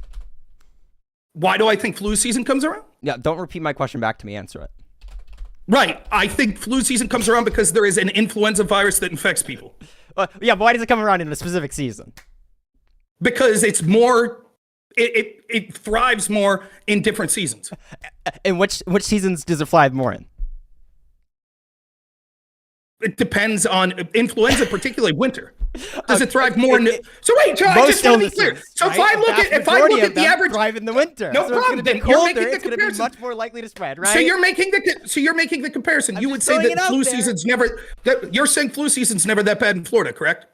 Why do I think flu season comes around? Yeah, don't repeat my question back to me. Answer it. Right. I think flu season comes around because there is an influenza virus that infects people. Yeah, but why does it come around in a specific season? Because it's more... It thrives more in different seasons. And which seasons does it thrive more in? It depends on influenza, particularly winter. Does it thrive more in? So wait, Joe, I just want to be clear. So if I look at the average, thrive in the winter. No problem. Then you're making the comparison. It's going to be much more likely to spread, right? So you're making the comparison. You would say that flu season's never. You're saying flu season's never that bad in Florida, correct?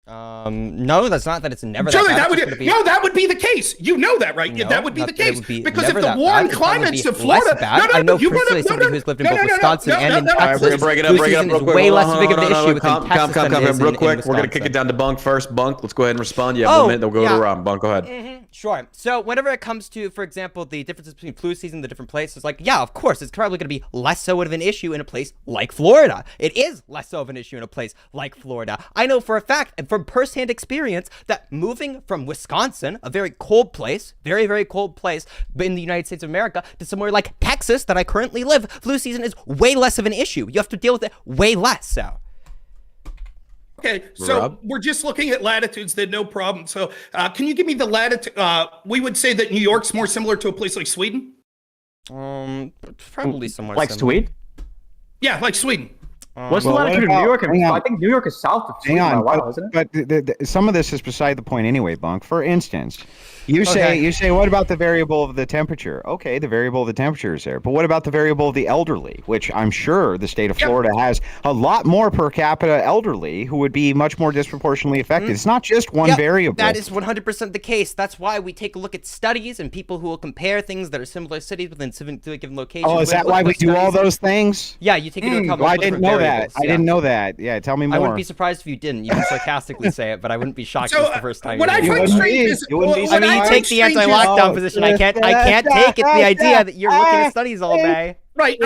No, that's not that it's never Surely that bad. That would be the case. You know that, right? No, that would be the case. Because if the bad. warm climates of Florida, I know personally somebody who's lived in both Wisconsin and in Texas. We're gonna break it up real quick. Way less big of an issue within Texas than it is real in quick. Wisconsin. We're gonna kick it down to Bunk first. Bunk, let's go ahead and respond. You have 1 minute. Then we'll go to Rob. Bunk, go ahead. Sure. So whenever it comes to, for example, the differences between flu season, the different places, like, yeah, of course, it's probably going to be less so of an issue in a place like Florida. It is less so of an issue in a place like Florida. I know for a fact, and from firsthand experience, that moving from Wisconsin, a very cold place, very, very cold place in the United States of America, to somewhere like Texas that I currently live, flu season is way less of an issue. You have to deal with it way less so. Okay, so Rob? we're just looking at latitudes, then no problem. So can you give me the latitude? We would say that New York's more similar to a place like Sweden? Probably somewhere like similar. Sweden? Yeah, like Sweden. What's the latitude of New York? I think New York is south of Sweden. Hang on, by a while, isn't it? but some of this is beside the point anyway, Bunk. For instance, you say, what about the variable of the temperature? Okay, the variable of the temperature is there, but what about the variable of the elderly, which I'm sure the state of Florida has a lot more per capita elderly who would be much more disproportionately affected. It's not just one variable. That is 100% the case. That's why we take a look at studies and people who will compare things that are similar cities within a given location. Oh, is that why we do all those things? Yeah, you take into account I didn't know that. I didn't know that. Yeah, tell me more. I wouldn't be surprised if you didn't. You can sarcastically say it, but I wouldn't be shocked if it's the first time. What I find strange is, I mean, you take the anti-lockdown position. I can't take it. The idea that you're looking at studies all day. Right.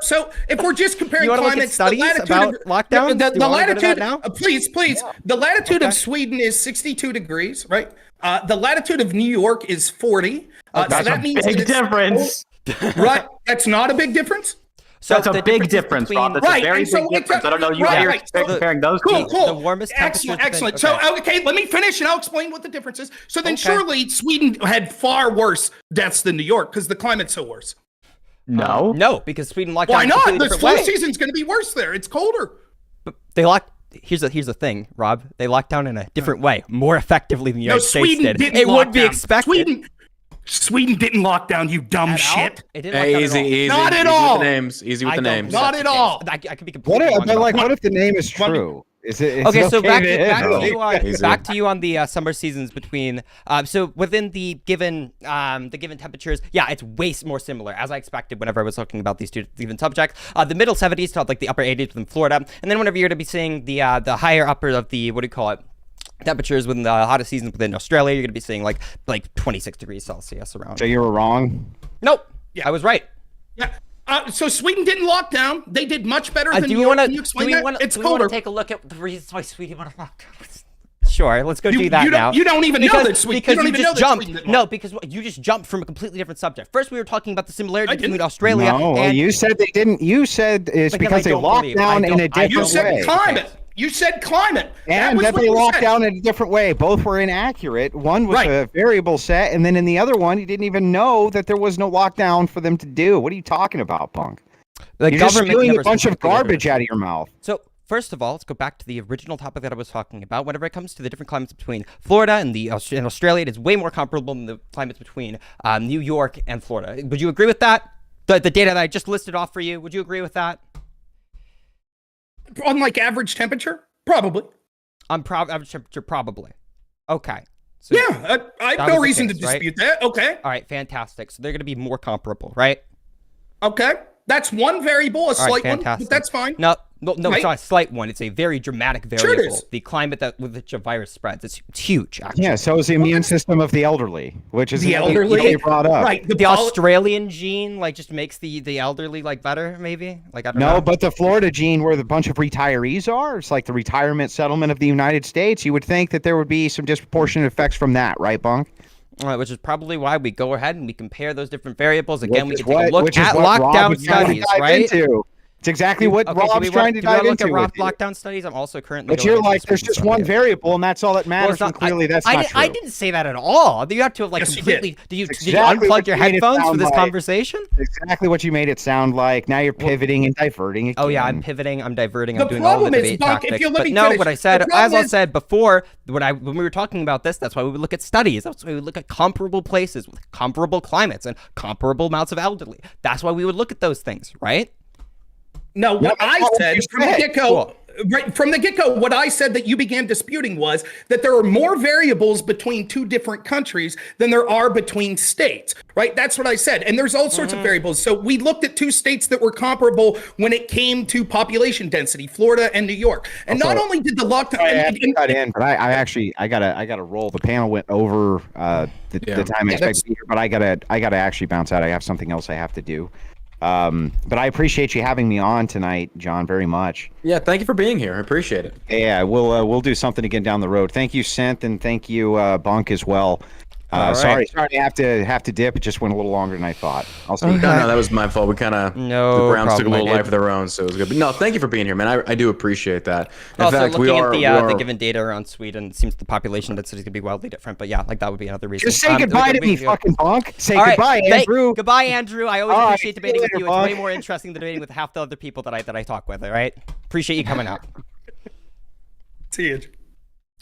So if we're just comparing climates, studies about lockdowns? The latitude. Now? Please. Yeah. The latitude of Sweden is 62 degrees. Right. The latitude of New York is 40. That's that a means big difference. Right. That's not a big difference. So that's a big difference, Rob. That's a very big difference. I don't know you guys are comparing those two. Cool. The warmest temperatures. Excellent. So, let me finish and I'll explain what the difference is. So then surely Sweden had far worse deaths than New York because the climate's so worse. No, because Sweden locked down. Why not? The flu season's going to be worse there. It's colder. But they locked. Here's the thing, Rob. They locked down in a different way, more effectively than the United States did. It would be expected. Sweden didn't lock down, you dumb shit. It didn't lock down Easy. Not at all. Easy with the names. Not at all. I could be completely wrong. But like, what if the name is true? Is it okay? So back to you on the summer seasons between. So within the given temperatures, it's way more similar as I expected. Whenever I was talking about these two given subjects, the middle 70s to like the upper 80s within Florida, and then whenever you're to be seeing the higher upper of the temperatures within the hottest seasons within Australia, you're going to be seeing like 26 degrees Celsius around. So you were wrong? Nope. Yeah, I was right. Yeah. So Sweden didn't lock down. They did much better than New York. Can you explain that? It's colder. Take a look at the reasons why Sweden went on lockdown. Sure, let's go do that now. You don't even know that Sweden. Because you just jumped. No, because you just jumped from a completely different subject. First, we were talking about the similarity between Australia. No, you said they didn't. You said it's because they locked down in a different way. You said climate. You said climate. And that they locked down in a different way. Both were inaccurate. One was a variable set, and then in the other one, you didn't even know that there was no lockdown for them to do. What are you talking about, punk? The You're just spewing a bunch of garbage out of your mouth. So, first of all, let's go back to the original topic that I was talking about. Whenever it comes to the different climates between Florida and Australia, it is way more comparable than the climates between New York and Florida. Would you agree with that? The data that I just listed off for you, would you agree with that? On like average temperature? Probably. On average temperature, probably. Okay. So I have no reason to dispute that. Okay. All right, fantastic. So they're going to be more comparable, right? Okay. That's one variable, a slight one, but that's fine. No, it's not a slight one. It's a very dramatic variable. Sure it is. The climate with which a virus spreads. It's huge, actually. Yeah, so is the immune system of the elderly, which is the elderly brought up. Right. The Australian gene just makes the elderly better, maybe? I don't know. No, but the Florida gene where the bunch of retirees are, it's like the retirement settlement of the United States. You would think that there would be some disproportionate effects from that, right, Bunk? Which is probably why we go ahead and we compare those different variables. Again, we can take a look at lockdown studies, right? It's exactly what Rob's trying to dive into. Look at lockdown studies. I'm also currently. But you're like, there's just one variable, and that's all that matters. And clearly, that's not true. I didn't say that at all. You have to have completely. Did you unplug your headphones for this conversation? Exactly what you made it sound like. Now you're pivoting and diverting. Oh yeah, I'm pivoting. I'm diverting. I'm doing all the debate tactics. But no, what I said, as I said before, when we were talking about this, that's why we would look at studies. That's why we would look at comparable places with comparable climates and comparable amounts of elderly. That's why we would look at those things, right? No, what I said from the get-go, right from the get-go, what I said that you began disputing was that there are more variables between two different countries than there are between states, right? That's what I said. And there's all sorts of variables. So we looked at two states that were comparable when it came to population density, Florida and New York. And not only did the lockdown... I gotta roll. The panel went over the time I expected to be here, but I gotta actually bounce out. I have something else I have to do. But I appreciate you having me on tonight, John, very much. Yeah, thank you for being here. I appreciate it. Yeah, we'll do something again down the road. Thank you, Synth, and thank you, Bunk, as well. Sorry to have to dip. It just went a little longer than I thought. I'll see. No, that was my fault. We kind of the Browns took a little life of their own, so it was good. But no, thank you for being here, man. I do appreciate that. In fact, looking at the given data around Sweden, it seems the population density is going to be wildly different. But yeah, that would be another reason. Just say goodbye to me, fucking Bunk. Say goodbye, Andrew. Goodbye, Andrew. I always appreciate debating with you. It's way more interesting than debating with half the other people that I talk with. All right, appreciate you coming out. See you.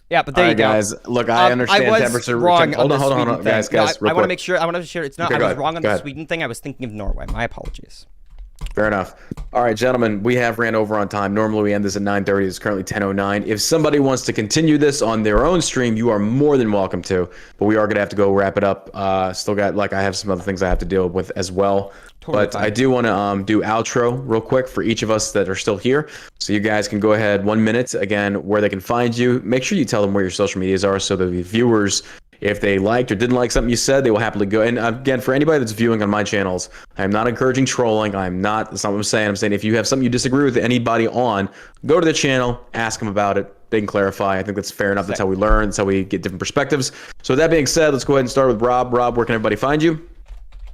Yeah, but there you go, guys. Look, I understand I was temperature. Wrong hold on, guys. I want to make sure. It's not. Okay, I was wrong on the Sweden thing. I was thinking of Norway. My apologies. Fair enough. All right, gentlemen, we have ran over on time. Normally we end this at 9:30. It's currently 10:09. If somebody wants to continue this on their own stream, you are more than welcome to. But we are gonna have to go wrap it up. Still got I have some other things I have to deal with as well. Totally fine. I do want to do outro real quick for each of us that are still here. So you guys can go ahead 1 minute again where they can find you. Make sure you tell them where your social medias are so that the viewers If they liked or didn't like something you said, they will happily go. And again, for anybody that's viewing on my channels, I'm not encouraging trolling. That's not what I'm saying. I'm saying if you have something you disagree with anybody on, go to the channel, ask them about it. They can clarify. I think that's fair enough. That's how we learn. That's how we get different perspectives. So with that being said, let's go ahead and start with Rob. Rob, where can everybody find you?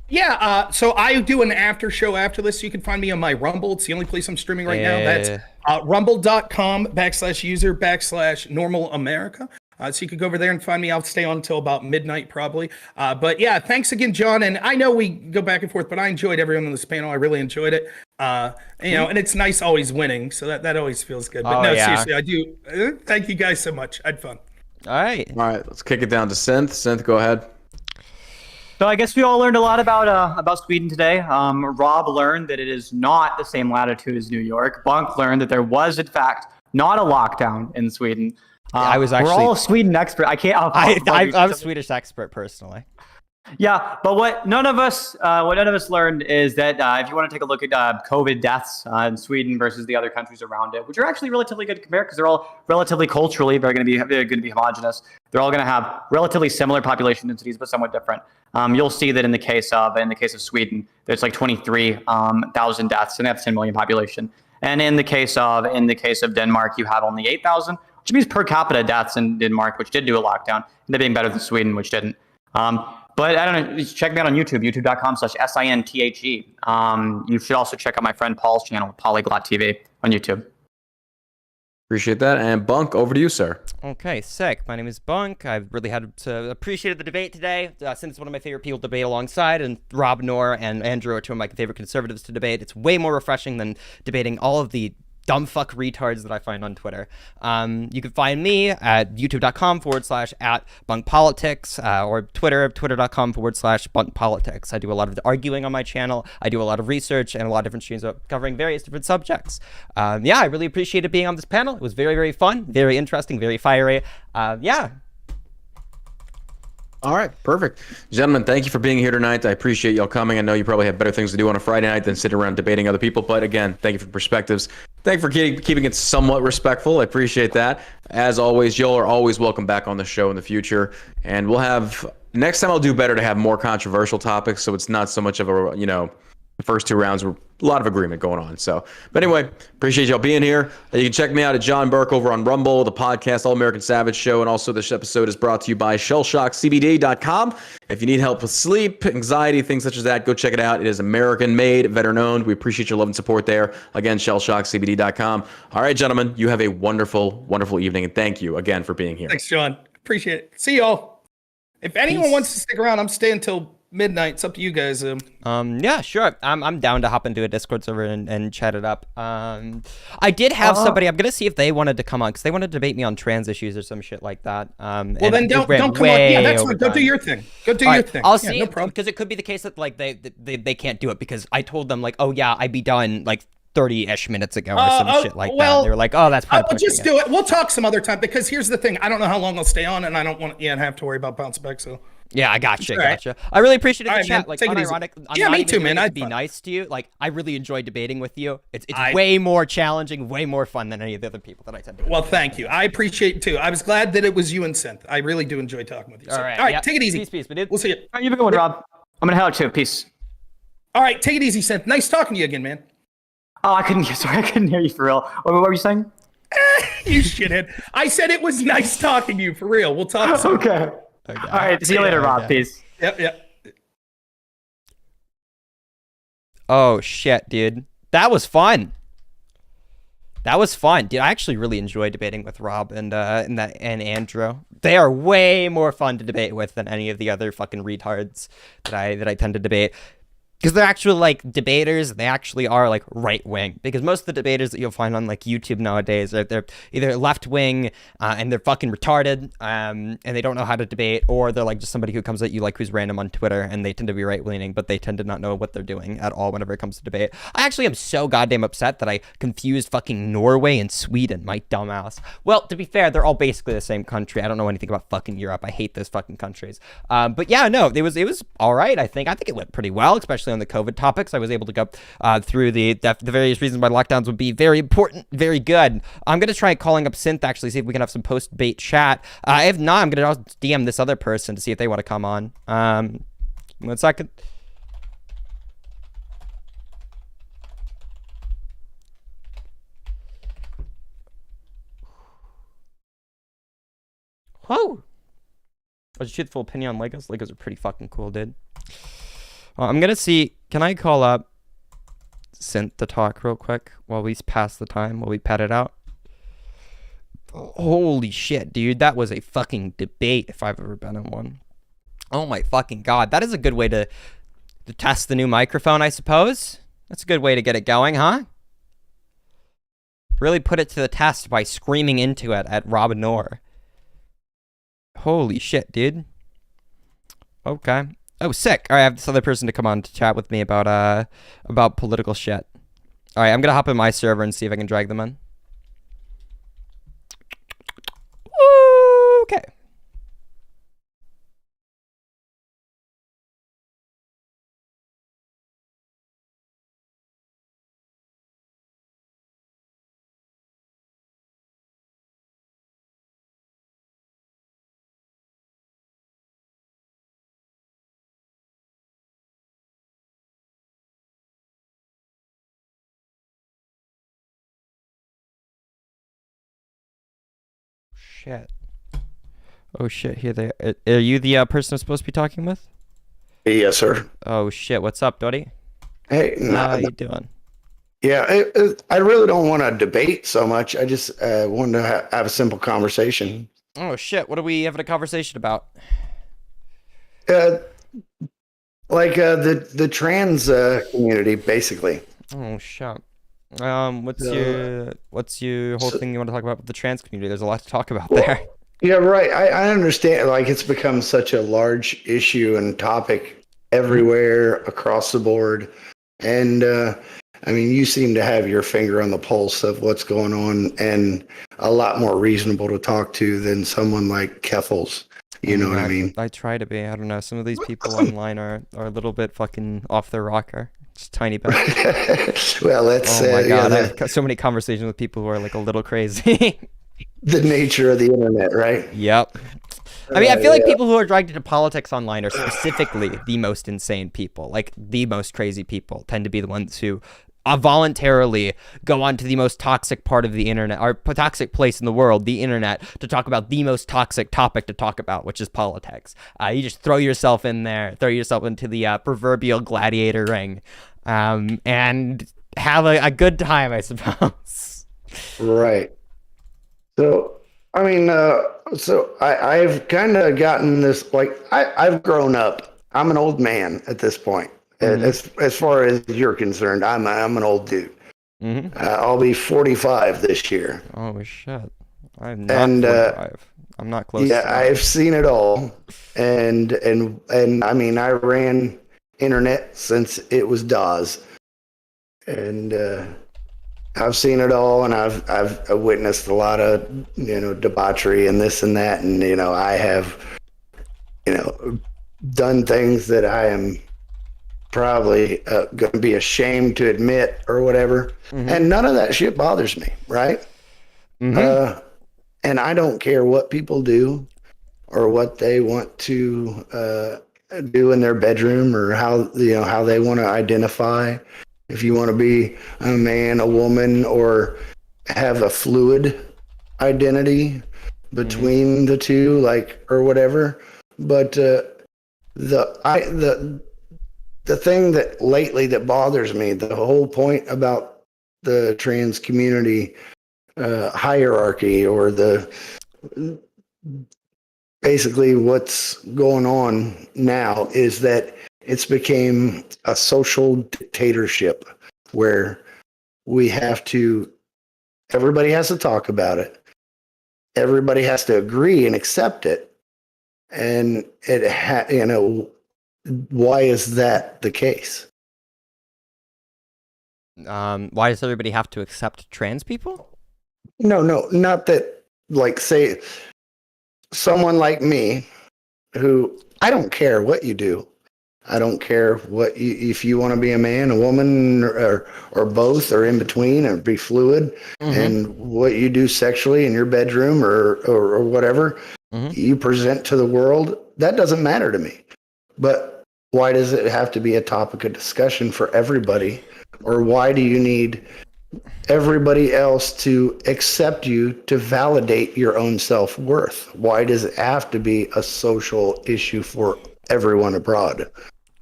Yeah, so I do an after show after this. You can find me on my Rumble. It's the only place I'm streaming right now. That's rumble.com/user/normal America. So you could go over there and find me. I'll stay on until about midnight probably. But yeah, thanks again, John. And I know we go back and forth, but I enjoyed everyone on this panel. I really enjoyed it. And it's nice always winning. So that always feels good. But seriously, I do. Thank you guys so much. I had fun. All right, let's kick it down to Synth. Synth, go ahead. So I guess we all learned a lot about Sweden today. Rob learned that it is not the same latitude as New York. Bunk learned that there was, in fact, not a lockdown in Sweden. I was actually. We're all Sweden expert. I can't. I'm a Swedish expert personally. Yeah, but what none of us learned is that if you want to take a look at COVID deaths in Sweden versus the other countries around it, which are actually relatively good to compare because they're all relatively culturally they're going to be homogenous. They're all going to have relatively similar population densities, but somewhat different. You'll see that in the case of Sweden, there's like 23,000 deaths, and they have 10 million population. And in the case of Denmark, you have only 8,000, which means per capita deaths in Denmark, which did do a lockdown, and being better than Sweden, which didn't. But I don't know. Check me out on YouTube, youtube.com/SINTHE. You should also check out my friend Paul's channel, Polyglot TV, on YouTube. Appreciate that. And Bunk, over to you, sir. Okay, sick. My name is Bunk. I've really had to appreciate the debate today. Since it's one of my favorite people to debate alongside, and Rob, Noor, and Andrew are two of my favorite conservatives to debate. It's way more refreshing than debating all of the dumb fuck retards that I find on Twitter. You can find me at youtube.com/@bunkpolitics or twitter.com/bunkpolitics. I do a lot of the arguing on my channel. I do a lot of research and a lot of different streams covering various different subjects. I really appreciated being on this panel. It was very, very fun, very interesting, very fiery. All right, perfect. Gentlemen, thank you for being here tonight. I appreciate y'all coming. I know you probably have better things to do on a Friday night than sit around debating other people. But again, thank you for the perspectives. Thank you for keeping it somewhat respectful. I appreciate that. As always, y'all are always welcome back on the show in the future. And we'll have, next time I'll do better to have more controversial topics so it's not so much of a, the first two rounds were a lot of agreement going on. So, but anyway, appreciate y'all being here. You can check me out at John Burke over on Rumble, the podcast, All American Savage Show. And also this episode is brought to you by shellshockcbd.com. If you need help with sleep, anxiety, things such as that, go check it out. It is American made, veteran owned. We appreciate your love and support there. Again, shellshockcbd.com. All right, gentlemen, you have a wonderful, wonderful evening. And thank you again for being here. Thanks, John. Appreciate it. See y'all. If anyone wants to stick around, I'm staying till midnight. It's up to you guys. Yeah, sure. I'm down to hop into a Discord server and chat it up. I did have somebody. I'm gonna see if they wanted to come on because they wanted to debate me on trans issues or some shit like that. Well, then don't come on. Yeah, that's fine. Go do your thing. Go do your thing. I'll see. No problem. Because it could be the case that like they can't do it because I told them like, oh yeah, I'd be done like 30-ish minutes ago or some shit like that. They were like, oh, that's fine. Just do it. We'll talk some other time because here's the thing. I don't know how long I'll stay on, and I don't want to have to worry about bounce back. So. Yeah, I gotcha. I really appreciated the chat. Man, like, unironic. Me too, man. I'd be nice to you. Like, I really enjoy debating with you. It's way more challenging, way more fun than any of the other people that I tend to. Well, thank you. I appreciate it too. I was glad that it was you and Synth. I really do enjoy talking with you. So. All right, take it easy. Peace, dude. We'll see you. All right, you have a good one, Rob. I'm gonna head out too. Peace. All right, take it easy, Synth. Nice talking to you again, man. Oh, I couldn't hear you for real. What were you saying? You shithead. I said it was nice talking to you for real. We'll talk soon. Okay. All right. See you later, Rob. Peace. Yep. Oh shit, dude. That was fun. Dude, I actually really enjoyed debating with Rob and Andrew. They are way more fun to debate with than any of the other fucking retards that I tend to debate. Because they're actually like debaters, they actually are like right wing. Because most of the debaters that you'll find on like YouTube nowadays, they're either left wing and they're fucking retarded and they don't know how to debate, or they're like just somebody who comes at you like who's random on Twitter and they tend to be right leaning, but they tend to not know what they're doing at all whenever it comes to debate. I actually am so goddamn upset that I confused fucking Norway and Sweden, my dumbass. Well, to be fair, they're all basically the same country. I don't know anything about fucking Europe. I hate those fucking countries. But yeah, no, it was all right. I think it went pretty well, especially especially on the COVID topics. I was able to go through the various reasons why lockdowns would be very important, very good. I'm going to try calling up Synth, actually, see if we can have some post-bait chat. If not, I'm going to DM this other person to see if they want to come on. 1 second. Whoa! What's your truthful opinion on Legos? Legos are pretty fucking cool, dude. I'm gonna see. Can I call up Synth to talk real quick while we pass the time, while we pet it out? Holy shit, dude. That was a fucking debate if I've ever been in one. Oh my fucking god. That is a good way to test the new microphone, I suppose. That's a good way to get it going, huh? Really put it to the test by screaming into it at Rob and Noor. Holy shit, dude. Okay. Oh, sick. All right, I have this other person to come on to chat with me about political shit. All right, I'm gonna hop in my server and see if I can drag them in. Okay. Shit. Oh shit, here they are. Are you the person I'm supposed to be talking with? Yes, sir. Oh shit, what's up, buddy? Hey, how you doing? Yeah, I really don't want to debate so much. I just wanted to have a simple conversation. Oh shit, what are we having a conversation about? The trans community, basically. Oh shit. What's your whole thing you want to talk about with the trans community? There's a lot to talk about there. Yeah, right. I understand. Like, it's become such a large issue and topic everywhere across the board. And I mean, you seem to have your finger on the pulse of what's going on, and a lot more reasonable to talk to than someone like Keffels. You know what I mean? I try to be. I don't know. Some of these people online are a little bit fucking off their rocker. Just tiny bit. Well, that's oh my god, yeah, I've got so many conversations with people who are like a little crazy. the nature of the internet, right? Yep. I mean, I feel like people who are dragged into politics online are specifically the most insane people. Like, the most crazy people tend to be the ones who voluntarily go onto the most toxic part of the internet, or toxic place in the world, the internet, to talk about the most toxic topic to talk about, which is politics. You just throw yourself in there, throw yourself into the proverbial gladiator ring, and have a good time, I suppose. Right. So, I mean, I've kind of gotten this, like, I've grown up. I'm an old man at this point. Mm-hmm. As far as you're concerned, I'm an old dude. Mm-hmm. I'll be 45 this year. Oh shit! I'm not 45. I'm not close. Yeah, I've seen it all, and I mean, I ran internet since it was DOS, and I've seen it all, and I've witnessed a lot of debauchery and this and that, and I have done things that I am probably going to be ashamed to admit or whatever. Mm-hmm. And none of that shit bothers me, right? Mm-hmm. And I don't care what people do or what they want to do in their bedroom, or how they want to identify. If you want to be a man, a woman, or have a fluid identity between the two, like, or whatever. But the thing that lately that bothers me, the whole point about the trans community hierarchy, or basically what's going on now, is that it's became a social dictatorship where everybody has to talk about it. Everybody has to agree and accept it. And why is that the case? Why does everybody have to accept trans people? No, not that. Like, say, someone like me, who I don't care what you do. I don't care what if you want to be a man, a woman, or both, or in between, or be fluid, and what you do sexually in your bedroom or whatever you present to the world, that doesn't matter to me. But why does it have to be a topic of discussion for everybody? Or why do you need everybody else to accept you to validate your own self-worth? Why does it have to be a social issue for everyone abroad?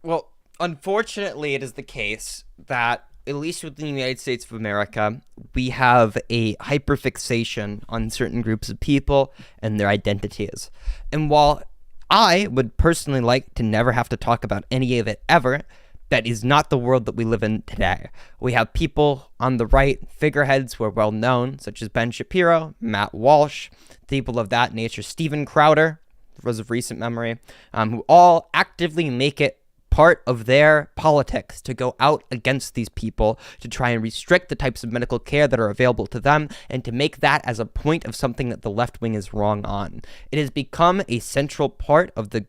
Well, unfortunately, it is the case that, at least within the United States of America, we have a hyperfixation on certain groups of people and their identities. And while I would personally like to never have to talk about any of it ever, that is not the world that we live in today. We have people on the right, figureheads who are well known, such as Ben Shapiro, Matt Walsh, people of that nature, Steven Crowder, was of recent memory, who all actively make it part of their politics to go out against these people, to try and restrict the types of medical care that are available to them, and to make that as a point of something that the left wing is wrong on. It has become a central part of the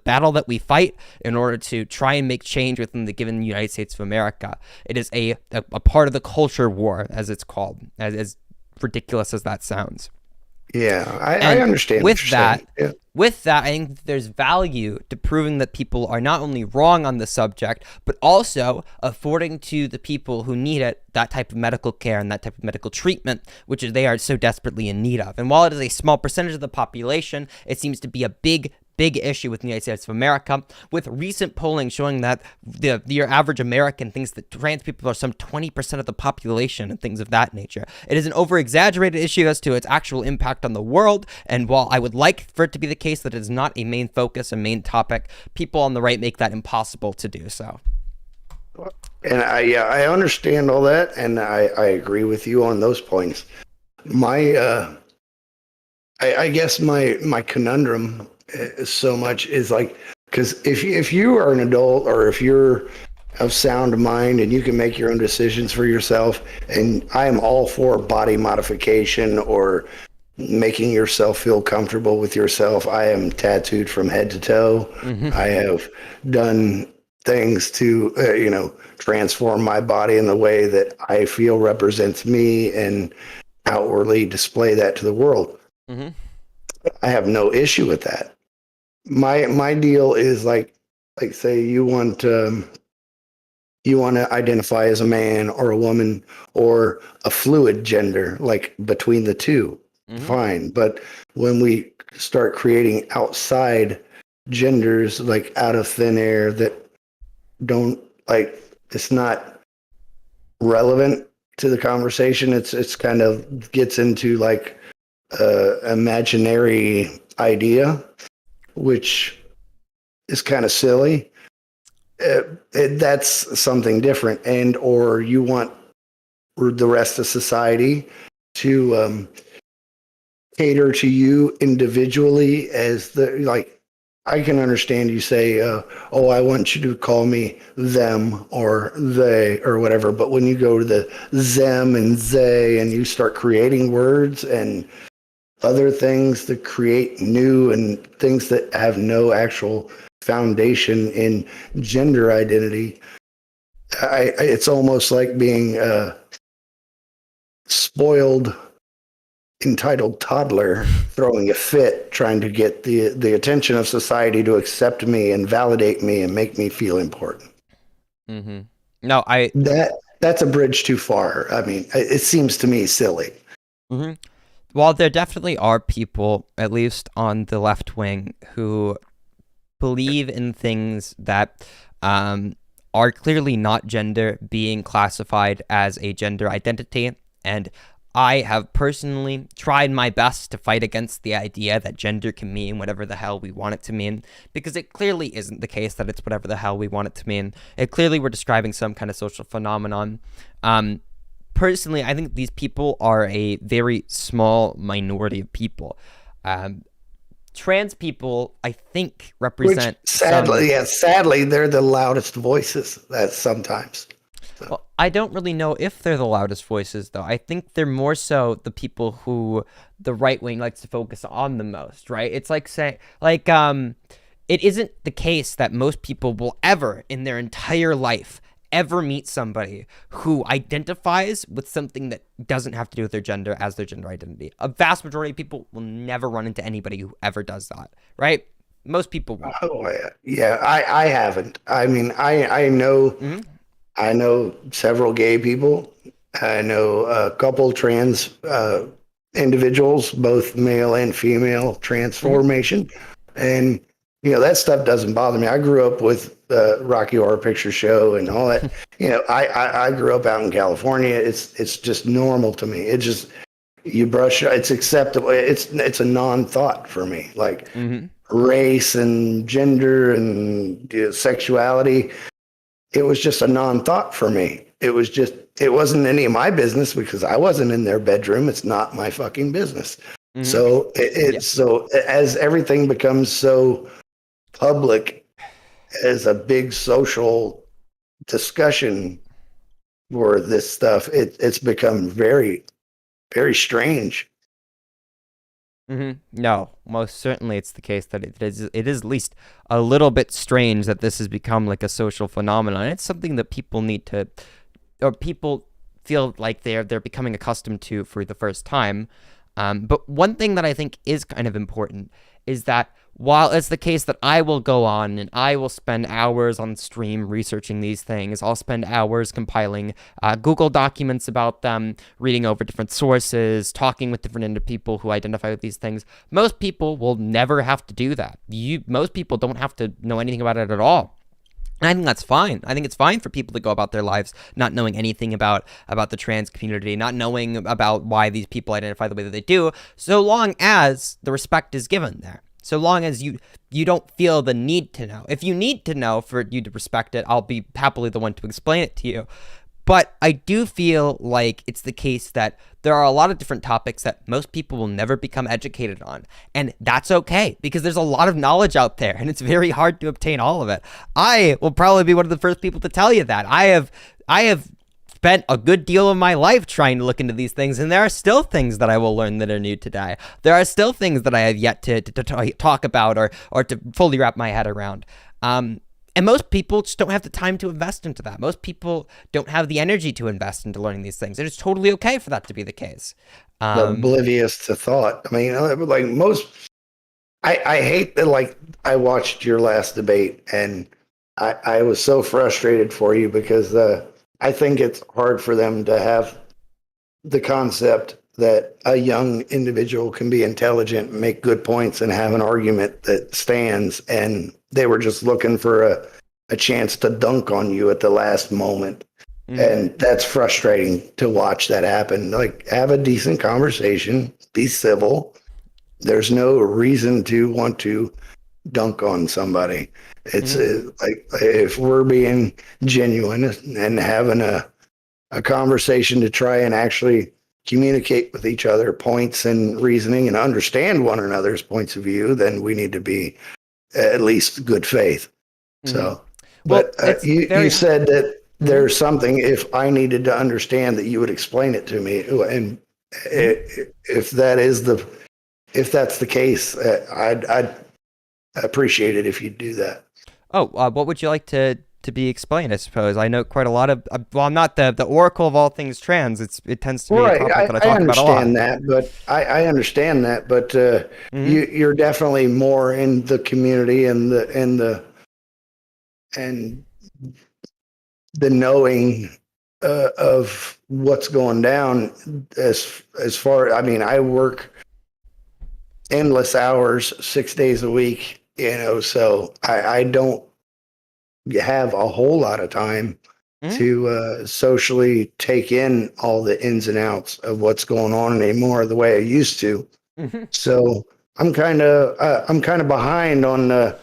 battle that we fight in order to try and make change within the given United States of America. It is a part of the culture war, as it's called, as ridiculous as that sounds. Yeah, I understand. With that, I think there's value to proving that people are not only wrong on the subject, but also affording to the people who need it that type of medical care and that type of medical treatment, which they are so desperately in need of. And while it is a small percentage of the population, it seems to be a big issue with the United States of America, with recent polling showing that your average American thinks that trans people are some 20% of the population and things of that nature. It is an over-exaggerated issue as to its actual impact on the world, and while I would like for it to be the case that it is not a main focus, a main topic, people on the right make that impossible to do so. And I understand all that, and I agree with you on those points. I guess my conundrum so much is like, because if you are an adult, or if you're of sound mind and you can make your own decisions for yourself, and I am all for body modification or making yourself feel comfortable with yourself. I am tattooed from head to toe. I have done things to transform my body in the way that I feel represents me and outwardly display that to the world. I have no issue with that. My deal is like say you want to identify as a man or a woman or a fluid gender, like between the two, fine. But when we start creating outside genders, like out of thin air, that don't, like, it's not relevant to the conversation. It's kind of gets into like imaginary idea, which is kind of silly. That's something different. And or you want the rest of society to cater to you individually as I can understand you say, oh, I want you to call me them or they or whatever. But when you go to the them and they and you start creating words and other things to create new and things that have no actual foundation in gender identity, it's almost like being a spoiled, entitled toddler throwing a fit, trying to get the attention of society to accept me and validate me and make me feel important. No, that's a bridge too far. I mean, it seems to me silly. While there definitely are people, at least on the left wing, who believe in things that are clearly not gender being classified as a gender identity, and I have personally tried my best to fight against the idea that gender can mean whatever the hell we want it to mean, because it clearly isn't the case that it's whatever the hell we want it to mean. It clearly we're describing some kind of social phenomenon. Personally, I think these people are a very small minority of people. Trans people, I think, represent sadly, they're the loudest voices that sometimes. So. Well, I don't really know if they're the loudest voices, though. I think they're more so the people who the right wing likes to focus on the most, right? It's like it isn't the case that most people will ever in their entire life ever meet somebody who identifies with something that doesn't have to do with their gender as their gender identity. A vast majority of people will never run into anybody who ever does that, right? Most people won't. Oh yeah, I haven't. I mean, I know I know several gay people. I know a couple trans individuals, both male and female transformation, and that stuff doesn't bother me. I grew up with Rocky Horror Picture Show and all that. I grew up out in California. It's just normal to me. It just you brush. It's acceptable. It's a non-thought for me. Like race and gender and sexuality. It was just a non-thought for me. It wasn't any of my business because I wasn't in their bedroom. It's not my fucking business. So so as everything becomes so public as a big social discussion for this stuff, it's become very, very strange. No, most certainly it's the case that it is at least a little bit strange that this has become like a social phenomenon. It's something that people need to, or people feel like they're becoming accustomed to for the first time. But one thing that I think is kind of important is that while it's the case that I will go on and I will spend hours on stream researching these things, I'll spend hours compiling Google documents about them, reading over different sources, talking with different people who identify with these things. Most people will never have to do that. Most people don't have to know anything about it at all. And I think that's fine. I think it's fine for people to go about their lives not knowing anything about the trans community, not knowing about why these people identify the way that they do, so long as the respect is given there. So long as you don't feel the need to know. If you need to know for you to respect it, I'll be happily the one to explain it to you. But I do feel like it's the case that there are a lot of different topics that most people will never become educated on. And that's okay, because there's a lot of knowledge out there, and it's very hard to obtain all of it. I will probably be one of the first people to tell you that. I have spent a good deal of my life trying to look into these things, and there are still things that I will learn that are new today. There are still things that I have yet to talk about or to fully wrap my head around. And most people just don't have the time to invest into that. Most people don't have the energy to invest into learning these things. And it's totally okay for that to be the case. Oblivious to thought. I mean, like I hate that, like, I watched your last debate and I was so frustrated for you because I think it's hard for them to have the concept that a young individual can be intelligent, make good points, and have an argument that stands. And they were just looking for a chance to dunk on you at the last moment. And that's frustrating to watch that happen. Like, have a decent conversation, be civil. There's no reason to want to dunk on somebody. It's like, if we're being genuine and having a conversation to try and actually communicate with each other points and reasoning and understand one another's points of view, then we need to be at least good faith. So, but you said that there's something, if I needed to understand, that you would explain it to me. And if that's the case, I'd appreciate it if you'd do that. Oh, what would you like to be explained? I suppose I know quite a lot of. Well, I'm not the oracle of all things trans. It tends to be a topic that I talk about a lot. I understand that, but you're definitely more in the community and the knowing of what's going down. As far, I mean, I work endless hours, 6 days a week. So I don't have a whole lot of time to socially take in all the ins and outs of what's going on anymore the way I used to. So I'm kind of behind on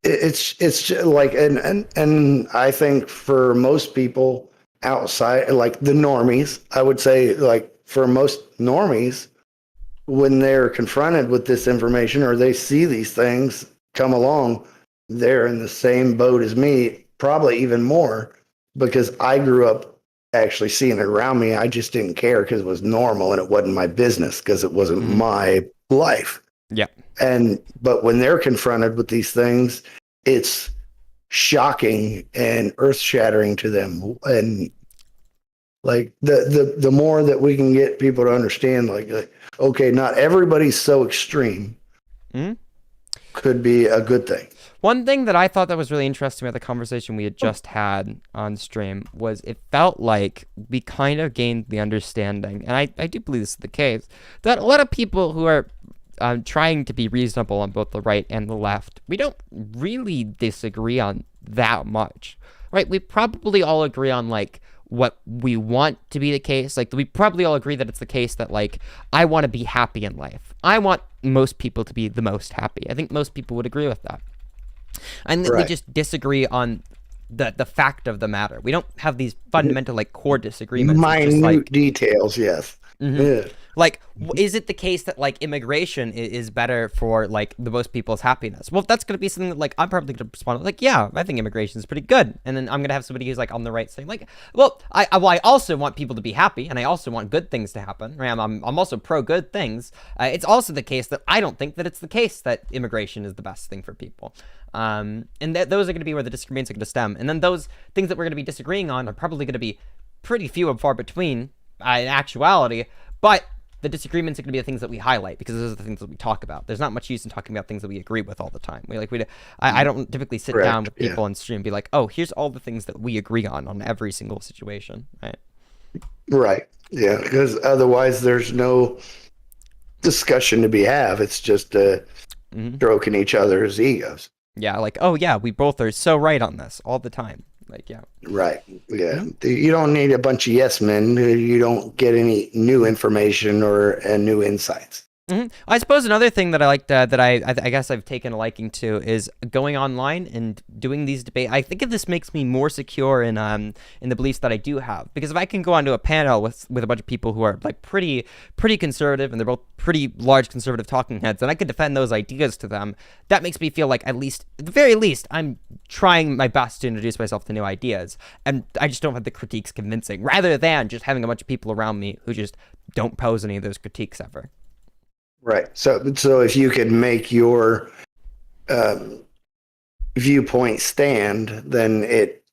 it's just like, and I think for most people outside, like the normies, I would say, like, for most normies, when they're confronted with this information or they see these things come along, they're in the same boat as me, probably even more, because I grew up actually seeing it around me. I just didn't care because it was normal and it wasn't my business because it wasn't my life. Yeah. But when they're confronted with these things, it's shocking and earth-shattering to them. And like the more that we can get people to understand, like okay, not everybody's so extreme, could be a good thing. One thing that I thought that was really interesting about the conversation we had just had on stream was it felt like we kind of gained the understanding, and I do believe this is the case, that a lot of people who are trying to be reasonable on both the right and the left, we don't really disagree on that much, right? We probably all agree on like what we want to be the case. Like we probably all agree that it's the case that like I want to be happy in life. I want most people to be the most happy. I think most people would agree with that. And we just disagree on the fact of the matter. We don't have these fundamental like core disagreements. Minute details, yes. Yeah. Like, is it the case that like immigration is better for like the most people's happiness? Well, that's going to be something that like I'm probably going to respond like, yeah, I think immigration is pretty good. And then I'm going to have somebody who's like on the right saying like, well, I also want people to be happy, and I also want good things to happen. Right? I'm also pro good things. It's also the case that I don't think that it's the case that immigration is the best thing for people. And those are going to be where the disagreements are going to stem. And then those things that we're going to be disagreeing on are probably going to be pretty few and far between in actuality, but the disagreements are going to be the things that we highlight because those are the things that we talk about. There's not much use in talking about things that we agree with all the time. I don't typically sit down with people on stream and be like, oh, here's all the things that we agree on every single situation, right? Right. Yeah, because otherwise there's no discussion to be have. It's just stroking each other's egos. Yeah, like, oh yeah, we both are so right on this all the time. Like, yeah. Right. Yeah. You don't need a bunch of yes men. You don't get any new information or new insights. I suppose another thing that I like that I guess I've taken a liking to is going online and doing these debates. I think this makes me more secure in the beliefs that I do have, because if I can go onto a panel with a bunch of people who are like pretty conservative and they're both pretty large conservative talking heads, and I could defend those ideas to them, that makes me feel like at the very least I'm trying my best to introduce myself to new ideas, and I just don't have the critiques convincing, rather than just having a bunch of people around me who just don't pose any of those critiques ever. Right. So if you can make your viewpoint stand, then it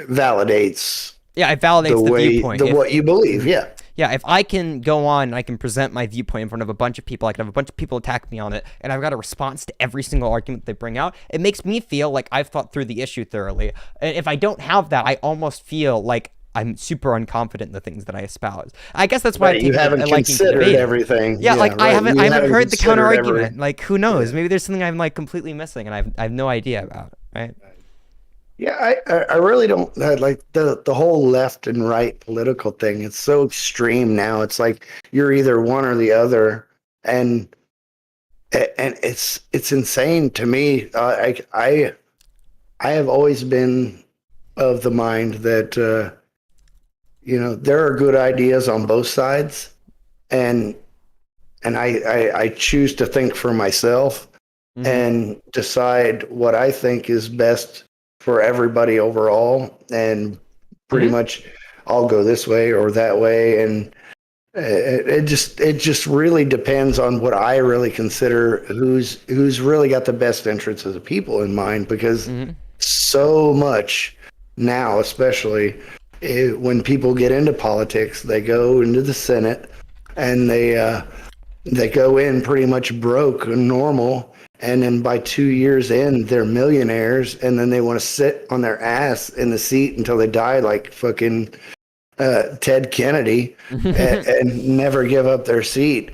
validates. Yeah, it validates the viewpoint. What you believe. Yeah. Yeah, if I can go on and I can present my viewpoint in front of a bunch of people, I can have a bunch of people attack me on it, and I've got a response to every single argument they bring out, it makes me feel like I've thought through the issue thoroughly. And if I don't have that, I almost feel like I'm super unconfident in the things that I espouse. I guess that's why you haven't considered everything. Yeah, like I haven't heard the counter argument. Like, who knows? Maybe there's something I'm like completely missing, and I have no idea about. Right? Yeah, I really don't like the whole left and right political thing. It's so extreme now. It's like you're either one or the other, and it's insane to me. I have always been of the mind that. There are good ideas on both sides, and I choose to think for myself and decide what I think is best for everybody overall, and pretty much I'll go this way or that way, and it just really depends on what I really consider who's really got the best interests of the people in mind, because so much now, especially when people get into politics, they go into the Senate and they go in pretty much broke and normal, and then by 2 years in, they're millionaires, and then they want to sit on their ass in the seat until they die, like fucking Ted Kennedy, and never give up their seat.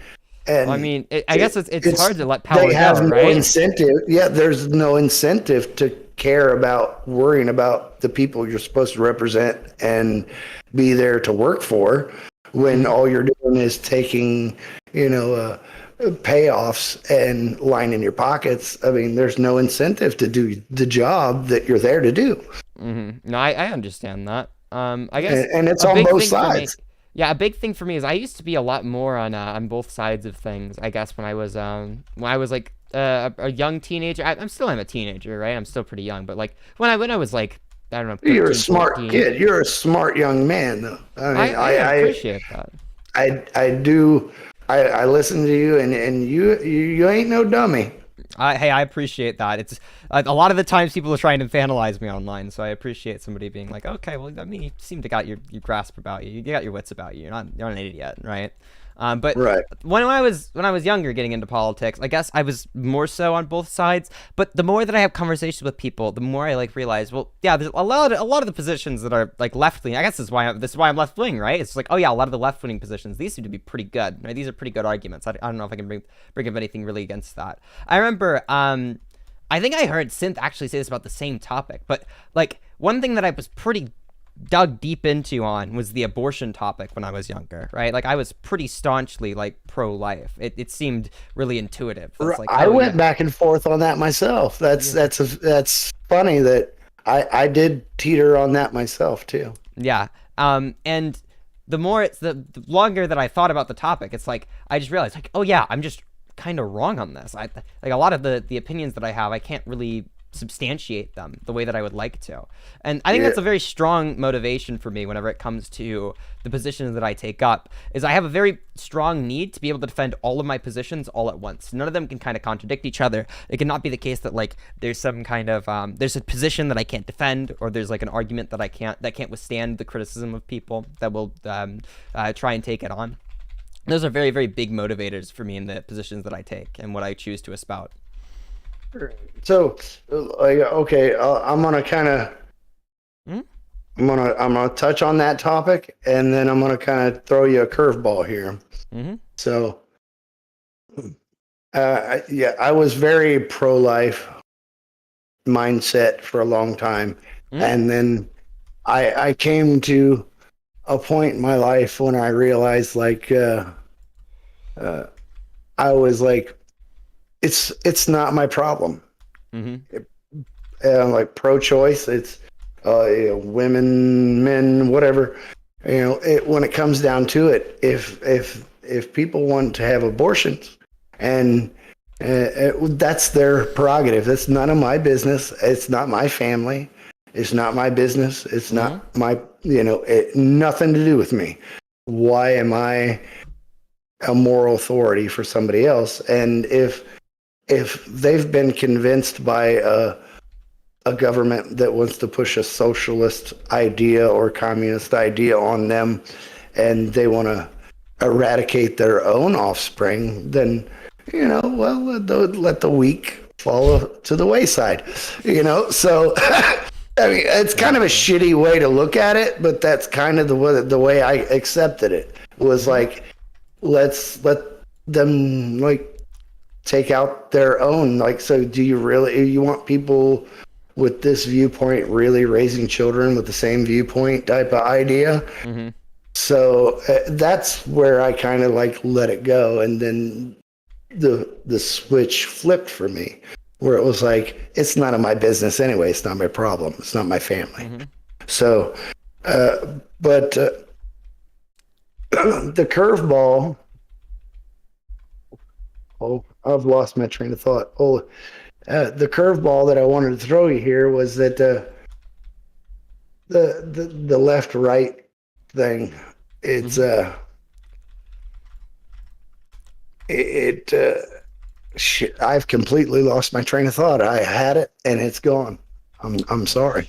And I mean, I guess it's hard to let power go, have no right? incentive. Yeah, there's no incentive to care about worrying about the people you're supposed to represent and be there to work for, when all you're doing is taking, payoffs and lining your pockets. I mean, there's no incentive to do the job that you're there to do. No, I understand that. I guess, and it's on both sides. Yeah, a big thing for me is I used to be a lot more on both sides of things. I guess when I was like a young teenager. I'm still a teenager, right? I'm still pretty young, but like when I was like, I don't know. 13, You're a smart 14, kid. You're a smart young man, though. I appreciate that. I do I listen to you, and you ain't no dummy. Hey, I appreciate that. It's a lot of the times people are trying to vandalize me online, so I appreciate somebody being like, okay, well, I mean, you seem to got your grasp about you. You got your wits about you. You're not an idiot, right? But Right. when I was younger, getting into politics, I guess I was more so on both sides. But the more that I have conversations with people, the more I like realize, well, yeah, there's a lot of the positions that are like left wing. I guess this is why I'm left wing, right? It's like, oh yeah, a lot of the left wing positions, these seem to be pretty good. Right? These are pretty good arguments. I don't know if I can bring up anything really against that. I remember, I think I heard Synth actually say this about the same topic, but like one thing that I was pretty dug deep into on was the abortion topic when I was younger, right? Like I was pretty staunchly like pro-life. It seemed really intuitive. Like, I went back and forth on that myself. That's funny that I did teeter on that myself too. Yeah. And the longer that I thought about the topic, it's like I just realized like, oh yeah, I'm just kind of wrong on this. Like a lot of the opinions that I have, I can't really substantiate them the way that I would like to. And I think that's a very strong motivation for me whenever it comes to the positions that I take up, is I have a very strong need to be able to defend all of my positions all at once. None of them can kind of contradict each other. It cannot be the case that like there's some kind of there's a position that I can't defend, or there's like an argument that can't withstand the criticism of people that will try and take it on. Those are very, very big motivators for me in the positions that I take and what I choose to espout. So, like, okay, I'm gonna kind of, I'm gonna touch on that topic, and then I'm gonna kind of throw you a curveball here. So, yeah, I was very pro-life mindset for a long time, and then I came to a point in my life when I realized, like, I was like, it's not my problem. Like pro-choice, it's women, men, whatever. When it comes down to it, if people want to have abortions, and that's their prerogative. That's none of my business. It's not my family. It's not my business. It's not my, nothing to do with me. Why am I a moral authority for somebody else? And if they've been convinced by a government that wants to push a socialist idea or communist idea on them, and they want to eradicate their own offspring, then, well, let the weak fall to the wayside, So, I mean, it's kind of a shitty way to look at it, but that's kind of the way I accepted it. Was like, let's let them, like, take out their own. Like, so do you want people with this viewpoint really raising children with the same viewpoint type of idea? So that's where I kind of like let it go, and then the switch flipped for me, where it was like, it's none of my business anyway. It's not my problem. It's not my family. So, but the curveball. Oh, I've lost my train of thought. The curveball that I wanted to throw you here was that the left-right thing. It's shit. I've completely lost my train of thought. I had it and it's gone. I'm sorry.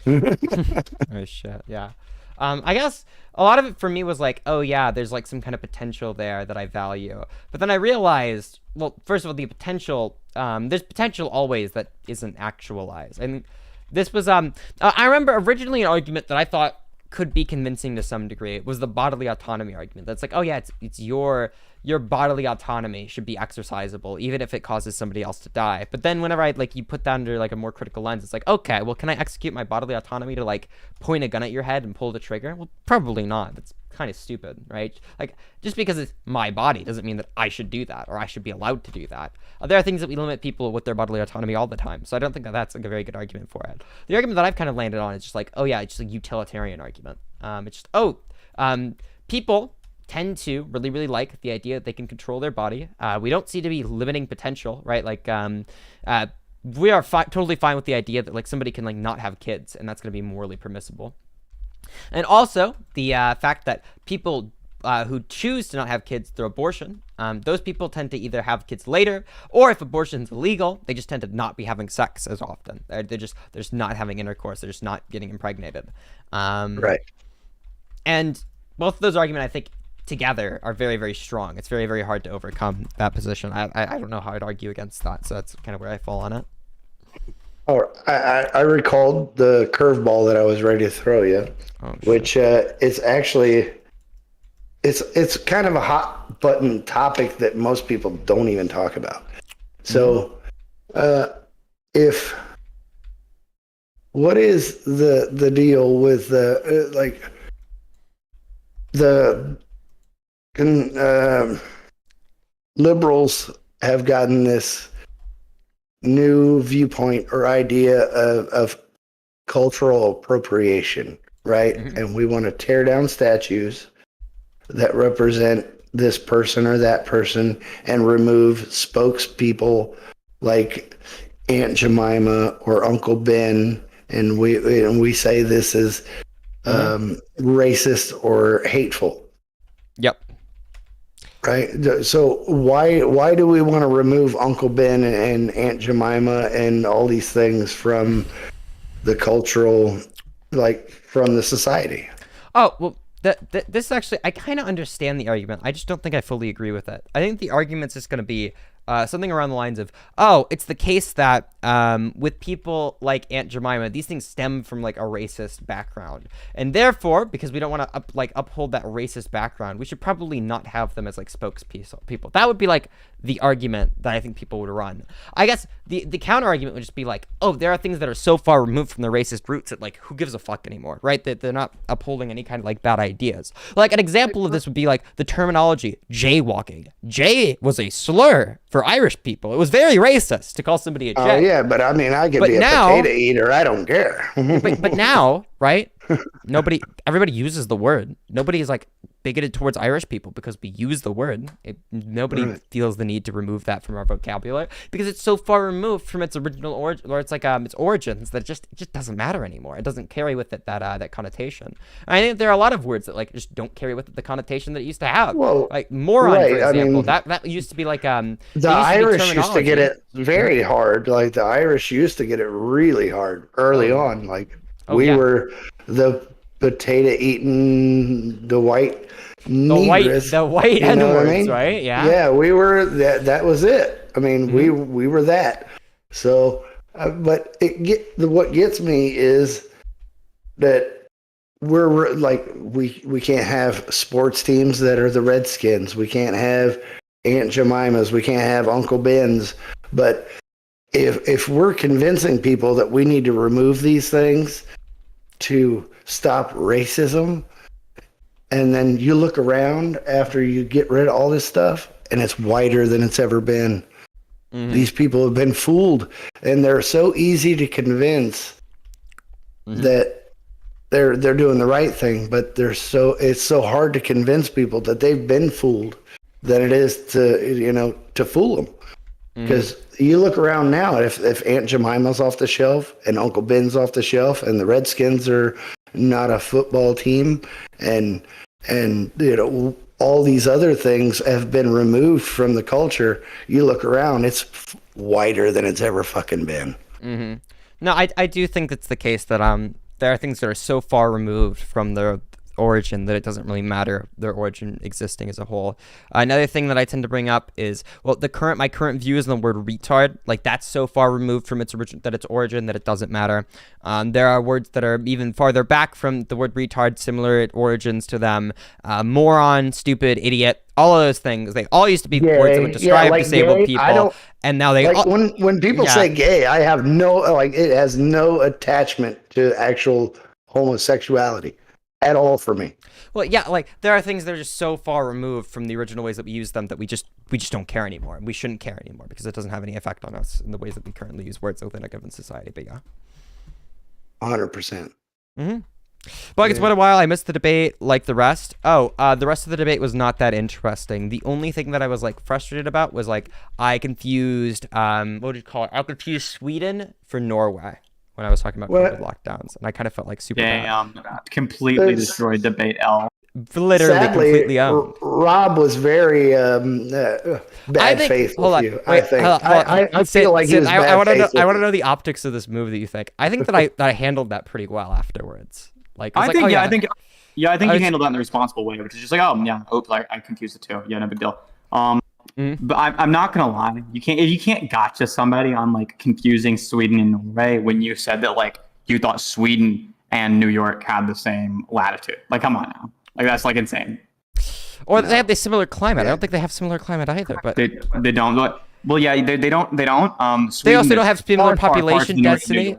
Oh shit. Yeah. I guess a lot of it for me was like, oh yeah, there's like some kind of potential there that I value. But then I realized, well, first of all, the potential, there's potential always that isn't actualized. And this was, I remember originally an argument that I thought could be convincing to some degree was the bodily autonomy argument. That's like, oh yeah, it's your bodily autonomy should be exercisable, even if it causes somebody else to die. But then whenever you put that under like a more critical lens, it's like, okay, well, can I execute my bodily autonomy to like point a gun at your head and pull the trigger? Well, probably not. That's kind of stupid, right? Like, just because it's my body doesn't mean that I should do that or I should be allowed to do that. There are things that we limit people with their bodily autonomy all the time. So I don't think that that's like a very good argument for it. The argument that I've kind of landed on is just like, oh yeah, it's just a utilitarian argument. It's just, people tend to really, really like the idea that they can control their body. We don't seem to be limiting potential, right? Like, we are totally fine with the idea that like somebody can like not have kids, and that's going to be morally permissible. And also the fact that people who choose to not have kids through abortion, those people tend to either have kids later, or if abortion's illegal, they just tend to not be having sex as often. They're just not having intercourse. They're just not getting impregnated. Right. And both of those arguments, I think, together are very, very strong. It's very, very hard to overcome that position. I don't know how I'd argue against that, so that's kind of where I fall on it. Oh, I recalled the curveball that I was ready to throw you, which is actually it's kind of a hot button topic that most people don't even talk about. So, what is the deal with the liberals have gotten this new viewpoint or idea of cultural appropriation, right? And we want to tear down statues that represent this person or that person and remove spokespeople like Aunt Jemima or Uncle Ben, and we say this is racist or hateful. Yep. Right. So why do we want to remove Uncle Ben and Aunt Jemima and all these things from the cultural, like from the society? Oh, well, this actually, I kind of understand the argument. I just don't think I fully agree with it. I think the argument's just going to be something around the lines of, oh, it's the case that with people like Aunt Jemima, these things stem from like a racist background, and therefore, because we don't want to uphold that racist background, we should probably not have them as like spokespeople. That would be like the argument that I think people would run. I guess the counter argument would just be like, oh, there are things that are so far removed from the racist roots that like who gives a fuck anymore, right? That they're not upholding any kind of like bad ideas. Like an example of this would be like the terminology jaywalking. Jay was a slur for Irish people. It was very racist to call somebody a jay. Oh yeah, but I mean, I could be a potato eater. I don't care. but now, right? Everybody uses the word. Nobody is like bigoted towards Irish people because we use the word. Nobody feels the need to remove that from our vocabulary because it's so far removed from its original origin, or it's like its origins, that it just doesn't matter anymore. It doesn't carry with it that connotation. I think there are a lot of words that like just don't carry with it the connotation that it used to have. Well, like moron, right. for example, I mean, that used to be like the Irish used to get it very hard. Like the Irish used to get it really hard early on. Like we were the potato eating, the white Edwards, right? Yeah, we were that. That was it. I mean, we were that. So, but what gets me is that we're like we can't have sports teams that are the Redskins. We can't have Aunt Jemimas. We can't have Uncle Ben's. But if we're convincing people that we need to remove these things to stop racism, and then you look around after you get rid of all this stuff and it's whiter than it's ever been. These people have been fooled, and they're so easy to convince that they're doing the right thing, but it's so hard to convince people that they've been fooled than it is to fool them. Because you look around now, if Aunt Jemima's off the shelf and Uncle Ben's off the shelf and the Redskins are not a football team, and all these other things have been removed from the culture, you look around, it's whiter than it's ever fucking been. No, I do think it's the case that there are things that are so far removed from their origin that it doesn't really matter their origin existing as a whole. Another thing that I tend to bring up is, well, my current view is on the word retard. Like that's so far removed from its origin that it doesn't matter. There are words that are even farther back from the word retard, similar origins to them. Moron, stupid, idiot, all of those things. They all used to be words that would describe like disabled people, and now they when people say gay, I have it has no attachment to actual homosexuality at all for me. Well, yeah, like there are things that are just so far removed from the original ways that we use them that we just don't care anymore. We shouldn't care anymore because it doesn't have any effect on us in the ways that we currently use words within a given society. But yeah, 100%. But it's been a while. I missed the debate like the rest. The rest of the debate was not that interesting. The only thing that I was like frustrated about was like I confused what would you call it? I confused Sweden for Norway when I was talking about COVID lockdowns, and I kind of felt like super bad. Completely destroyed debate L. literally sadly, completely own. Rob was very bad faith with you. I think. I feel like he was bad faith. I want to know the optics of this move that you think. I think that I handled that pretty well afterwards. Like I think you handled that in the responsible way, which is just like, oh yeah, oops, I confused the two. Yeah, no big deal. But I'm not gonna lie, you can't gotcha somebody on like confusing Sweden and Norway when you said that like you thought Sweden and New York had the same latitude. Like, come on now, like that's like insane. Or they have the similar climate. I don't think they have similar climate either. But they don't. Well, yeah, they don't. They also don't have similar population density.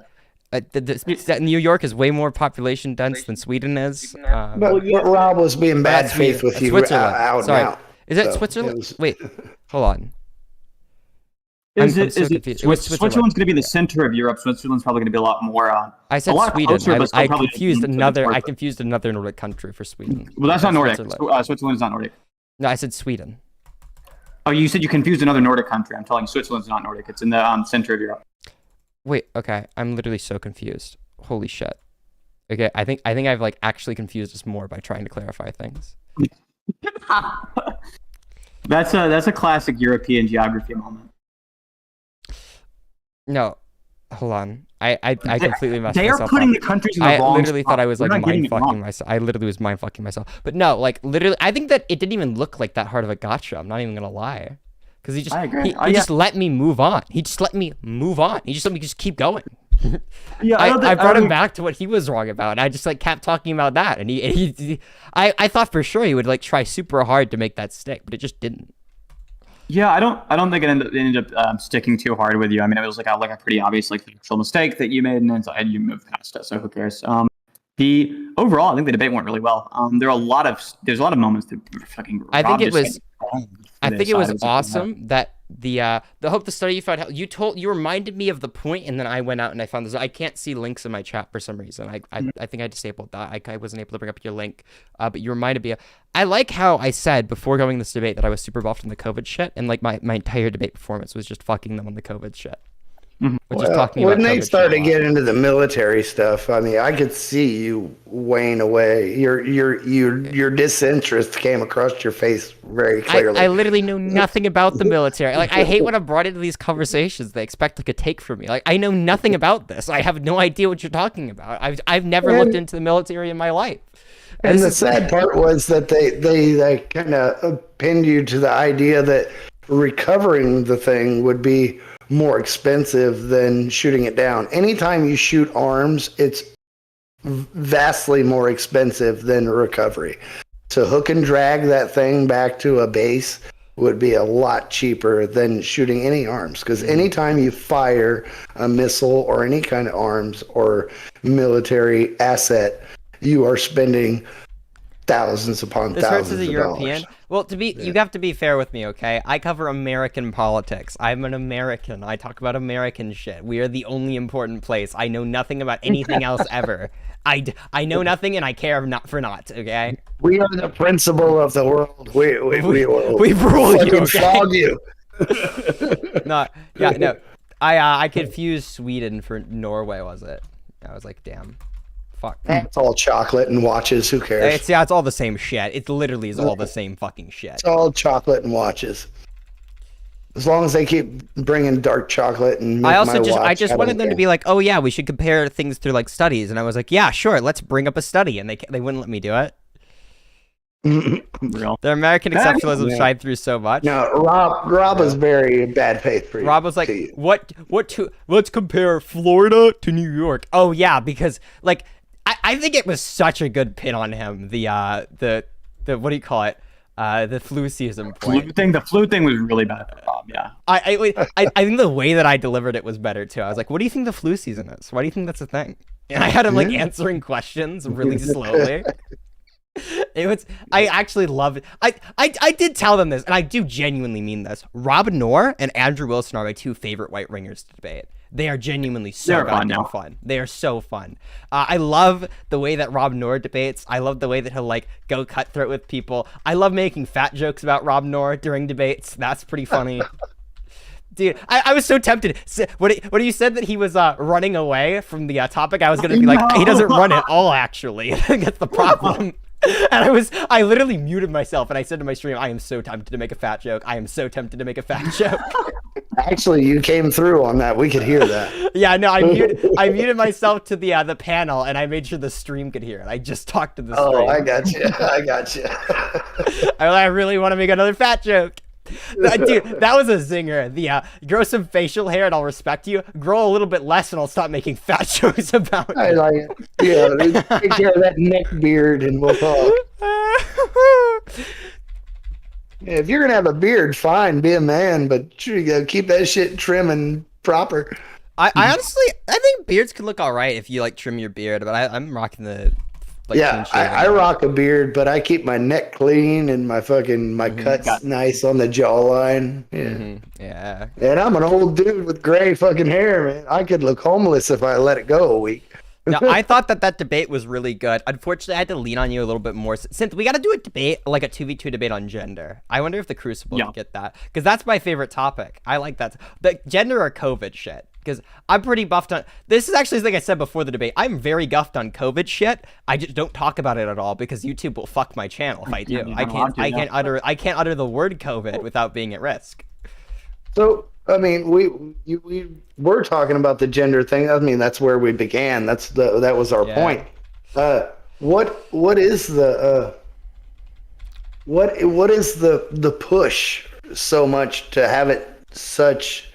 New York is way more population dense than Sweden is. But Rob was being bad faith with you out Sorry. now. Is it So, Switzerland? Wait, hold on. Switzerland's going to be the center of Europe. Switzerland's probably going to be a lot more. I said Sweden. I confused another Nordic country for Sweden. Well, that's not Nordic. Switzerland's not Nordic. No, I said Sweden. Oh, you said you confused another Nordic country. I'm telling you, Switzerland's not Nordic. It's in the center of Europe. Wait, okay. I'm literally so confused. Holy shit. Okay, I think I've like actually confused us more by trying to clarify things. That's a classic European geography moment. No, hold on. I completely messed myself up. They are putting the countries in the wrong I literally spot. thought I was like mind fucking wrong. myself. I literally was mind fucking myself. But no, like literally, I think that it didn't even look like that hard of a gotcha. I'm not even gonna lie, because he just let me move on. He just let me move on. He just let me just keep going. Yeah, I brought him back to what he was wrong about. I just like kept talking about that, and I thought for sure he would like try super hard to make that stick, but it just didn't. Yeah, I don't think it ended up sticking too hard with you. I mean, it was like a pretty obvious like actual mistake that you made, and then you moved past it. So who cares? Overall, I think the debate went really well. There's a lot of moments that were fucking. I think it was awesome that the hope the study you found you reminded me of the point, and then I went out and I found this. I can't see links in my chat for some reason. I think I disabled that. I wasn't able to bring up your link, but you reminded me. I like how I said before going this debate that I was super involved in the COVID shit, and like my entire debate performance was just fucking them on the COVID shit. When they started to get into the military stuff, I mean, I could see you wane away. Your disinterest came across your face very clearly. I literally know nothing about the military. Like, I hate when I'm brought into these conversations. They expect like a take from me. Like, I know nothing about this. I have no idea what you're talking about. I've never looked into the military in my life. And the sad part was that they kind of pinned you to the idea that recovering the thing would be more expensive than shooting it down. Anytime you shoot arms, it's vastly more expensive than recovery. To hook and drag that thing back to a base would be a lot cheaper than shooting any arms, because anytime you fire a missile or any kind of arms or military asset, you are spending thousands upon thousands of European. Dollars. Well, you have to be fair with me, okay? I cover American politics. I'm an American. I talk about American shit. We are the only important place. I know nothing about anything else ever. I know nothing, and I care not for not. Okay. We are the principle of the world. We rule you. Okay? Flog you. No. I confused Sweden for Norway. Was it? I was like, damn. Fuck. It's all chocolate and watches. Who cares? It's all the same shit. It literally is all the same fucking shit. It's all chocolate and watches. As long as they keep bringing dark chocolate and make I just wanted them to be like, oh yeah, we should compare things through like studies, and I was like, yeah, sure, let's bring up a study, and they wouldn't let me do it. Their American exceptionalism shined through so much. No, Rob was very bad faith for you. Rob was like, let's compare Florida to New York. Oh yeah, because like I think it was such a good pin on him. The what do you call it? The flu season point. The flu thing was really bad for Rob. Yeah. I think the way that I delivered it was better too. I was like, what do you think the flu season is? Why do you think that's a thing? And I had him like answering questions really slowly. I actually love it. I did tell them this, and I do genuinely mean this. Rob Noor and Andrew Wilson are my two favorite white ringers to debate. They are genuinely so goddamn fun. They are so fun. I love the way that Rob Noor debates. I love the way that he'll like go cutthroat with people. I love making fat jokes about Rob Noor during debates. That's pretty funny. Dude, I was so tempted. When you said that he was running away from the topic, I was going to be like, he doesn't run at all, actually. I think that's the problem. And I literally muted myself and I said to my stream, I am so tempted to make a fat joke. I am so tempted to make a fat joke. Actually, you came through on that. We could hear that. Yeah, no, I muted myself to the panel and I made sure the stream could hear it. I just talked to the stream. Oh, I got you. I got you. I really want to make another fat joke. Dude, that was a zinger. Grow some facial hair and I'll respect you. Grow a little bit less and I'll stop making fat jokes about you. I like it. Yeah, take care of that neck beard and we'll talk. Yeah, if you're gonna have a beard, fine, be a man, but you gotta keep that shit trim and proper. I honestly, I think beards can look all right if you like trim your beard, but I'm rocking the. Like, yeah, I rock a beard, but I keep my neck clean and my cuts nice on the jawline. Yeah. Yeah. And I'm an old dude with gray fucking hair, man. I could look homeless if I let it go a week. No, I thought that debate was really good. Unfortunately, I had to lean on you a little bit more. Since we got to do a debate, like a 2v2 debate on gender. I wonder if the Crucible can get that. Because that's my favorite topic. I like that. The gender or COVID shit. Because I'm pretty buffed on... This is actually something I said before the debate. I'm very guffed on COVID shit. I just don't talk about it at all because YouTube will fuck my channel if I do. I can't utter the word COVID without being at risk. So... I mean, we were talking about the gender thing. I mean, that's where we began. That was our point. What is the what is the push so much to have it such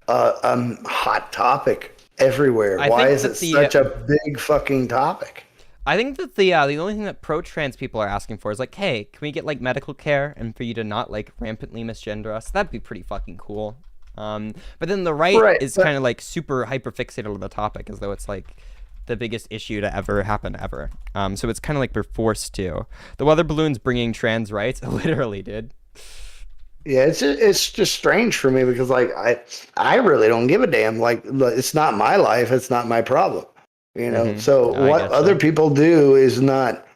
a hot topic everywhere? Why is it such a big fucking topic? I think that the only thing that pro-trans people are asking for is like, hey, can we get like medical care and for you to not like rampantly misgender us? That'd be pretty fucking cool. But then the right is kind of like super hyper fixated on the topic as though it's like the biggest issue to ever happen ever. So it's kind of like we're forced to. The weather balloon's bringing trans rights, literally, dude. Yeah, it's just strange for me because like I really don't give a damn. Like it's not my life, it's not my problem. You know. So what other people do is not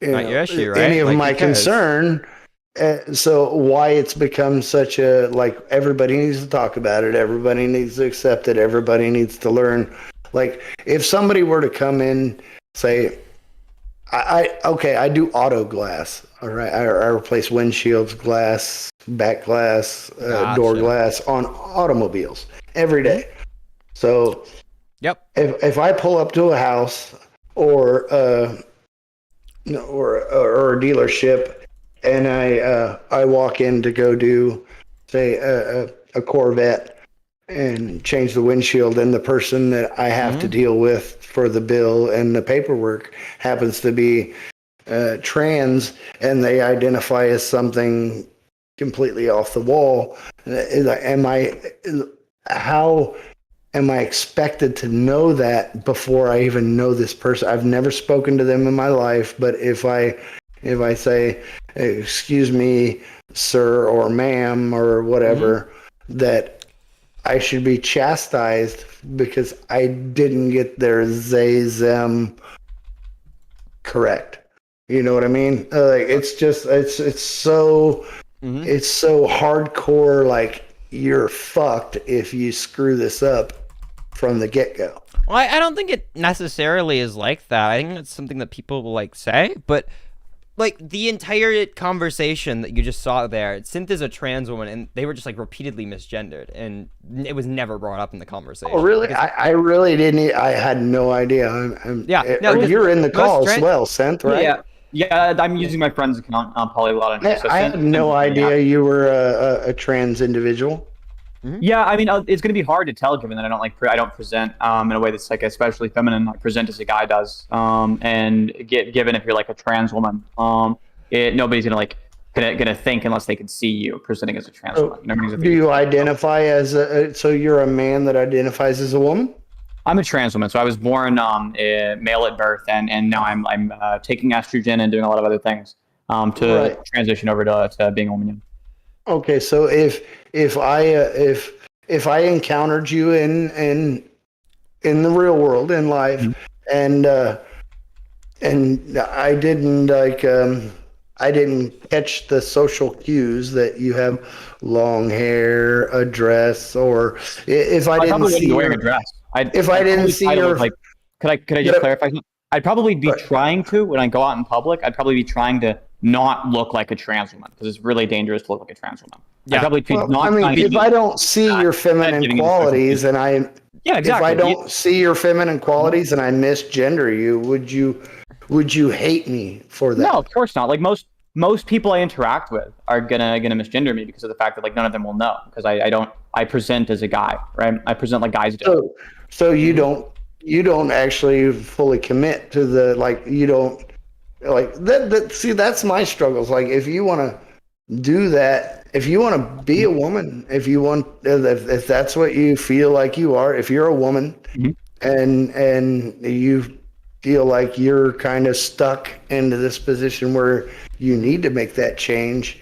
your issue, right? Any of my concern. So why it's become such a, like, everybody needs to talk about it, everybody needs to accept it, everybody needs to learn. Like if somebody were to come in, say, I do auto glass, all right, I replace windshields, glass, back glass, door glass on automobiles every day. So if I pull up to a house or a dealership and I walk in to go do, say, a Corvette and change the windshield, and the person that I have to deal with for the bill and the paperwork happens to be trans, and they identify as something completely off the wall. How am I expected to know that before I even know this person? I've never spoken to them in my life, but if I say, excuse me, sir or ma'am or whatever, that I should be chastised because I didn't get their they, them correct. You know what I mean? Like it's just, it's so hardcore. Like you're fucked if you screw this up from the get-go. Well, I don't think it necessarily is like that. I think it's something that people will like say, but like the entire conversation that you just saw there, Synth is a trans woman, and they were just like repeatedly misgendered, and it was never brought up in the conversation. Oh, really? I really didn't. I had no idea. You're in the call as well, Synth, right? Yeah. I'm using my friend's account on Polyglot. I had no idea you were a trans individual. Yeah, I mean, it's going to be hard to tell given that I don't present in a way that's like especially feminine. I present as a guy does, and given if you're like a trans woman, nobody's gonna think unless they can see you presenting as a trans woman. Do you identify as so you're a man that identifies as a woman? I'm a trans woman, so I was born male at birth, and now I'm taking estrogen and doing a lot of other things to transition over to being a woman. Okay, so if I encountered you in the real world in life, and I didn't catch the social cues that you have long hair, a dress, or if I didn't see wearing a dress. If I didn't see your, could I just clarify? I'd probably be trying to, when I go out in public, I'd probably be trying to not look like a trans woman because it's really dangerous to look like a trans woman. Yeah. I'd probably be Well, not I mean, trying to if I don't see your feminine qualities and I, yeah, exactly. if I don't see your feminine qualities and I misgender you, would you hate me for that? No, of course not. Like most people I interact with are gonna misgender me because of the fact that like none of them will know because I present as a guy, right? I present like guys do. So you don't actually fully commit to the, like, you don't like that see, that's my struggles. Like, if you want to do that, if you want to be a woman, if if that's what you feel like you are, if you're a woman and you feel like you're kind of stuck into this position where you need to make that change,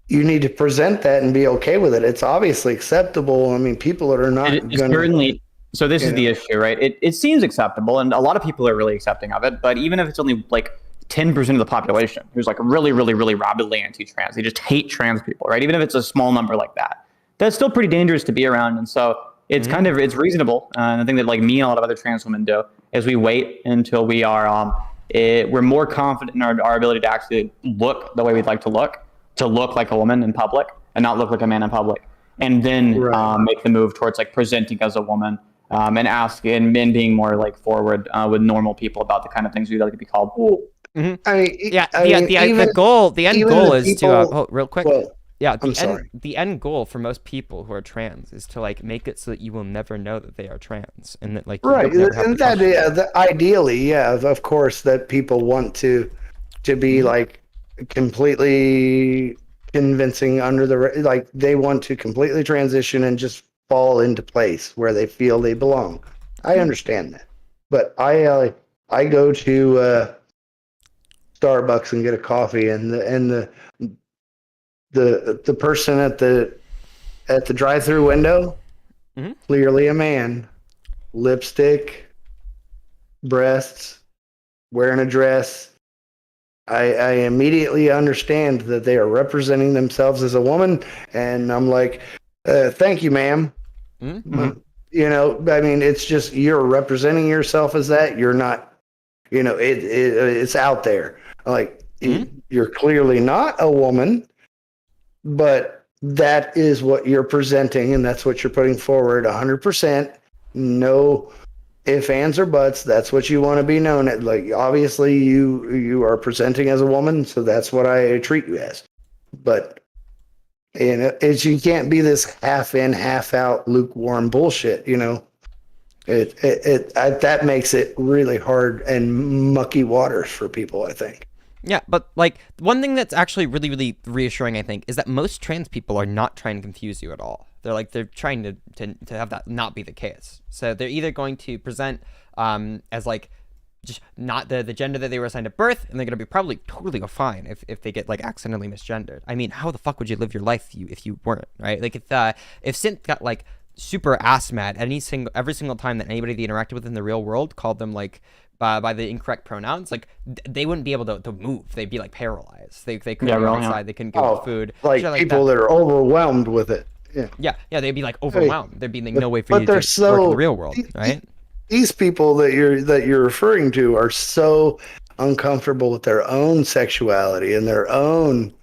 you need to present that and be okay with it. It's obviously acceptable. I mean, people that are not certainly. So this is the issue, right? It seems acceptable, and a lot of people are really accepting of it. But even if it's only like 10% of the population who's like really, really, really rabidly anti-trans, they just hate trans people, right? Even if it's a small number like that, that's still pretty dangerous to be around. And so it's kind of, it's reasonable. And the thing that like me and a lot of other trans women do is we wait until we are we're more confident in our ability to actually look the way we'd like to look like a woman in public and not look like a man in public, and then make the move towards like presenting as a woman. And ask, and men being more like forward with normal people about the kind of things we'd like to be called. I mean, the end goal is to real quick. The end goal for most people who are trans is to like make it so that you will never know that they are trans, and that like and that ideally, yeah, of course, that people want to be like completely convincing under the, like, they want to completely transition and just fall into place where they feel they belong. I understand that, but I go to Starbucks and get a coffee, and the person at the drive-through window, clearly a man, lipstick, breasts, wearing a dress. I immediately understand that they are representing themselves as a woman, and I'm like, thank you, ma'am. You know, I mean, it's just, you're representing yourself as that. You're not, you know, it's out there. Like, you're clearly not a woman, but that is what you're presenting, and that's what you're putting forward 100%. No ifs, ands, or buts. That's what you want to be known as. Like, obviously, you are presenting as a woman, so that's what I treat you as. But you can't be this half in, half out, lukewarm bullshit. You know, that makes it really hard and mucky waters for people, I think. Yeah, but like one thing that's actually really, really reassuring, I think, is that most trans people are not trying to confuse you at all. They're trying to have that not be the case. So they're either going to present as like just not the gender that they were assigned at birth, and they're gonna be probably totally fine if they get like accidentally misgendered. I mean, how the fuck would you live your life if you weren't, right? Like if Synth got like super ass mad every single time that anybody they interacted with in the real world called them like by the incorrect pronouns, like they wouldn't be able to move. They'd be like paralyzed. They couldn't go outside. They couldn't go to food. Like people that are overwhelmed with it. Yeah, they'd be like overwhelmed. There'd be like no way for you to work in the real world, right? These people that you're referring to are so uncomfortable with their own sexuality and their own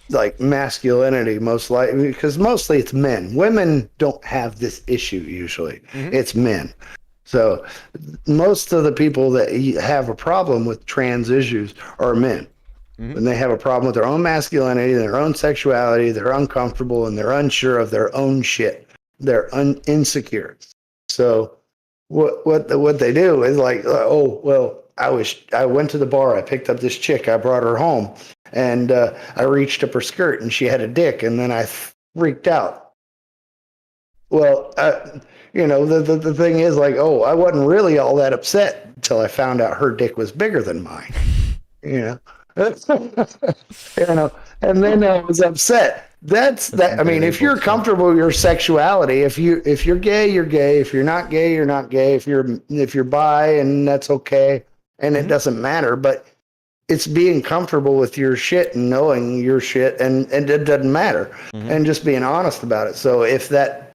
like masculinity, most likely, because mostly it's men. Women don't have this issue usually. It's men. So most of the people that have a problem with trans issues are men. And they have a problem with their own masculinity, their own sexuality, they're uncomfortable and they're unsure of their own shit. They're insecure. So what they do is like, oh, well, I went to the bar, I picked up this chick, I brought her home, and I reached up her skirt and she had a dick, and then I freaked out. Well, you know, the thing is like, oh, I wasn't really all that upset until I found out her dick was bigger than mine. You know, you know, and then I was upset. That's that. I mean, if you're comfortable with your sexuality, if you're gay, you're gay. If you're not gay, you're not gay. If you're bi, and that's okay, and it doesn't matter. But it's being comfortable with your shit and knowing your shit, and it doesn't matter, and just being honest about it. So if that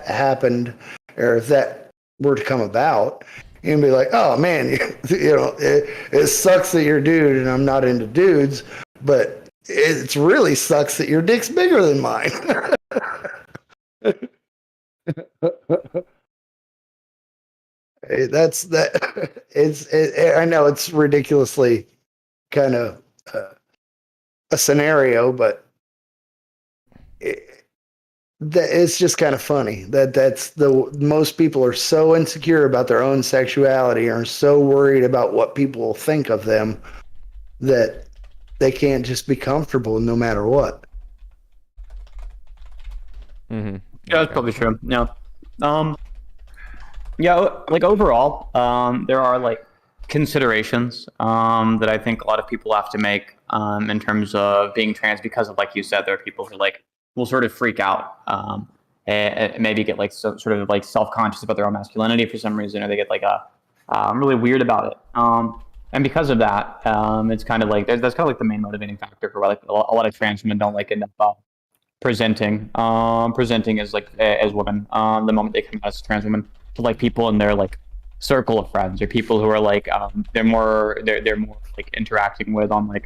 happened, or if that were to come about, You can be like, oh man, it sucks that you're a dude and I'm not into dudes, but it really sucks that your dick's bigger than mine. That's that. I know it's ridiculously kind of a scenario, but it's just kind of funny that's most people are so insecure about their own sexuality and are so worried about what people will think of them that they can't just be comfortable no matter what. Yeah, that's probably true. Yeah. Yeah, like overall, there are like considerations that I think a lot of people have to make in terms of being trans, because of, like you said, there are people who like will sort of freak out and maybe get like sort of like self-conscious about their own masculinity for some reason, or they get like really weird about it. And because of that, it's kind of like that's kind of like the main motivating factor for why like a lot of trans women don't like end up presenting as like as women the moment they come out as trans women to like people in their like circle of friends, or people who are like they're more like interacting with on like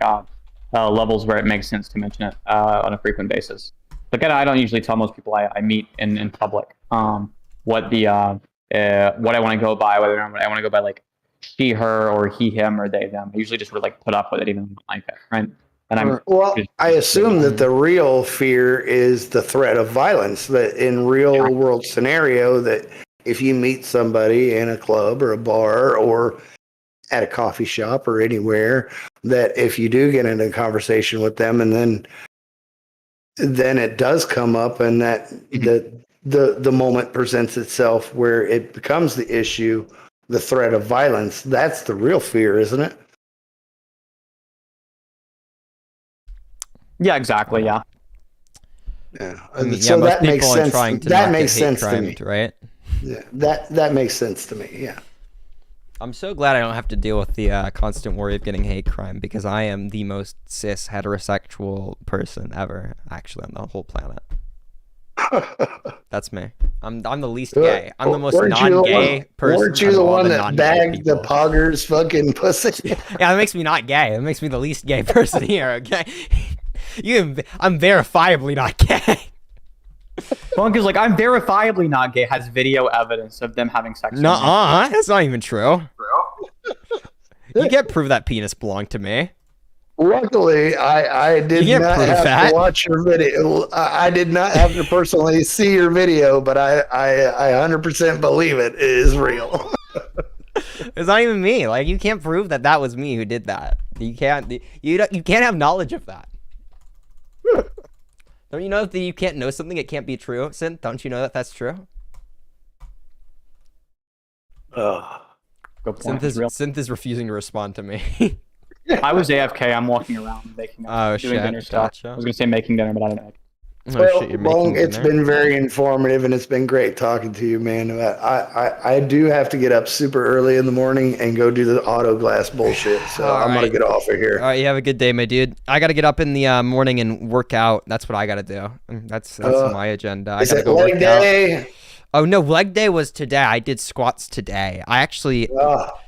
levels where it makes sense to mention it on a frequent basis. But again, I don't usually tell most people I meet in public what I want to go by, whether I want to go by like she, her, or he, him, or they, them. I usually just sort of like put up with it, even like it, right? And I assume that the real fear is the threat of violence. That in real world scenario, that if you meet somebody in a club or a bar or at a coffee shop or anywhere, that if you do get into a conversation with them and then it does come up, and that the moment presents itself where it becomes the issue, the threat of violence, that's the real fear, isn't it? Yeah, exactly. Yeah. Yeah. I mean, so most that people makes are sense. trying to That not makes get hate sense to crimed, me, right? Yeah, that makes sense to me. Yeah. I'm so glad I don't have to deal with the constant worry of getting hate crime, because I am the most cis heterosexual person ever, actually, on the whole planet. That's me. I'm the least gay. I'm the most non-gay person. Weren't you the one that bagged the pogger's fucking pussy? Yeah, that makes me not gay. That makes me the least gay person here. Okay, I'm verifiably not gay. Funk is like, I'm verifiably not gay, has video evidence of them having sex. Nuh-uh, that's not even true. You can't prove that penis belonged to me. Luckily, I did not have to watch your video. I did not have to personally see your video, but I 100% believe it is real. It's not even me. Like, you can't prove that was me who did that. You can't have knowledge of that. Don't you know that you can't know something, it can't be true? Synth, don't you know that that's true? Synth is refusing to respond to me. I was AFK. I'm walking around making doing dinner stuff. Gotcha. I was gonna say making dinner, but I didn't. Well, it's been very informative, and it's been great talking to you, man. I do have to get up super early in the morning and go do the auto glass bullshit, so I'm gonna get off of here. All right, you have a good day, my dude. I gotta get up in the morning and work out. That's what I gotta do. That's my agenda. I gotta go leg day? Out. Oh no, leg day was today. I did squats today. I actually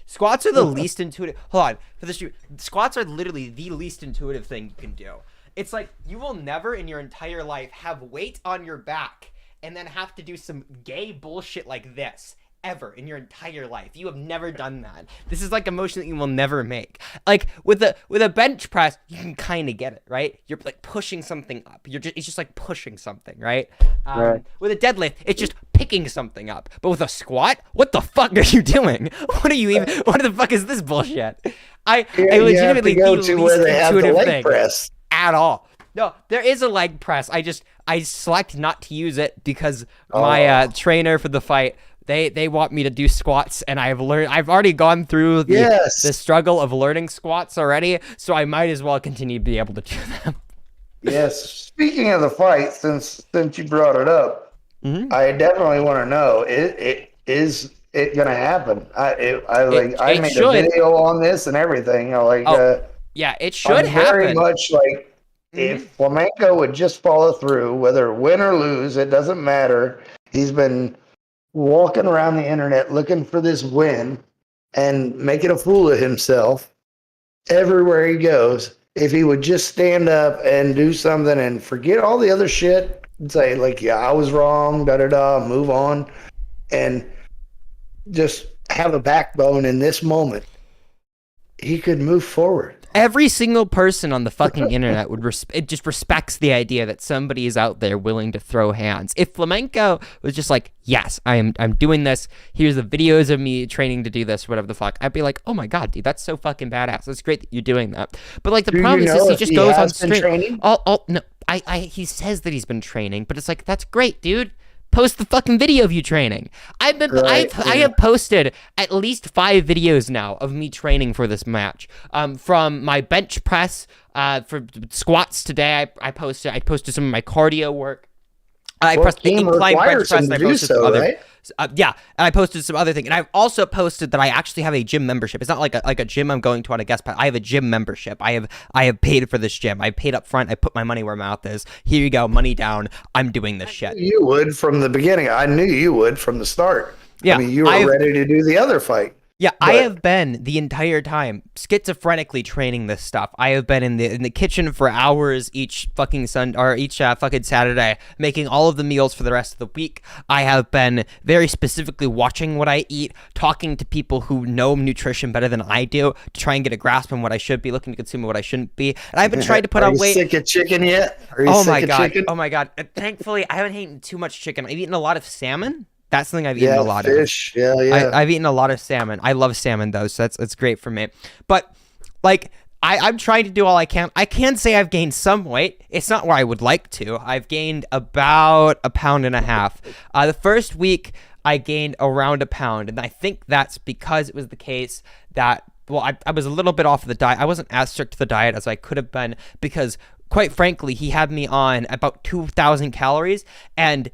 squats are the least intuitive. Hold on, for this, squats are literally the least intuitive thing you can do. It's like you will never in your entire life have weight on your back and then have to do some gay bullshit like this ever in your entire life. You have never done that. This is like a motion that you will never make. Like with a bench press, you can kind of get it, right? You're like pushing something up. It's just like pushing something, right? Right. With a deadlift, it's just picking something up. But with a squat, what the fuck are you doing? What the fuck is this bullshit? I legitimately you have to go to where they have the leg press. At all. No, there is a leg press. I select not to use it because my trainer for the fight, they want me to do squats, and I've already gone through the struggle of learning squats already, so I might as well continue to be able to do them. Yes. Speaking of the fight, since you brought it up, I definitely want to know, is it gonna happen? I made a video on this and everything. Yeah, it should happen. Very much like if Flamenco would just follow through, whether win or lose, it doesn't matter. He's been walking around the internet looking for this win, and making a fool of himself everywhere he goes. If he would just stand up and do something and forget all the other shit and say, like, yeah, I was wrong, move on, and just have a backbone in this moment, he could move forward. Every single person on the fucking internet it just respects the idea that somebody is out there willing to throw hands. If Flamenco was just like, yes, I'm doing this, here's the videos of me training to do this, whatever the fuck, I'd be like, oh my god, dude, that's so fucking badass. That's great that you're doing that. But like the problem is he just goes on stream. No, he says that he's been training, but it's like, that's great, dude. Post the fucking video of you training. I have posted at least 5 videos now of me training for this match. From my bench press, for squats today, I posted some of my cardio work. I pressed the incline bench press. And I posted some other. Right? Yeah, and I posted some other thing, and I've also posted that I actually have a gym membership. It's not like a gym I'm going to on a guest pass. I have a gym membership. I have paid for this gym. I paid up front. I put my money where my mouth is. Here you go, money down. I'm doing this shit. You would from the beginning. I knew you would from the start. Yeah, I mean, you were ready to do the other fight. Yeah, I have been the entire time schizophrenically training this stuff. I have been in the kitchen for hours each fucking fucking Saturday, making all of the meals for the rest of the week. I have been very specifically watching what I eat, talking to people who know nutrition better than I do to try and get a grasp on what I should be, looking to consume and what I shouldn't be. And I've been trying to put on weight. Are you sick of chicken yet? Oh my god! Thankfully, I haven't eaten too much chicken. I've eaten a lot of salmon. That's something I've eaten a lot fish. of. Yeah. I've eaten a lot of salmon. I love salmon though, so that's great for me. But like, I'm trying to do all I can. I can say I've gained some weight. It's not where I would like to. I've gained about 1.5 pounds. The first week I gained around 1 pound, and I think that's because it was the case that, well, I was a little bit off of the diet. I wasn't as strict to the diet as I could have been because, quite frankly, he had me on about 2,000 calories, and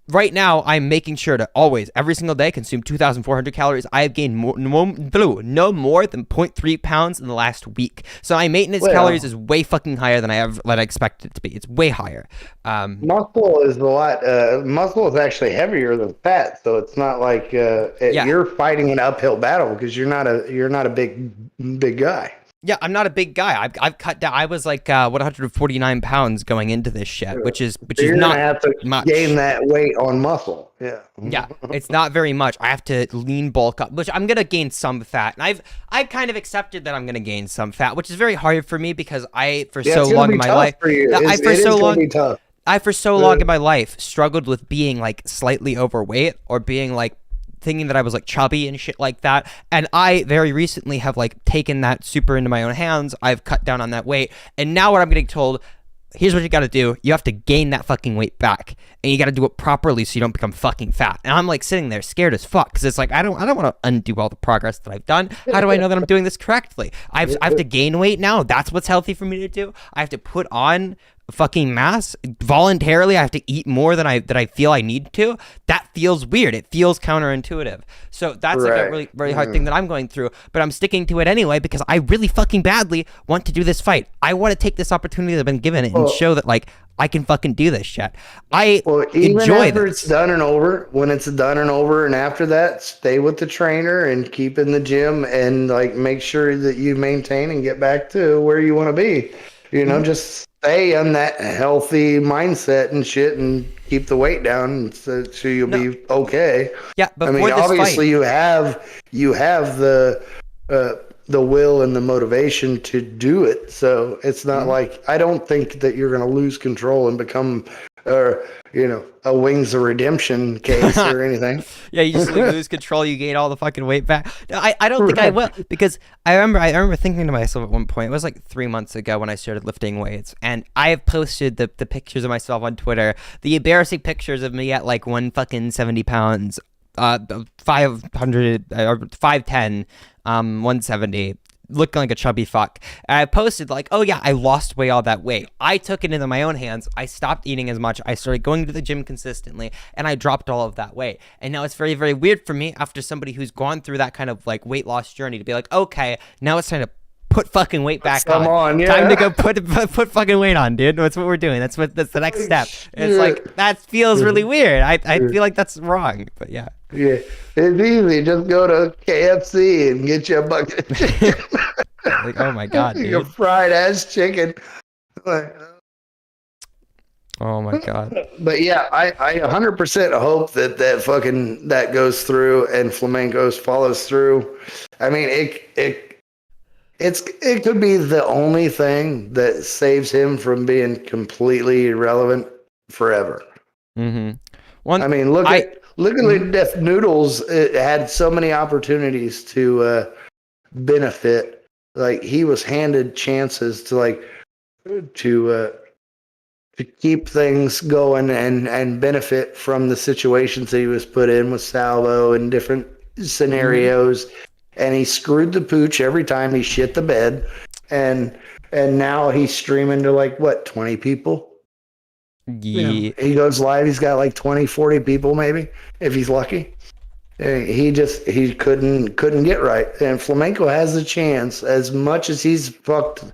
right now, I'm making sure to always, every single day, consume 2,400 calories. I have gained no more than 0.3 pounds in the last week. So my maintenance calories is way fucking higher than I expected it to be. It's way higher. Muscle is a lot. Muscle is actually heavier than fat, so it's not like you're fighting an uphill battle because you're not a big guy. Yeah, I'm not a big guy. I've cut down. I was like 149 pounds going into this shit, which is not have to much. Gain that weight on muscle. Yeah, it's not very much. I have to lean bulk up, which I'm gonna gain some fat, and I've kind of accepted that I'm gonna gain some fat, which is very hard for me because I for so long in my life in my life struggled with being like slightly overweight or being like thinking that I was like chubby and shit like that. And I very recently have like taken that super into my own hands. I've cut down on that weight. And now what I'm getting told, here's what you got to do. You have to gain that fucking weight back, and you got to do it properly so you don't become fucking fat. And I'm like sitting there scared as fuck because it's like I don't want to undo all the progress that I've done. How do I know that I'm doing this correctly? I have to gain weight now. That's what's healthy for me to do. I have to put on fucking mass voluntarily. I have to eat more than I feel I need to. That feels weird. It feels counterintuitive. So that's like a really, really hard thing that I'm going through, but I'm sticking to it anyway because I really fucking badly want to do this fight. I want to take this opportunity that I've been given and show that like I can fucking do this shit. Even after it's done and over, when it's done and over, and after that, stay with the trainer and keep in the gym and like make sure that you maintain and get back to where you want to be. You know, just stay on that healthy mindset and shit and keep the weight down so you'll be okay. Yeah, but I mean, obviously you have the will and the motivation to do it. So it's not like, I don't think that you're going to lose control and become a Wings of Redemption case or anything. Yeah, you just lose control, you gain all the fucking weight back. No, I don't think I will, because I remember thinking to myself at one point, it was like 3 months ago when I started lifting weights, and I have posted the pictures of myself on Twitter, the embarrassing pictures of me at like 170 pounds, 500 or 5'10", 170, looking like a chubby fuck. And I posted like, oh yeah, I lost all that weight. I took it into my own hands. I stopped eating as much. I started going to the gym consistently, and I dropped all of that weight. And now it's very, very weird for me after somebody who's gone through that kind of like weight loss journey to be like, okay, now it's time to put fucking weight back on. Yeah. Time to go put fucking weight on, dude. That's what we're doing. That's the next step. It's like, that feels really weird. I feel like that's wrong, but yeah. Yeah, it's easy. Just go to KFC and get you a bucket of chicken. Like, oh my god, Your dude. fried ass chicken. Like, Oh my god. but yeah, I 100% hope that goes through and Flamenco's follows through. I mean, it could be the only thing that saves him from being completely irrelevant forever. I mean, look at Death Noodles. It had so many opportunities to benefit. Like he was handed chances to keep things going and benefit from the situations that he was put in with Salvo and different scenarios. And he screwed the pooch every time he shit the bed. And now he's streaming to 20 people? Yeah. He goes live, he's got 20, 40 people maybe, if he's lucky. He couldn't get right. And Flamenco has a chance, as much as he's fucked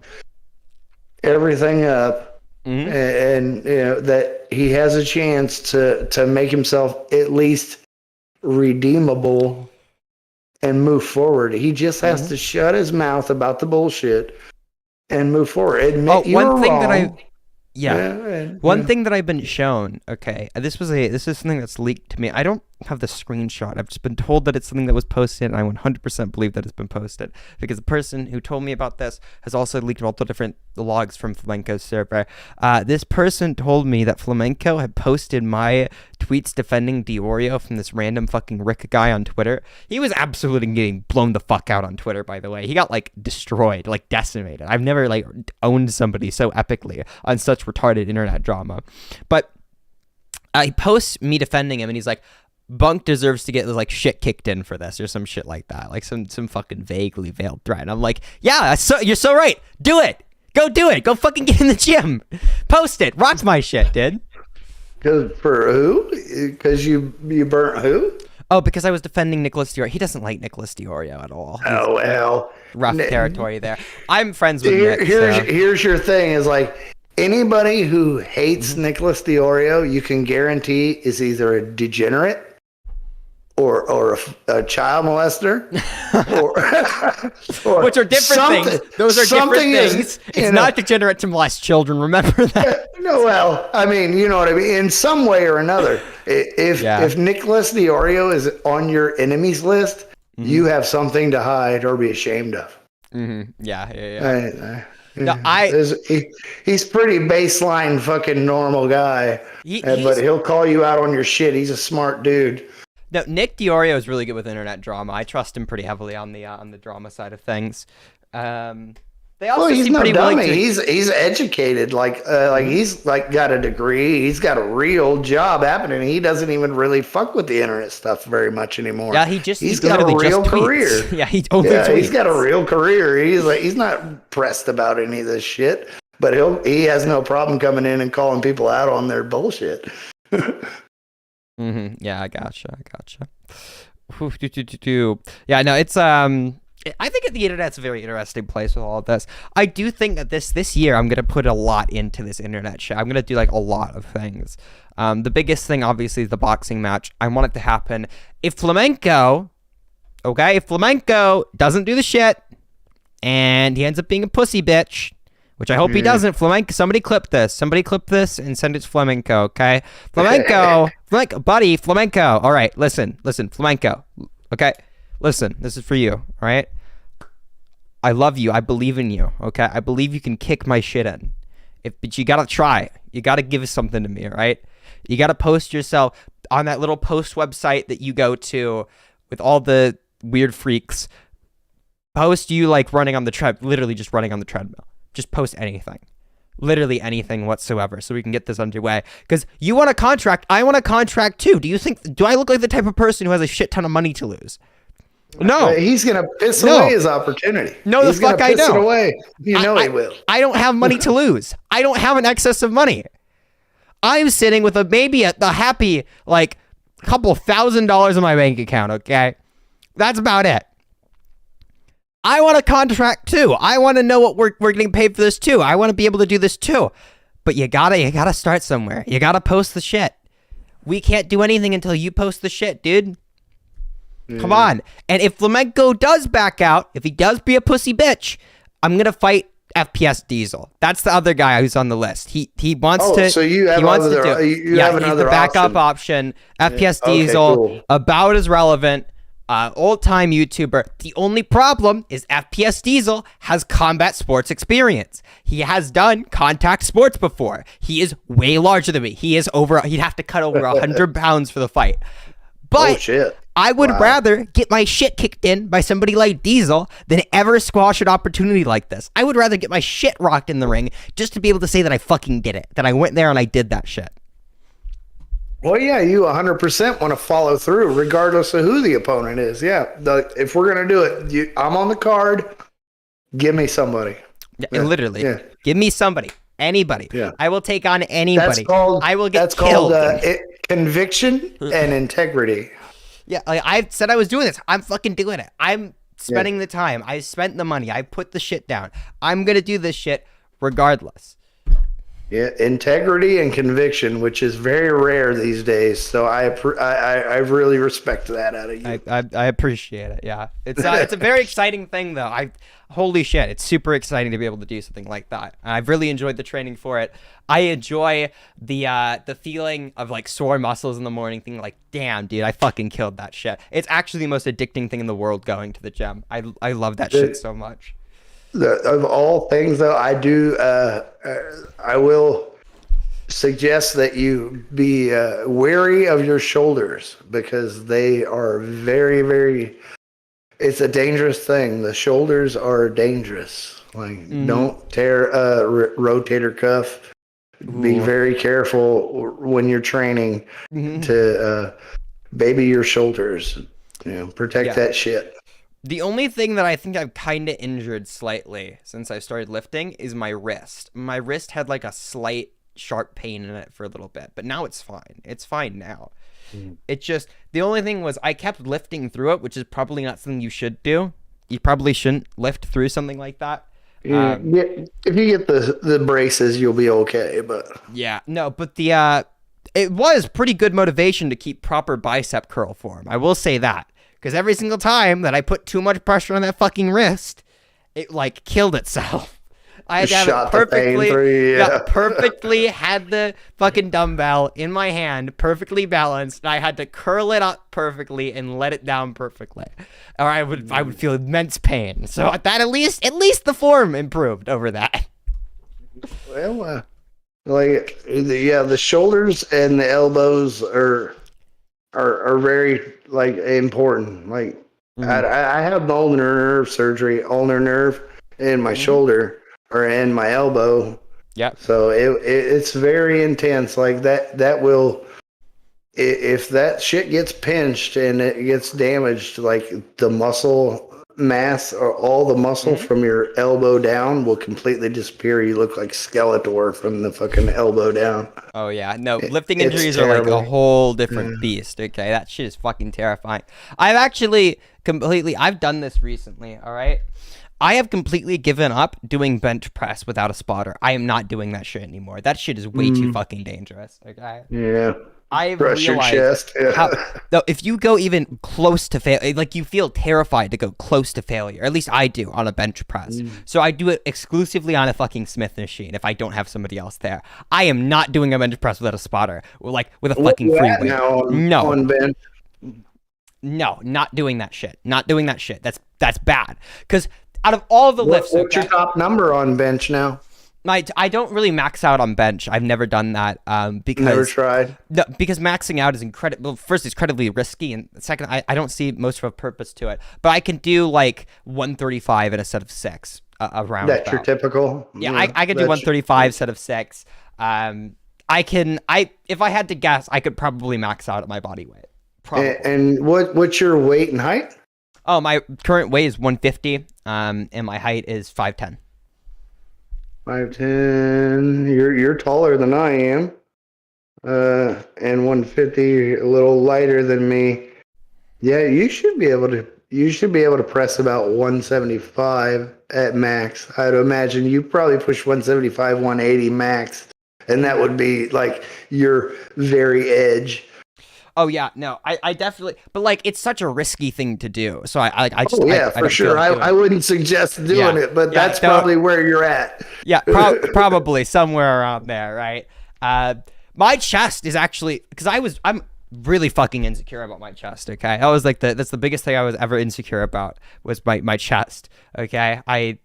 everything up. And that he has a chance to make himself at least redeemable and move forward. He just has to shut his mouth about the bullshit and move forward. Admit one thing that wrong. One thing that I've been shown, okay, this is something that's leaked to me. I don't have the screenshot. I've just been told that it's something that was posted, and I 100% believe that it's been posted because the person who told me about this has also leaked multiple different logs from Flamenco's server. This person told me that Flamenco had posted my tweets defending Diorio from this random fucking Rick guy on Twitter. He was absolutely getting blown the fuck out on Twitter, by the way. He got destroyed, decimated. I've never owned somebody so epically on such retarded internet drama. But he posts me defending him, and he's like, Bunk deserves to get shit kicked in for this or some shit like that, some fucking vaguely veiled threat. And I'm like, yeah, you're so right. Do it. Go do it. Go fucking get in the gym. Post it. Rock my shit, dude. For who? Because you burnt who? Oh, because I was defending Nicholas Diorio. He doesn't like Nicholas Diorio at all. Oh, well. Rough territory there. I'm friends with Nick. Here's your thing is anybody who hates Nicholas Diorio, you can guarantee is either a degenerate or a child molester, or which are different things. Those are different things. It's not degenerate to molest children. Remember that. No, well, I mean, you know what I mean. In some way or another, if Nicholas Diorio is on your enemies list, you have something to hide or be ashamed of. Yeah. No, he's pretty baseline fucking normal guy, but he'll call you out on your shit. He's a smart dude. No, Nick Diorio is really good with internet drama. I trust him pretty heavily on the drama side of things. They also he's seem no pretty dummy. willing to... He's educated. He's got a degree. He's got a real job happening. He doesn't even really fuck with the internet stuff very much anymore. Yeah, he's got a real career. Yeah, he's got a real career. He's not pressed about any of this shit. But he has no problem coming in and calling people out on their bullshit. Yeah, I gotcha. Yeah, no, it's I think the internet's a very interesting place with all of this. I do think that this year I'm gonna put a lot into this internet shit. I'm gonna do a lot of things. The biggest thing obviously is the boxing match. I want it to happen. If Flamenco doesn't do the shit and he ends up being a pussy bitch, which I hope he doesn't. Flamenco, somebody clip this and send it to Flamenco, okay? Flamenco, buddy, Flamenco. All right, listen, Flamenco, okay? Listen, this is for you, all right? I love you. I believe in you, okay? I believe you can kick my shit in. But you gotta try. You gotta give something to me, all right? You gotta post yourself on that little post website that you go to with all the weird freaks. Post you running on the literally just running on the treadmill. Just post anything. Literally anything whatsoever so we can get this underway. Because you want a contract, I want a contract too. Do I look like the type of person who has a shit ton of money to lose? No. He's going to piss away his opportunity. No, the fuck I don't. It away. He will. I don't have money to lose. I don't have an excess of money. I'm sitting with maybe a happy, couple $1,000s in my bank account, okay? That's about it. I want a contract too. I want to know what we're getting paid for this too. I want to be able to do this too. But you gotta start somewhere. You gotta post the shit. We can't do anything until you post the shit, dude. Come on. And if Flamenco does back out, if he does be a pussy bitch, I'm going to fight FPS Diesel. That's the other guy who's on the list. He wants to. So you have another. You have he's another the backup option. FPS Diesel, cool. about as relevant. Old-time YouTuber. The only problem is FPS Diesel has combat sports experience. He has done contact sports before. He is way larger than me. He'd have to cut over 100 pounds for the fight. But I would rather get my shit kicked in by somebody like Diesel than ever squash an opportunity like this. I would rather get my shit rocked in the ring just to be able to say that I fucking did it, that I went there and I did that shit. Well, yeah, you 100% want to follow through regardless of who the opponent is. Yeah, if we're going to do it, I'm on the card. Give me somebody. Yeah, literally. Yeah. Give me somebody. Anybody. Yeah. I will take on anybody. I will get that's killed. Called conviction and integrity. Yeah, like I said I was doing this. I'm fucking doing it. I'm spending the time. I spent the money. I put the shit down. I'm going to do this shit regardless. Yeah, integrity and conviction, which is very rare these days. So I really respect that out of you. I appreciate it. Yeah, it's a very exciting thing though. Holy shit, it's super exciting to be able to do something like that. I've really enjoyed the training for it. I enjoy the feeling of like sore muscles in the morning, thinking like, damn, dude, I fucking killed that shit. It's actually the most addicting thing in the world going to the gym. I love that shit so much. Of all things, though, I will suggest that you be wary of your shoulders because they are very, very. It's a dangerous thing. The shoulders are dangerous. Like, don't tear a rotator cuff. Ooh. Be very careful when you're training to baby your shoulders. Protect that shit. The only thing that I think I've kind of injured slightly since I started lifting is my wrist. My wrist had like a slight sharp pain in it for a little bit, but now it's fine. It's fine now. It just, the only thing was I kept lifting through it, which is probably not something you should do. You probably shouldn't lift through something like that. Yeah, if you get the braces, you'll be okay. But yeah, no, but it was pretty good motivation to keep proper bicep curl form. I will say that. Because every single time that I put too much pressure on that fucking wrist, it like killed itself. I had to have it perfectly, had the fucking dumbbell in my hand, perfectly balanced, and I had to curl it up perfectly and let it down perfectly, or I would feel immense pain. So that at least the form improved over that. Well, the shoulders and the elbows are very like important. Like I have the ulnar nerve surgery, ulnar nerve in my shoulder or in my elbow. Yeah. So it's very intense. Like that will, if that shit gets pinched and it gets damaged, like the muscle mass or all the muscle from your elbow down will completely disappear. You look like Skeletor from the fucking elbow down. Oh yeah, no, lifting injuries are like a whole different beast. Okay, that shit is fucking terrifying. I've done this recently. All right, I have completely given up doing bench press without a spotter. I am not doing that shit anymore. That shit is way too fucking dangerous. Okay. Yeah. I've realized your chest. Though if you go even close to fail, like you feel terrified to go close to failure. At least I do on a bench press. So I do it exclusively on a fucking Smith machine if I don't have somebody else there. I am not doing a bench press without a spotter, like with a fucking free weight. On bench? No, not doing that shit. Not doing that shit. That's bad. Because out of all the lifts, what's your top number on bench now? I don't really max out on bench. I've never done that because never tried. No, because maxing out is incredible. Well, first, it's incredibly risky, and second, I don't see most of a purpose to it. But I can do like 135 in a set of 6 around. That's your typical. Yeah, I could do 135 set of 6. If I had to guess, I could probably max out at my body weight. Probably. And what's your weight and height? Oh, my current weight is 150, and my height is 5'10". 5'10". You're taller than I am, and 150, a little lighter than me. Yeah, you should be able to press about 175 at max. I'd imagine you probably push 175, 180 max, and that would be like your very edge. Oh yeah, no, I definitely, but like it's such a risky thing to do. So I just for sure. I wouldn't suggest doing it, but that's probably where you're at. Yeah, probably somewhere around there, right? My chest is actually because I'm really fucking insecure about my chest. Okay, that was like that's the biggest thing I was ever insecure about was my chest. Okay, I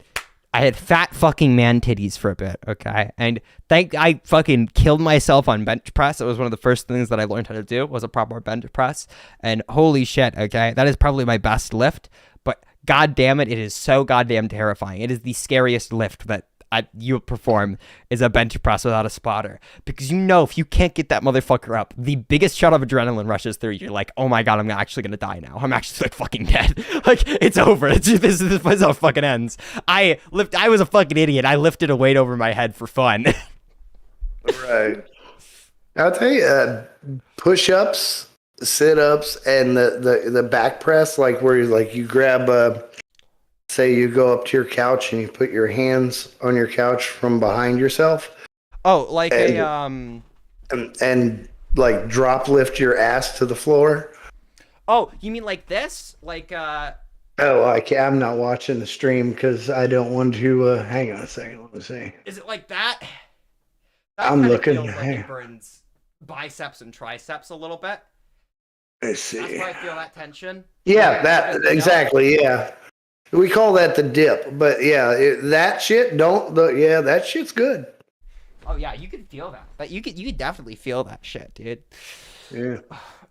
had fat fucking man titties for a bit, okay? And I fucking killed myself on bench press. It was one of the first things that I learned how to do was a proper bench press. And holy shit, okay? That is probably my best lift, but god damn it, it is so goddamn terrifying. It is the scariest lift that you perform is a bench press without a spotter. Because you know if you can't get that motherfucker up, the biggest shot of adrenaline rushes through. You're like, oh my god, I'm actually gonna die now. I'm actually like fucking dead. Like it's over. This is how it fucking ends. I was a fucking idiot. I lifted a weight over my head for fun. Right. I'll tell you, push-ups, sit-ups, and the back press, like where you grab say you go up to your couch and you put your hands on your couch from behind yourself. Oh, like and like drop lift your ass to the floor. Oh, you mean like this? Like Oh, I'm not watching the stream because I don't want to. Hang on a second. Let me see. Is it like that? I'm looking. Feels like it burns biceps and triceps a little bit. Let's see. That's why I feel that tension. Yeah, that exactly. Yeah. We call that the dip, but yeah, that shit that shit's good. Oh yeah, you can feel that. But you could definitely feel that shit, dude. Yeah.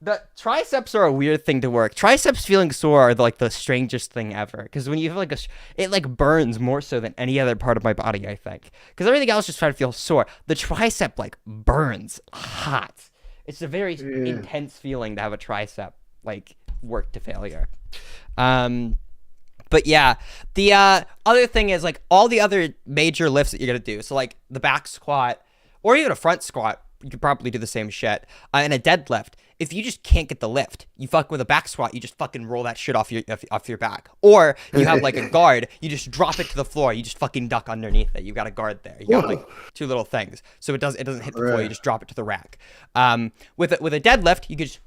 The triceps are a weird thing to work. Triceps feeling sore are like the strangest thing ever. Because when you have it like burns more so than any other part of my body, I think. Because everything else just try to feel sore. The tricep like burns hot. It's a very intense feeling to have a tricep like work to failure. But yeah, the other thing is like all the other major lifts that you're gonna do. So like the back squat or even a front squat, you could probably do the same shit. And a deadlift. If you just can't get the lift, you fuck with a back squat, you just fucking roll that shit off your back. Or you have like a guard, you just drop it to the floor, you just fucking duck underneath it. You got a guard there. You got like two little things, so it doesn't hit the floor. You just drop it to the rack. With a deadlift, you could just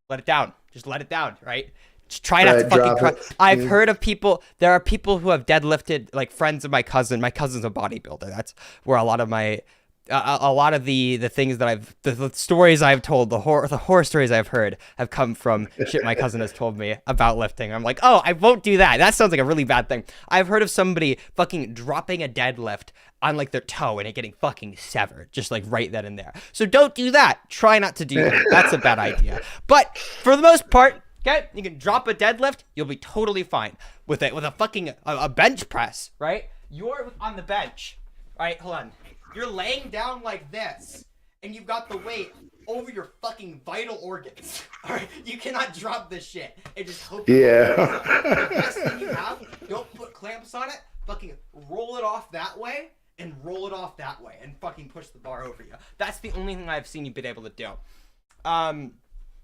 let it down. Just let it down, right? Just try not to fucking cry. I've heard of people. There are people who have deadlifted, like friends of my cousin. My cousin's a bodybuilder. That's where a lot of my, the things that the stories I've told, the horror stories I've heard have come from shit my cousin has told me about lifting. I'm like, oh, I won't do that. That sounds like a really bad thing. I've heard of somebody fucking dropping a deadlift on like their toe and it getting fucking severed, just like right then and there. So don't do that. Try not to do that. That's a bad idea. But for the most part. Okay, you can drop a deadlift, you'll be totally fine. With a fucking a bench press, right? You're on the bench. All right, hold on. You're laying down like this, and you've got the weight over your fucking vital organs. All right, you cannot drop this shit and just hope. Yeah. The best thing you have, don't put clamps on it. Fucking roll it off that way and roll it off that way, and fucking push the bar over you. That's the only thing I've seen you been able to do.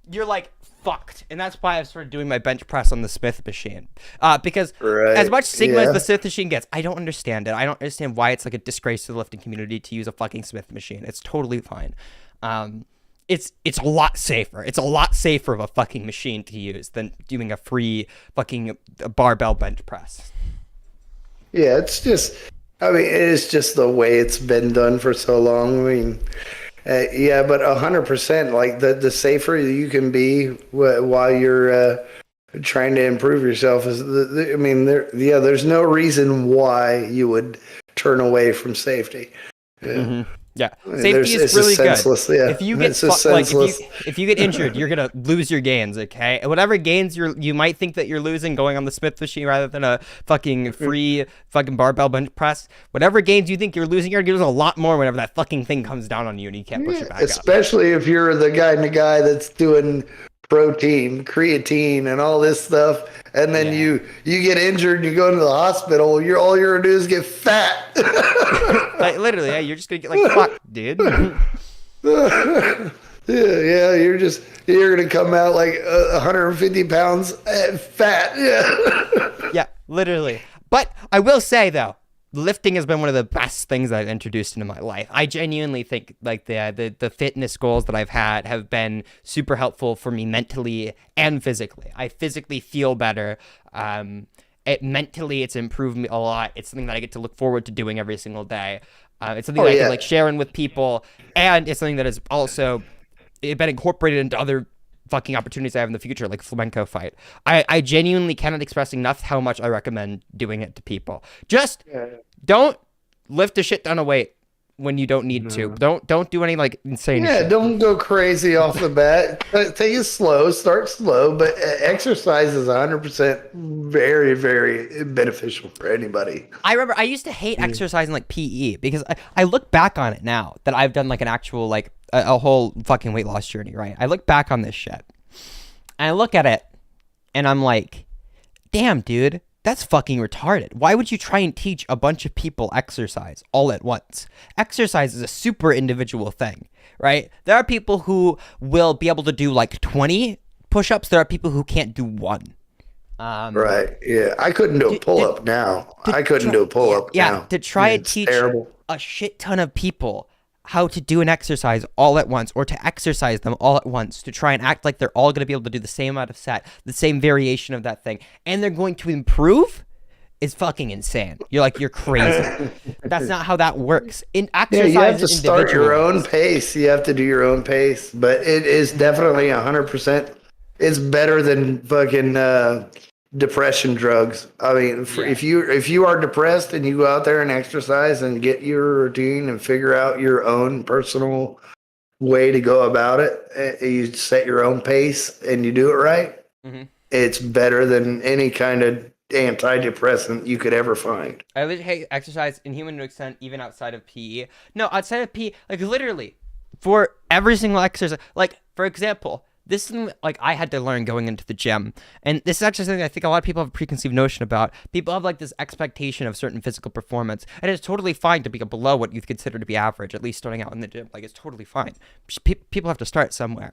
You're like fucked, and that's why I've started doing my bench press on the Smith machine. Because as much stigma as the Smith machine gets, I don't understand it. I don't understand why it's like a disgrace to the lifting community to use a fucking Smith machine. It's totally fine. It's a lot safer. It's a lot safer of a fucking machine to use than doing a free fucking barbell bench press. Yeah, it's just the way it's been done for so long. I mean. Yeah, but 100%, like the safer you can be while you're trying to improve yourself is. There's no reason why you would turn away from safety. Yeah. Mm-hmm. Yeah, safety is really good. Yeah. If you get if you get injured, you're gonna lose your gains. Okay, and whatever gains you might think that you're losing going on the Smith machine rather than a fucking free fucking barbell bench press. Whatever gains you think you're losing, a lot more whenever that fucking thing comes down on you and you can't push it back up. Especially if you're the guy that's doing protein, creatine, and all this stuff, and then you get injured and you go into the hospital. All you're gonna do is get fat. Like literally, yeah, you're just gonna get like fucked, dude. Yeah, you're gonna come out like 150 pounds fat. Yeah. Yeah, literally. But I will say though, lifting has been one of the best things I've introduced into my life. I genuinely think like the fitness goals that I've had have been super helpful for me mentally and physically. I physically feel better. Mentally, it's improved me a lot. It's something that I get to look forward to doing every single day. It's something that I can like sharing with people, and it's something that has also been incorporated into other fucking opportunities I have in the future, like flamenco fight. I genuinely cannot express enough how much I recommend doing it to people. Just don't lift a shit ton of weight when you don't need to. Don't do any like insane shit. Don't go crazy off the bat. Take it slow, start slow, but exercise is 100% very, very beneficial for anybody. I remember I used to hate exercising like PE because I look back on it now that I've done like an actual like a whole fucking weight loss journey, right? I look back on this shit and I look at it and I'm like, damn, dude, that's fucking retarded. Why would you try and teach a bunch of people exercise all at once? Exercise is a super individual thing, right? There are people who will be able to do like 20 push-ups. There are people who can't do one. Right. Yeah. I couldn't do a pull-up now. I couldn't do a pull-up now. Yeah. To try and teach a shit ton of people how to do an exercise all at once, or to exercise them all at once, to try and act like they're all going to be able to do the same amount of set, the same variation of that thing, and they're going to improve, is fucking insane. You're crazy. That's not how that works. In exercise, you have to start your own pace. You have to do your own pace, but it is definitely 100%. It's better than fucking depression drugs. I mean, if you are depressed and you go out there and exercise and get your routine and figure out your own personal way to go about it, you set your own pace and you do it right, it's better than any kind of antidepressant you could ever find. I literally hate exercise in human to extent, even outside of PE. No, outside of PE, like literally, for every single exercise, like for example, this is like I had to learn going into the gym, and this is actually something I think a lot of people have a preconceived notion about. People have like this expectation of certain physical performance, and it's totally fine to be below what you consider to be average, at least starting out in the gym. Like it's totally fine. People have to start somewhere,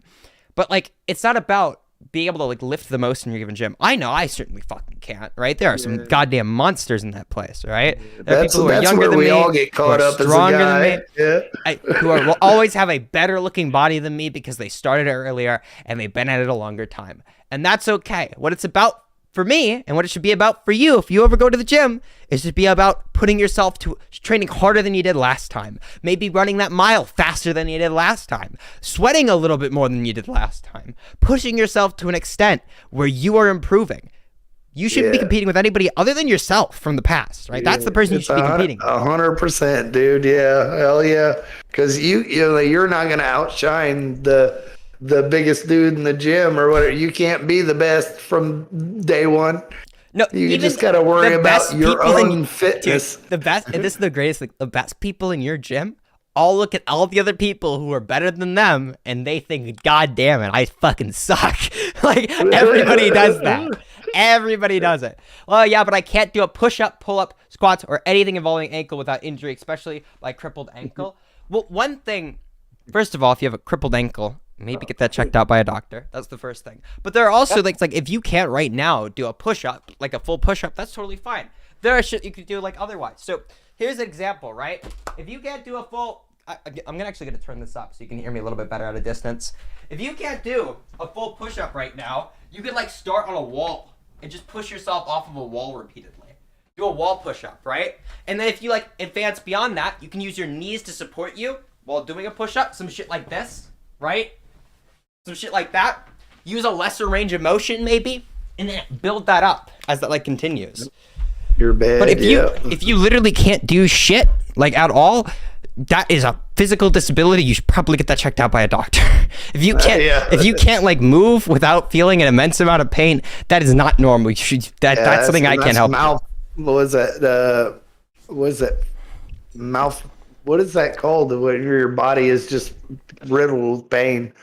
but like it's not about being able to like lift the most in your given gym. I know I certainly fucking can't, right? There are some goddamn monsters in that place, right? There are people who are younger than me, all get caught up stronger as a guy. Than me, who will always have a better looking body than me because they started earlier and they've been at it a longer time. And that's okay. What it's about for me, and what it should be about for you if you ever go to the gym, is to be about putting yourself to training harder than you did last time. Maybe running that mile faster than you did last time. Sweating a little bit more than you did last time. Pushing yourself to an extent where you are improving. You shouldn't be competing with anybody other than yourself from the past, right? That's the person you should be competing with. 100%, dude. Yeah, hell yeah. Because you're not going to outshine the biggest dude in the gym or whatever. You can't be the best from day one. No, you just got to worry about your own fitness. Dude, the best, and this is the greatest thing, the best people in your gym all look at all the other people who are better than them and they think, God damn it, I fucking suck. Like, everybody does that. Everybody does it. Well, yeah, but I can't do a push-up, pull-up, squats, or anything involving ankle without injury, especially my crippled ankle. Well, one thing, first of all, if you have a crippled ankle, maybe get that checked out by a doctor. That's the first thing. But there are also like if you can't right now do a push-up, like a full push-up, that's totally fine. There are shit you could do like otherwise. So here's an example, right? If you can't do a full, I'm actually gonna turn this up so you can hear me a little bit better at a distance. If you can't do a full push-up right now, you could like start on a wall and just push yourself off of a wall repeatedly. Do a wall push-up, right? And then if you like advance beyond that, you can use your knees to support you while doing a push-up. Some shit like this, right? Some shit like that. Use a lesser range of motion maybe, and then build that up as that like continues. You're bad. But if you literally can't do shit like at all, that is a physical disability. You should probably get that checked out by a doctor. If you can't like move without feeling an immense amount of pain, that is not normal. You should, that's something I can't help. What was that? Mouth. What is that called? When your body is just riddled with pain.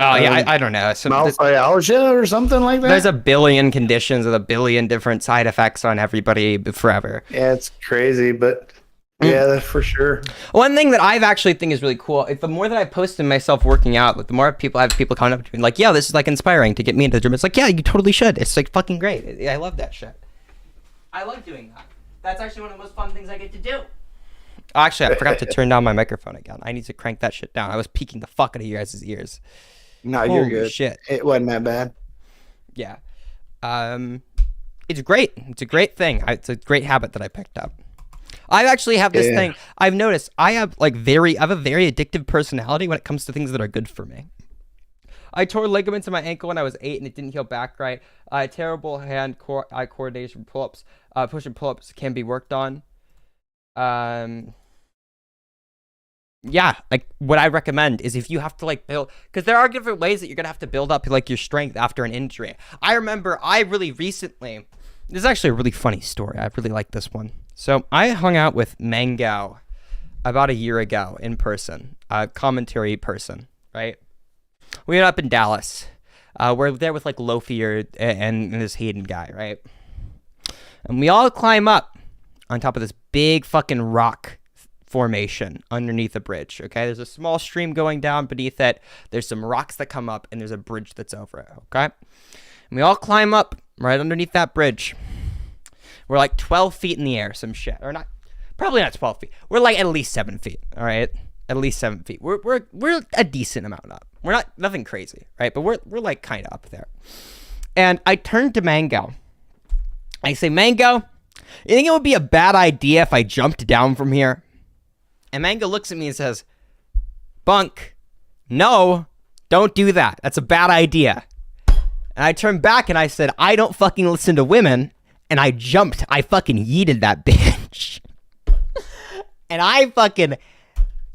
Oh yeah, I don't know. Myalgia or something like that. There's a billion conditions with a billion different side effects on everybody forever. Yeah, it's crazy, but yeah, that's for sure. One thing that I've actually think is really cool, the more that I posted myself working out, like the more I have people coming up to me like, yeah, this is like inspiring to get me into the gym. It's like, yeah, you totally should. It's like fucking great. I love that shit. I love doing that. That's actually one of the most fun things I get to do. Actually, I forgot to turn down my microphone again. I need to crank that shit down. I was peeking the fuck out of you guys' ears. No, you're Holy good. Shit. It wasn't that bad. Yeah. It's great. It's a great thing. It's a great habit that I picked up. I actually have this thing. I've noticed I have a very addictive personality when it comes to things that are good for me. I tore ligaments in my ankle when I was 8 and it didn't heal back right. Terrible eye coordination. Pull-ups. Pushing pull-ups can be worked on. Yeah, like what I recommend is if you have to like build, because there are different ways that you're gonna have to build up like your strength after an injury. I remember I really recently, this is actually a really funny story. I really like this one. So I hung out with Mango about a year ago in person, a commentary person, right? We went up in Dallas. We're there with like Lofier and this Hayden guy, right? And we all climb up on top of this big fucking rock formation underneath a bridge, okay? There's a small stream going down beneath it. There's some rocks that come up, and there's a bridge that's over it, okay? And we all climb up right underneath that bridge. We're like 12 feet in the air, some shit. Or not, probably not 12 feet. We're like at least 7 feet, all right? At least 7 feet. We're a decent amount up. We're not, nothing crazy, right? But we're like kind of up there. And I turned to Mango. I say, Mango, you think it would be a bad idea if I jumped down from here? And Mango looks at me and says, Bunk, no, don't do that. That's a bad idea. And I turned back and I said, I don't fucking listen to women. And I jumped. I fucking yeeted that bitch. And I fucking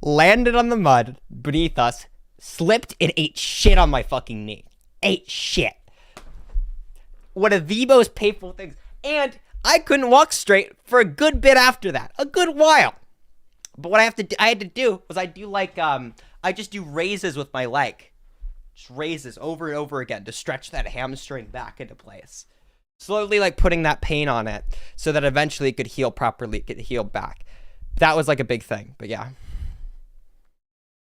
landed on the mud beneath us, slipped, and ate shit on my fucking knee. Ate shit. One of the most painful things. And I couldn't walk straight for a good bit after that. A good while. But what I had to do was I just do raises with my leg. Just raises over and over again to stretch that hamstring back into place. Slowly like putting that pain on it so that eventually it could heal properly, it could heal back. That was like a big thing, but yeah.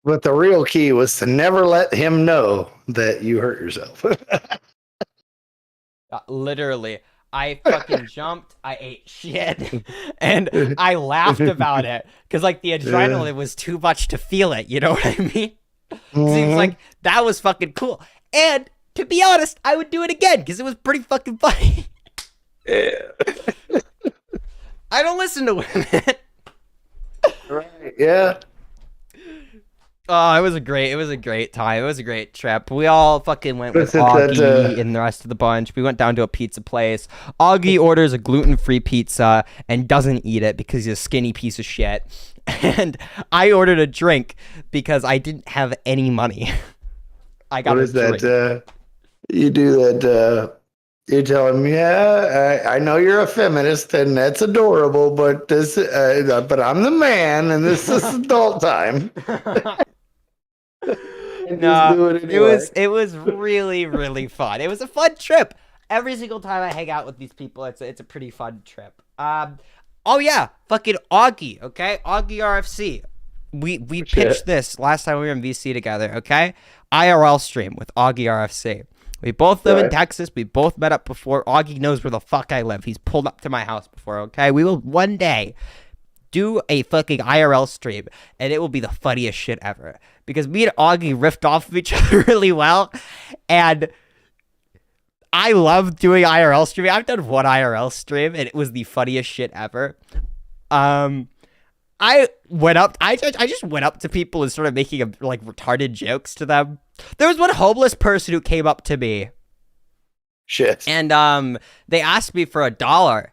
But the real key was to never let him know that you hurt yourself. Literally. I fucking jumped, I ate shit, and I laughed about it because like the adrenaline was too much to feel it, you know what I mean? Seems like that was fucking cool. And to be honest, I would do it again because it was pretty fucking funny. I don't listen to women. Right, yeah. Oh, it was a great time. It was a great trip. We all fucking went with Augie and the rest of the bunch. We went down to a pizza place. Augie orders a gluten-free pizza and doesn't eat it because he's a skinny piece of shit. And I ordered a drink because I didn't have any money. I got what is drink. That? You do that. You tell him, yeah, I know you're a feminist and that's adorable, but but I'm the man and this is adult time. No, it was really, really fun. It was a fun trip. Every single time I hang out with these people, it's a pretty fun trip. Oh yeah, fucking Augie, okay? Augie RFC. We pitched this last time we were in VC together, okay? IRL stream with Augie RFC. We both live in Texas. We both met up before. Augie knows where the fuck I live. He's pulled up to my house before, okay? We will one day do a fucking IRL stream, and it will be the funniest shit ever. Because me and Augie riffed off of each other really well, and I love doing IRL streaming. I've done one IRL stream, and it was the funniest shit ever. I just went up to people and started making like retarded jokes to them. There was one homeless person who came up to me. Shit. And they asked me for $1.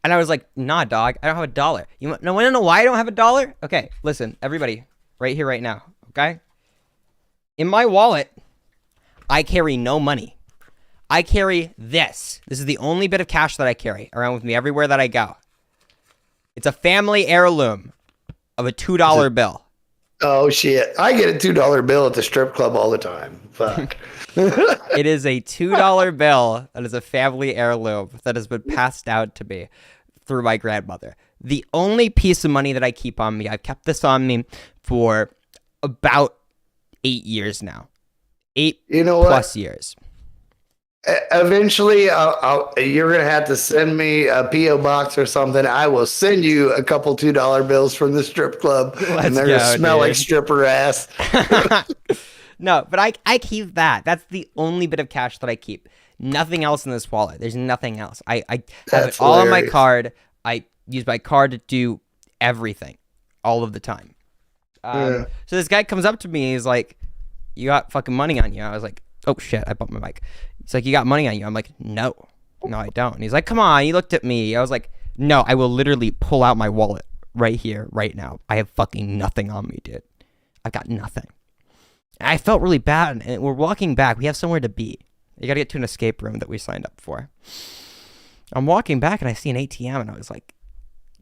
And I was like, nah, dog, I don't have $1. You want to know why I don't have $1? Okay, listen, everybody, right here, right now, okay? In my wallet, I carry no money. I carry this. This is the only bit of cash that I carry around with me everywhere that I go. It's a family heirloom of a $2 bill. Oh, shit. I get a $2 bill at the strip club all the time. Fuck. It is a $2 bill that is a family heirloom that has been passed down to me through my grandmother. The only piece of money that I keep on me, I've kept this on me for about 8 years now. 8 plus years. Eventually, you're gonna have to send me a PO box or something. I will send you a couple $2 bills from the strip club, and they're gonna smell like stripper ass. No, but I keep that. That's the only bit of cash that I keep. Nothing else in this wallet. There's nothing else. I have it all on my card. I use my card to do everything, all of the time. So this guy comes up to me. He's like, "You got fucking money on you?" I was like, "Oh shit, I bumped my mic." He's like, "You got money on you?" I'm like, no, I don't. And he's like, "Come on." He looked at me. I was like, "No, I will literally pull out my wallet right here, right now. I have fucking nothing on me, dude. I've got nothing." And I felt really bad. And we're walking back. We have somewhere to be. You got to get to an escape room that we signed up for. I'm walking back and I see an ATM and I was like,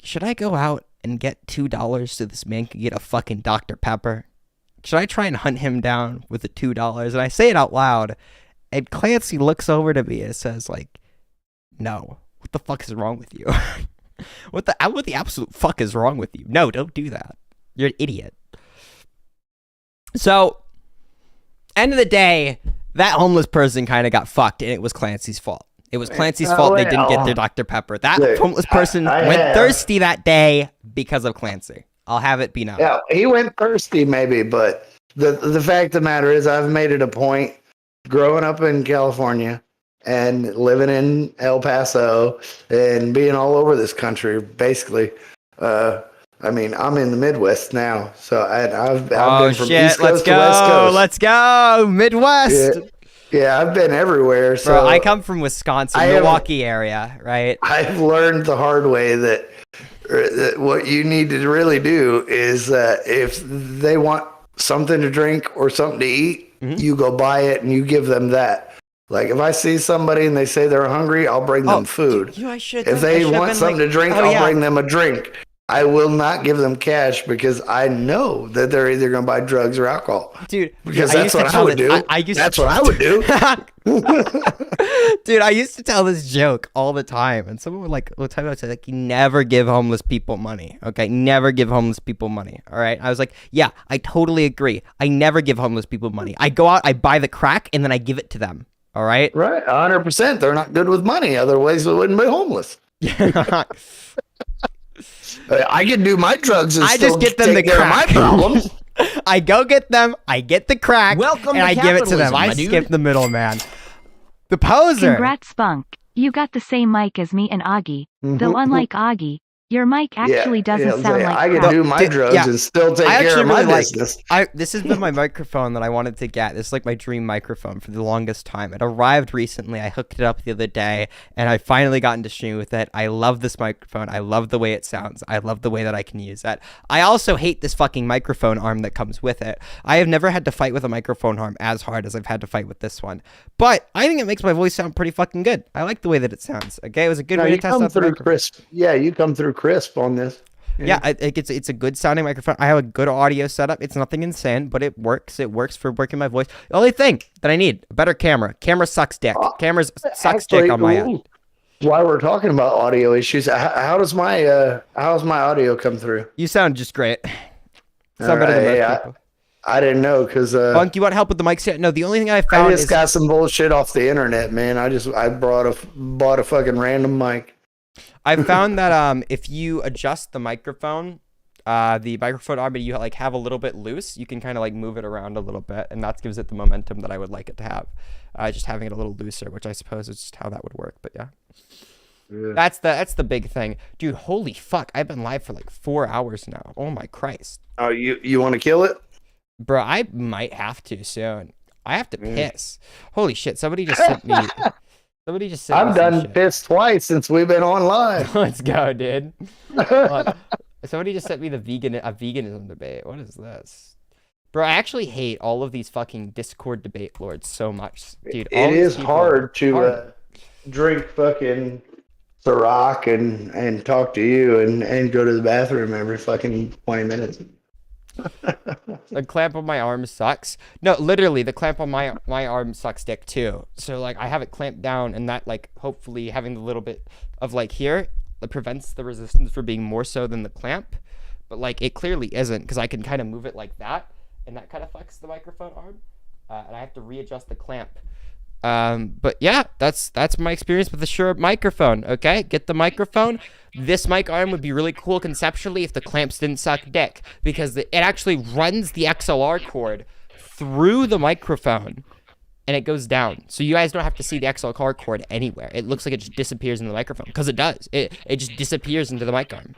should I go out and get $2 so this man can get a fucking Dr. Pepper? Should I try and hunt him down with the $2? And I say it out loud. And Clancy looks over to me and says, like, no, what the fuck is wrong with you? What the absolute fuck is wrong with you? No, don't do that. You're an idiot. So, end of the day, that homeless person kind of got fucked, and it was Clancy's fault. It was Clancy's fault they didn't get their Dr. Pepper. That homeless person went thirsty that day because of Clancy. I'll have it be known. Yeah, he went thirsty maybe, but the fact of the matter is I've made it a point growing up in California and living in El Paso and being all over this country, basically. I mean, I'm in the Midwest now, so I've been from East Coast to West Coast. Let's go, Midwest. Yeah, I've been everywhere. So bro, I come from Wisconsin, Milwaukee area, right? I've learned the hard way that what you need to really do is if they want something to drink or something to eat, you go buy it and you give them that. Like if I see somebody and they say they're hungry, I'll bring them food. If they want something to drink, I'll bring them a drink. I will not give them cash because I know that they're either going to buy drugs or alcohol. Dude, because that's what I would do. That's what I would do. Dude, I used to tell this joke all the time, and someone would tell me, I said, like, you never give homeless people money. Okay, never give homeless people money. All right, I was like, yeah, I totally agree. I never give homeless people money. I go out, I buy the crack, and then I give it to them. All right, right, 100%. They're not good with money. Otherwise, they wouldn't be homeless. I can do my drugs and I just get them the crack. My problems. I go get them. I get the crack. And I give it to them. I skip the middleman. The poser. Congrats, Spunk. You got the same mic as me and Augie. Though unlike Augie, your mic actually doesn't sound like I can do my drugs and still take care of my business. This has been my microphone that I wanted to get. This is like my dream microphone for the longest time. It arrived recently. I hooked it up the other day, and I finally got into stream with it. I love this microphone. I love the way it sounds. I love the way that I can use it. I also hate this fucking microphone arm that comes with it. I have never had to fight with a microphone arm as hard as I've had to fight with this one. But I think it makes my voice sound pretty fucking good. I like the way that it sounds. Okay, it was a good way to test out the microphone. Crisp. Yeah, you come through crisp on this. Yeah, it's a good sounding microphone. I have a good audio setup. It's nothing insane, but it works. It works for working my voice. The only thing that I need, a better camera. Camera sucks dick. Cameras sucks dick on my end. While we're talking about audio issues, how does my audio come through? You sound just great. Sound better than most people. I didn't know because Bunk, you want help with the mic set? No, the only thing I found I just got some bullshit off the internet, man. I bought a fucking random mic. I found that if you adjust the microphone arm, you like have a little bit loose, you can kind of like move it around a little bit, and that gives it the momentum that I would like it to have. Just having it a little looser, which I suppose is just how that would work. But yeah. That's the big thing, dude. Holy fuck! I've been live for like 4 hours now. Oh my Christ. Oh, you want to kill it? Bro, I might have to soon. I have to piss. Holy shit! Somebody just sent me. I've done piss twice since we've been online. Let's go, dude. Somebody just sent me a veganism debate. What is this? Bro, I actually hate all of these fucking Discord debate lords so much, dude. It is hard to drink fucking Ciroc and talk to you and go to the bathroom every fucking 20 minutes. The clamp on my arm sucks. No, literally, the clamp on my arm sucks dick too. So like, I have it clamped down, and that like hopefully having a little bit of like here, that prevents the resistance from being more so than the clamp. But like, it clearly isn't, because I can kind of move it like that, and that kind of fucks the microphone arm. And I have to readjust the clamp But yeah, that's my experience with the Shure microphone. Okay, get the microphone. This mic arm would be really cool conceptually if the clamps didn't suck dick, because it actually runs the XLR cord through the microphone and it goes down. So you guys don't have to see the XLR cord anywhere. It looks like it just disappears in the microphone, because it does. It just disappears into the mic arm.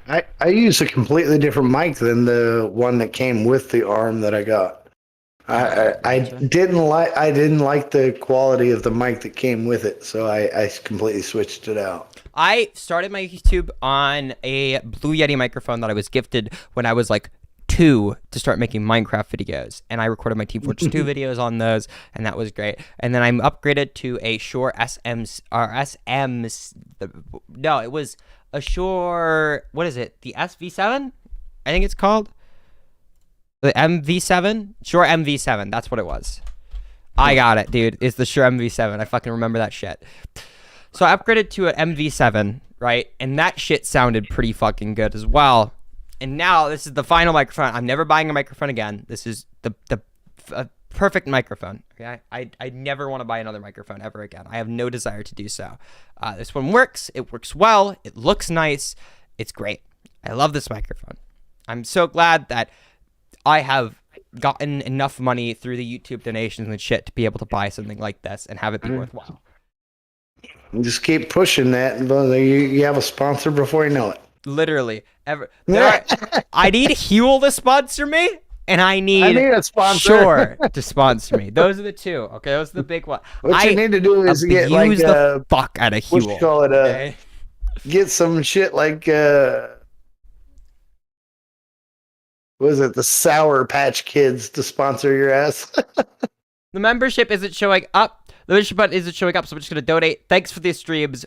I use a completely different mic than the one that came with the arm that I got. I didn't like the quality of the mic that came with it, so I completely switched it out. I started my YouTube on a Blue Yeti microphone that I was gifted when I was like 2 to start making Minecraft videos, and I recorded my Team Fortress 2 videos on those, and that was great. And then I'm upgraded to a Shure no, it was a Shure, what is it? The SV7? I think it's called. The MV7? Shure MV7, that's what it was. I got it, dude. It's the Shure MV7. I fucking remember that shit. So I upgraded to an MV7, right? And that shit sounded pretty fucking good as well. And now this is the final microphone. I'm never buying a microphone again. This is the perfect microphone. Okay, I never want to buy another microphone ever again. I have no desire to do so. This one works. It works well. It looks nice. It's great. I love this microphone. I'm so glad that I have gotten enough money through the YouTube donations and shit to be able to buy something like this and have it be worthwhile. Just keep pushing that, and you have a sponsor before you know it. Literally, I need Huel to sponsor me, and I need a sponsor. Shure to sponsor me. Those are the two. Okay, those are the big ones. What you need to do is get like the fuck out of Huel. What you call it? Okay? Get some shit like what is it? The Sour Patch Kids to sponsor your ass. The membership isn't showing up. The membership button isn't showing up, so I'm just gonna donate. Thanks for these streams.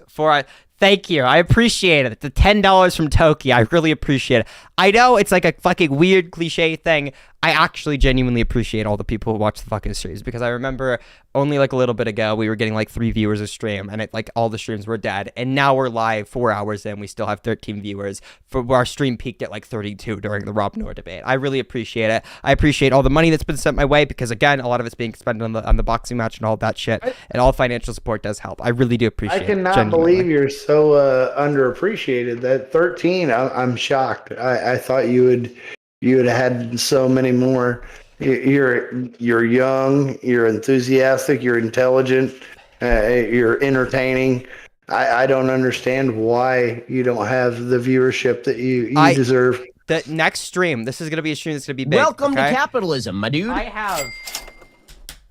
Thank you. I appreciate it. The $10 from Toki. I really appreciate it. I know it's like a fucking weird cliche thing. I actually genuinely appreciate all the people who watch the fucking streams, because I remember only like a little bit ago we were getting like 3 viewers a stream, and all the streams were dead, and now we're live 4 hours in. We still have 13 viewers. Our stream peaked at like 32 during the Rob Noor debate. I really appreciate it. I appreciate all the money that's been sent my way, because again, a lot of it's being spent on the boxing match and all that shit, and all financial support does help. I really do appreciate it. I cannot believe you're so underappreciated. That 13, I'm shocked. I thought you would have had so many more. You're young, you're enthusiastic, you're intelligent, you're entertaining. I don't understand why you don't have the viewership that you deserve. The next stream, this is gonna be a stream that's gonna be big. Welcome okay? to capitalism, my dude. I have.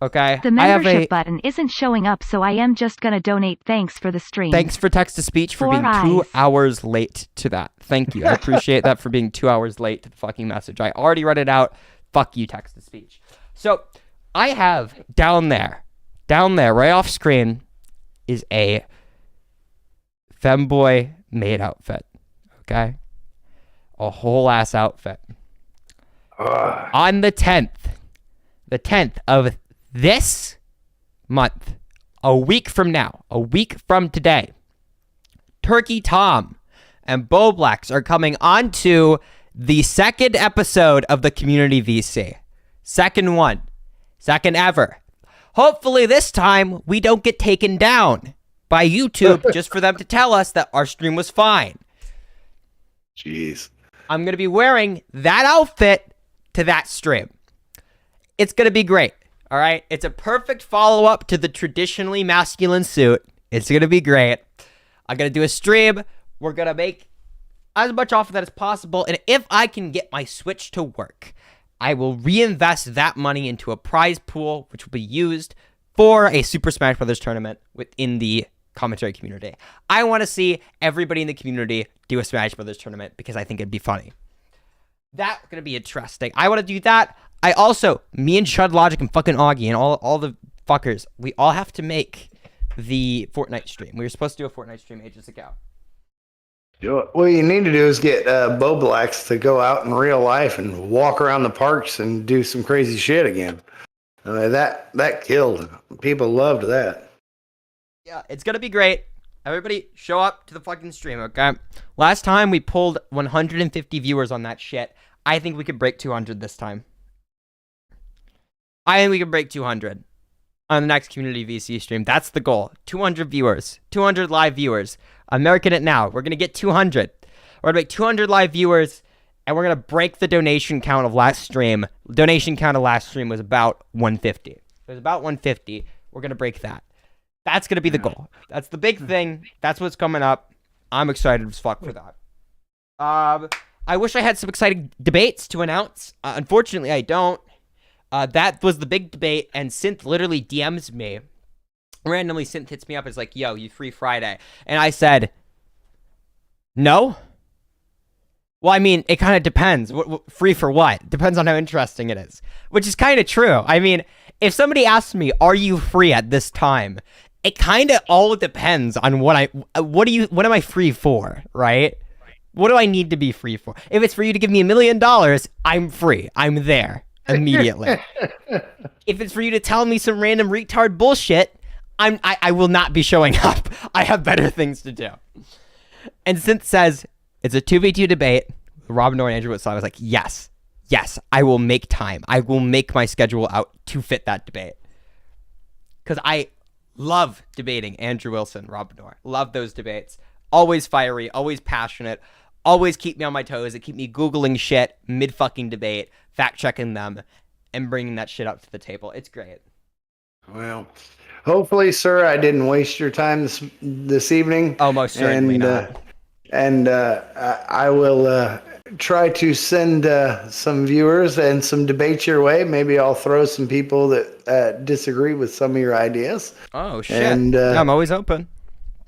Okay. The membership button isn't showing up, so I am just gonna donate. Thanks for the stream. Thanks for text-to-speech for being 2 hours late to that. Thank you. I appreciate that for being 2 hours late to the fucking message. I already read it out. Fuck you, text-to-speech. So, I have down there, right off screen, is a femboy maid outfit. Okay? A whole ass outfit. On the 10th of this month, a week from today, Turkey Tom and Bo Blacks are coming on to the second episode of the Community VC. Second ever. Hopefully this time we don't get taken down by YouTube just for them to tell us that our stream was fine. Jeez. I'm going to be wearing that outfit to that stream. It's going to be great. All right. It's a perfect follow-up to the traditionally masculine suit. It's going to be great. I'm going to do a stream. We're going to make as much off of that as possible. And if I can get my Switch to work, I will reinvest that money into a prize pool, which will be used for a Super Smash Bros. Tournament within the commentary community. I want to see everybody in the community do a Smash Bros. Tournament because I think it'd be funny. That's going to be interesting. I want to do that. I also, me and Chud Logic and fucking Augie and all the fuckers, we all have to make the Fortnite stream. We were supposed to do a Fortnite stream ages ago. What you need to do is get Bo Blacks to go out in real life and walk around the parks and do some crazy shit again. That killed. People loved that. Yeah, it's going to be great. Everybody show up to the fucking stream, okay? Last time we pulled 150 viewers on that shit. I think we could break 200 this time. I think we can break 200. on the next community VC stream. That's the goal. 200 viewers, 200 live viewers. I'm marking it now. We're going to get 200. We're going to make 200 live viewers, and we're going to break the donation count of last stream. Donation count of last stream was about 150. It was about 150. We're going to break that. That's going to be the goal. That's the big thing. That's what's coming up. I'm excited as fuck for that. I wish I had some exciting debates to announce. Unfortunately, I don't. That was the big debate, and Synth literally DMs me. Randomly, Synth hits me up. Is like, yo, you free Friday? And I said, no. Well, I mean, it kind of depends. Free for what? Depends on how interesting it is. Which is kind of true. I mean, if somebody asks me, are you free at this time? It kind of all depends on what am I free for, right? What do I need to be free for? If it's for you to give me $1 million, I'm free. I'm there immediately. If it's for you to tell me some random retard bullshit, I will not be showing up. I have better things to do. And Synth says, it's a 2v2 debate. Robin Noor and Andrew Wilson. I was like, yes, I will make time. I will make my schedule out to fit that debate. Because I love debating Andrew Wilson, Robin Noor. Love those debates. Always fiery, always passionate, always keep me on my toes. They keep me Googling shit mid-fucking debate, fact-checking them, and bringing that shit up to the table. It's great. Well, hopefully, sir, I didn't waste your time this evening. Oh, most certainly not. And I will try to send some viewers and some debates your way. Maybe I'll throw some people that disagree with some of your ideas. Oh, shit. And I'm always open.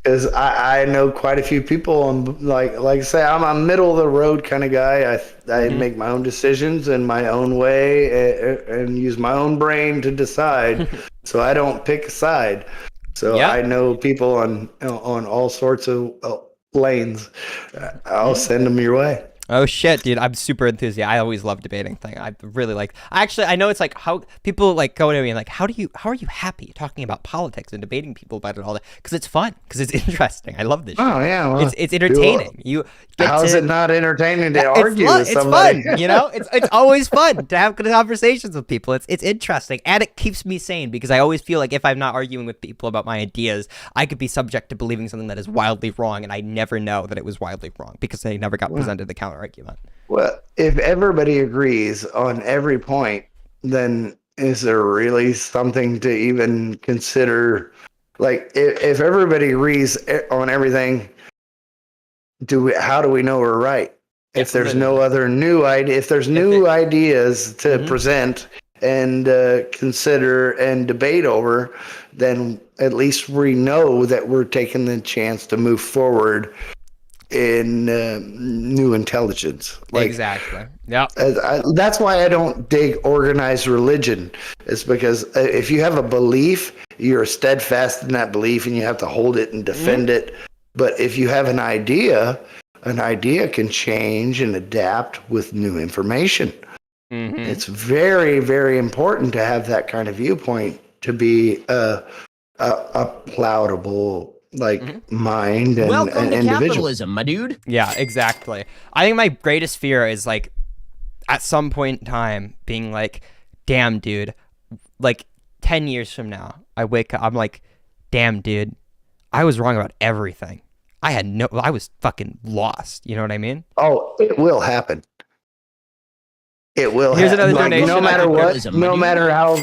Because I know quite a few people, and like I say, I'm a middle of the road kind of guy. I make my own decisions in my own way and use my own brain to decide. So I don't pick a side. So I know people on all sorts of lanes. I'll send them your way. Oh shit, dude! I'm super enthusiastic. I always love debating thing. I really like. I know it's like how people like go to me and like, how are you happy talking about politics and debating people about it all day? Because it's fun. Because it's interesting. I love this. Oh shit. yeah, well, it's entertaining. How is it not entertaining to argue with somebody? It's fun. You know, it's always fun to have good conversations with people. It's interesting, and it keeps me sane because I always feel like if I'm not arguing with people about my ideas, I could be subject to believing something that is wildly wrong, and I never know that it was wildly wrong because they never got presented the counter argument. Well, if everybody agrees on every point, then is there really something to even consider? Like, if everybody agrees on everything, how do we know we're right? If there's no other new idea, if there's new ideas to present and consider and debate over, then at least we know that we're taking the chance to move forward in new intelligence. Exactly. Yeah. That's why I don't dig organized religion. It's because if you have a belief, you're steadfast in that belief and you have to hold it and defend it. But if you have an idea can change and adapt with new information. It's very, very important to have that kind of viewpoint to be a palatable mind and Welcome to individual. capitalism, my dude. Yeah, exactly. I think my greatest fear is like at some point in time being like, damn, dude, like 10 years from now, I wake up, I'm like, damn, dude, I was wrong about everything. I was fucking lost. You know what I mean? Oh, it will happen. It will Here's happen. another donation. No matter what, no matter how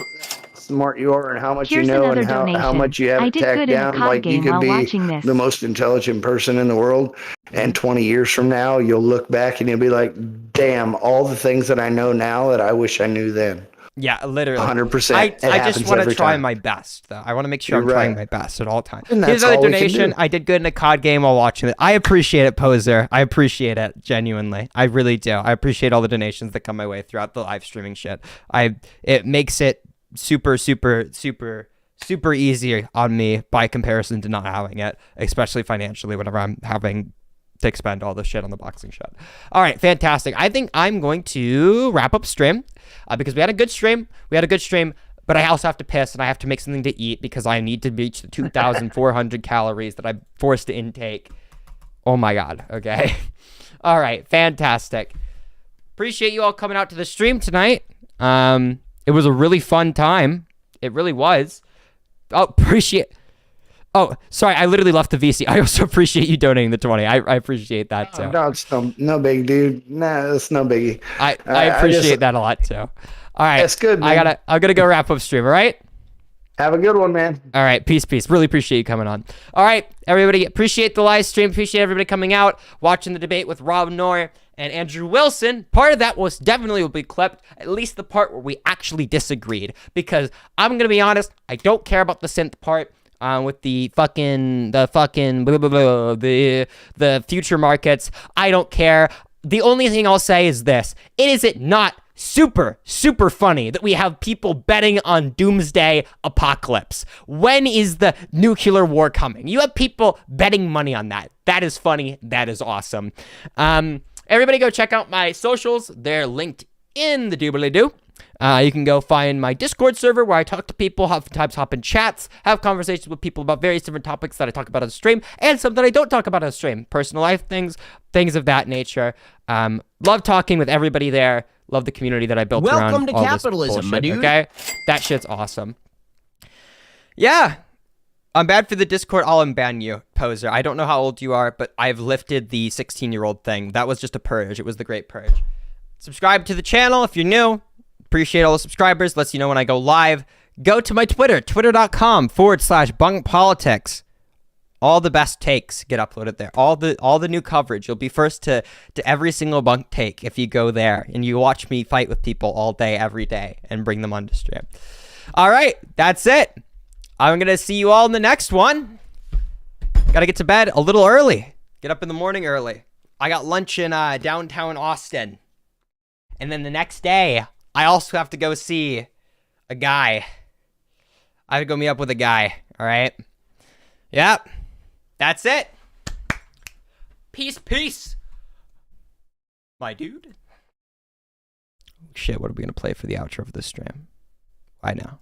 smart you are and how much you know and how much you have it tacked down, like you could be the most intelligent person in the world, and 20 years from now you'll look back and you'll be like, damn, all the things that I know now that I wish I knew then. Yeah, literally. 100%. I just want to try my best, though. I want to make sure I'm trying my best at all times. Here's another donation. I did good in a COD game while watching it. I appreciate it, Poser. I appreciate it, genuinely. I really do. I appreciate all the donations that come my way throughout the live streaming shit. It makes it super easy on me by comparison to not having it, especially financially whenever I'm having to expend all the shit on the boxing shit. All right, fantastic. I think I'm going to wrap up stream because we had a good stream. But I also have to piss and I have to make something to eat because I need to reach the 2,400 calories that I'm forced to intake. Oh my God. Okay. All right. Fantastic. Appreciate you all coming out to the stream tonight. It was a really fun time. It really was. Oh, appreciate. Oh, sorry, I literally left the VC. I also appreciate you donating the 20. I appreciate that too. No, it's no big, dude. Nah, it's no biggie. I appreciate that a lot too. All right, that's good, man. I'm gonna go wrap up stream. All right. Have a good one, man. All right, peace. Really appreciate you coming on. All right, everybody, appreciate the live stream. Appreciate everybody coming out, watching the debate with Rob Noor and Andrew Wilson. Part of that was definitely will be clipped, at least the part where we actually disagreed. Because I'm gonna be honest, I don't care about the synth part. With the fucking blah, blah, blah, the future markets, I don't care. The only thing I'll say is this: is it not super funny that we have people betting on doomsday apocalypse? When is the nuclear war coming? You have people betting money on that. That is funny. That is awesome. Everybody go check out my socials. They're linked in the doobly-doo. You can go find my Discord server where I talk to people, oftentimes hop in chats, have conversations with people about various different topics that I talk about on stream, and some that I don't talk about on stream. Personal life things of that nature. Love talking with everybody there. Love the community that I built around Welcome to all capitalism, this my bullshit, dude. okay? That shit's awesome. Yeah. I'm bad for the Discord. I'll unban you, poser. I don't know how old you are, but I've lifted the 16-year-old thing. That was just a purge. It was the great purge. Subscribe to the channel if you're new. Appreciate all the subscribers. Lets you know when I go live. Go to my Twitter, twitter.com/bunkpolitics. All the best takes get uploaded there. All the new coverage. You'll be first to every single bunk take if you go there and you watch me fight with people all day, every day, and bring them onto stream. All right, that's it. I'm gonna see you all in the next one. Gotta get to bed a little early. Get up in the morning early. I got lunch in downtown Austin. And then the next day, I also have to go see a guy. I have to go meet up with a guy, all right? Yep. That's it. Peace. My dude. Shit, what are we going to play for the outro of this stream? I know.